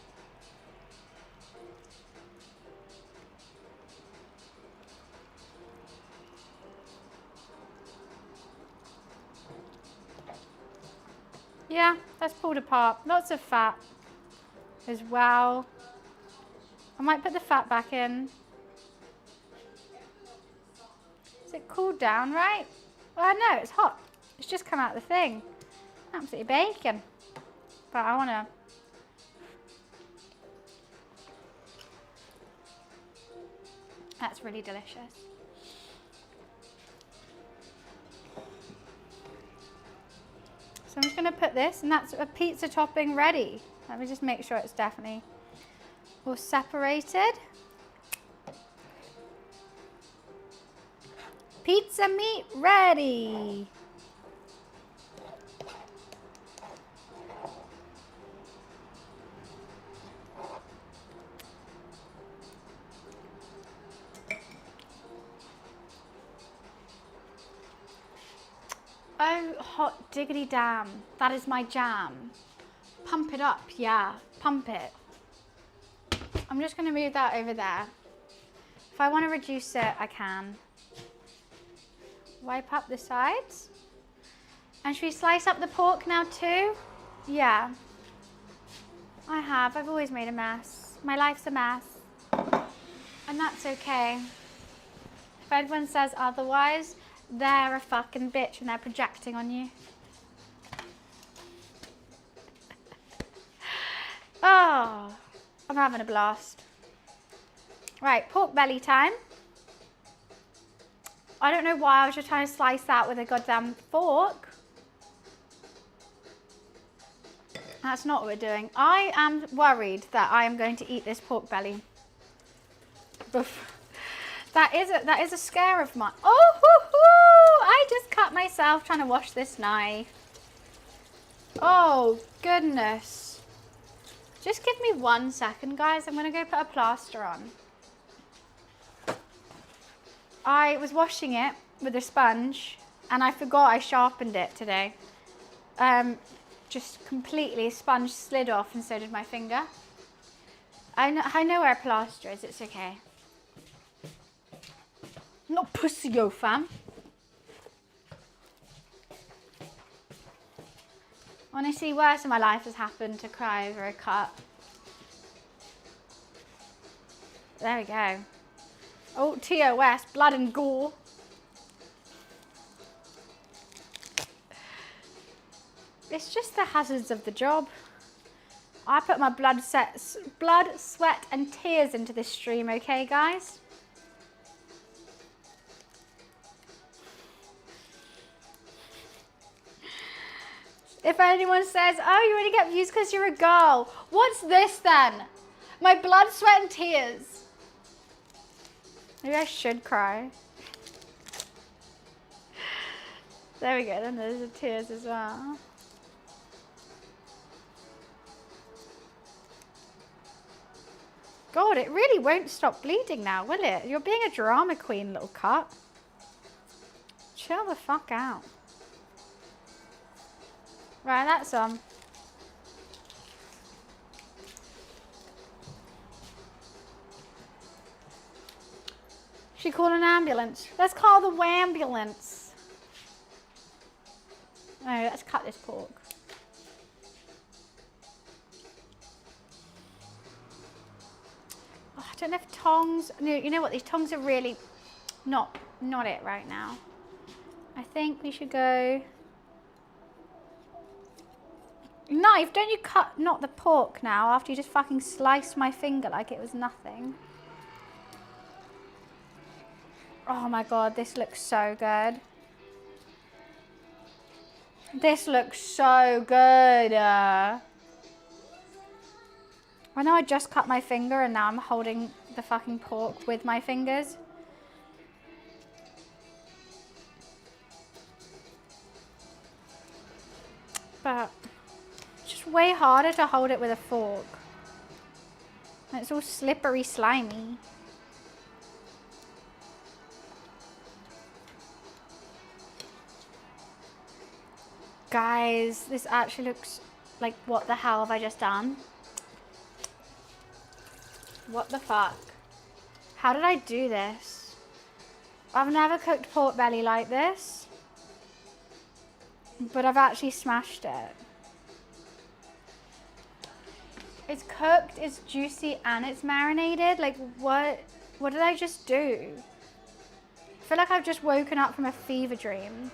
[SPEAKER 1] Yeah, that's pulled apart. Lots of fat as well. I might put the fat back in. Is it cooled down right? Well, no, it's hot. It's just come out of the thing. Absolutely bacon. But I want to... That's really delicious. So I'm just going to put this, and that's a pizza topping ready. Let me just make sure it's definitely all separated. Pizza meat ready. Oh, hot diggity damn. That is my jam. Pump it up, yeah. Pump it. I'm just going to move that over there. If I want to reduce it, I can. Wipe up the sides. And should we slice up the pork now too? Yeah. I have. I've always made a mess. My life's a mess. And that's okay. If anyone says otherwise, they're a fucking bitch and they're projecting on you. Oh, I'm having a blast. Right, pork belly time. I don't know why I was just trying to slice that with a goddamn fork. That's not what we're doing. I am worried that I am going to eat this pork belly. Oof. That is a scare of mine. Oh, hoo, hoo. I just cut myself trying to wash this knife. Oh, goodness. Just give me 1 second, guys. I'm going to go put a plaster on. I was washing it with a sponge and I forgot I sharpened it today. Just completely, sponge slid off and so did my finger. I know where a plaster is, it's okay. Not pussy yo fam. Honestly, worse in my life has happened to cry over a cut. There we go. Oh, TOS, blood and gore. It's just the hazards of the job. I put my blood, sweat and tears into this stream, okay guys? If anyone says, oh, you only get views because you're a girl. What's this then? My blood, sweat and tears. Maybe I should cry. There we go, then there's the tears as well. God, it really won't stop bleeding now, will it? You're being a drama queen, little cut. Chill the fuck out. Right, that's on. Should we call an ambulance? Let's call the wambulance. No, let's cut this pork. Oh, I don't know if tongs. No, you know what? These tongs are really not it right now. I think we should go. Knife, don't you cut not the pork now after you just fucking sliced my finger like it was nothing. Oh my god, this looks so good. This looks so good. I know I just cut my finger and now I'm holding the fucking pork with my fingers. But it's just way harder to hold it with a fork. And it's all slippery, slimy. Guys, this actually looks like, what the hell have I just done? What the fuck? How did I do this? I've never cooked pork belly like this. But I've actually smashed it. It's cooked, it's juicy, and it's marinated. Like, what did I just do? I feel like I've just woken up from a fever dream.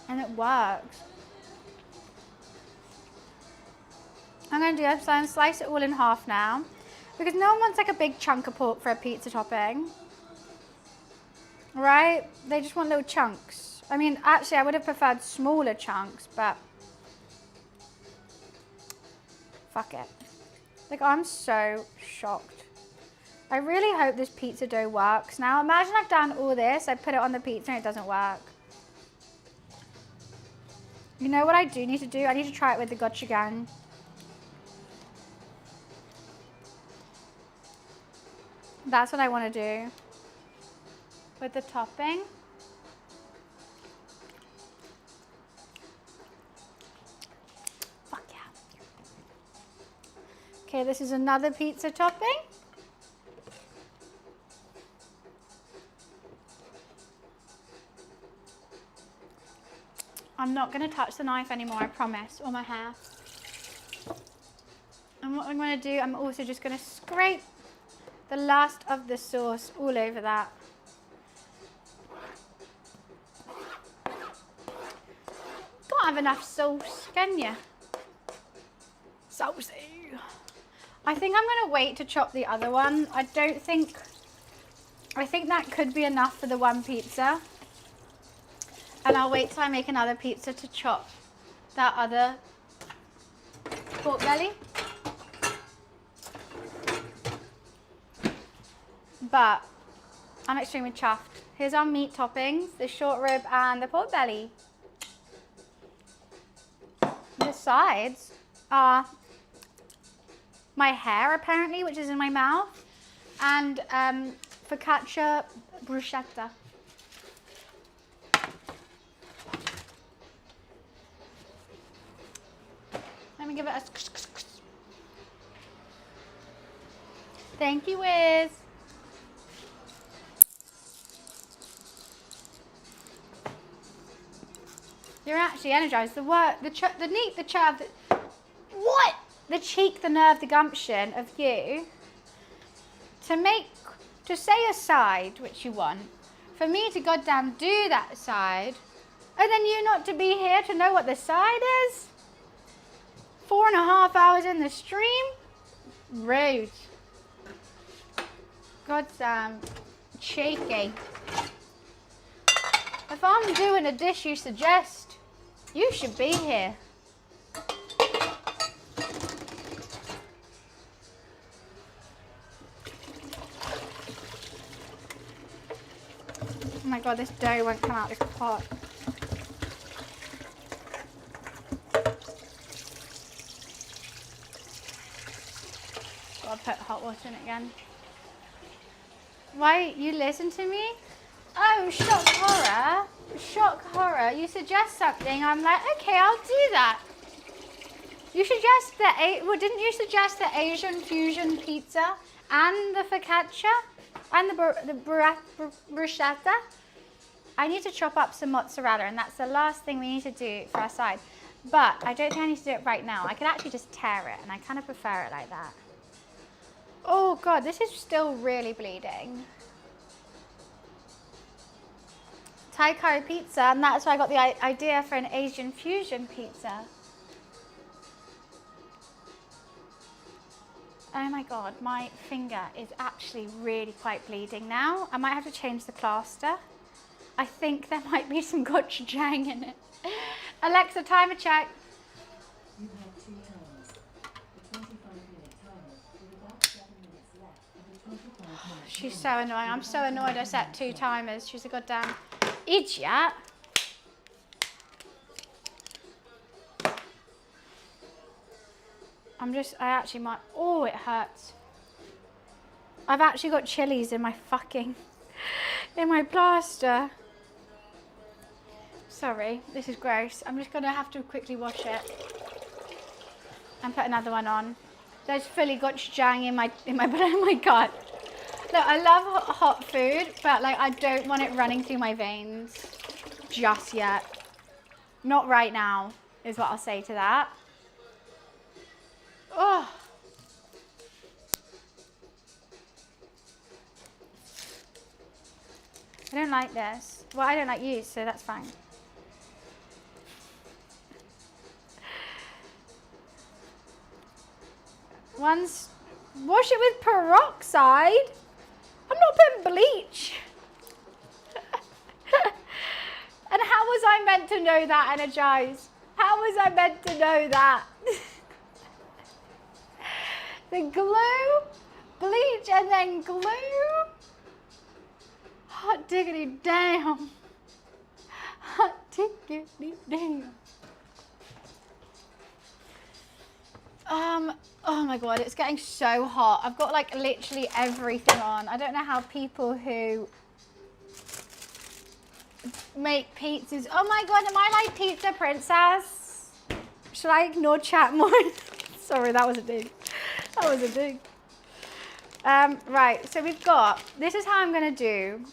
[SPEAKER 1] And it works. I'm going to slice it all in half now. Because no one wants like a big chunk of pork for a pizza topping. Right? They just want little chunks. I mean, actually, I would have preferred smaller chunks, but fuck it. Like, I'm so shocked. I really hope this pizza dough works. Now, imagine I've done all this, I put it on the pizza and it doesn't work. You know what I do need to do? I need to try it with the GOCHUJANG. That's what I want to do. with the topping. Fuck yeah. Okay, this is another pizza topping. I'm not going to touch the knife anymore, I promise, or my hair. And what I'm going to do, I'm also just going to scrape the last of the sauce all over that. Can't have enough sauce, can you? Saucy. I think I'm going to wait to chop the other one. I think that could be enough for the one pizza. And I'll wait till I make another pizza to chop that other pork belly. But I'm extremely chuffed. Here's our meat toppings, the short rib and the pork belly. The sides are my hair apparently, which is in my mouth, and focaccia bruschetta. Let me give it a... Thank you, Wiz. You're actually energized. The work, the neat, the chav, what? The cheek, the nerve, the gumption of you to say a side which you want, for me to goddamn do that side, and then you not to be here to know what the side is? 4.5 hours in the stream? Rude. Goddamn cheeky. If I'm doing a dish you suggest, you should be here. Oh my god, this dough won't come out of the pot. Gotta put hot water in it again. Why, you listen to me? Oh, shock horror. Shock horror. You suggest something, I'm like, okay, I'll do that. You suggest the, well, didn't you suggest the Asian fusion pizza and the focaccia and the bruschetta? I need to chop up some mozzarella, and that's the last thing we need to do for our side. But I don't think I need to do it right now. I could actually just tear it, and I kind of prefer it like that. Oh god, this is still really bleeding. Thai curry pizza, and that's why I got the idea for an Asian fusion pizza. Oh my god, my finger is actually really quite bleeding now. I might have to change the plaster. I think there might be some gochujang in it. Alexa, timer check.
[SPEAKER 2] You have 2 times. The 25-minute timer with about 7 minutes left and the 25-minute
[SPEAKER 1] She's so annoying. I'm so annoyed I set 2 timers. She's a goddamn idiot. I actually might, oh, it hurts. I've actually got chilies in my in my plaster. Sorry, this is gross. I'm just gonna have to quickly wash it and put another one on. There's fully gochujang in my oh my god. Look, I love hot food, but like I don't want it running through my veins just yet. Not right now, is what I'll say to that. Oh. I don't like this. Well, I don't like you, so that's fine. Wash it with peroxide. I'm not putting bleach. And how was I meant to know that, Energize? How was I meant to know that? The glue, bleach, and then glue. Hot diggity damn. Hot diggity damn. Oh my god, it's getting so hot. I've got like literally everything on. I don't know how people who make pizzas. Oh my God, am I like pizza princess? Should I ignore chat more? Sorry, that was a dig. That was a dig. Right, so we've got, this is how I'm gonna do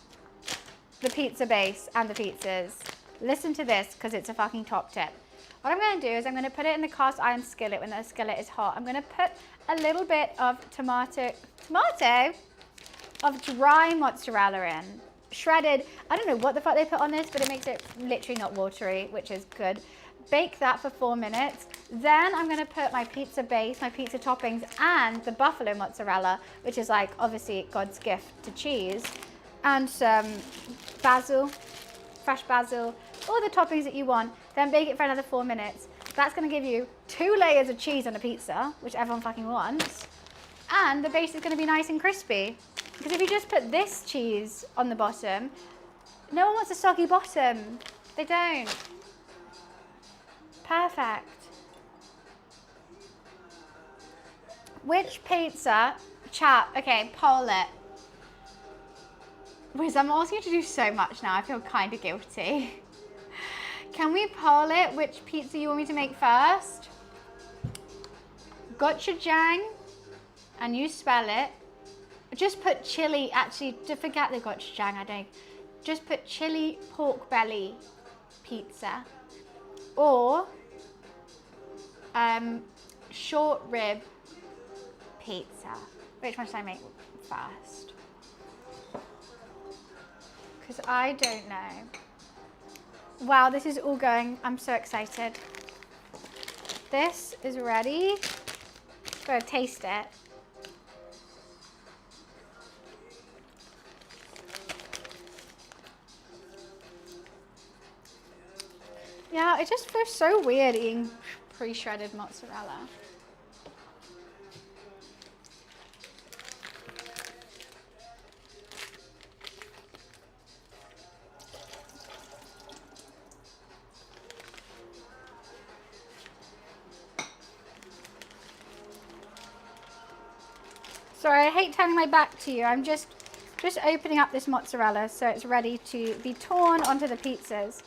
[SPEAKER 1] the pizza base and the pizzas. Listen to this, because it's a fucking top tip. What I'm gonna do is I'm gonna put it in the cast iron skillet when the skillet is hot. I'm gonna put a little bit of of dry mozzarella in. Shredded, I don't know what the fuck they put on this, but it makes it literally not watery, which is good. Bake that for 4 minutes. Then I'm gonna put my pizza base, my pizza toppings, and the buffalo mozzarella, which is like obviously God's gift to cheese, and some basil, fresh basil, all the toppings that you want. Then bake it for another 4 minutes. That's gonna give you 2 layers of cheese on a pizza, which everyone fucking wants. And the base is gonna be nice and crispy. Because if you just put this cheese on the bottom, no one wants a soggy bottom. They don't. Perfect. Which pizza, chat, okay, poll it. Wiz, I'm asking you to do so much now, I feel kind of guilty. Can we poll it, which pizza you want me to make first? GOCHUJANG, and you spell it. Just put chili, actually, to forget the GOCHUJANG, I don't. Just put chili pork belly pizza. Or short rib pizza. Which one should I make first? Because I don't know. Wow, this is all going, I'm so excited. This is ready. Go taste it. Yeah, it just feels so weird eating pre-shredded mozzarella. Sorry, I hate turning my back to you. I'm just opening up this mozzarella so it's ready to be torn onto the pizzas.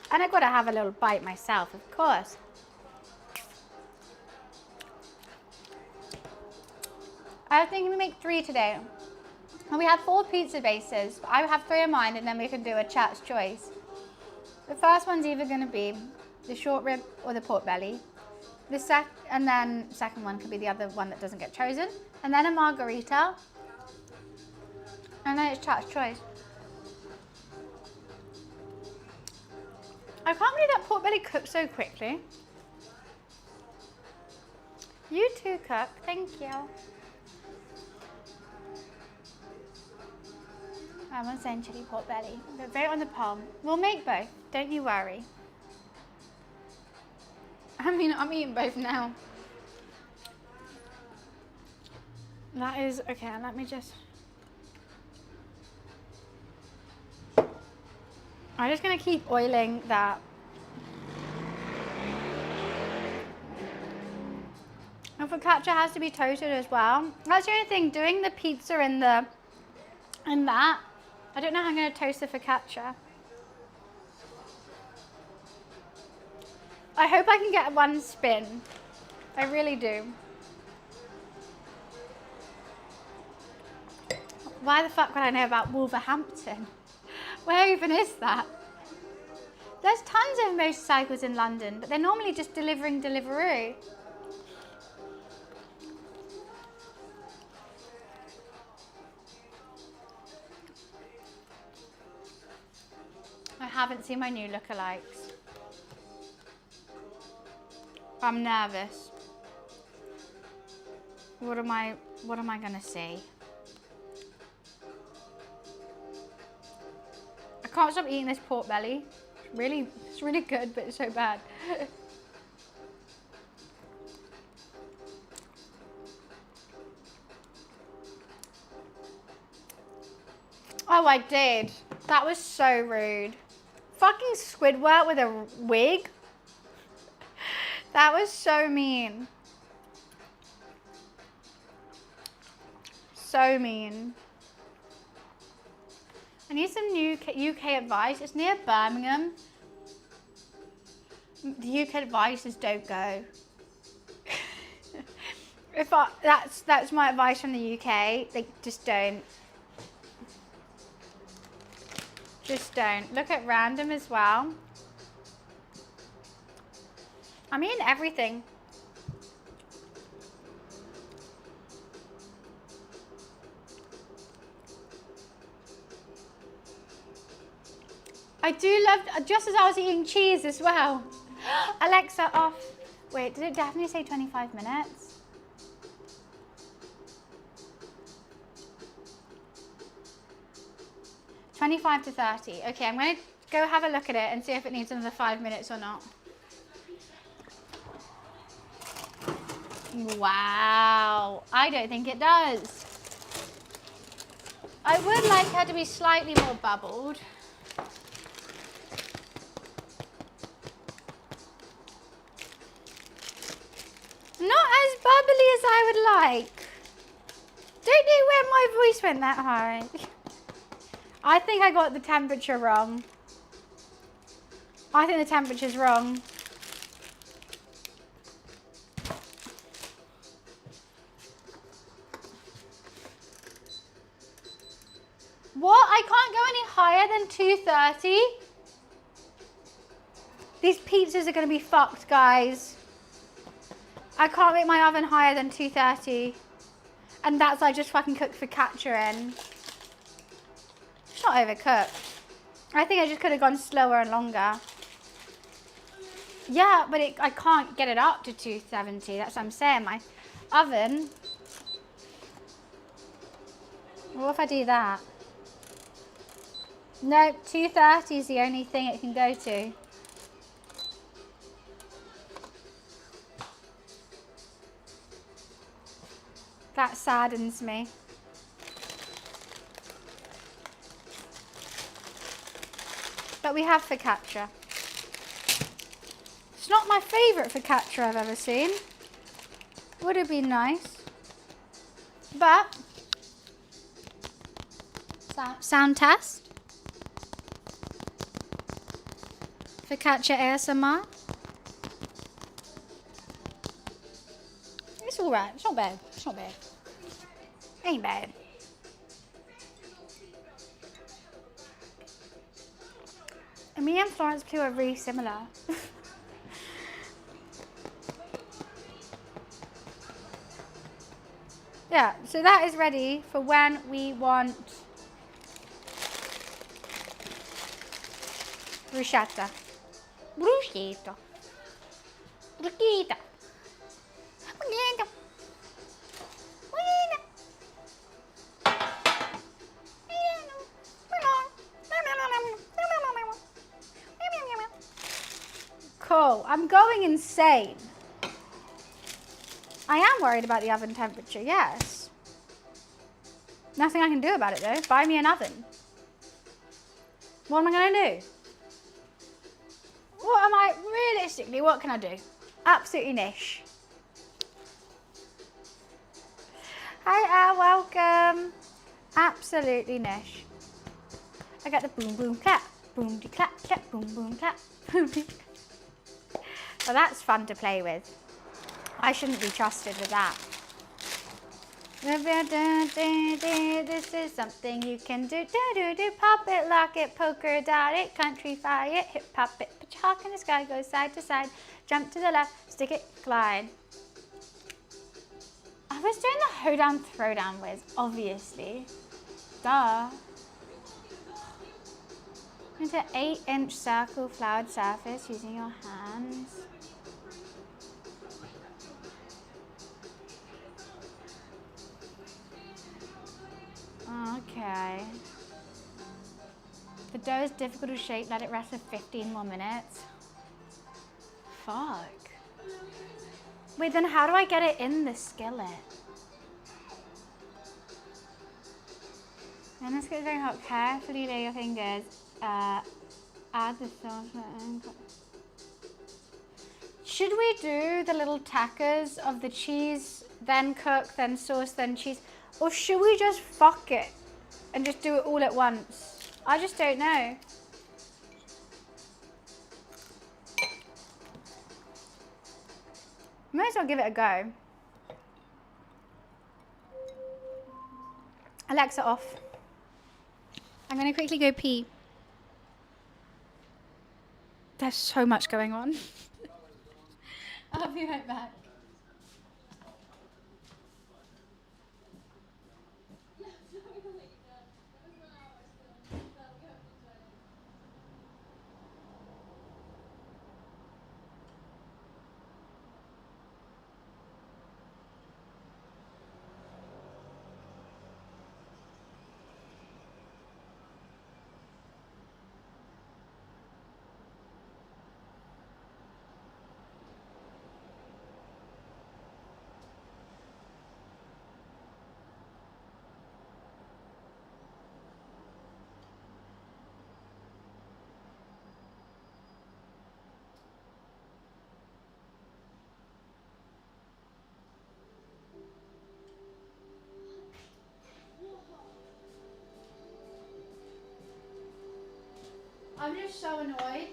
[SPEAKER 1] And I've got to have a little bite myself, of course. I was thinking we make 3 today. And we have 4 pizza bases. I have 3 of mine, and then we can do a chat's choice. The first one's either going to be the short rib or the pork belly. And then second one could be the other one that doesn't get chosen. And then a margarita. And then it's chat's choice. I can't believe that pork belly cooks so quickly. You too, cook. Thank you. I'm gonna send chili pork belly. But vote on the poll. We'll make both. Don't you worry. I mean, I'm eating both now. That is okay. Let me just. I'm just gonna keep oiling that. And focaccia has to be toasted as well. That's the only thing, doing the pizza in that, I don't know how I'm gonna toast the focaccia. I hope I can get 1 spin. I really do. Why the fuck would I know about Wolverhampton? Where even is that? There's tons of motorcycles in London, but they're normally just delivering Deliveroo. I haven't seen my new lookalikes. I'm nervous. What am I gonna see? I can't stop eating this pork belly. It's really good, but it's so bad. Oh, I did. That was so rude. Fucking Squidward with a wig. That was so mean. So mean. I need some new UK advice. It's near Birmingham. The UK advice is don't go. That's my advice from the UK. Like, just don't. Just don't. Look at random as well. I mean everything. I do love, just as I was eating cheese as well. Alexa off. Wait, did it definitely say 25 minutes? $25 to $30. Okay, I'm going to go have a look at it and see if it needs another 5 minutes or not. Wow, I don't think it does. I would like her to be slightly more bubbled. Not as bubbly as I would like. Don't know where my voice went that high. I think I got the temperature wrong. I think the temperature's wrong. What? I can't go any higher than 230? These pizzas are going to be fucked, guys. I can't make my oven higher than 230. And that's I just fucking cooked focaccia in. It's not overcooked. I think I just could have gone slower and longer. Yeah, but I can't get it up to 270. That's what I'm saying. My oven. What if I do that? No, 230 is the only thing it can go to. That saddens me. But we have focaccia. It's not my favourite focaccia I've ever seen. Would have been nice. But, sound test. Focaccia ASMR. It's alright, it's not bad, it's not bad. Ain't bad. And me and Florence Pugh are really similar. Yeah, so that is ready for when we want bruschetta. Bruschetta. Bruschetta. Cool, I'm going insane. I am worried about the oven temperature, yes. Nothing I can do about it though. Buy me an oven. What am I gonna do? Realistically, what can I do? Absolutely niche. Hi, welcome. Absolutely niche. I got the boom, boom, clap. Boom, de clap, clap, boom, boom, clap. Boom, de clap. Well, that's fun to play with. I shouldn't be trusted with that. This is something you can do. Pop it, lock it, poker, dot it, country, fire it, hip hop it. Put your hawk in the sky, go side to side. Jump to the left, stick it, glide. I was doing the hoedown throwdown whiz, obviously. Duh. Into 8-inch circle floured surface using your hands. Okay. The dough is difficult to shape. Let it rest for 15 more minutes. Fuck. Wait, then how do I get it in the skillet? Then it's getting very hot. Carefully lay your fingers. Add the sauce. Should we do the little tackers of the cheese, then cook, then sauce, then cheese? Or should we just fuck it and just do it all at once? I just don't know. Might as well give it a go. Alexa off. I'm gonna quickly go pee. There's so much going on. I'll be right back. I'm just so annoyed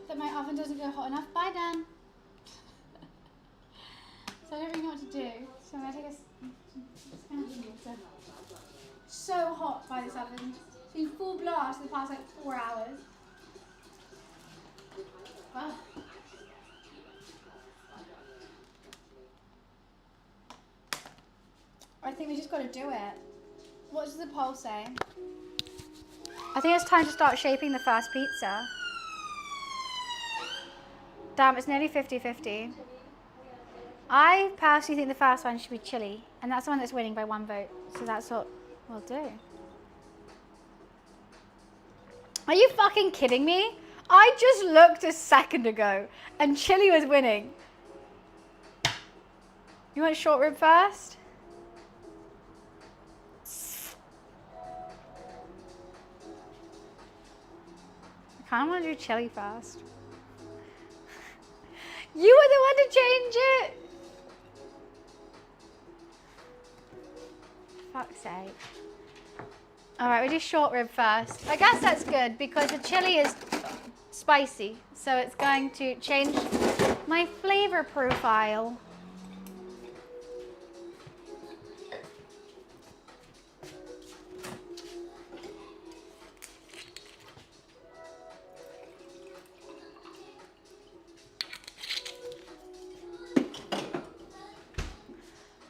[SPEAKER 1] that my oven doesn't go hot enough. Bye, Dan. So I don't really know what to do. So I'm gonna take a water. So hot by this oven. It's been full blast for the past like 4 hours. Ugh. I think we just gotta do it. What does the poll say? I think it's time to start shaping the first pizza. Damn, it's nearly 50-50. I personally think the first one should be chili, and that's the one that's winning by 1 vote. So that's what we'll do. Are you fucking kidding me? I just looked a second ago, and chili was winning. You want short rib first? I kind of want to do chili first. You were the one to change it. Fuck's sake. All right, we do short rib first. I guess that's good because the chili is spicy, so it's going to change my flavor profile.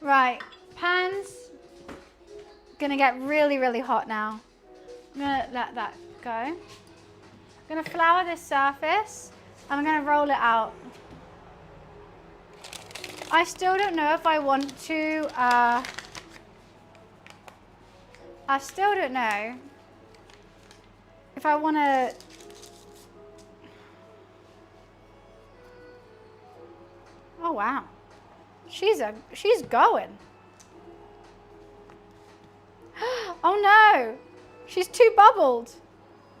[SPEAKER 1] Right, pan's gonna get really, really hot now. I'm gonna let that go. I'm gonna flour this surface and I'm gonna roll it out. I still don't know if I want to, I still don't know if I wanna, oh wow. She's going. Oh no, she's too bubbled.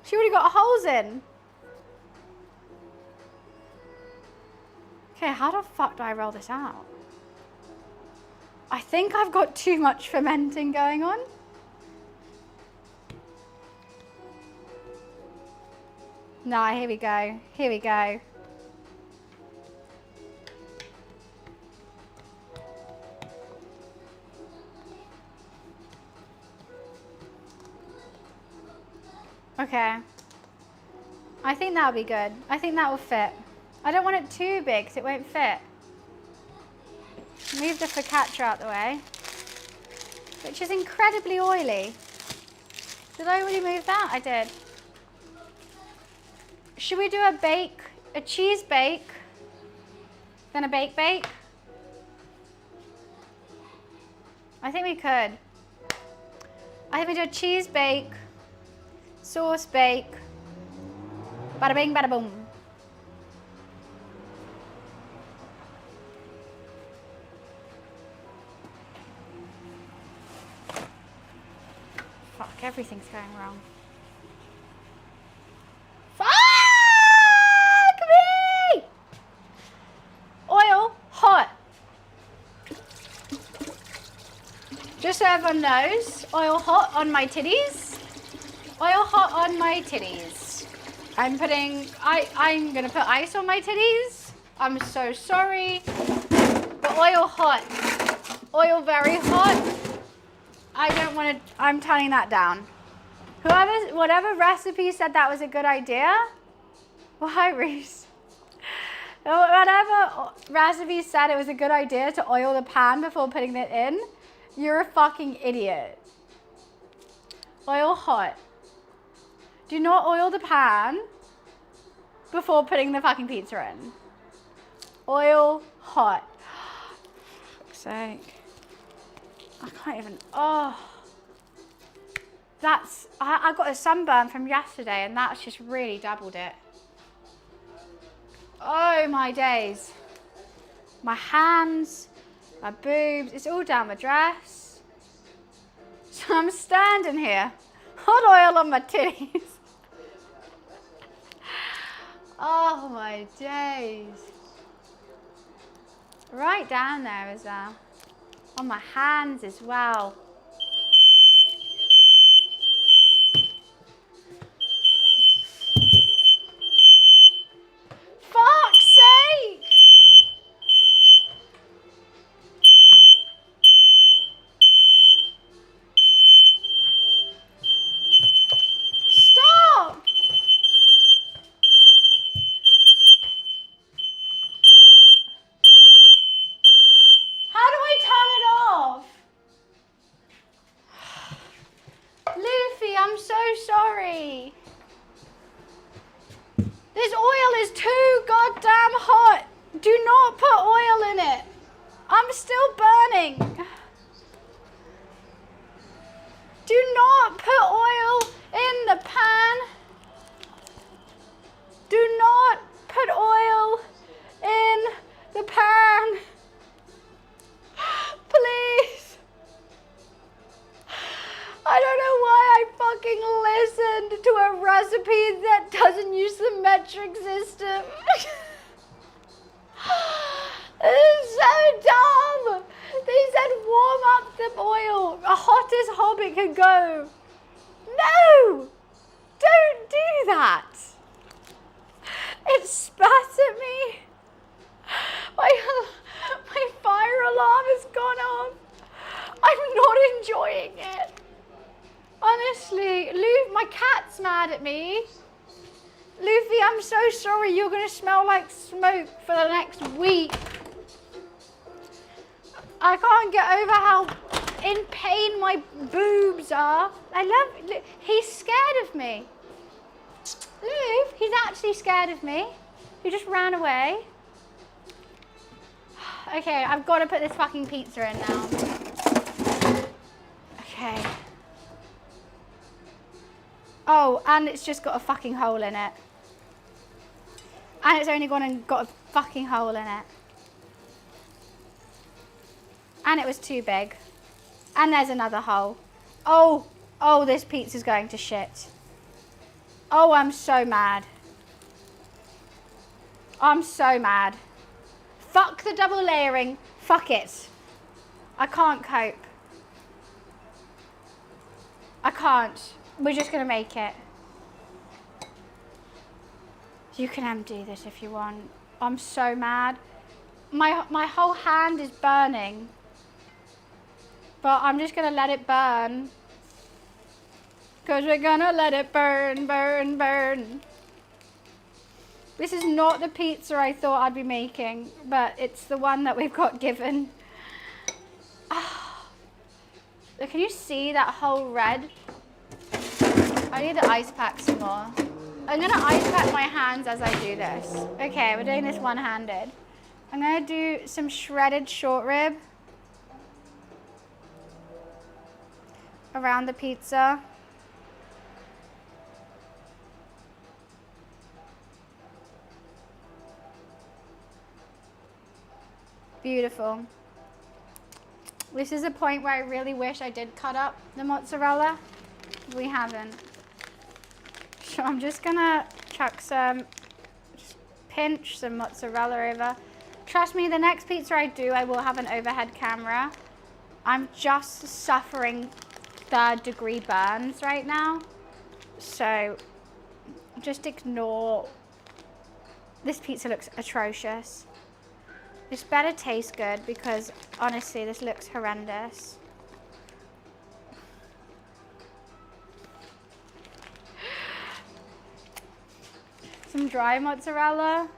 [SPEAKER 1] She already got holes in. Okay, how the fuck do I roll this out? I think I've got too much fermenting going on. No, here we go. Here we go. Okay. I think that'll be good. I think that will fit. I don't want it too big because it won't fit. Move the focaccia out the way, which is incredibly oily. Did I already move that? I did. Should we do a cheese bake, then a bake? I think we could. I think we do a cheese bake, sauce bake, bada bing, bada boom. Fuck, everything's going wrong. Fuck me! Oil, hot. Just so everyone knows, oil hot on my titties. Oil hot on my titties. I'm gonna put ice on my titties. I'm so sorry. But oil hot. Oil very hot. I don't want to, I'm turning that down. Whatever recipe said that was a good idea. Well, hi, Reese. Whatever recipe said it was a good idea to oil the pan before putting it in, you're a fucking idiot. Oil hot. Do not oil the pan before putting the fucking pizza in. Oil hot. For fuck's sake. I can't even, oh. I got a sunburn from yesterday and that's just really doubled it. Oh my days. My hands, my boobs, it's all down my dress. So I'm standing here, hot oil on my titties. Oh my days. Right down there as well. On my hands as well. Fuck's sake! Stop! How do I turn it off? Luffy, I'm so sorry. This oil is too goddamn hot. Do not put oil in it. I'm still burning. Do not put oil in the pan. Do not put oil in the pan. Please. I don't know why I fucking listened to a recipe that doesn't use the metric system. This is so dumb. They said warm up the oil. A hot as hobbit could go. No! Don't do that. It spat at me. My fire alarm has gone off. I'm not enjoying it. Honestly, my cat's mad at me. Luffy, I'm so sorry. You're going to smell like smoke for the next week. I can't get over how in pain my boobs are. He's scared of me. Luffy, he's actually scared of me. He just ran away. Okay, I've got to put this fucking pizza in now. Okay. Oh, and it's just got a fucking hole in it. And it's only gone and got a fucking hole in it. And it was too big. And there's another hole. Oh, this pizza's going to shit. Oh, I'm so mad. I'm so mad. Fuck the double layering. Fuck it. I can't cope. I can't. We're just gonna make it. You can empty this if you want. I'm so mad. My whole hand is burning. But I'm just gonna let it burn. Because we're gonna let it burn, burn, burn. This is not the pizza I thought I'd be making, but it's the one that we've got given. Oh. Can you see that whole red? I need to ice pack some more. I'm gonna ice pack my hands as I do this. Okay, we're doing this one-handed. I'm gonna do some shredded short rib around the pizza. Beautiful. This is a point where I really wish I did cut up the mozzarella. We haven't. So I'm just gonna chuck some, just pinch some mozzarella over. Trust me, the next pizza I do, I will have an overhead camera. I'm just suffering 3rd-degree burns right now. So just ignore. This pizza looks atrocious. This better taste good because honestly, this looks horrendous. Some dry mozzarella.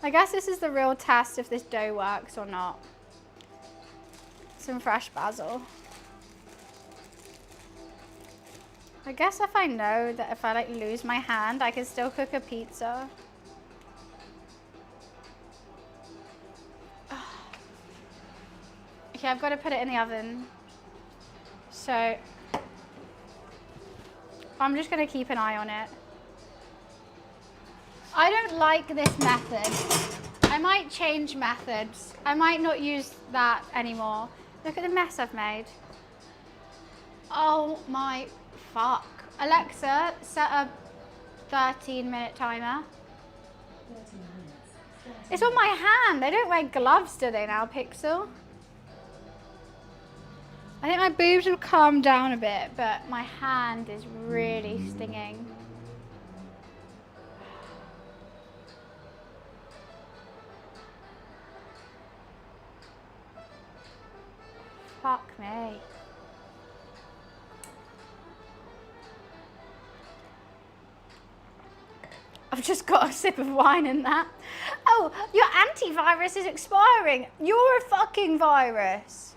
[SPEAKER 1] I guess this is the real test if this dough works or not. Some fresh basil. I guess if I know that if I like lose my hand, I can still cook a pizza. Okay, I've got to put it in the oven. So I'm just going to keep an eye on it. I don't like this method. I might change methods. I might not use that anymore. Look at the mess I've made. Oh my fuck. Alexa, set a 13-minute timer.
[SPEAKER 2] 13 minutes.
[SPEAKER 1] It's on my hand. They don't wear gloves, do they now, Pixel? I think my boobs will calm down a bit, but my hand is really stinging. Fuck me. I've just got a sip of wine in that. Oh, your antivirus is expiring. You're a fucking virus.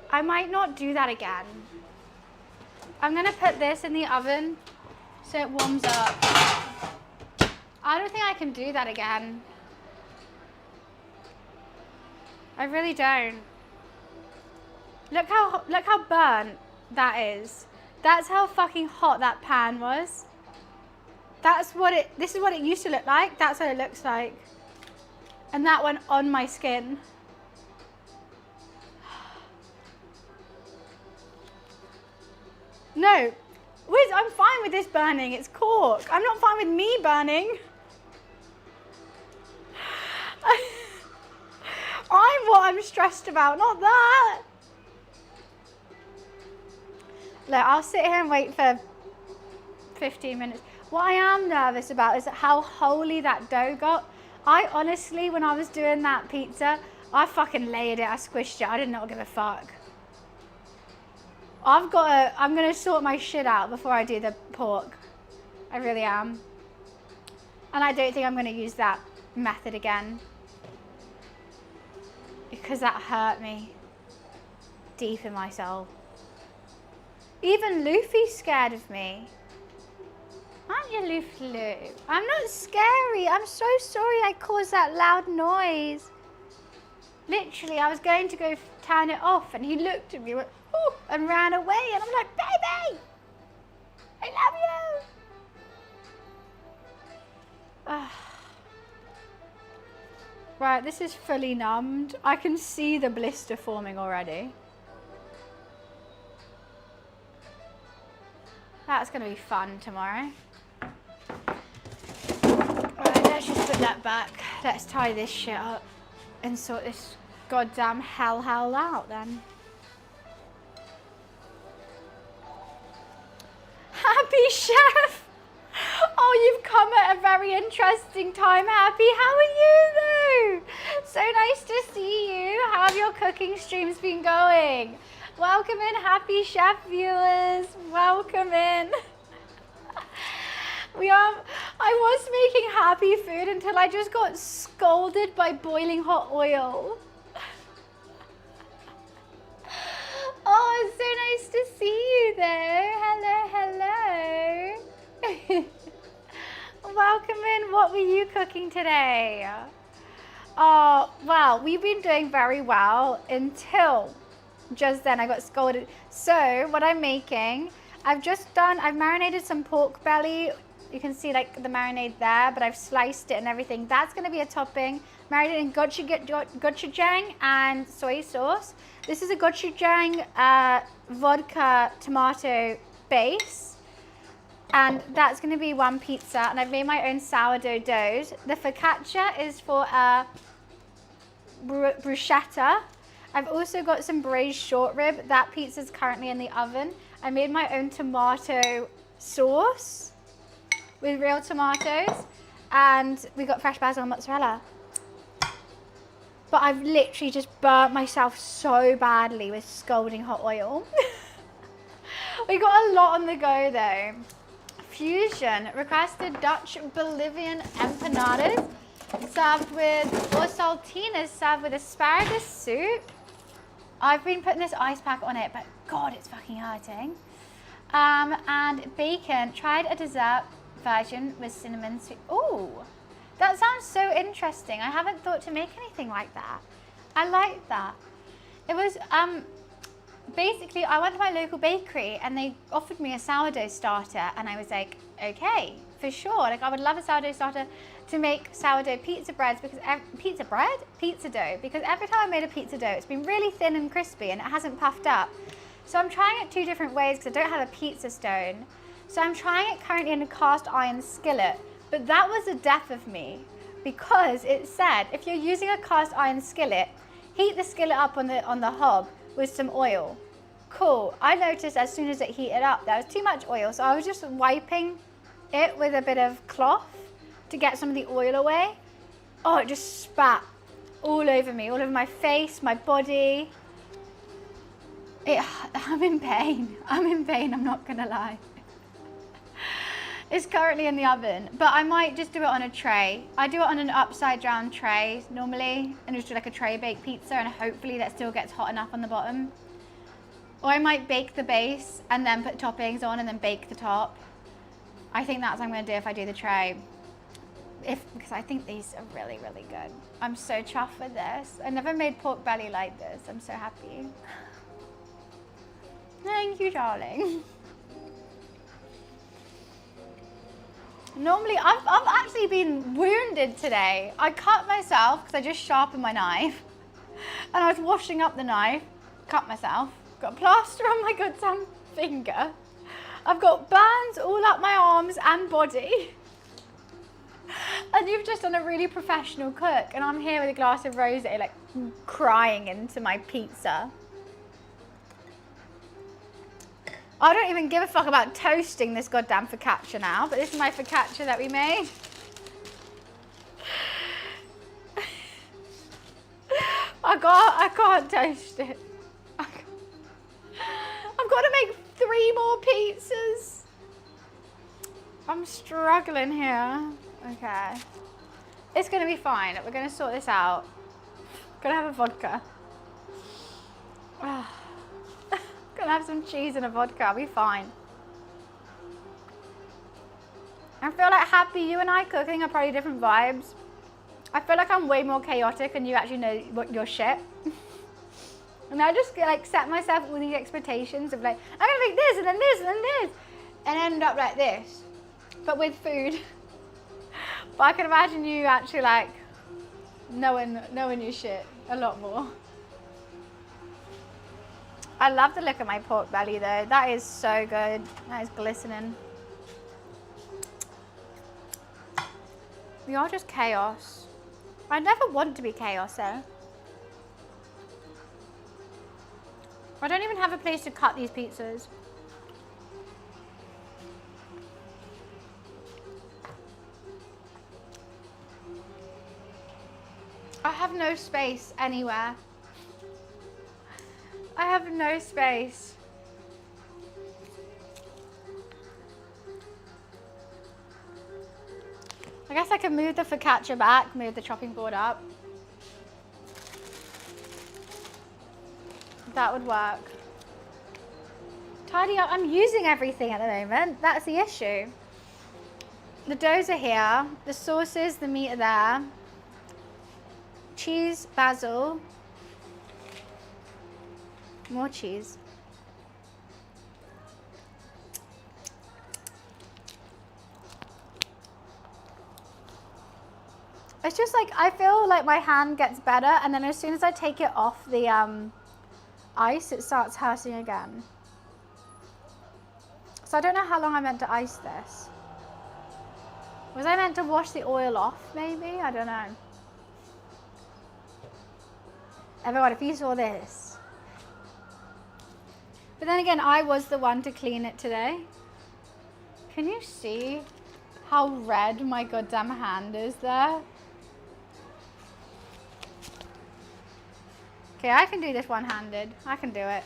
[SPEAKER 1] I might not do that again. I'm gonna put this in the oven so it warms up. I don't think I can do that again. I really don't. Look how burnt that is. That's how fucking hot that pan was. This is what it used to look like. That's what it looks like. And that went on my skin. No, I'm fine with this burning. It's cork. I'm not fine with me burning. I'm what I'm stressed about, not that. Look, I'll sit here and wait for 15 minutes. What I am nervous about is how holy that dough got. I honestly, when I was doing that pizza, I fucking layered it, I squished it. I did not give a fuck. I'm gonna sort my shit out before I do the pork. I really am. And I don't think I'm gonna use that method again. Because that hurt me deep in my soul. Even Luffy's scared of me. Aren't you, Luffy? I'm not scary. I'm so sorry I caused that loud noise. Literally, I was going to go turn it off and he looked at me and went, ooh, and ran away. And I'm like, baby, I love you. Right, this is fully numbed. I can see the blister forming already. That's going to be fun tomorrow. Right, let's just put that back. Let's tie this shit up and sort this goddamn hell out then. Happy Chef! Oh, you've come at a very interesting time, Happy. How are you though? So nice to see you. How have your cooking streams been going? Welcome in, Happy Chef viewers. Welcome in. I was making Happy food until I just got scolded by boiling hot oil. Oh, it's so nice to see you there. Hello, hello. Welcome in. What were you cooking today? Oh, well, we've been doing very well until just then I got scolded. So what I'm making, I've marinated some pork belly. You can see like the marinade there, but I've sliced it and everything. That's going to be a topping. marinated in gochujang and soy sauce. This is a gochujang vodka tomato base. And that's going to be one pizza. And I've made my own sourdough doughs. The focaccia is for a bruschetta. I've also got some braised short rib. That pizza is currently in the oven. I made my own tomato sauce with real tomatoes. And we got fresh basil and mozzarella. But I've literally just burnt myself so badly with scalding hot oil. We got a lot on the go though. Fusion requested Dutch Bolivian empanadas served with, or saltinas served with asparagus soup. I've been putting this ice pack on it, but God, it's fucking hurting. And bacon. Tried a dessert version with cinnamon sweet. Ooh, that sounds so interesting. I haven't thought to make anything like that. I like that. It was, basically, I went to my local bakery and they offered me a sourdough starter, and I was like, okay, for sure. Like, I would love a sourdough starter to make sourdough pizza breads because pizza dough, because every time I made a pizza dough, it's been really thin and crispy and it hasn't puffed up. So I'm trying it 2 different ways because I don't have a pizza stone. So I'm trying it currently in a cast iron skillet, but that was the death of me because it said if you're using a cast iron skillet, heat the skillet up on the hob with some oil. Cool. I noticed as soon as it heated up, there was too much oil. So I was just wiping it with a bit of cloth to get some of the oil away. Oh, it just spat all over me, all over my face, my body. I'm in pain. I'm not gonna lie. It's currently in the oven, but I might just do it on a tray. I do it on an upside down tray normally, and just do like a tray baked pizza, and hopefully that still gets hot enough on the bottom. Or I might bake the base and then put toppings on and then bake the top. I think that's what I'm gonna do if I do the tray. Because I think these are really, really good. I'm so chuffed with this. I never made pork belly like this. I'm so happy. Thank you, darling. Normally, I've actually been wounded today. I cut myself because I just sharpened my knife. And I was washing up the knife, cut myself. Got a plaster on my goddamn finger. I've got burns all up my arms and body. And you've just done a really professional cook. And I'm here with a glass of rosé, like crying into my pizza. I don't even give a fuck about toasting this goddamn focaccia now, but this is my focaccia that we made. I can't toast it. I've got to make 3 more pizzas. I'm struggling here. Okay. It's going to be fine. We're going to sort this out. Gonna have a vodka. Gonna have some cheese and a vodka. I'll be fine. I feel like Happy, you and I cooking are probably different vibes. I feel like I'm way more chaotic and you actually know what your shit. And I just like set myself all these expectations of like, I'm gonna make this and then this and then this. And end up like this. But with food. But I can imagine you actually like knowing your shit a lot more. I love the look of my pork belly though. That is so good. That is glistening. We are just chaos. I never want to be chaos though. I don't even have a place to cut these pizzas. I have no space anywhere. I have no space. I guess I can move the focaccia back, move the chopping board up. That would work. Tidy up. I'm using everything at the moment. That's the issue. The doughs are here. The sauces, the meat are there. Cheese, basil. More cheese. It's just like, I feel like my hand gets better, and then as soon as I take it off the ice, it starts hurting again. So I don't know how long I meant to ice this. Was I meant to wash the oil off, maybe? I don't know. Everyone, if you saw this. But then again, I was the one to clean it today. Can you see how red my goddamn hand is there? Okay, I can do this one-handed. I can do it.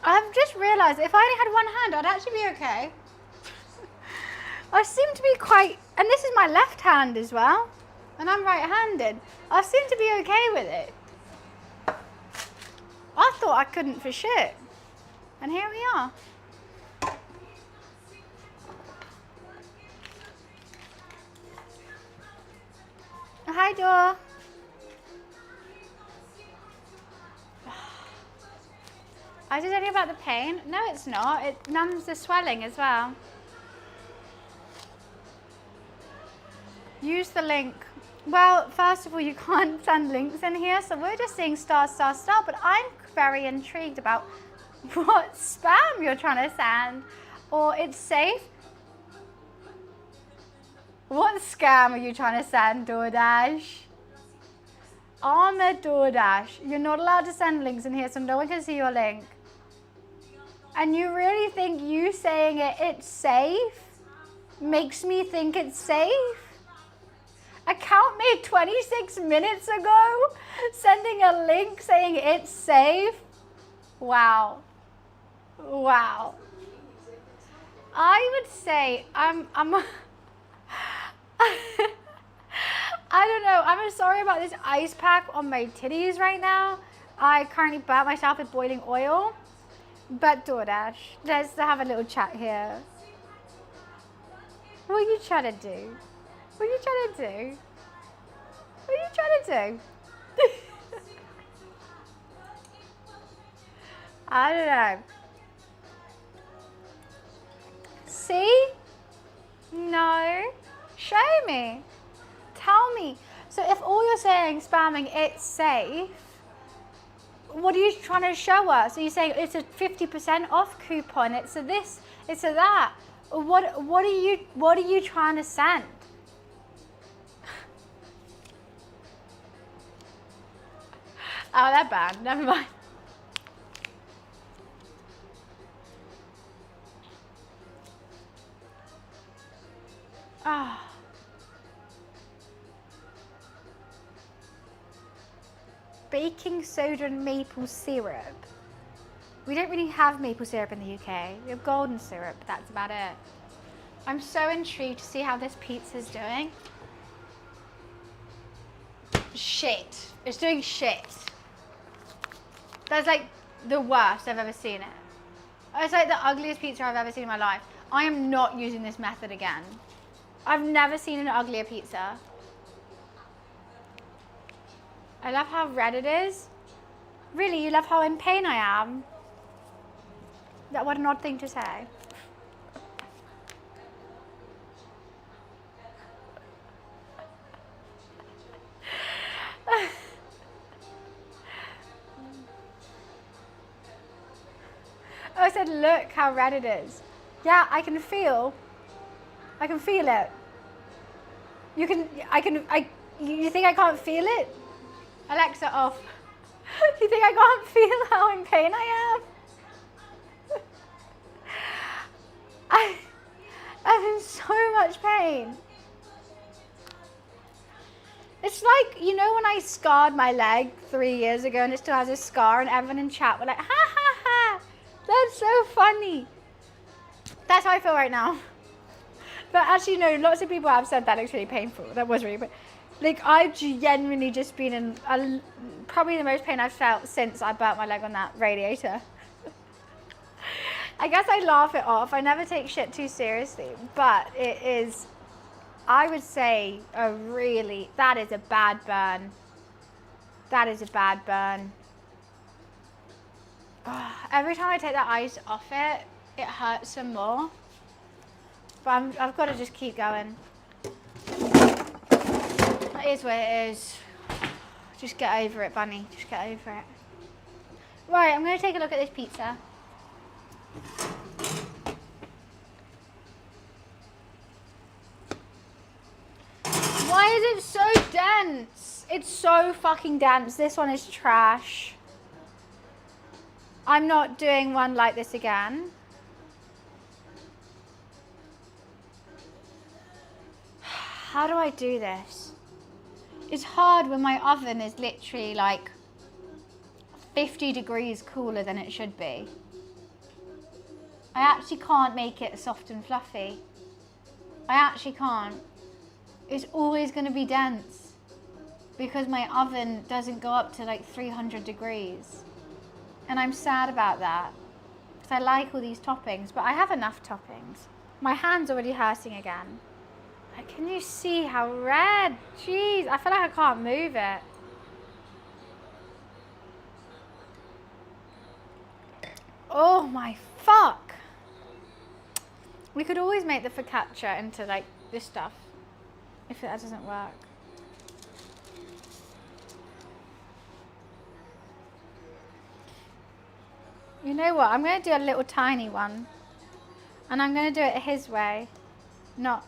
[SPEAKER 1] I've just realised if I only had one hand, I'd actually be okay. I seem to be quite, and this is my left hand as well, and I'm right-handed. I seem to be okay with it. I thought I couldn't for shit, and here we are. Hi, Dor. I did anything about the pain? No, it's not. It numbs the swelling as well. Use the link. Well, first of all, you can't send links in here, so we're just seeing star, star, star, but I'm very intrigued about what spam you're trying to send. Or it's safe. What scam are you trying to send, DoorDash? Ahmed DoorDash, you're not allowed to send links in here, so no one can see your link. And you really think you saying it's safe makes me think it's safe? Account made 26 minutes ago, sending a link saying it's safe? Wow. Wow. I would say I don't know. I'm sorry about this ice pack on my titties right now. I currently burnt myself with boiling oil. But DoorDash, let's have a little chat here. What are you trying to do? What are you trying to do? What are you trying to do? I don't know. See? No. Show me. Tell me. So if all you're saying, spamming, it's safe, what are you trying to show us? Are you saying it's a 50% off coupon? It's a this, it's a that. What are you trying to send? Oh, that bad. Never mind. Ah. Oh. Baking soda and maple syrup. We don't really have maple syrup in the UK. We have golden syrup, but that's about it. I'm so intrigued to see how this pizza's doing. Shit. It's doing shit. That's like the worst I've ever seen it. It's like the ugliest pizza I've ever seen in my life. I am not using this method again. I've never seen an uglier pizza. I love how red it is. Really, you love how in pain I am? What an odd thing to say. Oh, I said, look how red it is. Yeah, I can feel it. You think I can't feel it? Alexa, off. You think I can't feel how in pain I am? I'm in so much pain. It's like, you know when I scarred my leg 3 years ago and it still has a scar and everyone in chat were like, ha ha ha, that's so funny. That's how I feel right now. But actually, no, lots of people have said that looks really painful. That was really, but like I've genuinely just been in probably the most pain I've felt since I burnt my leg on that radiator. I guess I laugh it off. I never take shit too seriously, but it is, I would say, that is a bad burn. That is a bad burn. Oh, every time I take that ice off it, it hurts some more. But I've got to just keep going. It is what it is. Just get over it, bunny. Just get over it. Right, I'm going to take a look at this pizza. Why is it so dense? It's so fucking dense. This one is trash. I'm not doing one like this again. How do I do this? It's hard when my oven is literally like 50 degrees cooler than it should be. I actually can't make it soft and fluffy. I actually can't. It's always going to be dense because my oven doesn't go up to like 300 degrees. And I'm sad about that because I like all these toppings, but I have enough toppings. My hand's already hurting again. Like, can you see how red? Jeez, I feel like I can't move it. Oh my fuck. We could always make the focaccia into like this stuff if that doesn't work. You know what? I'm going to do a little tiny one. And I'm going to do it his way, not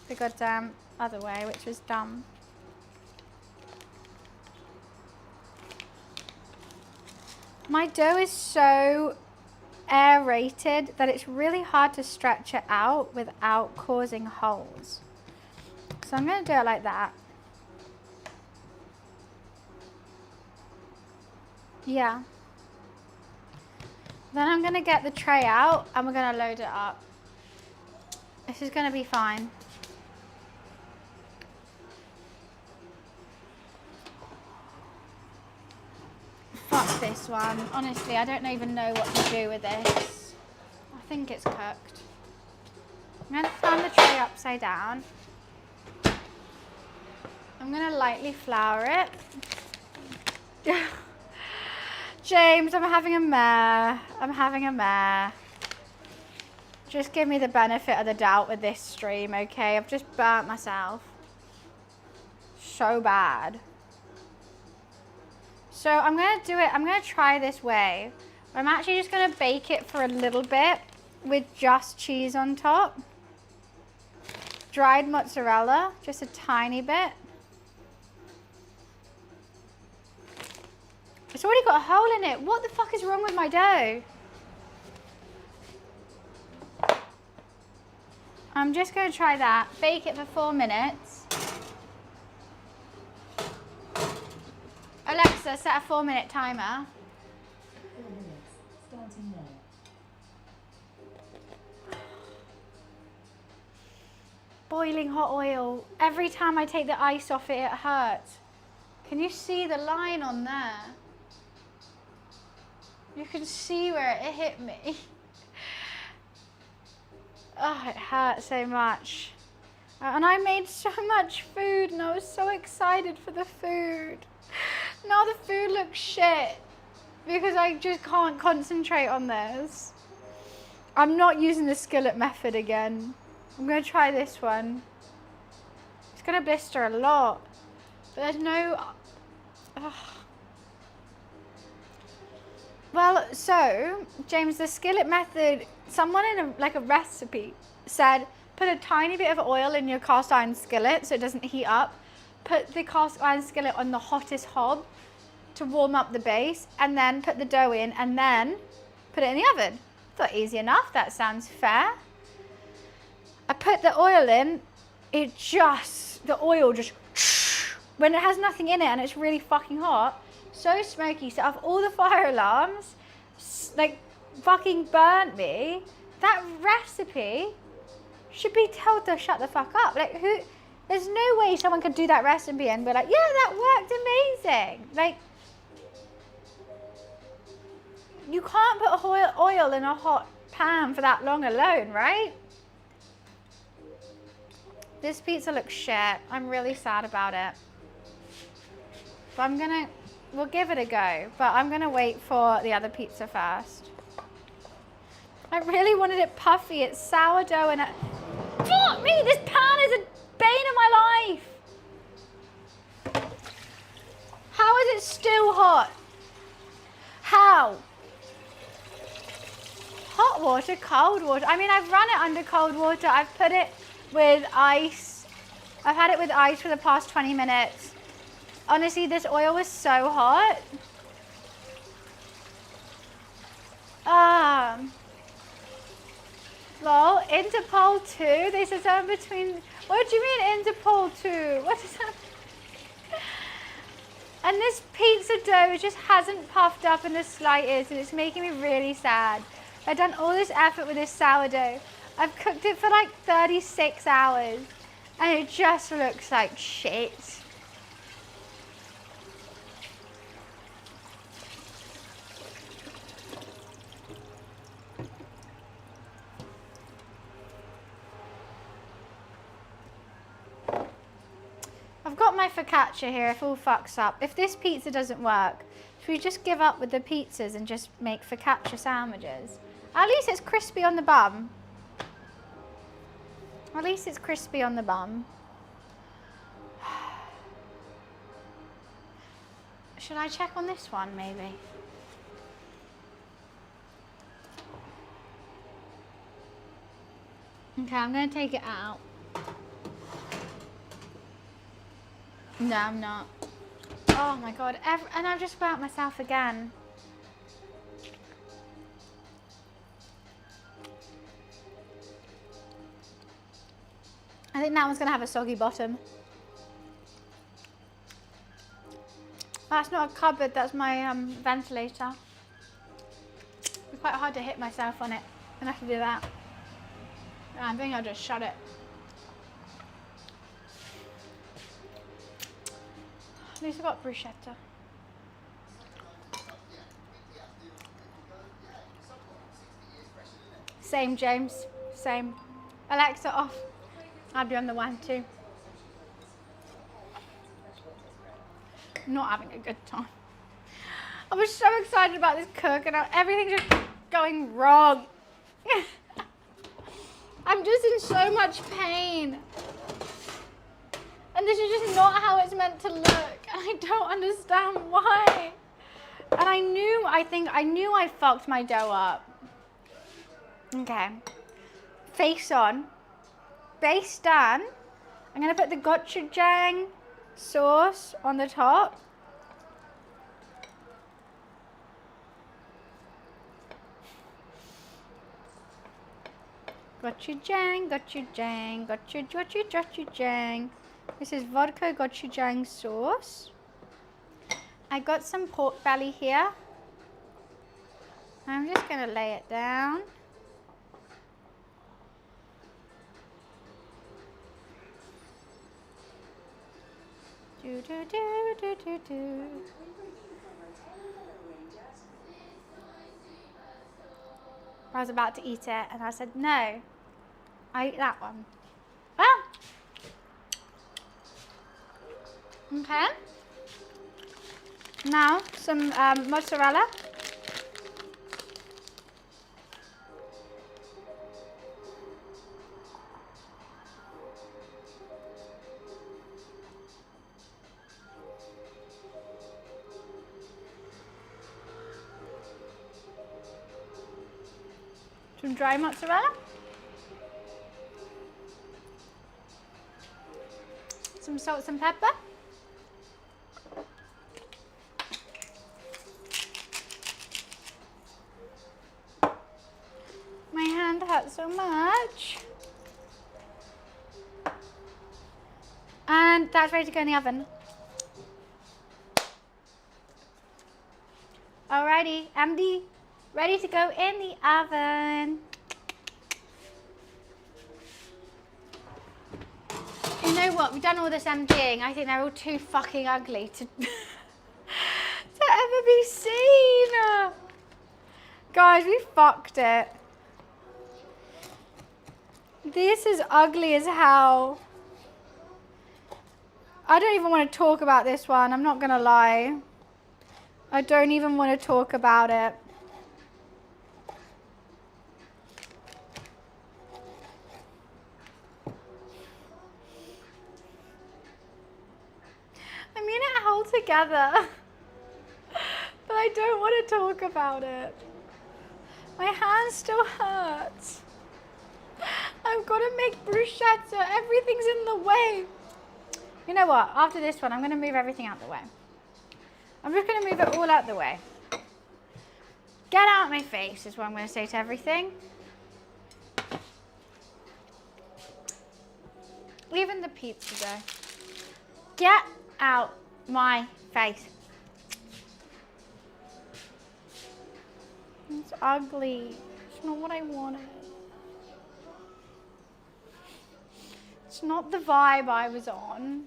[SPEAKER 1] the goddamn other way, which was dumb. My dough is so aerated that it's really hard to stretch it out without causing holes. So I'm going to do it like that. Yeah. Then I'm going to get the tray out and we're going to load it up. This is going to be fine. Fuck this one. Honestly, I don't even know what to do with this. I think it's cooked. I'm going to turn the tray upside down. I'm going to lightly flour it. James, I'm having a mare. I'm having a mare. Just give me the benefit of the doubt with this stream, okay? I've just burnt myself. So bad. So I'm going to do it, I'm going to try this way. I'm actually just going to bake it for a little bit with just cheese on top. Dried mozzarella, just a tiny bit. It's already got a hole in it. What the fuck is wrong with my dough? I'm just going to try that. Bake it for 4 minutes. Alexa, set a 4-minute timer.
[SPEAKER 2] 4 minutes, starting now.
[SPEAKER 1] Boiling hot oil. Every time I take the ice off it, it hurts. Can you see the line on there? You can see where it hit me. Oh, it hurt so much. And I made so much food and I was so excited for the food. Now the food looks shit because I just can't concentrate on this. I'm not using the skillet method again. I'm going to try this one. It's going to blister a lot, but there's no... Ugh. Well, so, James, the skillet method, someone in a recipe said, put a tiny bit of oil in your cast iron skillet so it doesn't heat up. Put the cast iron skillet on the hottest hob to warm up the base, and then put the dough in, and then put it in the oven. I thought, easy enough, that sounds fair. I put the oil in, the oil just, when it has nothing in it and it's really fucking hot, so smoky, set off all the fire alarms, like fucking burnt me. That recipe should be told to shut the fuck up. Like, who? There's no way someone could do that recipe and be like, yeah, that worked amazing. Like, you can't put oil in a hot pan for that long alone, right? This pizza looks shit. I'm really sad about it. But we'll give it a go. But I'm gonna wait for the other pizza first. I really wanted it puffy. It's sourdough and fuck me, this pan is a bane of my life. How is it still hot? How? Hot water, cold water. I mean, I've run it under cold water. I've put it with ice. I've had it with ice for the past 20 minutes. Honestly, this oil was so hot. Lol, Interpol 2. They said something between. What do you mean Interpol 2? What is that? And this pizza dough just hasn't puffed up in the slightest, and it's making me really sad. I've done all this effort with this sourdough. I've cooked it for like 36 hours, and it just looks like shit. I've got my focaccia here if all fucks up. If this pizza doesn't work, should we just give up with the pizzas and just make focaccia sandwiches? At least it's crispy on the bum. At least it's crispy on the bum. Should I check on this one maybe? Okay, I'm gonna take it out. No, I'm not. Oh my god, and I've just burnt myself again. I think that one's gonna have a soggy bottom. That's not a cupboard, that's my ventilator. It's quite hard to hit myself on it. I'm gonna have to do that. I think I'll just shut it. At least I've got bruschetta. Same, James. Same. Alexa off. I'll be on the one too. Not having a good time. I was so excited about this cook and everything's just going wrong. I'm just in so much pain. And this is just not how it's meant to look. And I don't understand why. And I knew I fucked my dough up. Okay. Face on. Base done. I'm gonna put the gochujang sauce on the top. Gochujang, gochujang, gochujang. This is vodka gochujang sauce. I got some pork belly here. I'm just gonna lay it down. Do, do, do, do, do, do. I was about to eat it and I said, no, I eat that one. Ah! Okay. Now, some mozzarella. Some dry mozzarella. Some salt, some pepper. My hand hurts so much. And that's ready to go in the oven. Alrighty, MD, ready to go in the oven. You know what? We've done all this MDing. I think they're all too fucking ugly to ever be seen. Guys, we fucked it. This is ugly as hell. I don't even want to talk about this one. I'm not going to lie. I don't even want to talk about it. I mean it held together. But I don't want to talk about it. My hand still hurts. I've got to make bruschetta. Everything's in the way. You know what? After this one, I'm going to move everything out the way. I'm just going to move it all out the way. Get out of my face is what I'm going to say to everything. Even the pizza dough. Get out my face. It's ugly. It's not what I wanted. It's not the vibe I was on.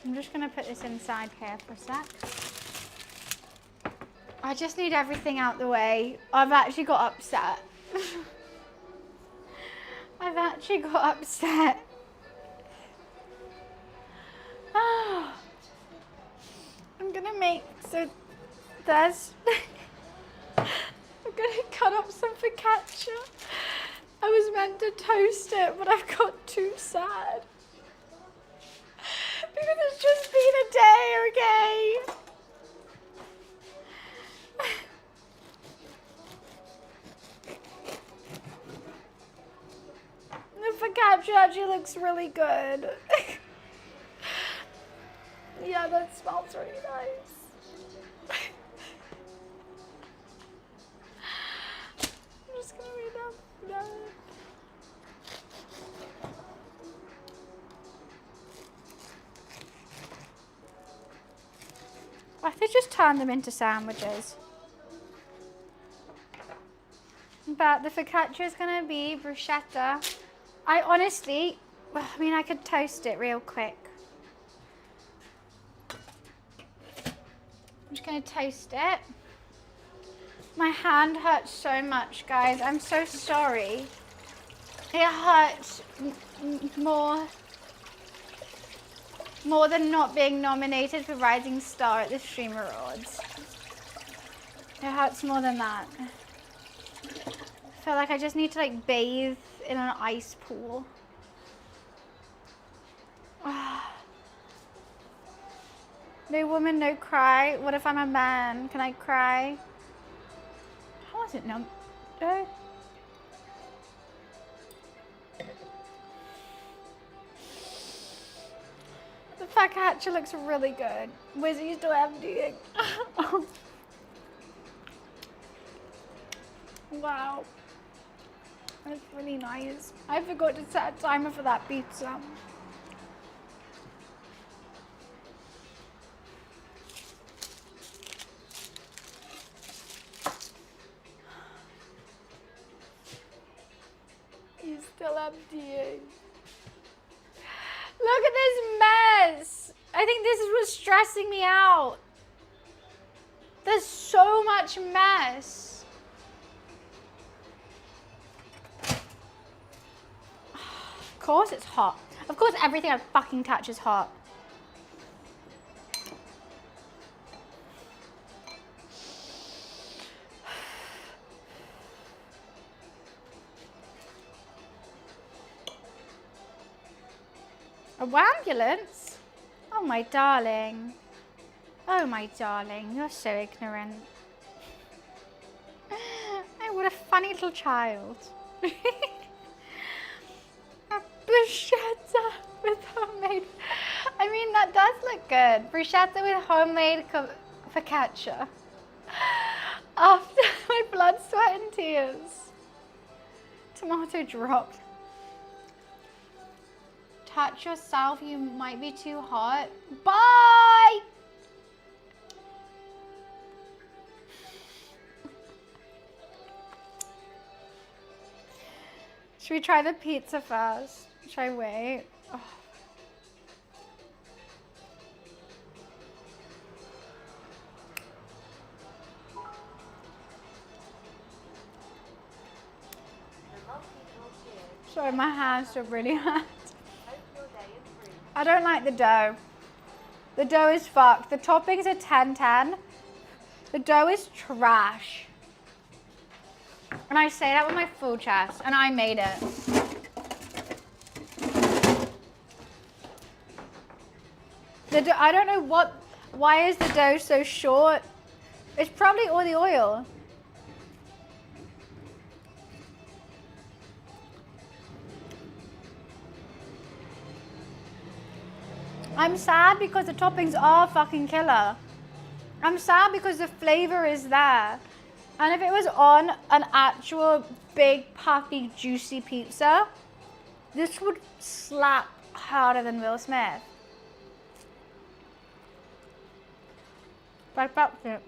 [SPEAKER 1] I'm just going to put this inside here for a sec. I just need everything out the way. I've actually got upset. I've actually got upset. I'm going to make, so there's, I'm going to cut up some focaccia. I was meant to toast it, but I've got too sad. Because it's just been a day, okay? The focaccia actually looks really good. Yeah, that smells really nice. I'm just gonna read that. I could just turn them into sandwiches. But the focaccia is going to be bruschetta. I honestly, I mean, I could toast it real quick. I'm just going to toast it. My hand hurts so much, guys. I'm so sorry. It hurts more than not being nominated for Rising Star at the Streamer Awards. It hurts more than that. I feel like I just need to like bathe in an ice pool. No woman, no cry. What if I'm a man? Can I cry? How was it no? The focaccia looks really good. Wizzy's still emptying. Wow. That's really nice. I forgot to set a timer for that pizza. He's still emptying. Look at this mess. I think this is what's stressing me out. There's so much mess. Of course it's hot. Of course everything I fucking touch is hot. A ambulance? Oh my darling. Oh my darling, you're so ignorant. Oh, what a funny little child. A bruschetta with homemade. I mean, that does look good. Bruschetta with homemade focaccia. After my blood, sweat, and tears. Tomato dropped. Touch yourself, you might be too hot. Bye! Should we try the pizza first? Should I wait? Oh. Sorry, my hands are really hot. I don't like the dough. The dough is fucked. The toppings are 10-10. The dough is trash. And I say that with my full chest, and I made it. I don't know why is the dough so short? It's probably all the oil. I'm sad because the toppings are fucking killer. I'm sad because the flavor is there. And if it was on an actual big, puffy, juicy pizza, this would slap harder than Will Smith. But that's it.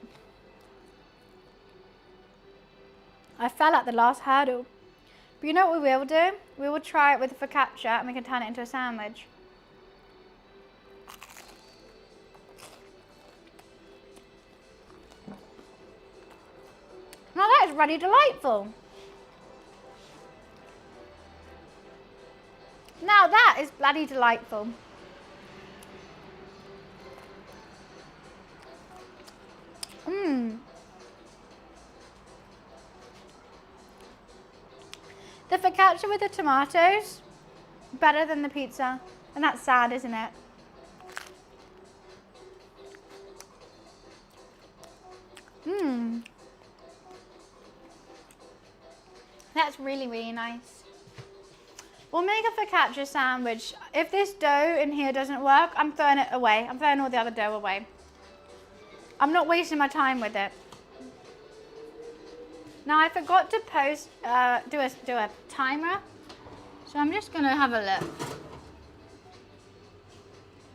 [SPEAKER 1] I fell at the last hurdle. But you know what we will do? We will try it with focaccia and we can turn it into a sandwich. Now that is really delightful. Now that is bloody delightful. Mmm. The focaccia with the tomatoes, better than the pizza. And that's sad, isn't it? Mmm. That's really, really nice. We'll make a focaccia sandwich. If this dough in here doesn't work, I'm throwing it away. I'm throwing all the other dough away. I'm not wasting my time with it. Now I forgot to post, do a timer. So I'm just gonna have a look.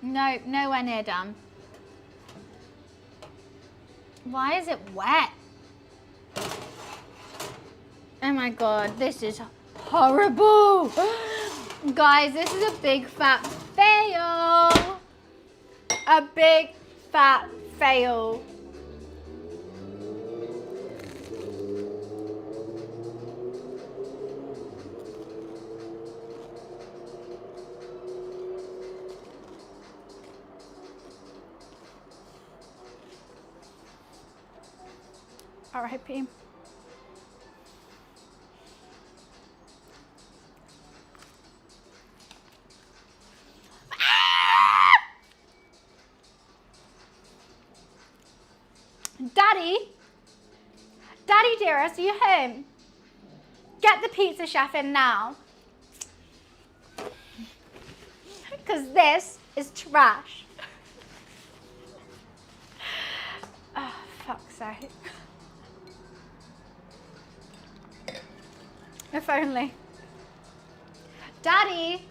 [SPEAKER 1] No, nowhere near done. Why is it wet? Oh my God, this is horrible. Guys, this is a big fat fail. A big fat fail. R.I.P. Daddy dearest, are you home? Get the pizza chef in now. Because this is trash. Oh, fuck's sake. If only. Daddy,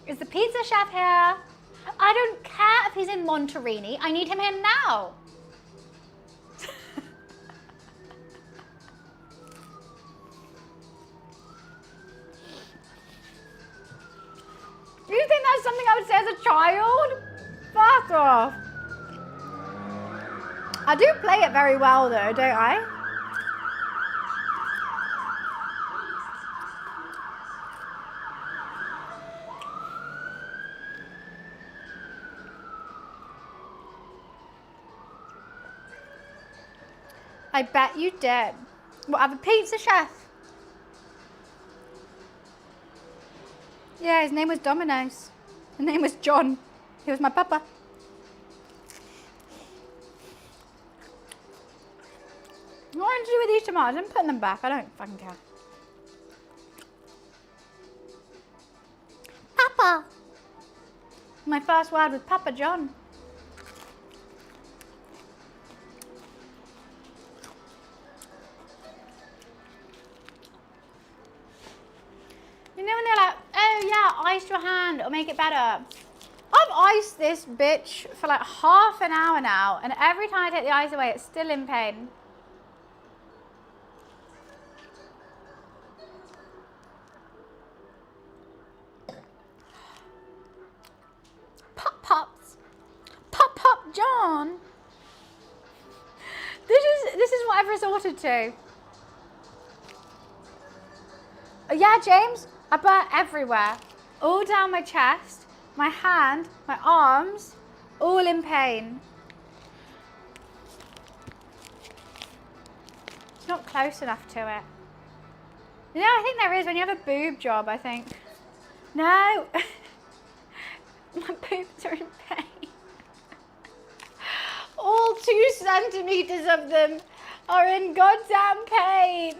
[SPEAKER 1] is the pizza chef here? I don't care if he's in Monterini. I need him here now. Do you think that's something I would say as a child? Fuck off. I do play it very well though, don't I? I bet you did. What, have a pizza chef? Yeah, his name was Domino's. His name was John. He was my papa. What am I going to do with these tomatoes? I'm putting them back. I don't fucking care. Papa. My first word was Papa John. You know when they're like, oh yeah, ice your hand, it'll make it better. I've iced this bitch for like half an hour now, and every time I take the ice away, it's still in pain. Pop-pops. Pop-pop John. This is what I've resorted to. Yeah, James, I burnt everywhere. All down my chest, my hand, my arms, all in pain. It's not close enough to it. You know, I think there is when you have a boob job, I think. No. My boobs are in pain. All 2 centimeters of them are in goddamn pain.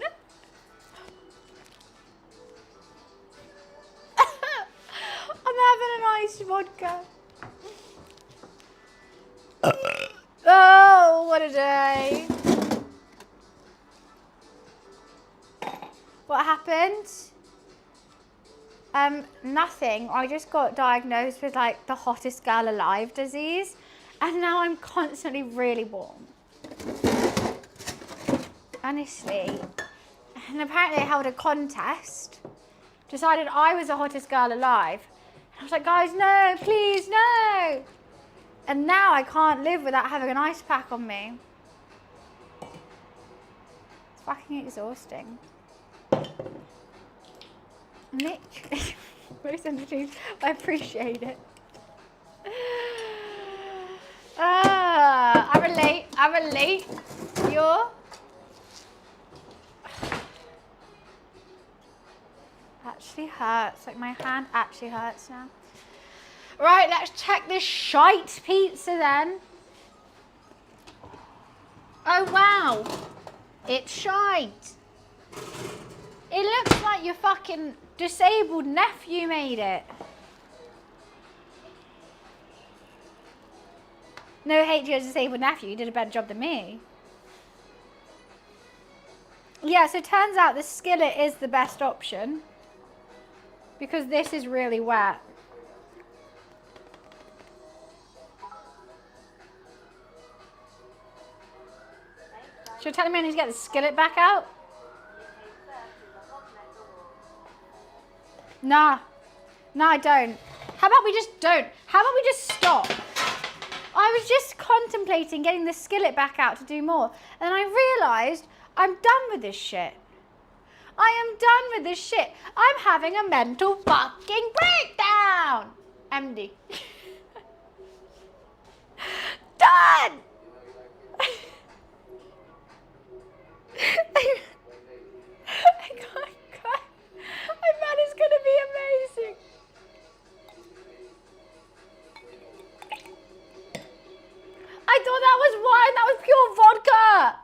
[SPEAKER 1] I'm having an iced vodka. Oh, what a day. What happened? Nothing. I just got diagnosed with like the hottest girl alive disease, and now I'm constantly really warm. Honestly. And apparently they held a contest, decided I was the hottest girl alive. And I was like, guys, no, please, no. And now I can't live without having an ice pack on me. It's fucking exhausting. Literally. Most sensitive. I appreciate it. I relate. You're... Actually hurts. Like my hand actually hurts now. Right, let's check this shite pizza then. Oh wow. It's shite. It looks like your fucking disabled nephew made it. No hate to your disabled nephew, you did a better job than me. Yeah, so it turns out the skillet is the best option because this is really wet. So you're telling me I need to get the skillet back out? Nah, I don't. How about we just don't? How about we just stop? I was just contemplating getting the skillet back out to do more. And then I realised I'm done with this shit. I am done with this shit. I'm having a mental fucking breakdown. MD. Done! I can't cry. I bet it's going to be amazing. I thought that was wine. That was pure vodka.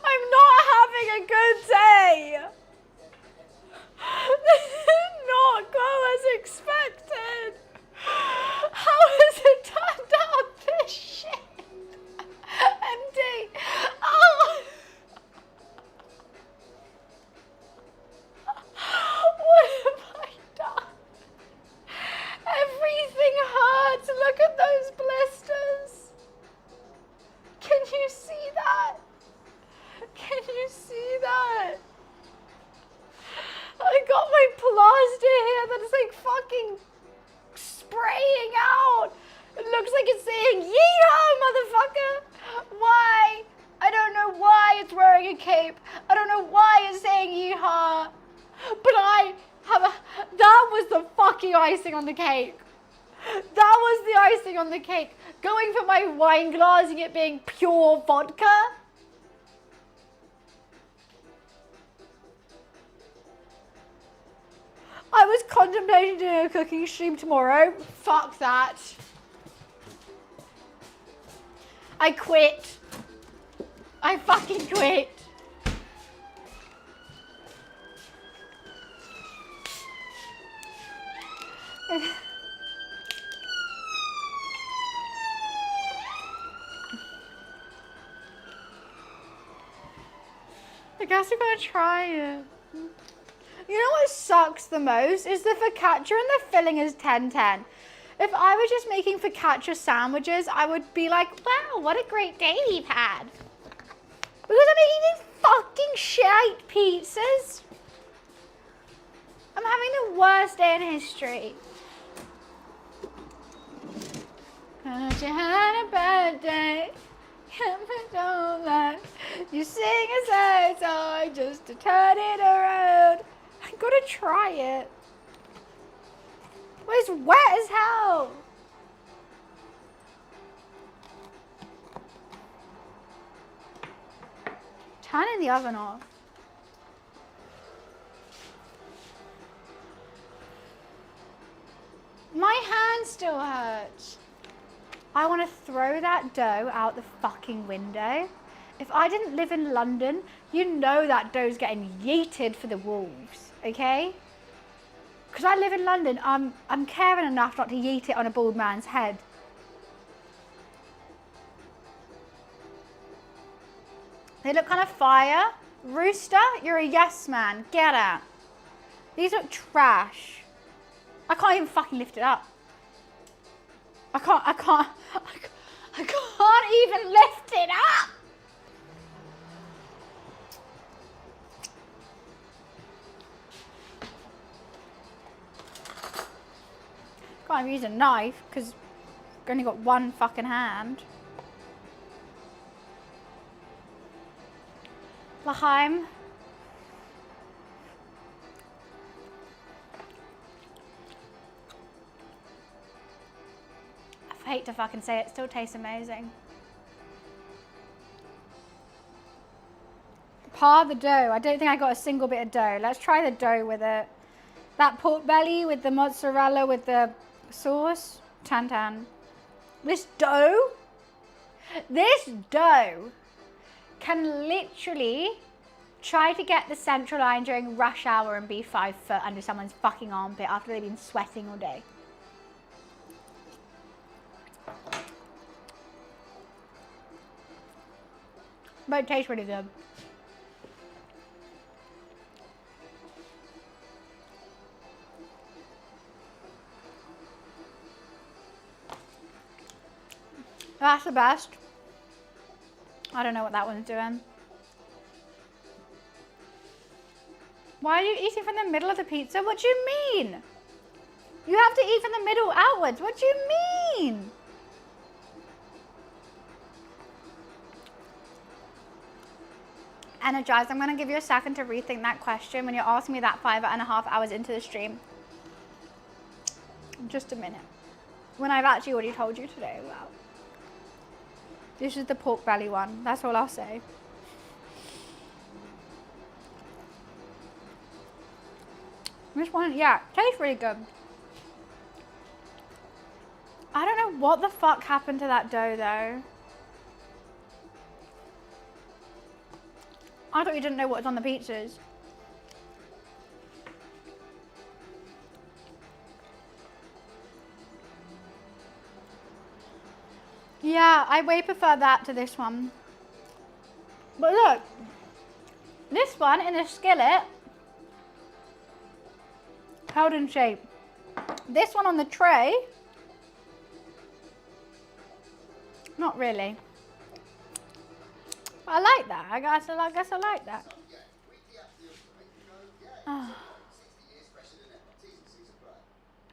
[SPEAKER 1] I'm not having a good day. This did not go as expected. How has it turned out this shit? MD. Oh. What have I done? Everything hurts. Look at those blisters. Can you see that? Can you see that? I got my plaster here that is like fucking spraying out. It looks like it's saying yeehaw, motherfucker. Why? I don't know why it's wearing a cape. I don't know why it's saying yeehaw. But that was the fucking icing on the cake. That was the icing on the cake. Going for my wine glass and it being pure vodka. I was contemplating doing a cooking stream tomorrow. Fuck that. I quit. I fucking quit. I guess I'm gonna try it. You know what sucks the most is the focaccia and the filling is 10-10. If I were just making focaccia sandwiches, I would be like, wow, what a great day we've had. Because I'm making these fucking shite pizzas. I'm having the worst day in history. Cause you had a bad day. You sing a sad song just to turn it around. I gotta try it. Well, it's wet as hell. Turning the oven off. My hand still hurts. I want to throw that dough out the fucking window. If I didn't live in London, you know that dough's getting yeeted for the wolves, okay? Because I live in London, I'm caring enough not to yeet it on a bald man's head. They look kind of fire. Rooster, you're a yes man. Get out. These look trash. I can't even fucking lift it up. I can't even lift it up. Can't even use a knife because I've only got one fucking hand. L'chaim. I hate to fucking say it, still tastes amazing. Par the dough. I don't think I got a single bit of dough. Let's try the dough with it. That pork belly with the mozzarella with the sauce. Tan. This dough can literally try to get the central line during rush hour and be 5 foot under someone's fucking armpit after they've been sweating all day. But it tastes really good. That's the best. I don't know what that one's doing. Why are you eating from the middle of the pizza? What do you mean? You have to eat from the middle outwards. What do you mean? Energized, I'm going to give you a second to rethink that question when you're asking me that 5.5 hours into the stream. Just a minute. When I've actually already told you today. Wow. This is the pork belly one. That's all I'll say. This one, yeah, tastes really good. I don't know what the fuck happened to that dough though. I thought you didn't know what was on the pizzas. Yeah, I way prefer that to this one. But look, this one in the skillet, held in shape. This one on the tray, not really. I like that. I guess I like that. Oh.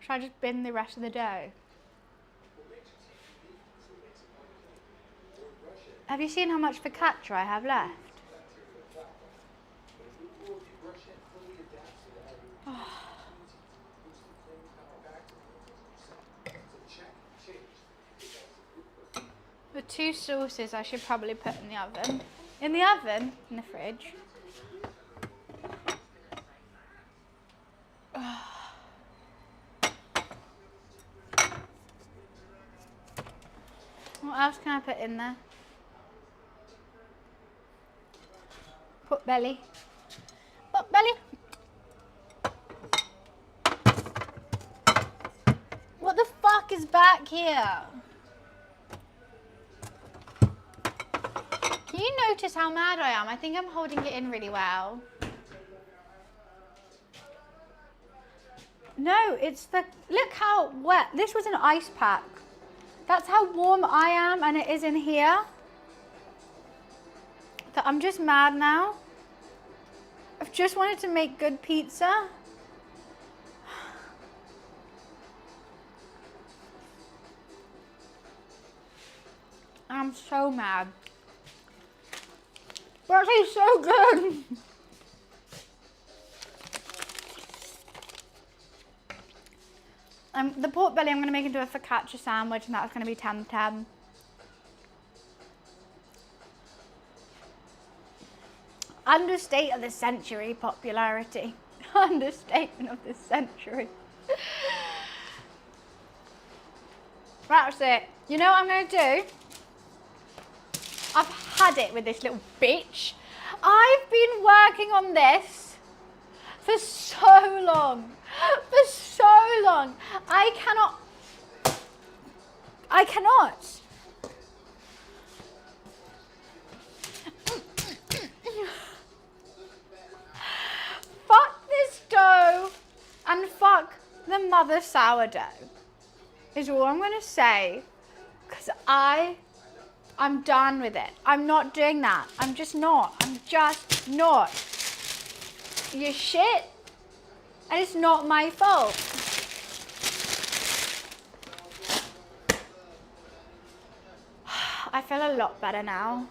[SPEAKER 1] Should I just bin the rest of the dough? Have you seen how much focaccia I have left? Oh. The 2 sauces I should probably put in the oven. In the oven? In the fridge. Oh. What else can I put in there? Pork belly. Pork belly. What the fuck is back here? Can you notice how mad I am? I think I'm holding it in really well. No, it's the, look how wet. This was an ice pack. That's how warm I am, and it is in here. That I'm just mad now. I've just wanted to make good pizza. I'm so mad. But it tastes so good. The pork belly I'm going to make into a focaccia sandwich, and that's going to be 10/10. Understate of the century popularity. Understatement of the century. That's it. You know what I'm going to do? I've had it with this little bitch. I've been working on this for so long. For so long. I cannot. Fuck this dough and fuck the mother sourdough is all I'm going to say, because I'm done with it. I'm not doing that. I'm just not. You're shit, and it's not my fault. I feel a lot better now.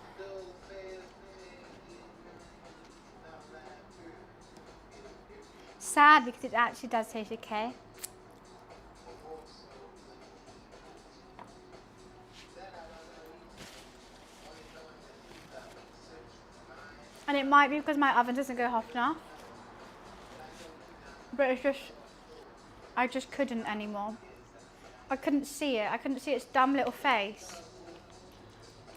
[SPEAKER 1] Sad because it actually does taste okay. And it might be because my oven doesn't go hot enough. But it's just, I just couldn't anymore. I couldn't see it. I couldn't see its dumb little face.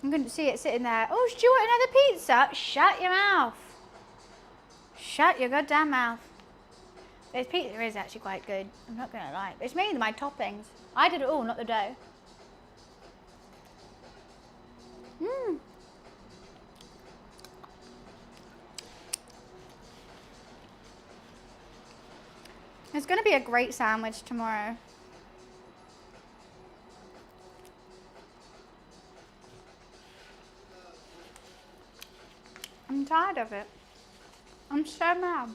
[SPEAKER 1] I couldn't see it sitting there. Oh, do you want another pizza? Shut your mouth. Shut your goddamn mouth. This pizza is actually quite good. I'm not going to lie. It's mainly my toppings. I did it all, not the dough. Mmm. It's going to be a great sandwich tomorrow. I'm tired of it. I'm so mad.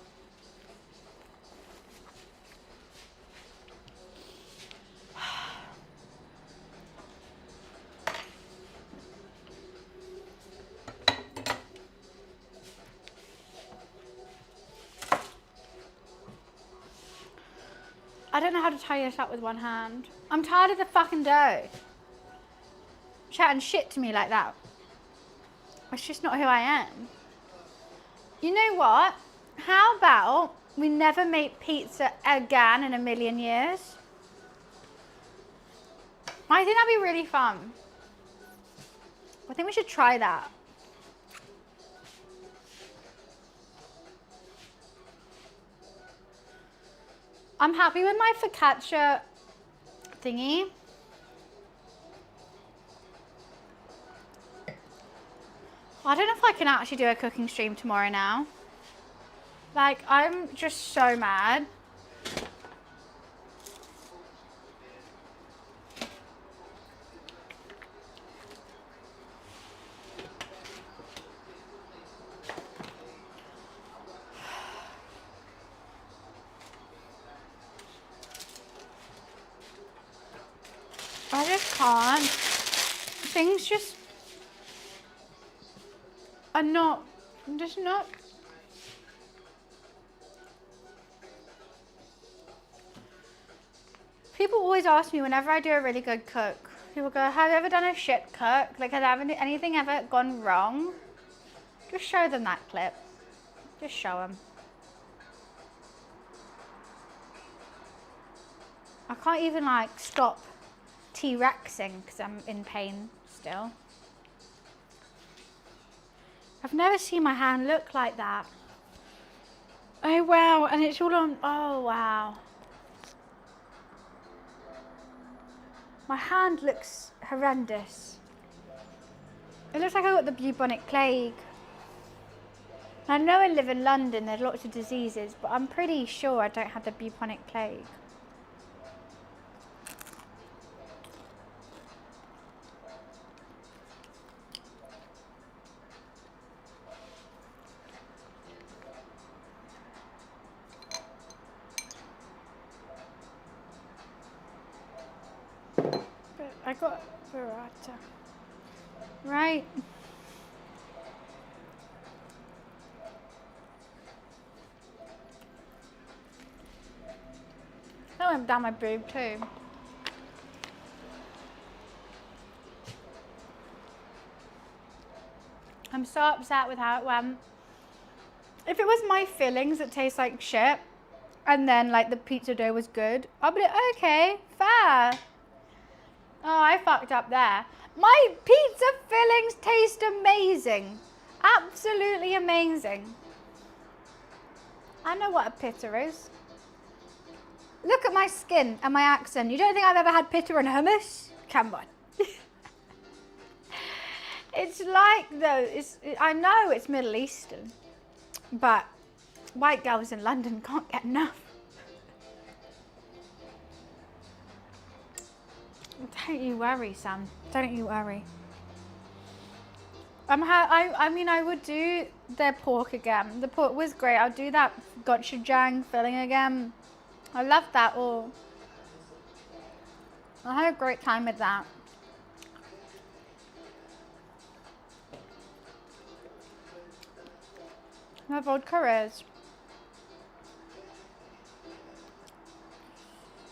[SPEAKER 1] I don't know how to tie this up with one hand. I'm tired of the fucking dough. Chatting shit to me like that. It's just not who I am. You know what? How about we never make pizza again in a million years? I think that'd be really fun. I think we should try that. I'm happy with my focaccia thingy. I don't know if I can actually do a cooking stream tomorrow now. Like, I'm just so mad. I just can't. Things just are not, just not. People always ask me whenever I do a really good cook, people go, have you ever done a shit cook? Like, has anything ever gone wrong? Just show them that clip. Just show them. I can't even like stop T-Rexing because I'm in pain still. I've never seen my hand look like that. Oh wow, and it's all on, oh wow. My hand looks horrendous. It looks like I got the bubonic plague. I know I live in London, there's lots of diseases, but I'm pretty sure I don't have the bubonic plague. But I got burrata. Right. That went down my boob too. I'm so upset with how it went. If it was my fillings that taste like shit, and then like the pizza dough was good, I'll be like, okay, fair. Oh, I fucked up there. My pizza fillings taste amazing. Absolutely amazing. I know what a pita is. Look at my skin and my accent. You don't think I've ever had pita and hummus? Come on. It's like though, I know it's Middle Eastern, but white girls in London can't get enough. Don't you worry, Sam. Don't you worry. I mean, I would do their pork again. The pork was great. I'll do that gochujang filling again. I love that all. I had a great time with that. My vodka is.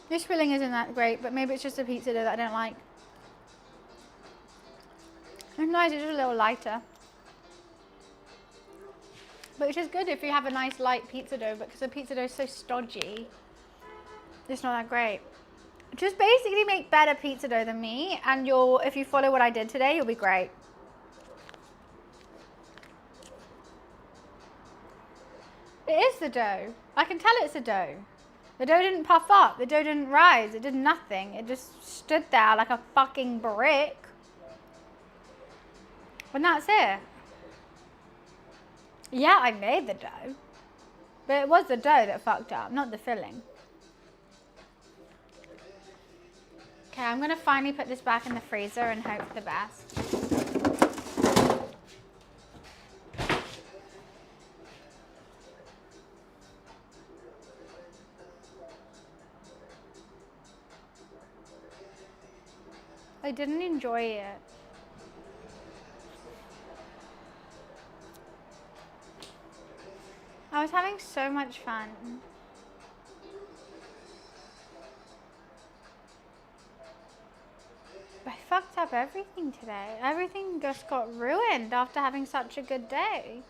[SPEAKER 1] This filling isn't that great, but maybe it's just a pizza dough that I don't like. It's nice, it's just a little lighter. But it's just good if you have a nice light pizza dough, because the pizza dough is so stodgy. It's not that great. Just basically make better pizza dough than me, and if you follow what I did today, you'll be great. It is the dough. I can tell it's a dough. The dough didn't puff up. The dough didn't rise. It did nothing. It just stood there like a fucking brick. And that's it. Yeah, I made the dough. But it was the dough that fucked up, not the filling. Okay, I'm going to finally put this back in the freezer and hope for the best. I didn't enjoy it. I was having so much fun. I fucked up everything today. Everything just got ruined after having such a good day.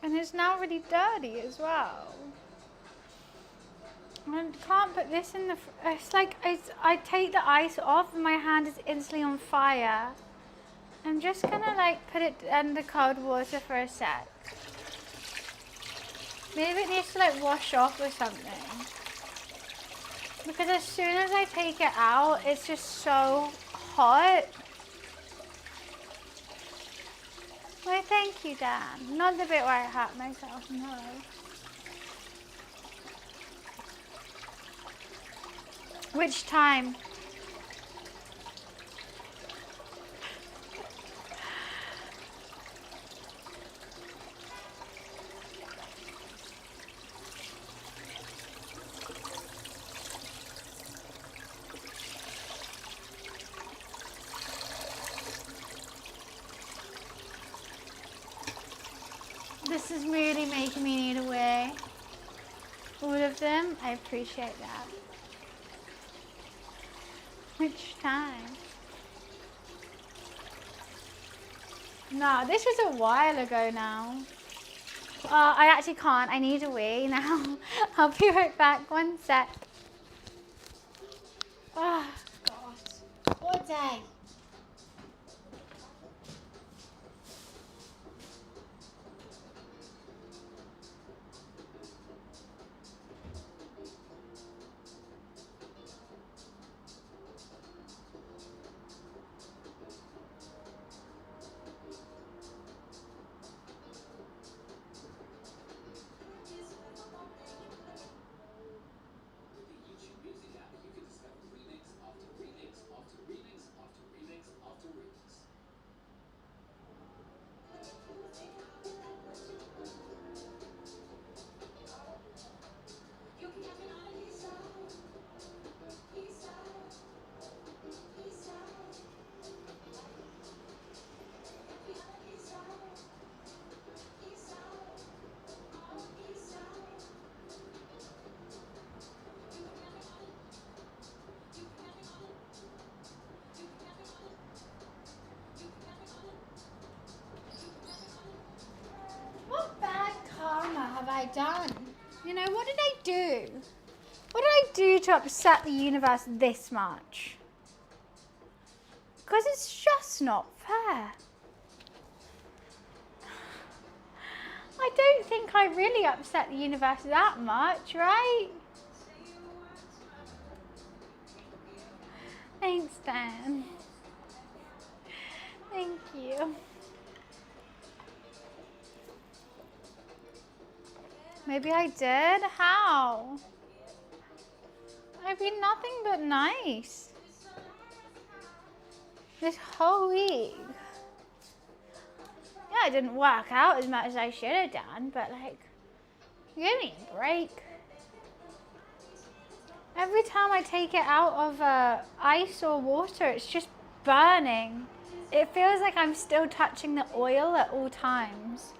[SPEAKER 1] And it's now really dirty as well. I can't put this in the... It's like I take the ice off and my hand is instantly on fire. I'm just gonna like put it under cold water for a sec. Maybe it needs to like wash off or something. Because as soon as I take it out, it's just so hot. Well, thank you, Dan. Not the bit where I hurt myself, no. Which time? This is really making me need a wee. All of them, I appreciate that. Which time? No, this was a while ago now. I actually can't. I need a wee now. I'll be right back. One sec. Oh, God. What a day. done? You know, what did I do? What did I do to upset the universe this much? Because it's just not fair. I don't think I really upset the universe that much, right? Thanks, Dan. Thank you. Maybe I did? How? I've been nothing but nice this whole week. Yeah, I didn't work out as much as I should have done, but like, give me a break. Every time I take it out of ice or water, it's just burning. It feels like I'm still touching the oil at all times.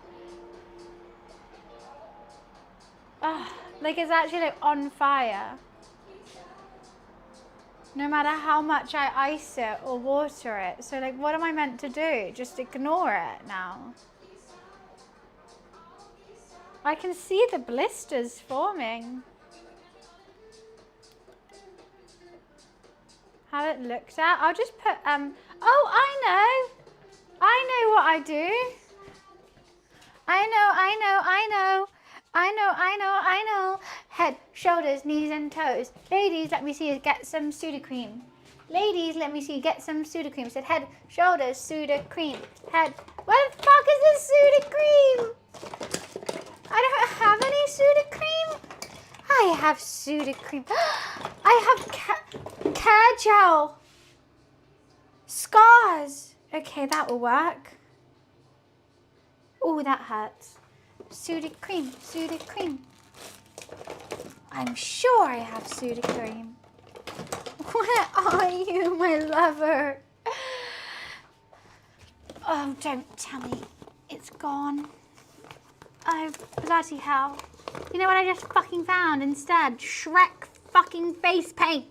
[SPEAKER 1] Like it's actually like on fire. No matter how much I ice it or water it. So like, what am I meant to do? Just ignore it now? I can see the blisters forming. Have it looked at. I'll just put, oh, I know what I do. I know. Head, shoulders, knees and toes. Ladies, let me see you get some Sudocrem. Ladies, let me see you get some Sudocrem. Said head, shoulders, Sudocrem. Head, what the fuck is this Sudocrem? I don't have any Sudocrem. I have Sudocrem. I have care gel. Scars. Okay, that will work. Oh, that hurts. Sudocrem. I'm sure I have Sudocrem. Where are you, my lover? Oh, don't tell me it's gone. Oh, bloody hell. You know what I just fucking found instead? Shrek fucking face paint.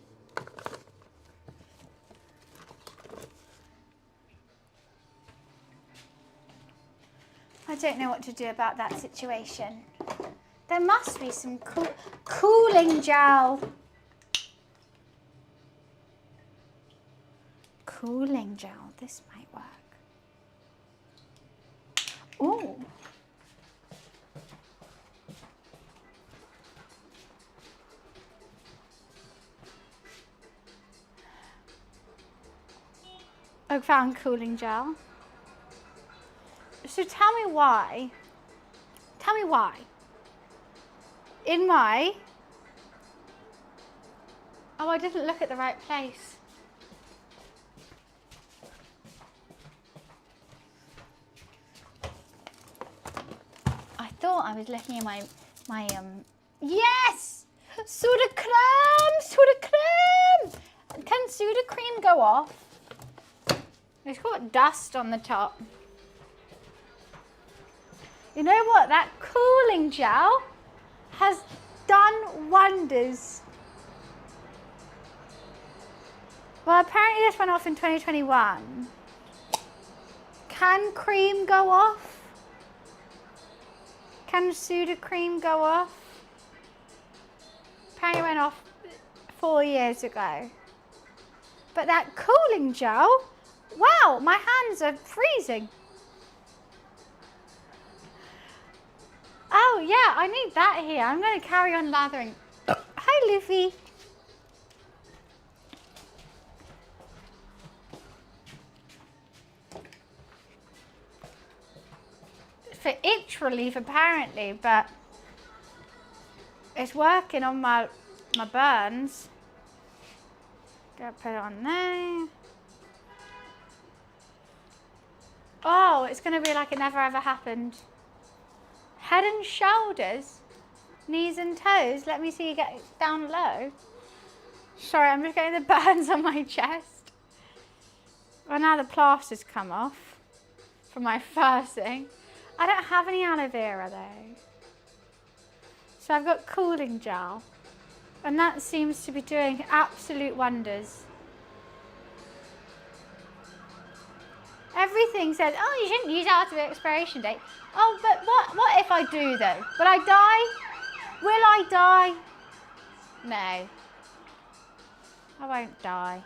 [SPEAKER 1] I don't know what to do about that situation. There must be some cooling gel. Cooling gel, this might work. Ooh. I found cooling gel. So tell me why. Tell me why. In my... Oh, I didn't look at the right place. I thought I was looking at my yes! Sudocrem! Can Sudocrem go off? It's got dust on the top. You know what? That cooling gel has done wonders. Well, apparently this went off in 2021. Can cream go off? Can Sudocrem go off? Apparently it went off 4 years ago. But that cooling gel, wow, my hands are freezing. Oh yeah, I need that here. I'm going to carry on lathering. Hi, Luffy. For itch relief apparently, but it's working on my burns. Gotta put it on there. Oh, it's going to be like it never ever happened. Head and shoulders, knees and toes. Let me see you get down low. Sorry, I'm just getting the burns on my chest. Well, now the plaster's come off from my first thing. I don't have any aloe vera though. So I've got cooling gel. And that seems to be doing absolute wonders. Everything says, oh, you shouldn't use out of expiration date. Oh, but what if I do though? Will I die? Will I die? No. I won't die.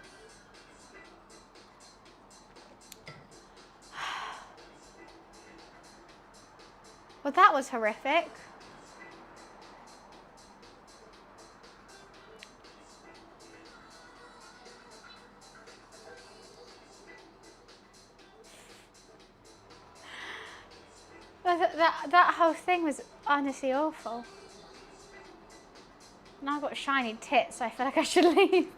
[SPEAKER 1] Well, that was horrific. That whole thing was honestly awful. Now I've got shiny tits, so I feel like I should leave.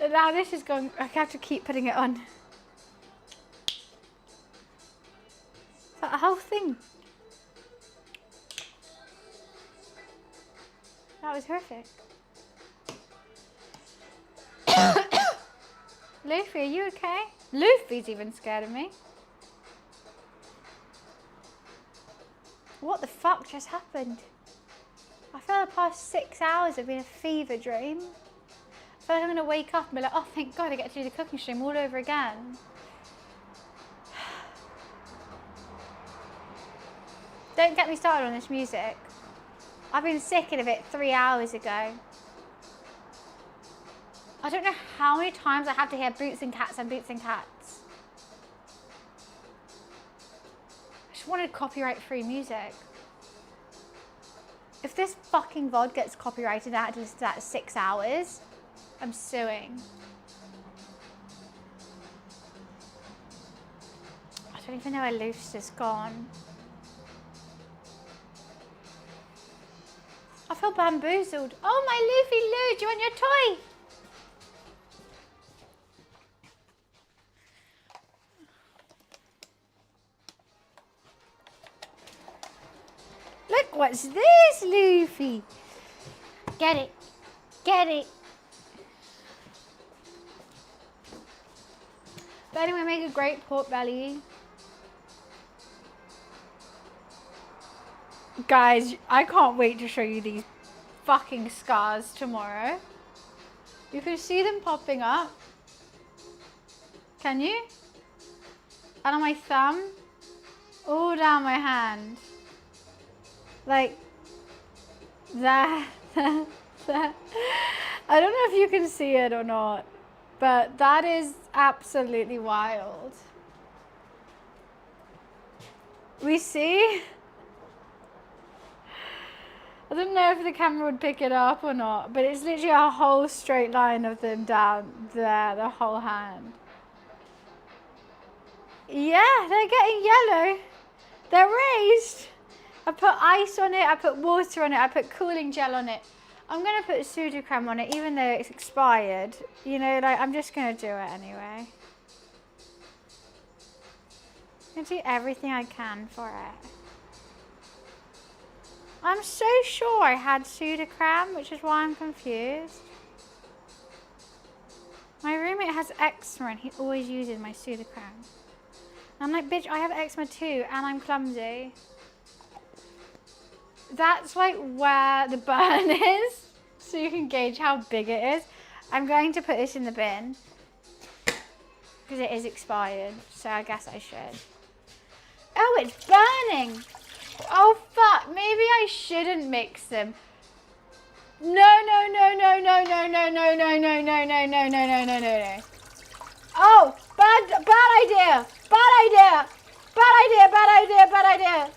[SPEAKER 1] Now this is going, I have to keep putting it on. That whole thing. That was horrific. Luffy, are you okay? Luffy's even scared of me. What the fuck just happened? I feel the past 6 hours have been a fever dream. I feel like I'm gonna wake up and be like, oh thank God I get to do the cooking stream all over again. Don't get me started on this music. I've been sick of it 3 hours ago. I don't know how many times I have to hear boots and cats and boots and cats. I just wanted copyright-free music. If this fucking VOD gets copyrighted and I had to listen to that 6 hours, I'm suing. I don't even know where Luke's just gone. I feel bamboozled. Oh my Luffy Lou, do you want your toy? Look, what's this, Luffy? Get it. Get it. But anyway, make a great pork belly. Guys, I can't wait to show you these fucking scars tomorrow. You can see them popping up. Can you? And on my thumb, all down my hand. Like that. I don't know if you can see it or not, but that is absolutely wild. We see? I don't know if the camera would pick it up or not, but it's literally a whole straight line of them down there, the whole hand. Yeah, they're getting yellow. They're raised. I put ice on it, I put water on it, I put cooling gel on it. I'm gonna put pseudo-creme on it, even though it's expired. You know, like, I'm just gonna do it anyway. I'm gonna do everything I can for it. I'm so sure I had pseudo-creme, which is why I'm confused. My roommate has eczema and he always uses my pseudo-creme. I'm like, bitch, I have eczema too, and I'm clumsy. That's like where the burn is, so you can gauge how big it is. I'm going to put this in the bin, because it is expired, so I guess I should. Oh, it's burning! Oh fuck, maybe I shouldn't mix them. No, no, no, no, no, no, no, no, no, no, no, no, no, no, no, no, no. Oh, bad idea, bad idea, bad idea, bad idea, bad idea.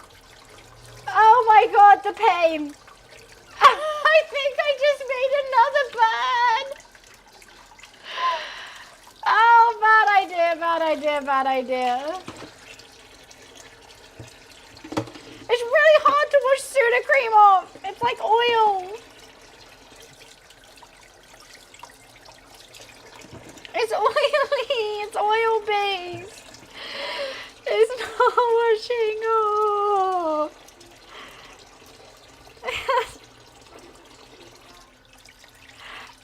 [SPEAKER 1] Oh my God, the pain. I think I just made another burn. Oh, bad idea, bad idea, bad idea. It's really hard to wash pseudo-cream off. It's like oil. It's oily. It's oil-based. It's not washing off.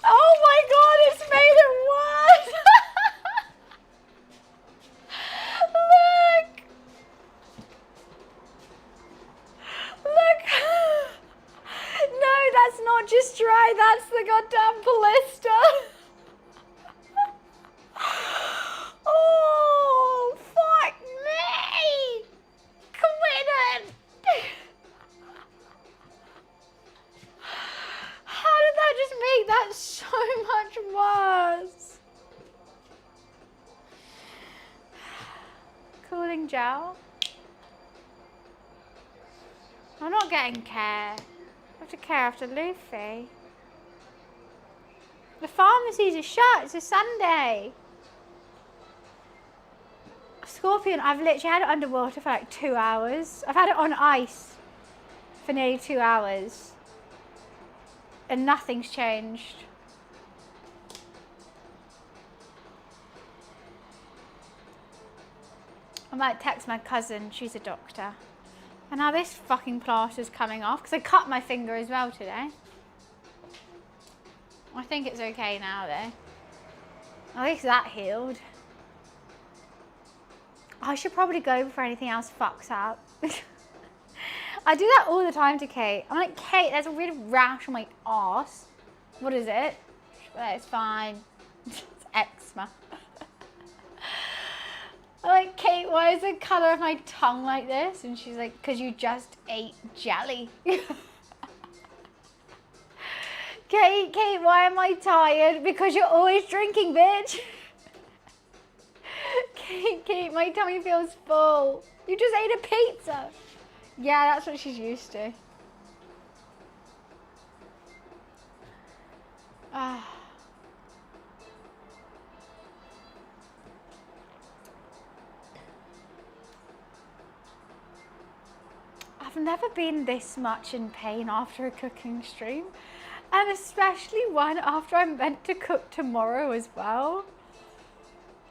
[SPEAKER 1] Oh my God, it's made it worse. Look. Look. No, that's not just dry, that's the goddamn blister. cooling gel. I'm not getting care. I have to care after Luffy. The pharmacies are shut. It's a Sunday. Scorpion, I've literally had it underwater for like 2 hours. I've had it on ice for nearly 2 hours. And nothing's changed. I might text my cousin, she's a doctor. And now this fucking plaster's coming off because I cut my finger as well today. I think it's okay now though. At least that healed. I should probably go before anything else fucks up. I do that all the time to Kate. I'm like, Kate, there's a weird rash on my arse. What is it? It's fine. It's eczema. I'm like, Kate, why is the colour of my tongue like this? And she's like, because you just ate jelly. Kate, why am I tired? Because you're always drinking, bitch. Kate, my tummy feels full. You just ate a pizza. Yeah, that's what she's used to. I've never been this much in pain after a cooking stream. And especially one after I'm meant to cook tomorrow as well.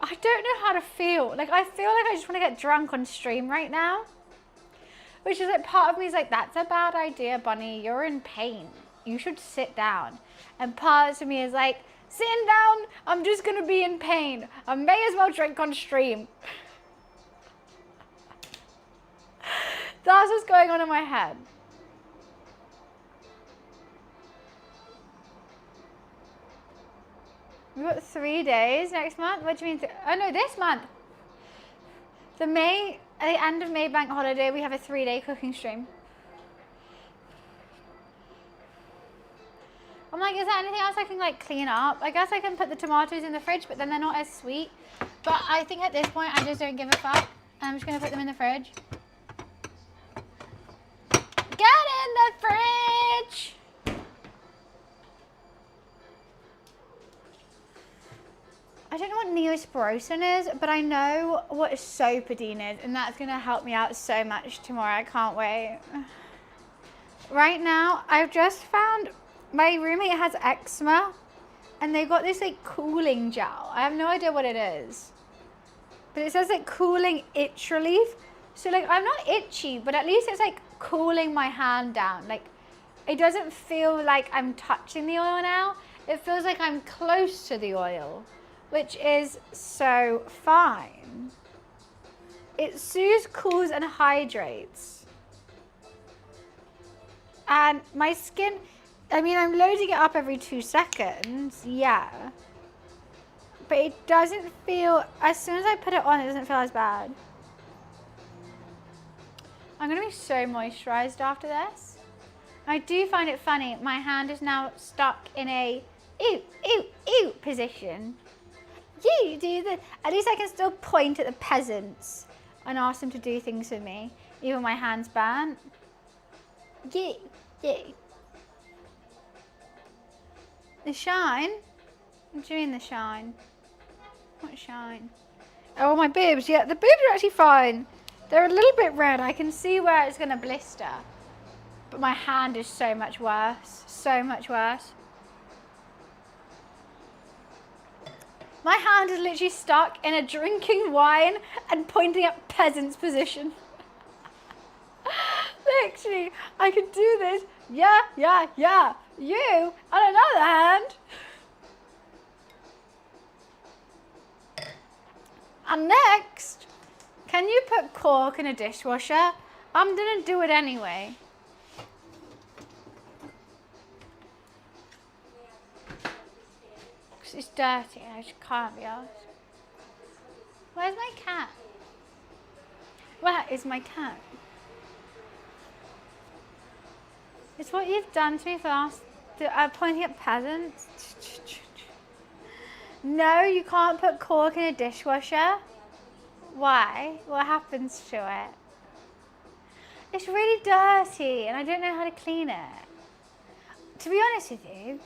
[SPEAKER 1] I don't know how to feel. Like, I feel like I just want to get drunk on stream right now. Which is like, part of me is like, that's a bad idea, Bunny. You're in pain. You should sit down. And part of me is like, sitting down, I'm just going to be in pain. I may as well drink on stream. That's what's going on in my head. We've got 3 days next month. What do you mean? Oh no, this month. At the end of May bank holiday, we have a 3-day cooking stream. I'm like, is there anything else I can like clean up? I guess I can put the tomatoes in the fridge, but then they're not as sweet. But I think at this point, I just don't give a fuck. I'm just gonna put them in the fridge. Get in the fridge! I don't know what Neosporin is, but I know what Sopodine is, and that's going to help me out so much tomorrow. I can't wait. Right now, I've just found my roommate has eczema, and they got this like cooling gel. I have no idea what it is, but it says like cooling itch relief. So like I'm not itchy, but at least it's like cooling my hand down. Like it doesn't feel like I'm touching the oil now. It feels like I'm close to the oil, which is so fine. It soothes, cools, and hydrates. And my skin, I mean, I'm loading it up every 2 seconds, yeah. But it doesn't feel, as soon as I put it on, it doesn't feel as bad. I'm gonna be so moisturized after this. I do find it funny, my hand is now stuck in a ew position. You do the, at least I can still point at the peasants and ask them to do things for me, even my hand's burnt. You. The shine? What do you mean the shine? What shine? Oh, my boobs. Yeah, the boobs are actually fine. They're a little bit red. I can see where it's going to blister. But my hand is so much worse. So much worse. My hand is literally stuck in a drinking wine and pointing at peasant's position. Literally, I could do this. Yeah. You, on another hand. And next, can you put cork in a dishwasher? I'm gonna do it anyway. Because it's dirty, I just can't be asked. Where's my cat? Where is my cat? It's what you've done to me for the last, pointing at peasants. No, you can't put cork in a dishwasher. Why? What happens to it? It's really dirty and I don't know how to clean it. To be honest with you,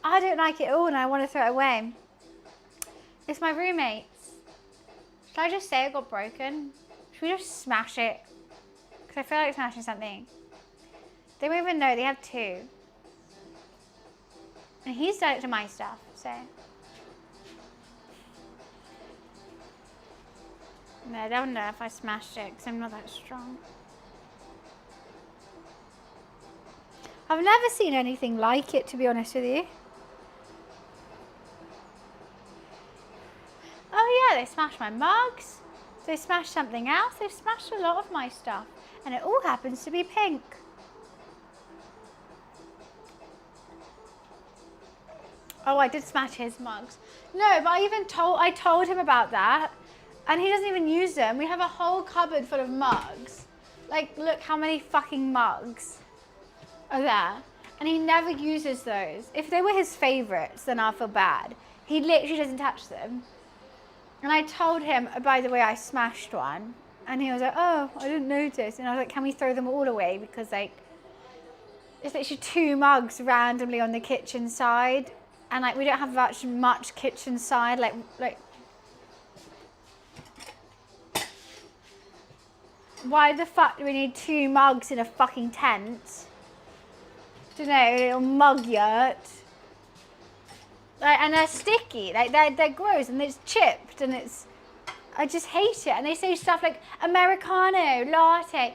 [SPEAKER 1] I don't like it at all and I want to throw it away. It's my roommate's. Should I just say it got broken? Should we just smash it? Because I feel like smashing something. They won't even know, they have two. And he's done it to my stuff, so. No, they'll know if I smashed it because I'm not that strong. I've never seen anything like it, to be honest with you. Oh yeah, they smashed my mugs. They smashed something else. They've smashed a lot of my stuff. And it all happens to be pink. Oh, I did smash his mugs. No, but I told him about that. And he doesn't even use them. We have a whole cupboard full of mugs. Like, look how many fucking mugs are there. And he never uses those. If they were his favorites, then I'll feel bad. He literally doesn't touch them. And I told him, oh, by the way, I smashed one. And he was like, oh, I didn't notice. And I was like, can we throw them all away? Because, like, it's literally 2 mugs randomly on the kitchen side. And, like, we don't have much kitchen side. Like, why the fuck do we need 2 mugs in a fucking tent? Don't know, a little mug yurt. Like, and they're sticky, like they're gross and it's chipped and it's, I just hate it. And they say stuff like Americano, latte,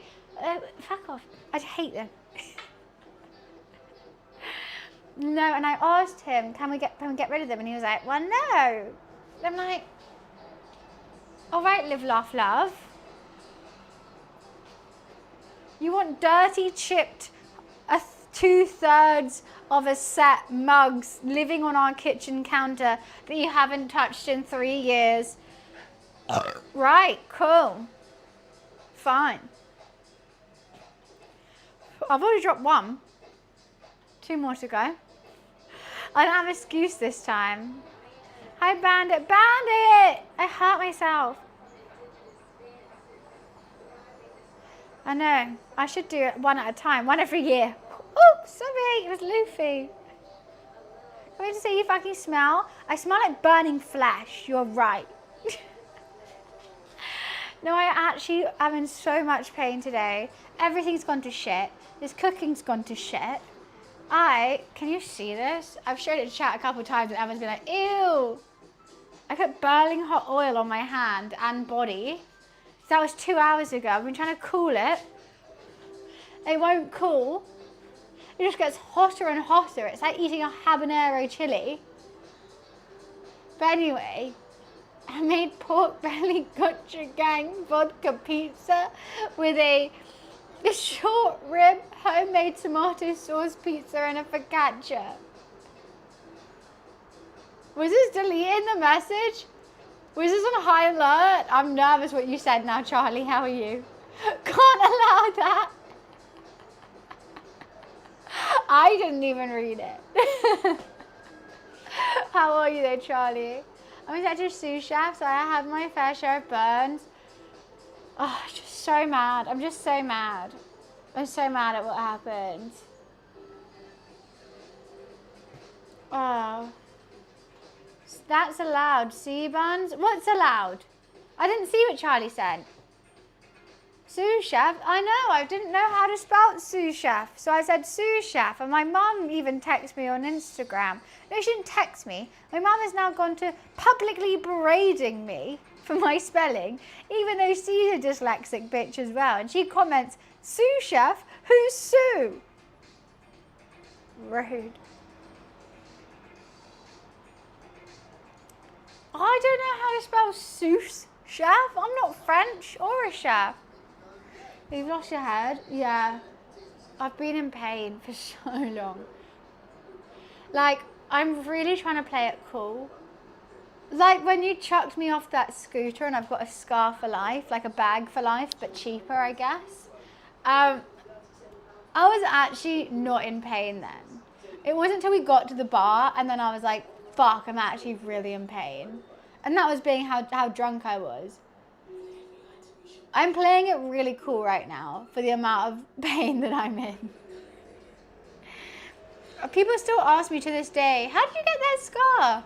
[SPEAKER 1] fuck off, I hate them. No, and I asked him, can we get rid of them? And he was like, well, no. And I'm like, all right, live, laugh, love. You want dirty, chipped, 2/3 of a set mugs living on our kitchen counter that you haven't touched in 3 years. Right, cool. Fine. I've already dropped 1. 2 more to go. I don't have an excuse this time. Hi, Bandit. Bandit! I hurt myself. I know. I should do it 1 at a time. 1 every year. Oops, sorry. It was Luffy. Can I just say you fucking smell? I smell like burning flesh. You're right. No, I actually am in so much pain today. Everything's gone to shit. This cooking's gone to shit. Can you see this? I've showed it to chat a couple of times and everyone's been like, ew. I put boiling hot oil on my hand and body. That was 2 hours ago. I've been trying to cool it. It won't cool. It just gets hotter and hotter. It's like eating a habanero chili. But anyway, I made pork belly gochujang vodka pizza with a short rib homemade tomato sauce pizza and a focaccia. Was this deleting the message? Was this on high alert? I'm nervous what you said now, Charlie. How are you? Can't allow that. I didn't even read it. How are you there, Charlie? I'm such a sous chef, so I have my fair share of burns. Oh, I'm just so mad. I'm just so mad. I'm so mad at what happened. Oh. That's allowed. Sea buns? What's allowed? I didn't see what Charlie said. Sous chef? I know, I didn't know how to spell sous chef. So I said sous chef, and my mum even texted me on Instagram. No, she didn't text me. My mum has now gone to publicly berating me for my spelling, even though she's a dyslexic bitch as well. And she comments, sous chef? Who's Sue? Rude. I don't know how to spell sous chef. I'm not French or a chef. You've lost your head? Yeah. I've been in pain for so long. Like, I'm really trying to play it cool. Like when you chucked me off that scooter and I've got a scar for life, like a bag for life, but cheaper, I guess. I was actually not in pain then. It wasn't until we got to the bar and then I was like, fuck, I'm actually really in pain. And that was being how drunk I was. I'm playing it really cool right now for the amount of pain that I'm in. People still ask me to this day, how did you get that scar?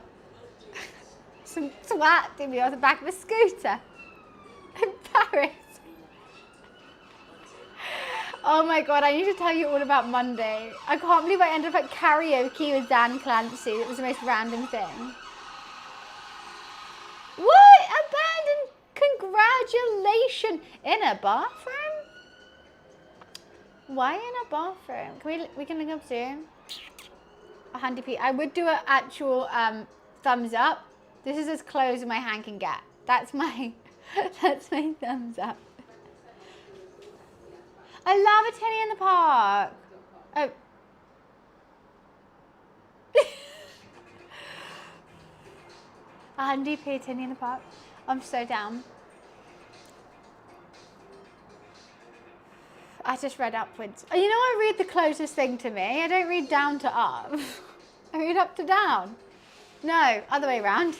[SPEAKER 1] Some twat did me on the back of a scooter in Paris. Oh my God, I need to tell you all about Monday. I can't believe I ended up at karaoke with Dan Clancy. It was the most random thing. What? Abandoned? Congratulations. In a bathroom? Why in a bathroom? We can link up soon? 100p. I would do an actual thumbs up. This is as close as my hand can get. That's my thumbs up. I love a tinny in the park. Oh. 100p tinny in the park. I'm so down. I just read upwards. You know, I read the closest thing to me. I don't read down to up. I read up to down. No, other way around.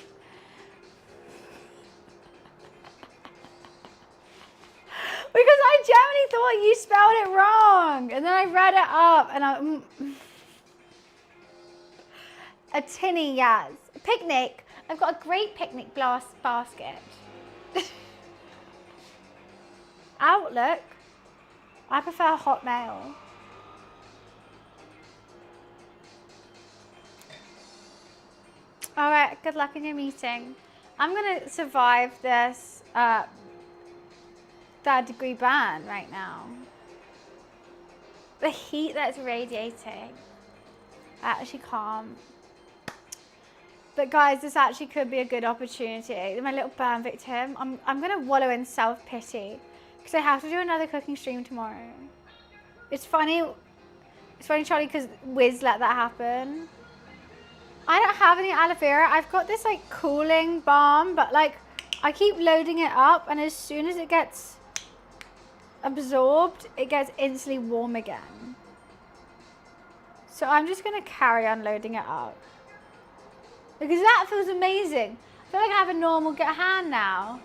[SPEAKER 1] Because I genuinely thought you spelled it wrong. And then I read it up and a tinny, yes. A picnic. I've got a great picnic basket. Outlook. I prefer Hotmail. All right, good luck in your meeting. I'm gonna survive this 3rd-degree burn right now. The heat that's radiating. I actually can't. But guys, this actually could be a good opportunity. My little burn victim. I'm gonna wallow in self-pity because I have to do another cooking stream tomorrow. It's funny, Charlie, because Wiz let that happen. I don't have any aloe vera. I've got this like cooling balm, but like I keep loading it up, and as soon as it gets absorbed, it gets instantly warm again. So I'm just gonna carry on loading it up because that feels amazing. I feel like I have a normal hand now,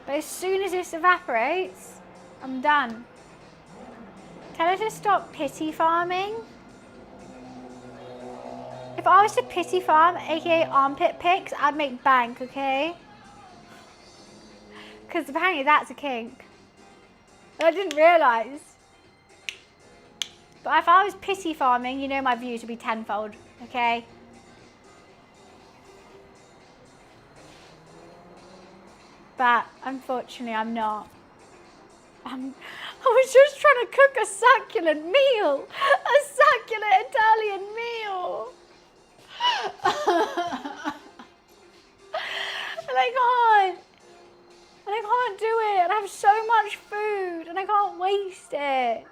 [SPEAKER 1] but as soon as this evaporates, I'm done. Tell her to stop pity farming. If I was to pity farm, aka armpit pics, I'd make bank, okay? Because apparently that's a kink. I didn't realise. But if I was pity farming, you know my views would be tenfold, okay? But unfortunately, I'm not. I was just trying to cook a succulent meal. A succulent Italian meal. And I can't do it. And I have so much food and I can't waste it.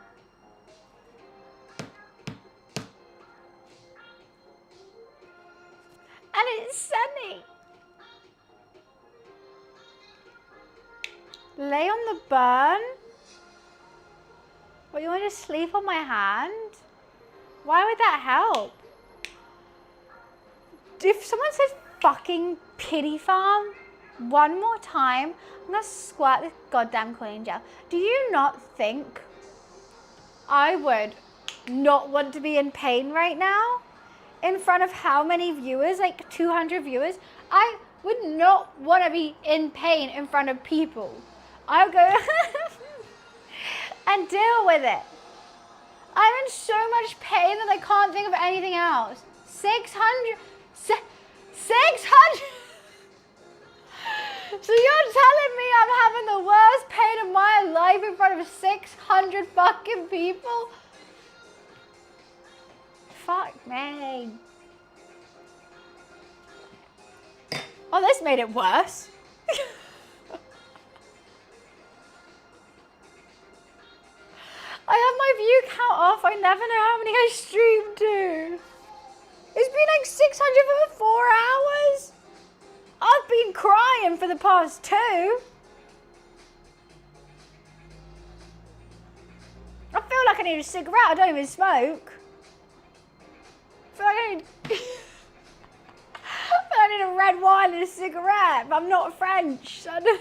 [SPEAKER 1] And it's sunny. Lay on the burn? What, you want to sleep on my hand? Why would that help? If someone says fucking pity farm one more time, I'm gonna squirt this goddamn cooling gel. Do you not think I would not want to be in pain right now? In front of how many viewers? Like 200 viewers? I would not want to be in pain in front of people. I would go and deal with it. I'm in so much pain that I can't think of anything else. 600. So you're telling me I'm having the worst pain of my life in front of 600 fucking people? Fuck me. Oh, this made it worse. I have my view count off. I never know how many I streamed to. It's been like 600 for 4 hours. I've been crying for the past 2. I feel like I need a cigarette. I don't even smoke. I feel like I need a red wine and a cigarette, but I'm not French. So I don't...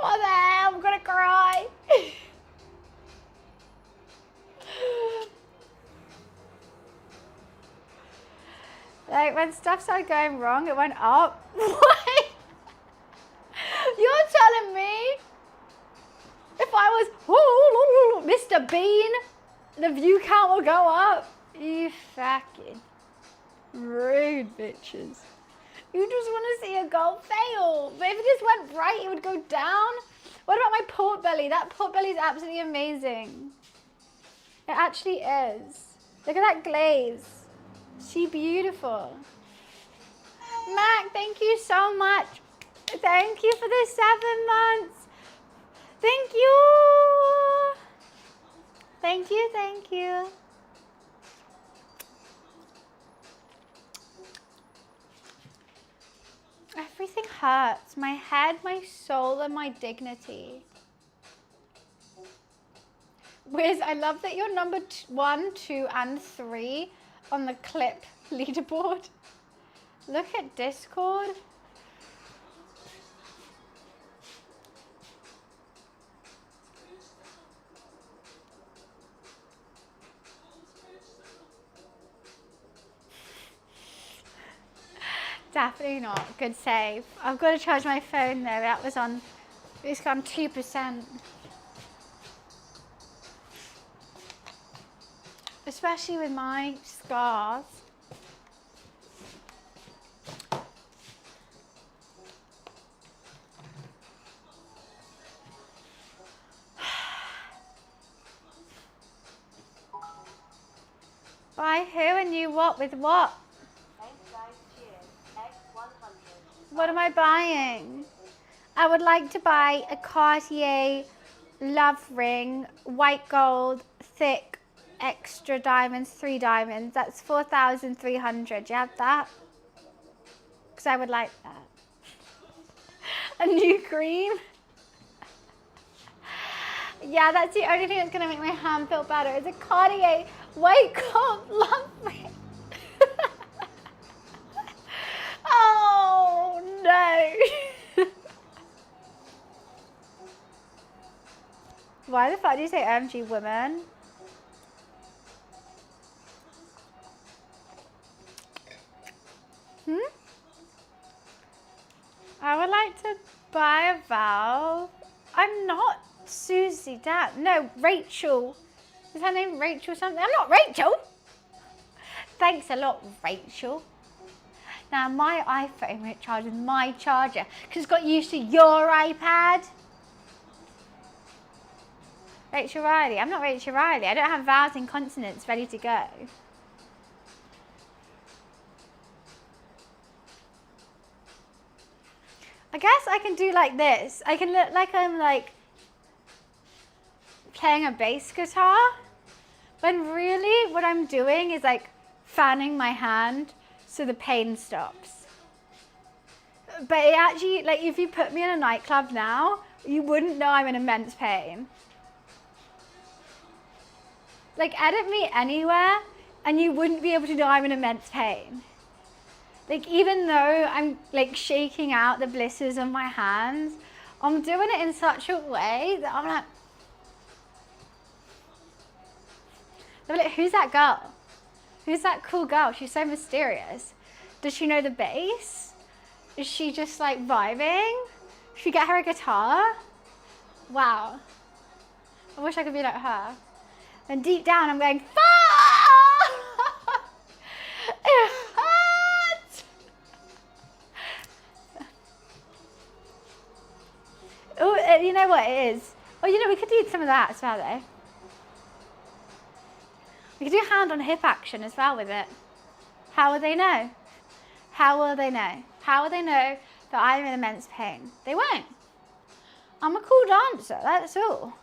[SPEAKER 1] What the hell? I'm gonna cry. Like when stuff started going wrong, it went up. What? You're telling me if I was Mr. Bean, the view count will go up? You fucking rude bitches. You just want to see a goal fail. But if it just went right, it would go down. What about my pork belly? That pork belly is absolutely amazing. It actually is. Look at that glaze. She beautiful. Mac, thank you so much. Thank you for the 7 months. Thank you. Thank you, thank you. Everything hurts. My head, my soul, and my dignity. Wiz, I love that you're number 1, 2, and 3 on the clip leaderboard. Look at Discord. Definitely not. Good save. I've got to charge my phone though. That was on, it's gone 2%. Especially with my scars. Buy who and you what with what? What am I buying? I would like to buy a Cartier love ring, white gold, thick, extra diamonds, 3 diamonds. That's 4,300. Do you have that? Because I would like that. A new cream. Yeah, that's the only thing that's going to make my hand feel better. It's a Cartier white gold love ring. Oh, no. Why the fuck do you say OMG women? I would like to buy a Valve. I'm not Susie Dan. No, Rachel. Is her name Rachel something? I'm not Rachel. Thanks a lot, Rachel. Now my iPhone won't charge with my charger because it's got used to your iPad. Rachel Riley. I'm not Rachel Riley. I don't have vowels and consonants ready to go. I guess I can do like this. I can look like I'm like playing a bass guitar, when really what I'm doing is like fanning my hand so the pain stops. But it actually, like if you put me in a nightclub now, you wouldn't know I'm in immense pain. Like edit me anywhere and you wouldn't be able to know I'm in immense pain. Like even though I'm like shaking out the blisters on my hands, I'm doing it in such a way that I'm like, they're like, who's that girl? Who's that cool girl? She's so mysterious. Does she know the bass? Is she just like vibing? Should we get her a guitar? Wow. I wish I could be like her. And deep down I'm going, fuck! It hurts! Oh, you know what it is? Oh, you know, we could do some of that as well though. We could do hand on hip action as well with it. How will they know? How will they know? How will they know that I'm in immense pain? They won't. I'm a cool dancer, that's all.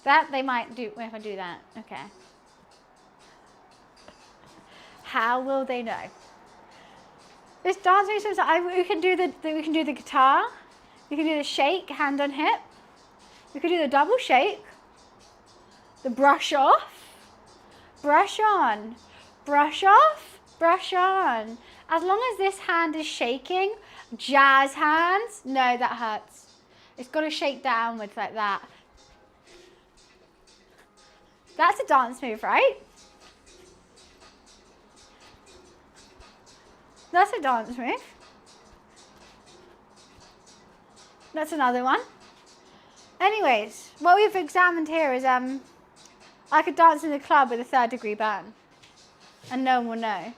[SPEAKER 1] That they might do if I do that. Okay. How will they know? This dance moves. We can do the guitar. We can do the shake, hand on hip. We could do the double shake, the brush off, brush on, brush off, brush on. As long as this hand is shaking, jazz hands, no, that hurts. It's got to shake downwards like that. That's a dance move, right? That's a dance move. That's another one. Anyways, what we've examined here is I could dance in the club with a 3rd degree burn and no one will know.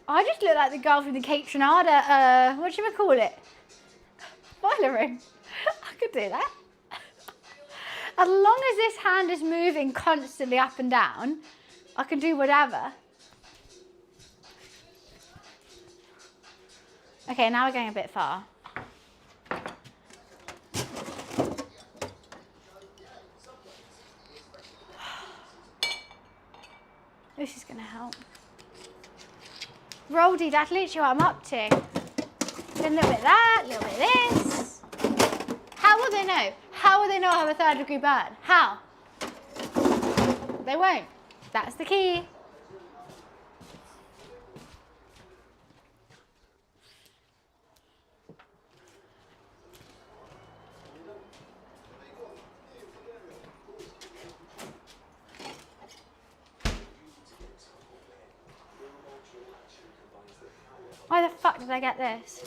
[SPEAKER 1] I just look like the girl from the Cape Trinada, what do you call it? Boiler room. I could do that. As long as this hand is moving constantly up and down, I can do whatever. Okay, now we're going a bit far. This is going to help. Roldy, that's literally what I'm up to. A little bit of that, a little bit of this. How will they know? How will they know I have a 3rd degree burn? How? They won't. That's the key. Why the fuck did I get this?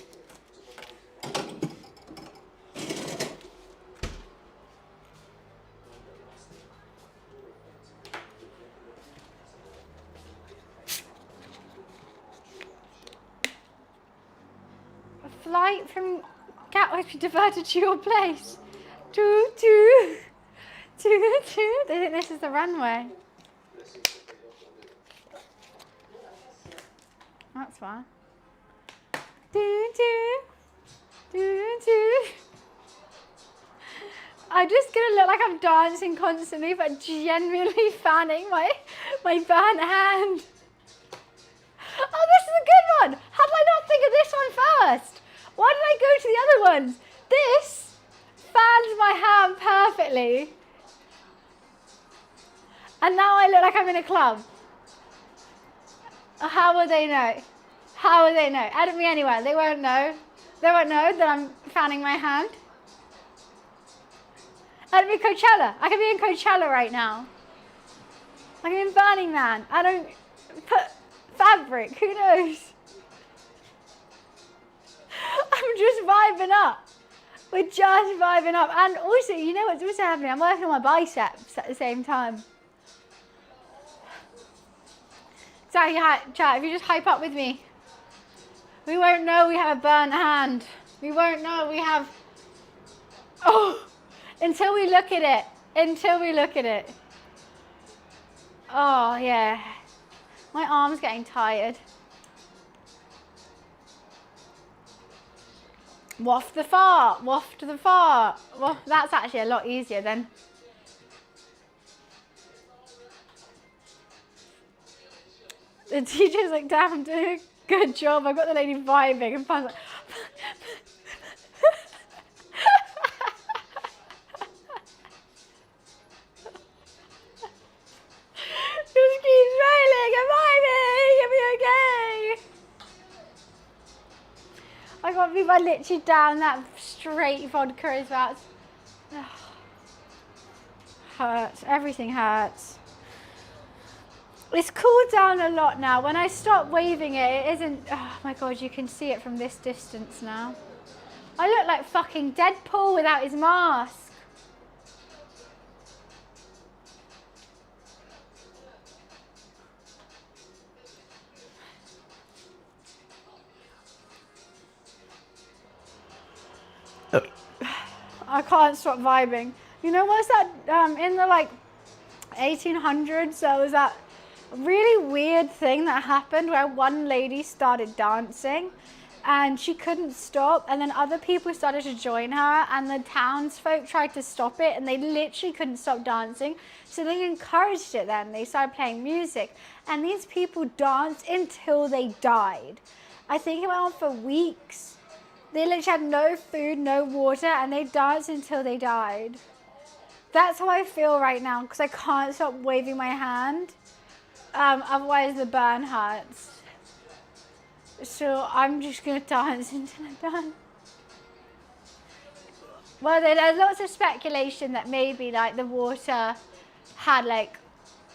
[SPEAKER 1] A flight from Gatwick diverted to your place. Toot toot. Toot toot. They think this is the runway. That's why. Do, do, do, do. I'm just gonna look like I'm dancing constantly, but genuinely fanning my burnt hand. Oh, this is a good one. How did I not think of this one first? Why did I go to the other ones? This fans my hand perfectly. And now I look like I'm in a club. How will they know? How will they know? Edit me anywhere. They won't know. They won't know that I'm fanning my hand. Edit me Coachella. I could be in Coachella right now. I could be in Burning Man. I don't put fabric. Who knows? I'm just vibing up. We're just vibing up. And also, you know what's also happening? I'm working on my biceps at the same time. Sorry, chat, if you just hype up with me. We won't know we have a burnt hand. We won't know we have... Oh! Until we look at it. Until we look at it. Oh, yeah. My arm's getting tired. Waft the fart. Waft the fart. Well, that's actually a lot easier then. The teacher's like, damn, I'm doing a good job. I got the lady vibing and Pan's like, just keep smiling and vibing. You'll be okay. I can't believe I literally down that straight vodka as well. Hurts. Everything hurts. It's cooled down a lot now. When I stop waving it, it isn't... Oh my God, you can see it from this distance now. I look like fucking Deadpool without his mask. I can't stop vibing. You know what's that, in the like 1800s, there was that really weird thing that happened where one lady started dancing and she couldn't stop, and then other people started to join her, and the townsfolk tried to stop it and they literally couldn't stop dancing, so they encouraged it. Then they started playing music and these people danced until they died. I think it went on for weeks. They literally had no food, no water, and they danced until they died. That's how I feel right now because I can't stop waving my hand. Otherwise the burn hurts. So I'm just gonna dance until I'm done. Well, there's lots of speculation that maybe like the water had like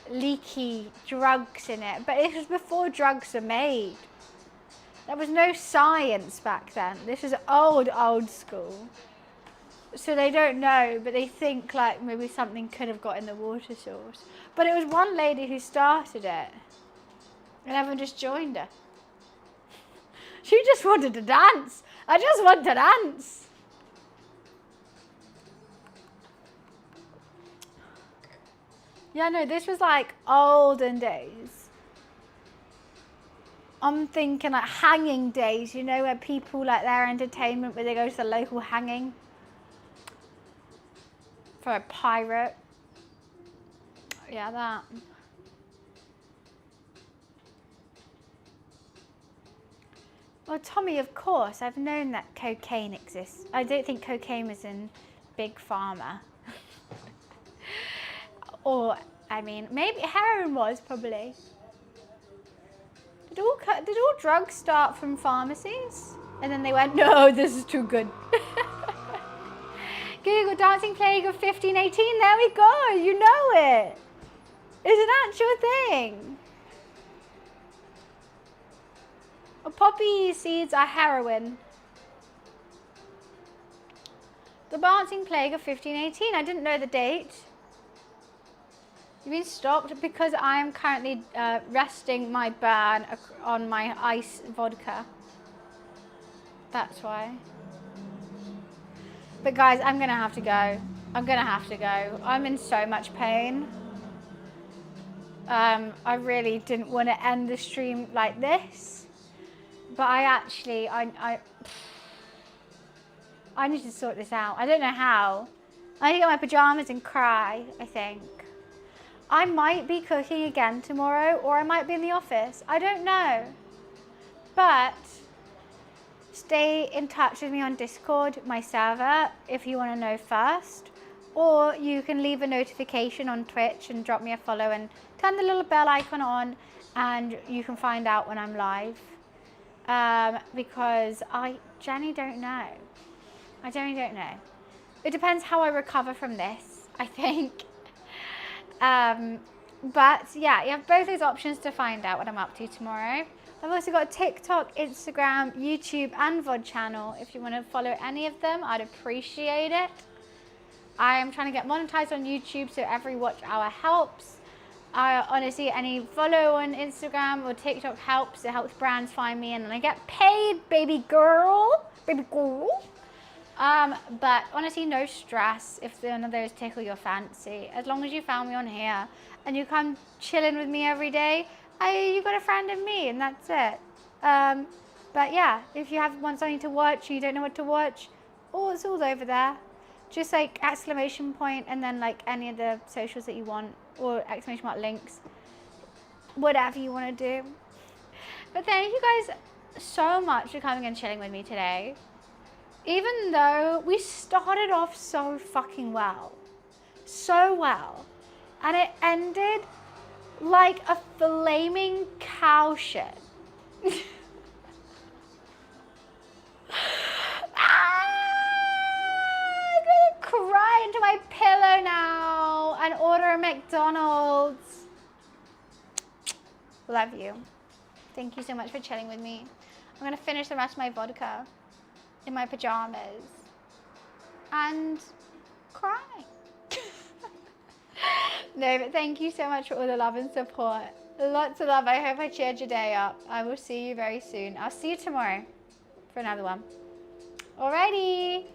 [SPEAKER 1] leaky drugs in it, but it was before drugs were made. There was no science back then. This is old school. So they don't know, but they think like maybe something could have got in the water source. But it was one lady who started it, and everyone just joined her. She just wanted to dance. I just want to dance. Yeah, no, this was like olden days. I'm thinking like hanging days, you know, where people like their entertainment, where they go to the local hanging for a pirate. Yeah, that. Well, Tommy, of course, I've known that cocaine exists. I don't think cocaine was in Big Pharma. Or, I mean, maybe heroin was probably. Did all drugs start from pharmacies? And then they went, no, this is too good. Google dancing plague of 1518, there we go, you know it. It's an actual thing. Poppy seeds are heroin. The dancing plague of 1518, I didn't know the date. You've been stopped because I am currently resting my burn on my ice vodka. That's why. But guys, I'm gonna have to go. I'm gonna have to go. I'm in so much pain. I really didn't want to end the stream like this, but I need to sort this out. I don't know how. I need to get my pajamas and cry, I think. I might be cooking again tomorrow, or I might be in the office. I don't know. But stay in touch with me on Discord, my server, if you want to know first. Or you can leave a notification on Twitch and drop me a follow and turn the little bell icon on, and you can find out when I'm live. Because I genuinely don't know. I genuinely don't know. It depends how I recover from this, I think. But yeah, you have both those options to find out what I'm up to tomorrow. I've also got a TikTok, Instagram, YouTube, and VOD channel. If you want to follow any of them, I'd appreciate it. I am trying to get monetized on YouTube, so every watch hour helps. Honestly, any follow on Instagram or TikTok helps. It helps brands find me, and I get paid, baby girl. Baby girl. But honestly, no stress if none of those tickle your fancy. As long as you found me on here and you come chilling with me every day, you got a friend in me, and that's it. But yeah, if you want something to watch, you don't know what to watch, it's all over there. Just like exclamation point and then like any of the socials that you want, or exclamation mark links, whatever you want to do. But thank you guys so much for coming and chilling with me today. Even though we started off so fucking well, and it ended like a flaming cow shit. I'm gonna cry into my pillow now and order a McDonald's. Love you. Thank you so much for chilling with me. I'm gonna finish the rest of my vodka in my pajamas and cry. No, but thank you so much for all the love and support. Lots of love. I hope I cheered your day up. I will see you very soon. I'll see you tomorrow for another one. Alrighty.